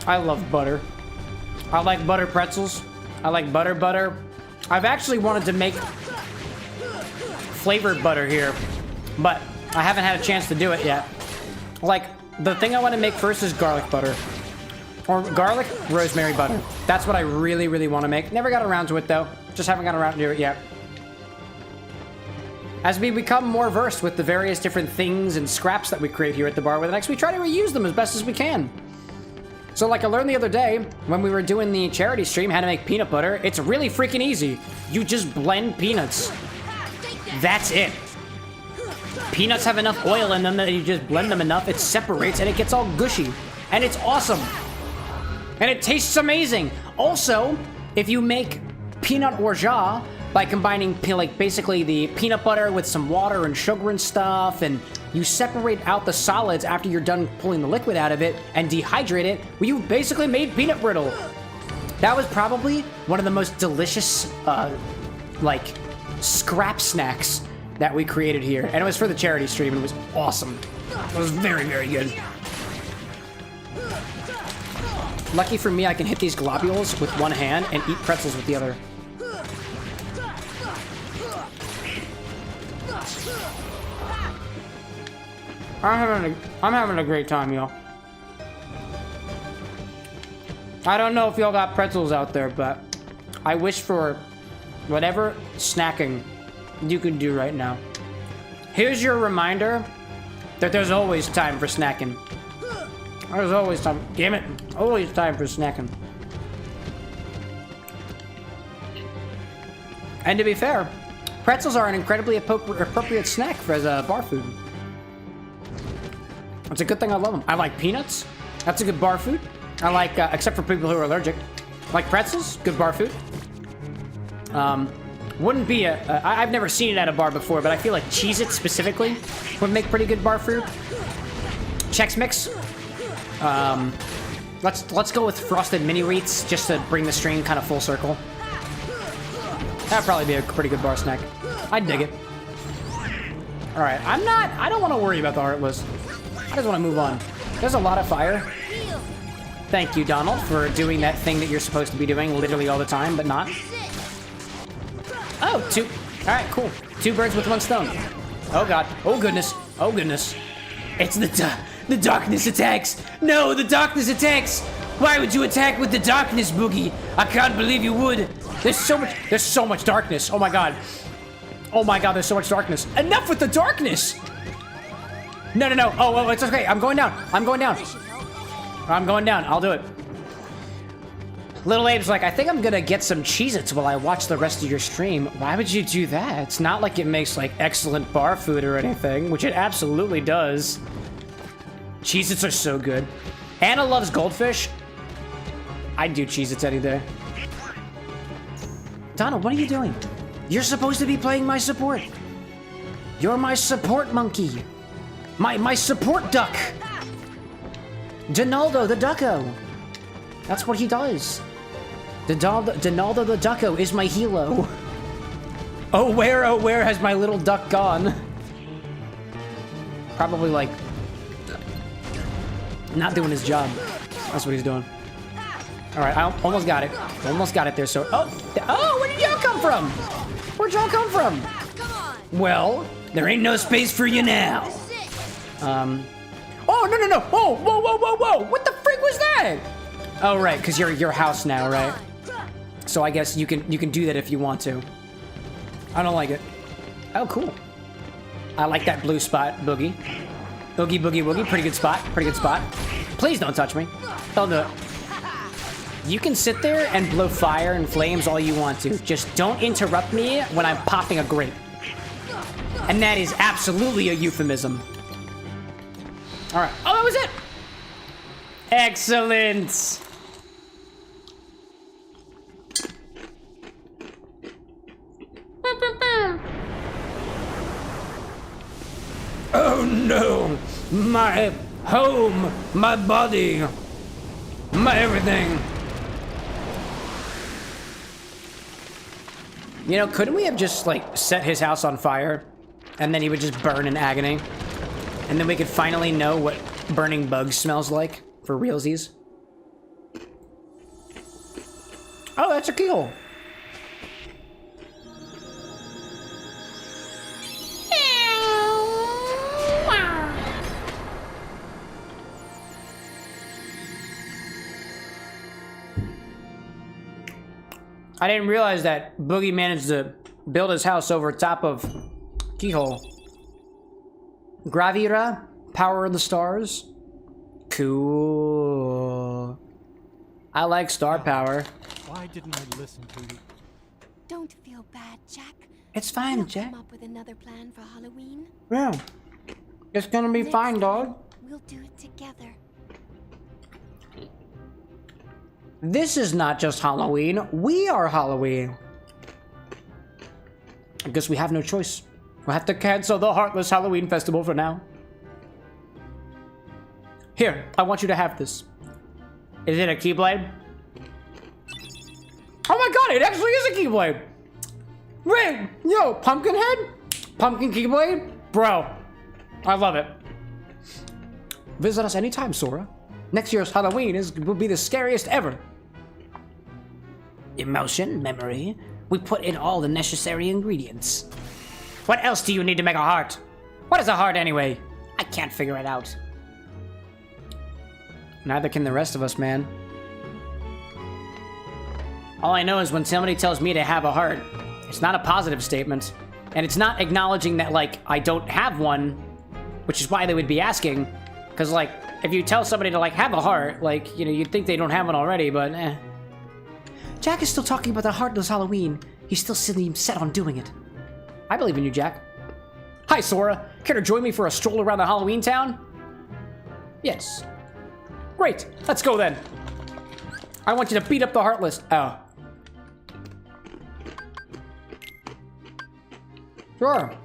I love butter. I like butter pretzels. I like butter. I've actually wanted to make flavored butter here, but I haven't had a chance to do it yet. Like, the thing I want to make first is garlic butter. Or garlic rosemary butter. That's what I really, really want to make. Never got around to it, though. Just haven't got around to it yet. As we become more versed with the various different things and scraps that we create here at the Bar with X, we try to reuse them as best as we can. So like I learned the other day, when we were doing the charity stream, how to make peanut butter, it's really freaking easy. You just blend peanuts. That's it. Peanuts have enough oil in them that you just blend them enough, it separates and it gets all gushy. And it's awesome. And it tastes amazing. Also, if you make peanut orgeat by combining basically the peanut butter with some water and sugar and stuff, and you separate out the solids after you're done pulling the liquid out of it and dehydrate it, well, you've basically made peanut brittle. That was probably one of the most delicious, scrap snacks that we created here. And it was for the charity stream, and it was awesome. It was very, very good. Lucky for me, I can hit these globules with one hand and eat pretzels with the other. I'm having a great time, y'all. I don't know if y'all got pretzels out there, but I wish for whatever snacking you can do right now. Here's your reminder that there's always time for snacking. There's always time. Damn it. Always time for snacking. And to be fair, pretzels are an incredibly appropriate snack for as a bar food. It's a good thing I love them. I like peanuts. That's a good bar food. I like, except for people who are allergic. Like pretzels, good bar food. Wouldn't be I've never seen it at a bar before, but I feel like Cheez-It specifically would make pretty good bar food. Chex Mix. Let's go with Frosted Mini Wheats just to bring the string kind of full circle. That'd probably be a pretty good bar snack. I'd dig it. All right, I don't want to worry about the Heartless. I just want to move on. There's a lot of fire. Thank you, Donald, for doing that thing that you're supposed to be doing literally all the time, but not. Oh, two. All right, cool. 2 birds with 1 stone. Oh, God. Oh, goodness. Oh, goodness. It's the darkness attacks. No, the darkness attacks. Why would you attack with the darkness, Boogie? I can't believe you would. There's so much darkness. Oh, my God. Oh, my God, there's so much darkness. Enough with the darkness. No. Oh, it's okay. I'm going down. I'm going down. I'll do it. Little Abe's like, I think I'm gonna get some Cheez-Its while I watch the rest of your stream. Why would you do that? It's not like it makes, like, excellent bar food or anything, which it absolutely does. Cheez-Its are so good. Anna loves goldfish. I'd do Cheez-Its any day. Donald, what are you doing? You're supposed to be playing my support. You're my support monkey. My support duck. Donaldo the Ducko. That's what he does. Donaldo the Ducko is my hero. Oh, where has my little duck gone? Probably, like, not doing his job. That's what he's doing. All right, I almost got it. Almost got it there, so... Oh, where did y'all come from? Where'd y'all come from? Well, there ain't no space for you now. Oh, no. Oh, whoa. What the frig was that? Oh, right, because you're your house now, right? So I guess you can do that if you want to. I don't like it. Oh, cool. I like that blue spot, Boogie. Boogie, boogie, woogie. Pretty good spot. Pretty good spot. Please don't touch me. Don't do it. You can sit there and blow fire and flames all you want to. Just don't interrupt me when I'm popping a grape. And that is absolutely a euphemism. All right. Oh, that was it. Excellent. Oh no! My home, my body, my everything. You know, couldn't we have just, like, set his house on fire? And then he would just burn in agony? And then we could finally know what burning bugs smells like for realsies? Oh, that's a keyhole. I didn't realize that Boogie managed to build his house over top of keyhole. Gravira, power of the stars. Cool. I like star power. Why didn't I listen to you? Don't feel bad, Jack. It's fine, We'll Jack. come up with another plan for Halloween. Yeah. It's gonna be Next fine, time, dog. We'll do it together. This is not just Halloween. We are Halloween. I guess we have no choice. We'll have to cancel the Heartless Halloween Festival for now. Here, I want you to have this. Is it a Keyblade? Oh my god, it actually is a Keyblade! Wait, yo, Pumpkinhead? Pumpkin Keyblade? Bro, I love it. Visit us anytime, Sora. Next year's Halloween will be the scariest ever. Emotion, memory. We put in all the necessary ingredients. What else do you need to make a heart? What is a heart anyway? I can't figure it out. Neither can the rest of us, man. All I know is when somebody tells me to have a heart, it's not a positive statement. And it's not acknowledging that, like, I don't have one, which is why they would be asking. Because, like, if you tell somebody to, like, have a heart, like, you know, you'd think they don't have one already, but eh. Jack is still talking about the Heartless Halloween. He's still set on doing it. I believe in you, Jack. Hi, Sora. Care to join me for a stroll around the Halloween town? Yes. Great. Let's go, then. I want you to beat up the Heartless. Oh. Sure.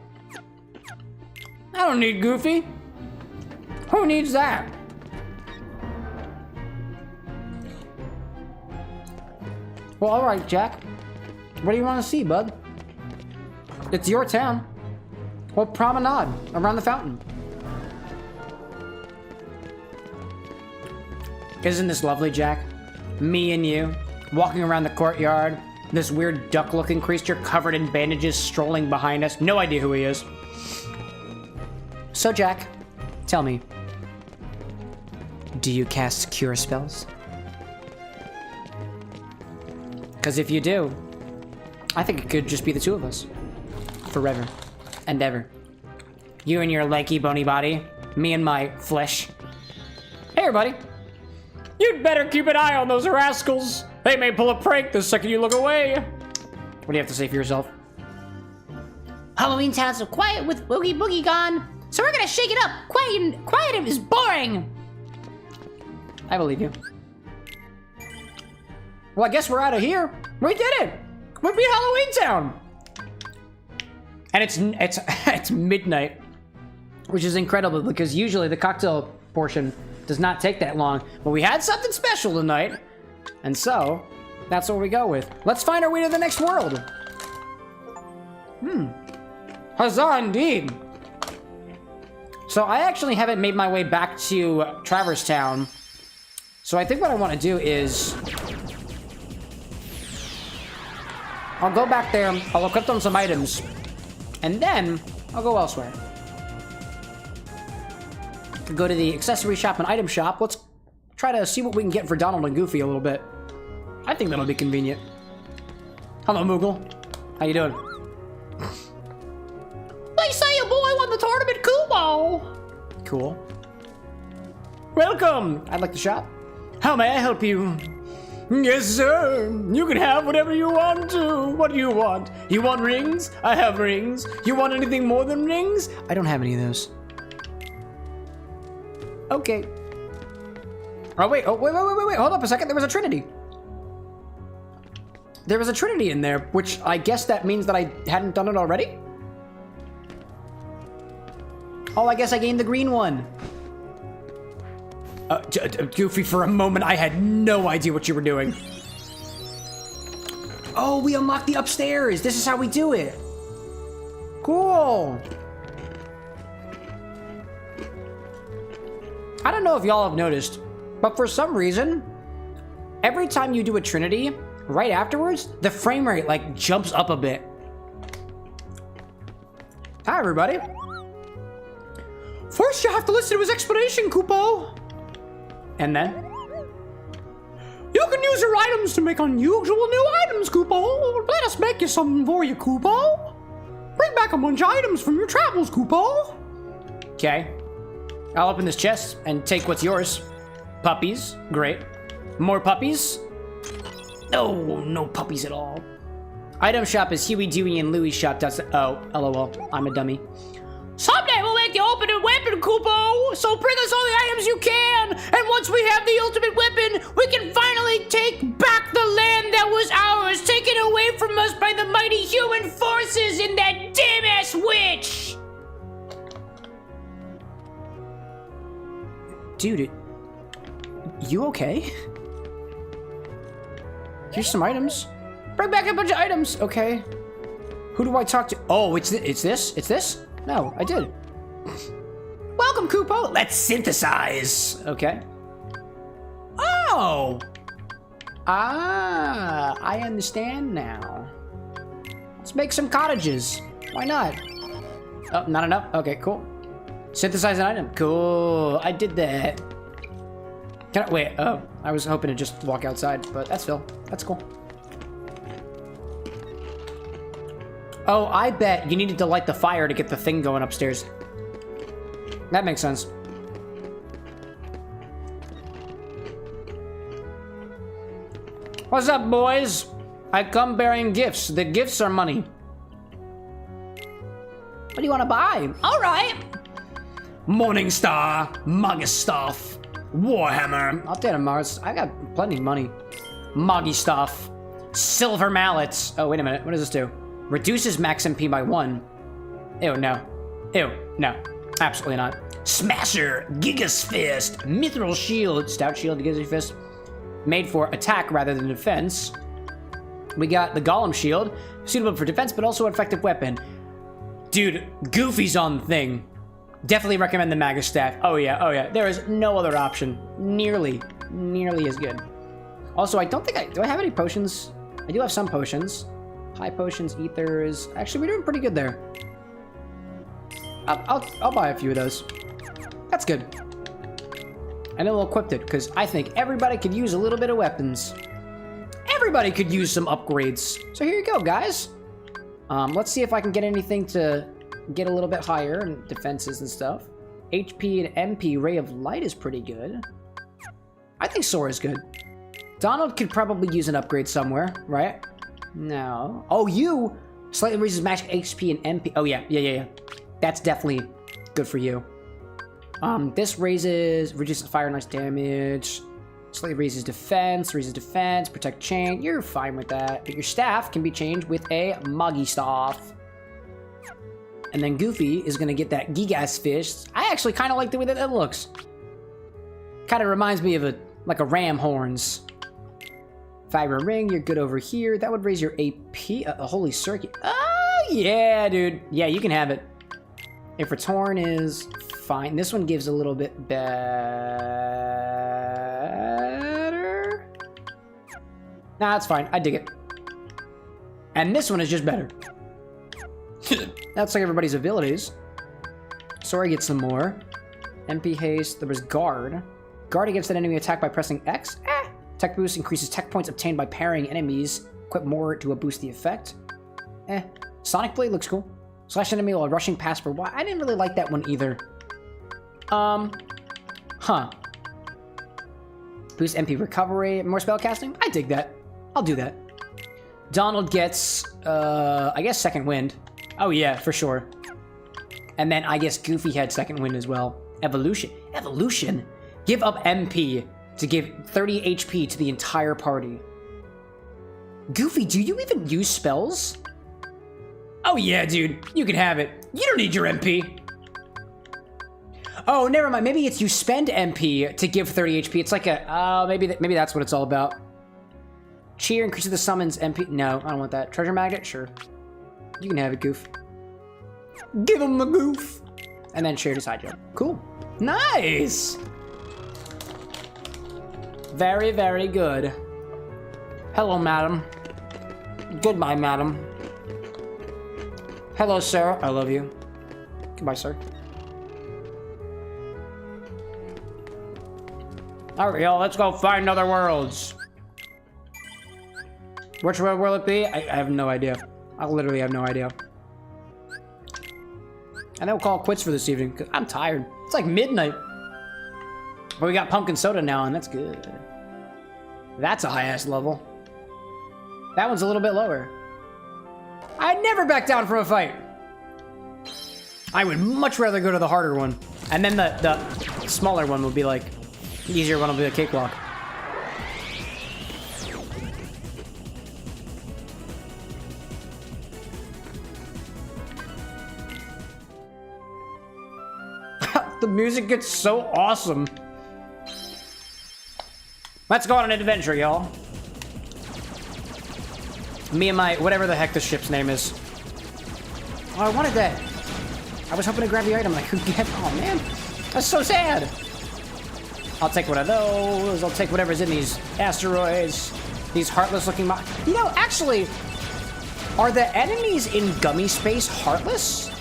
I don't need Goofy. Who needs that? Well, alright, Jack. What do you want to see, bud? It's your town. Well, promenade around the fountain. Isn't this lovely, Jack? Me and you, walking around the courtyard. This weird duck-looking creature covered in bandages strolling behind us. No idea who he is. So, Jack, tell me. Do you cast cure spells? Because if you do, I think it could just be the two of us. Forever and ever. You and your lanky, bony body. Me and my flesh. Hey, everybody. You'd better keep an eye on those rascals. They may pull a prank the second you look away. What do you have to say for yourself? Halloween town's so quiet with Boogie Boogie gone, so we're gonna shake it up. Quiet is boring. I believe you. Well, I guess we're out of here. We did it. We beat Halloween Town. And it's midnight, which is incredible because usually the cocktail portion does not take that long. But we had something special tonight, and so that's what we go with. Let's find our way to the next world. Huzzah indeed. So I actually haven't made my way back to Traverse Town. So I think what I want to do is I'll go back there, I'll equip on some items, and then I'll go elsewhere. Go to the accessory shop and item shop. Let's try to see what we can get for Donald and Goofy a little bit. I think that'll be convenient. Hello, Moogle. How you doing? They say a boy won the tournament Kubo. Cool. Welcome! I'd like to shop. How may I help you? Yes, sir. You can have whatever you want to. What do you want? You want rings? I have rings. You want anything more than rings? I don't have any of those. Okay. Oh, wait. Oh, wait. Hold up a second. There was a trinity. There was a trinity in there, which I guess that means that I hadn't done it already? Oh, I guess I gained the green one. Goofy, for a moment, I had no idea what you were doing. Oh, we unlocked the upstairs. This is how we do it. Cool. I don't know if y'all have noticed, but for some reason, every time you do a trinity, right afterwards, the frame rate, like, jumps up a bit. Hi, everybody. First, you have to listen to his explanation, Kupo. And then? You can use your items to make unusual new items, Kupo. Let us make you something for you, Kupo. Bring back a bunch of items from your travels, Kupo. Okay. I'll open this chest and take what's yours. Puppies. Great. More puppies? No, no puppies at all. Item shop is Huey, Dewey, and Louie's shop. Oh, LOL. I'm a dummy. Someday we'll make the ultimate weapon, Kupo! So bring us all the items you can! And once we have the ultimate weapon, we can finally take back the land that was ours, taken away from us by the mighty human forces and that damn-ass witch! Dude, you okay? Here's some items. Bring back a bunch of items. Okay. Who do I talk to? Oh, it's this? It's this? No, I did. Welcome, Kupo. Let's synthesize. Okay. Oh. I understand now. Let's make some cottages. Why not? Oh, not enough? Okay, cool. Synthesize an item. Cool. I did that. Can I, wait, oh. I was hoping to just walk outside, but that's Phil. That's cool. Oh, I bet you needed to light the fire to get the thing going upstairs. That makes sense. What's up, boys? I come bearing gifts. The gifts are money. What do you want to buy? All right. Morningstar, Magus Stuff, Warhammer. I'll take a Mars. I got plenty of money. Moggy Stuff, Silver Mallets. Oh, wait a minute. What does this do? Reduces max MP by 1. Ew, no. Ew, no. Absolutely not. Smasher, Gigas Fist, Mithril Shield, Stout Shield, Gigas Fist. Made for attack rather than defense. We got the Golem Shield, suitable for defense, but also an effective weapon. Dude, Goofy's on the thing. Definitely recommend the Magus Staff. Oh yeah. There is no other option. Nearly as good. Also, I don't think do I have any potions? I do have some potions. High potions, ethers. Actually, we're doing pretty good there. I'll buy a few of those. That's good. And then we'll equip it, because I think everybody could use a little bit of weapons. Everybody could use some upgrades. So here you go, guys. Let's see if I can get anything to get a little bit higher in defenses and stuff. HP and MP Ray of Light is pretty good. I think Sora's good. Donald could probably use an upgrade somewhere, right? No. Oh, you! Slightly raises max HP and MP. Oh, yeah. That's definitely good for you. This reduces fire and ice damage. Slightly raises defense, protect chain. You're fine with that. But your staff can be changed with a Moggy Staff. And then Goofy is gonna get that Gigas Fish. I actually kind of like the way that looks. Kind of reminds me of like a ram horns. Fiber Ring, you're good over here. That would raise your AP. A Holy Circuit. Oh, yeah, dude. Yeah, you can have it. If its horn is fine. This one gives a little bit better. Nah, that's fine. I dig it. And this one is just better. That's like everybody's abilities. Sora gets some more. MP Haste. There was Guard. Guard against an enemy attack by pressing X. Tech Boost increases tech points obtained by parrying enemies. Equip more to boost the effect. Sonic Blade looks cool. Slash enemy while rushing past for what? I didn't really like that one either. Boost MP recovery. More spell casting? I dig that. I'll do that. Donald gets, I guess Second Wind. Oh yeah, for sure. And then I guess Goofy had Second Wind as well. Evolution. Evolution? Give up MP to give 30 HP to the entire party. Goofy, do you even use spells? Oh yeah, dude. You can have it. You don't need your MP. Oh, never mind. Maybe it's you spend MP to give 30 HP. It's like a... maybe that's what it's all about. Cheer increases the summons MP... No, I don't want that. Treasure Magnet? Sure. You can have it, Goof. Give him a Goof. And then share to side jump. Cool. Nice! Very, very good. Hello, madam. Goodbye, madam. Hello, sir. I love you. Goodbye, sir. Alright, y'all, let's go find other worlds. Which world will it be? I have no idea. I literally have no idea. And then we'll call it quits for this evening, because I'm tired. It's like midnight. But we got pumpkin soda now, and that's good. That's a high-ass level. That one's a little bit lower. I'd never back down from a fight. I would much rather go to the harder one. And then the smaller one will be like, the easier one will be a cakewalk. The music gets so awesome. Let's go on an adventure, y'all. Me and my... whatever the heck this ship's name is. Oh, I wanted that. I was hoping to grab the item. Like, who get... Oh, man. That's so sad. I'll take one of those. I'll take whatever's in these asteroids. These heartless-looking... You know, actually... Are the enemies in Gummy Space heartless?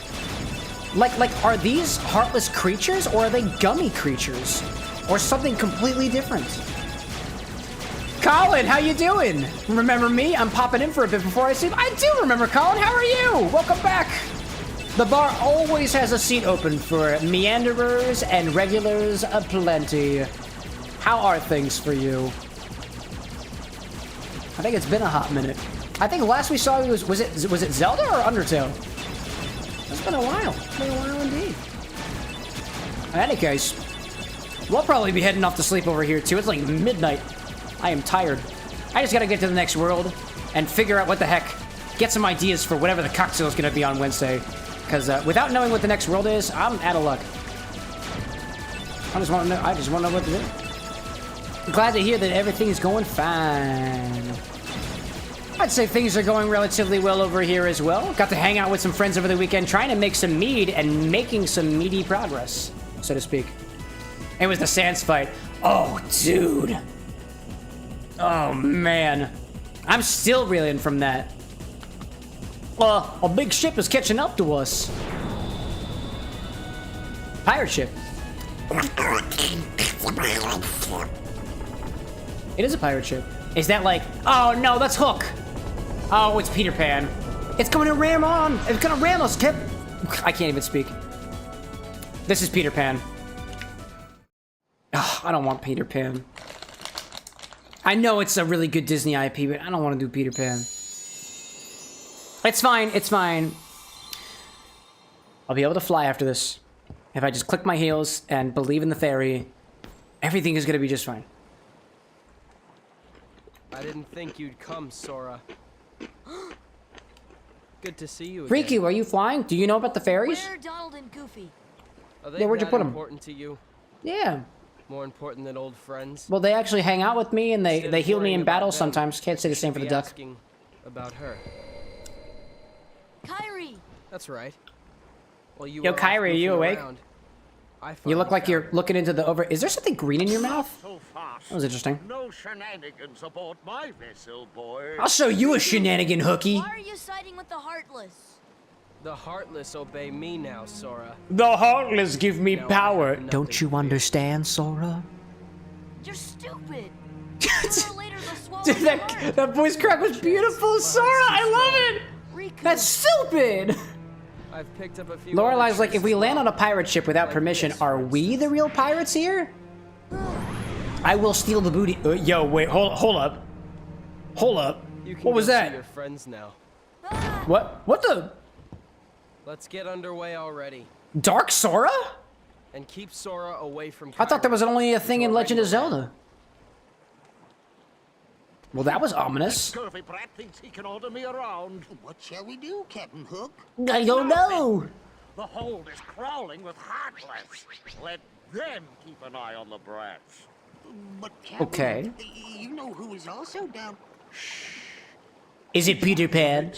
Like, are these heartless creatures, or are they gummy creatures? Or something completely different? Colin, how you doing? Remember me? I'm popping in for a bit before I sleep. I do remember, Colin. How are you? Welcome back. The bar always has a seat open for meanderers and regulars aplenty. How are things for you? I think it's been a hot minute. I think last we saw you was it Zelda or Undertale? It's been a while. It's been a while indeed. In any case, we'll probably be heading off to sleep over here too. It's like midnight. I am tired. I just gotta get to the next world and figure out what the heck. Get some ideas for whatever the cocktail is gonna be on Wednesday. Because without knowing what the next world is, I'm out of luck. I just want to know what to do. I'm glad to hear that everything is going fine. I'd say things are going relatively well over here as well. Got to hang out with some friends over the weekend, trying to make some mead and making some meaty progress, so to speak. It was the Sans fight. Oh, dude. Oh, man. I'm still reeling from that. A big ship is catching up to us. Pirate ship. It is a pirate ship. Is that like... Oh, no, that's Hook. Oh, it's Peter Pan. It's going to ram on. It's going to ram us, Kip. I can't even speak. This is Peter Pan. Oh, I don't want Peter Pan. I know it's a really good Disney IP, but I don't want to do Peter Pan. It's fine. It's fine. I'll be able to fly after this. If I just click my heels and believe in the fairy, everything is going to be just fine. I didn't think you'd come, Sora. Good to see you again. Riku, are you flying? Do you know about the fairies? Where are Donald and Goofy? Are they Yeah, where'd you that put 'em? important to you? Yeah. More important than old friends? Well, they actually hang out with me, and Instead they of heal me worrying in about battle them, sometimes. Can't say the same for the be duck. asking about her. Kyrie! That's right. Well, you Yo, were off Kyrie, are you goofing awake? around. I You finally look like found you're her. looking into the over... Is there something green in your mouth? So fast. That was interesting. No shenanigans aboard my vessel, boy. I'll show you a shenanigan, Hooky. Why are you siding with the Heartless? The Heartless obey me now, Sora. The Heartless give me Now I power. have nothing Don't you to fear. understand, Sora? You're stupid! Sooner or later they'll swallow Dude, your heart. that voice crack was beautiful, Sora. I love it. Riku. That's stupid. I've picked up a few. Lorelai's other like, if we tricks land as on a well. pirate ship without Like permission, this, are for we instance. the real pirates here? I will steal the booty. Yo, wait, hold up. Hold up. You can What was go see that? your friends now. What? What the? Let's get underway already. Dark Sora? And keep Sora away from I thought there was Kyrie. only a thing in He's Legend of already Zelda. Well, that was ominous. Scurvy brat thinks he can order me around. What shall we do, Captain Hook? I don't know. The hold is crawling with heartless. Let them keep an eye on the brats. But Captain, Okay. you know who is also down. Is it Peter Pan?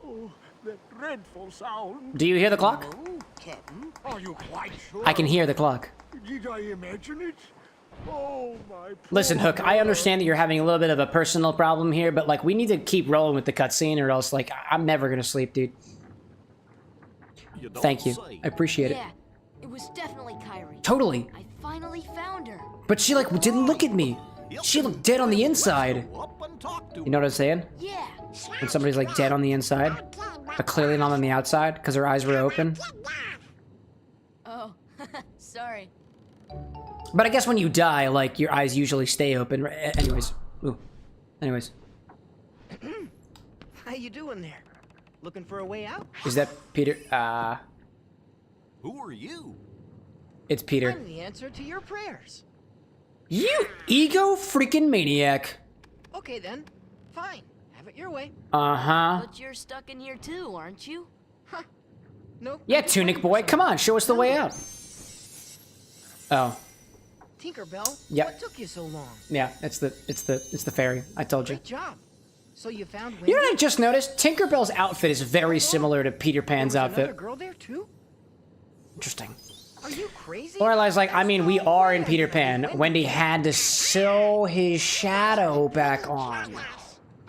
Oh, that dreadful sound. Do you hear the clock? Oh, Captain, are you quite sure? I can hear the clock. Did I imagine it? Oh, my. Listen, Hook, I understand that you're having a little bit of a personal problem here, but, like, we need to keep rolling with the cutscene or else, like, I'm never gonna sleep, dude. Thank you. I appreciate it. Yeah, it was definitely Kyrie. Totally. I finally found her. But she, like, didn't look at me. She looked dead on the inside. You know what I'm saying? Yeah. When somebody's, like, dead on the inside, but clearly not on the outside because her eyes were open. Oh, sorry. But I guess when you die, like, your eyes usually stay open. Anyways. Ooh. Anyways. How you doing there? Looking for a way out? Is that Peter? Who are you? It's Peter. I'm the answer to your prayers. You ego freaking maniac. Okay then. Fine. Have it your way. Uh-huh. But you're stuck in here too, aren't you? Huh. Nope. Yeah, Tunic Boy, come on, show us the way out. Oh, Tinkerbell. Yep. What took you so long? yeah, it's the fairy. I told you. Great job. So you found Wendy? You know what I just noticed? Tinkerbell's outfit is very similar to Peter Pan's There was another outfit. girl there too? Interesting. Are you crazy? Lorelai's like, I mean, we are in Peter Pan. Wendy had to sew his shadow back on.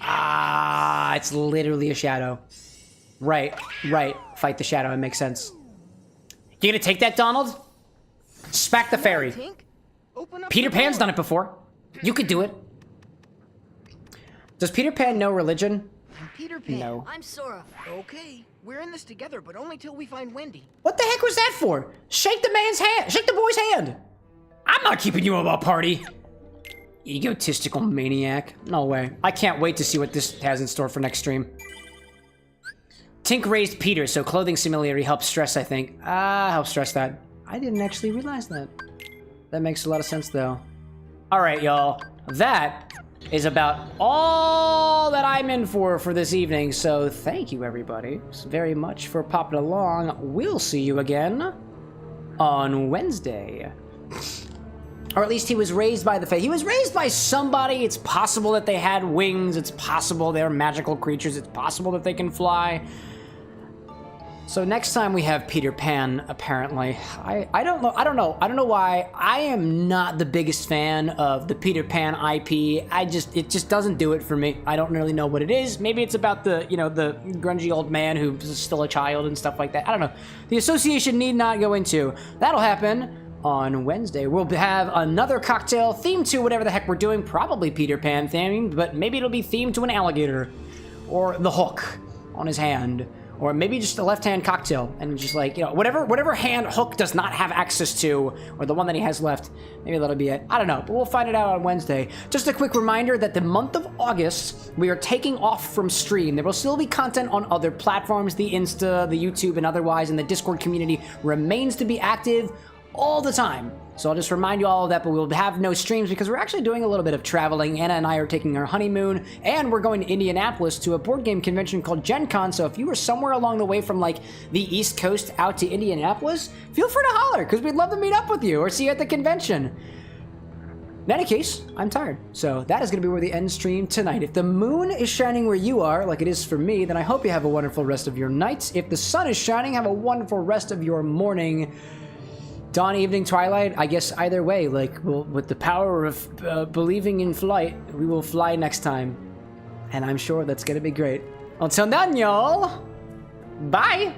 Ah, it's literally a shadow. Right. Fight the shadow, it makes sense. You gonna take that, Donald? Smack the fairy. Tink, open up Peter the Pan's door. done it before. You could do it. Does Peter Pan know religion? I'm Peter Pan. No. I'm Sora. Okay, we're in this together, but only till we find Wendy. What the heck was that for? Shake the man's hand. Shake the boy's hand. I'm not keeping you about party. Egotistical maniac. No way. I can't wait to see what this has in store for next stream. Tink raised Peter, so clothing similarity helps stress, I think. Helps stress that. I didn't actually realize that. That makes a lot of sense, though. All right, y'all. That is about all that I'm in for this evening, so thank you, everybody, very much for popping along. We'll see you again on Wednesday. Or at least he was raised by the Fae. He was raised by somebody. It's possible that they had wings. It's possible they're magical creatures. It's possible that they can fly. So next time we have Peter Pan, apparently. I don't know why. I am not the biggest fan of the Peter Pan IP. It just doesn't do it for me. I don't really know what it is. Maybe it's about the grungy old man who's still a child and stuff like that. I don't know. The association need not go into. That'll happen on Wednesday. We'll have another cocktail themed to whatever the heck we're doing. Probably Peter Pan themed, but maybe it'll be themed to an alligator or the hook on his hand. Or maybe just a left-hand cocktail, and just like, whatever hand Hook does not have access to, or the one that he has left, maybe that'll be it. I don't know, but we'll find it out on Wednesday. Just a quick reminder that the month of August, we are taking off from stream. There will still be content on other platforms, the Insta, the YouTube, and otherwise, and the Discord community remains to be active all the time. So I'll just remind you all of that, but we'll have no streams because we're actually doing a little bit of traveling. Anna and I are taking our honeymoon, and we're going to Indianapolis to a board game convention called Gen Con. So if you were somewhere along the way from like the East Coast out to Indianapolis, feel free to holler because we'd love to meet up with you or see you at the convention. In any case, I'm tired. So that is going to be where the end stream tonight. If the moon is shining where you are, like it is for me, then I hope you have a wonderful rest of your night. If the sun is shining, have a wonderful rest of your morning. Dawn, evening, twilight, I guess either way, like, with the power of believing in flight, we will fly next time. And I'm sure that's gonna be great. Until then, y'all, bye!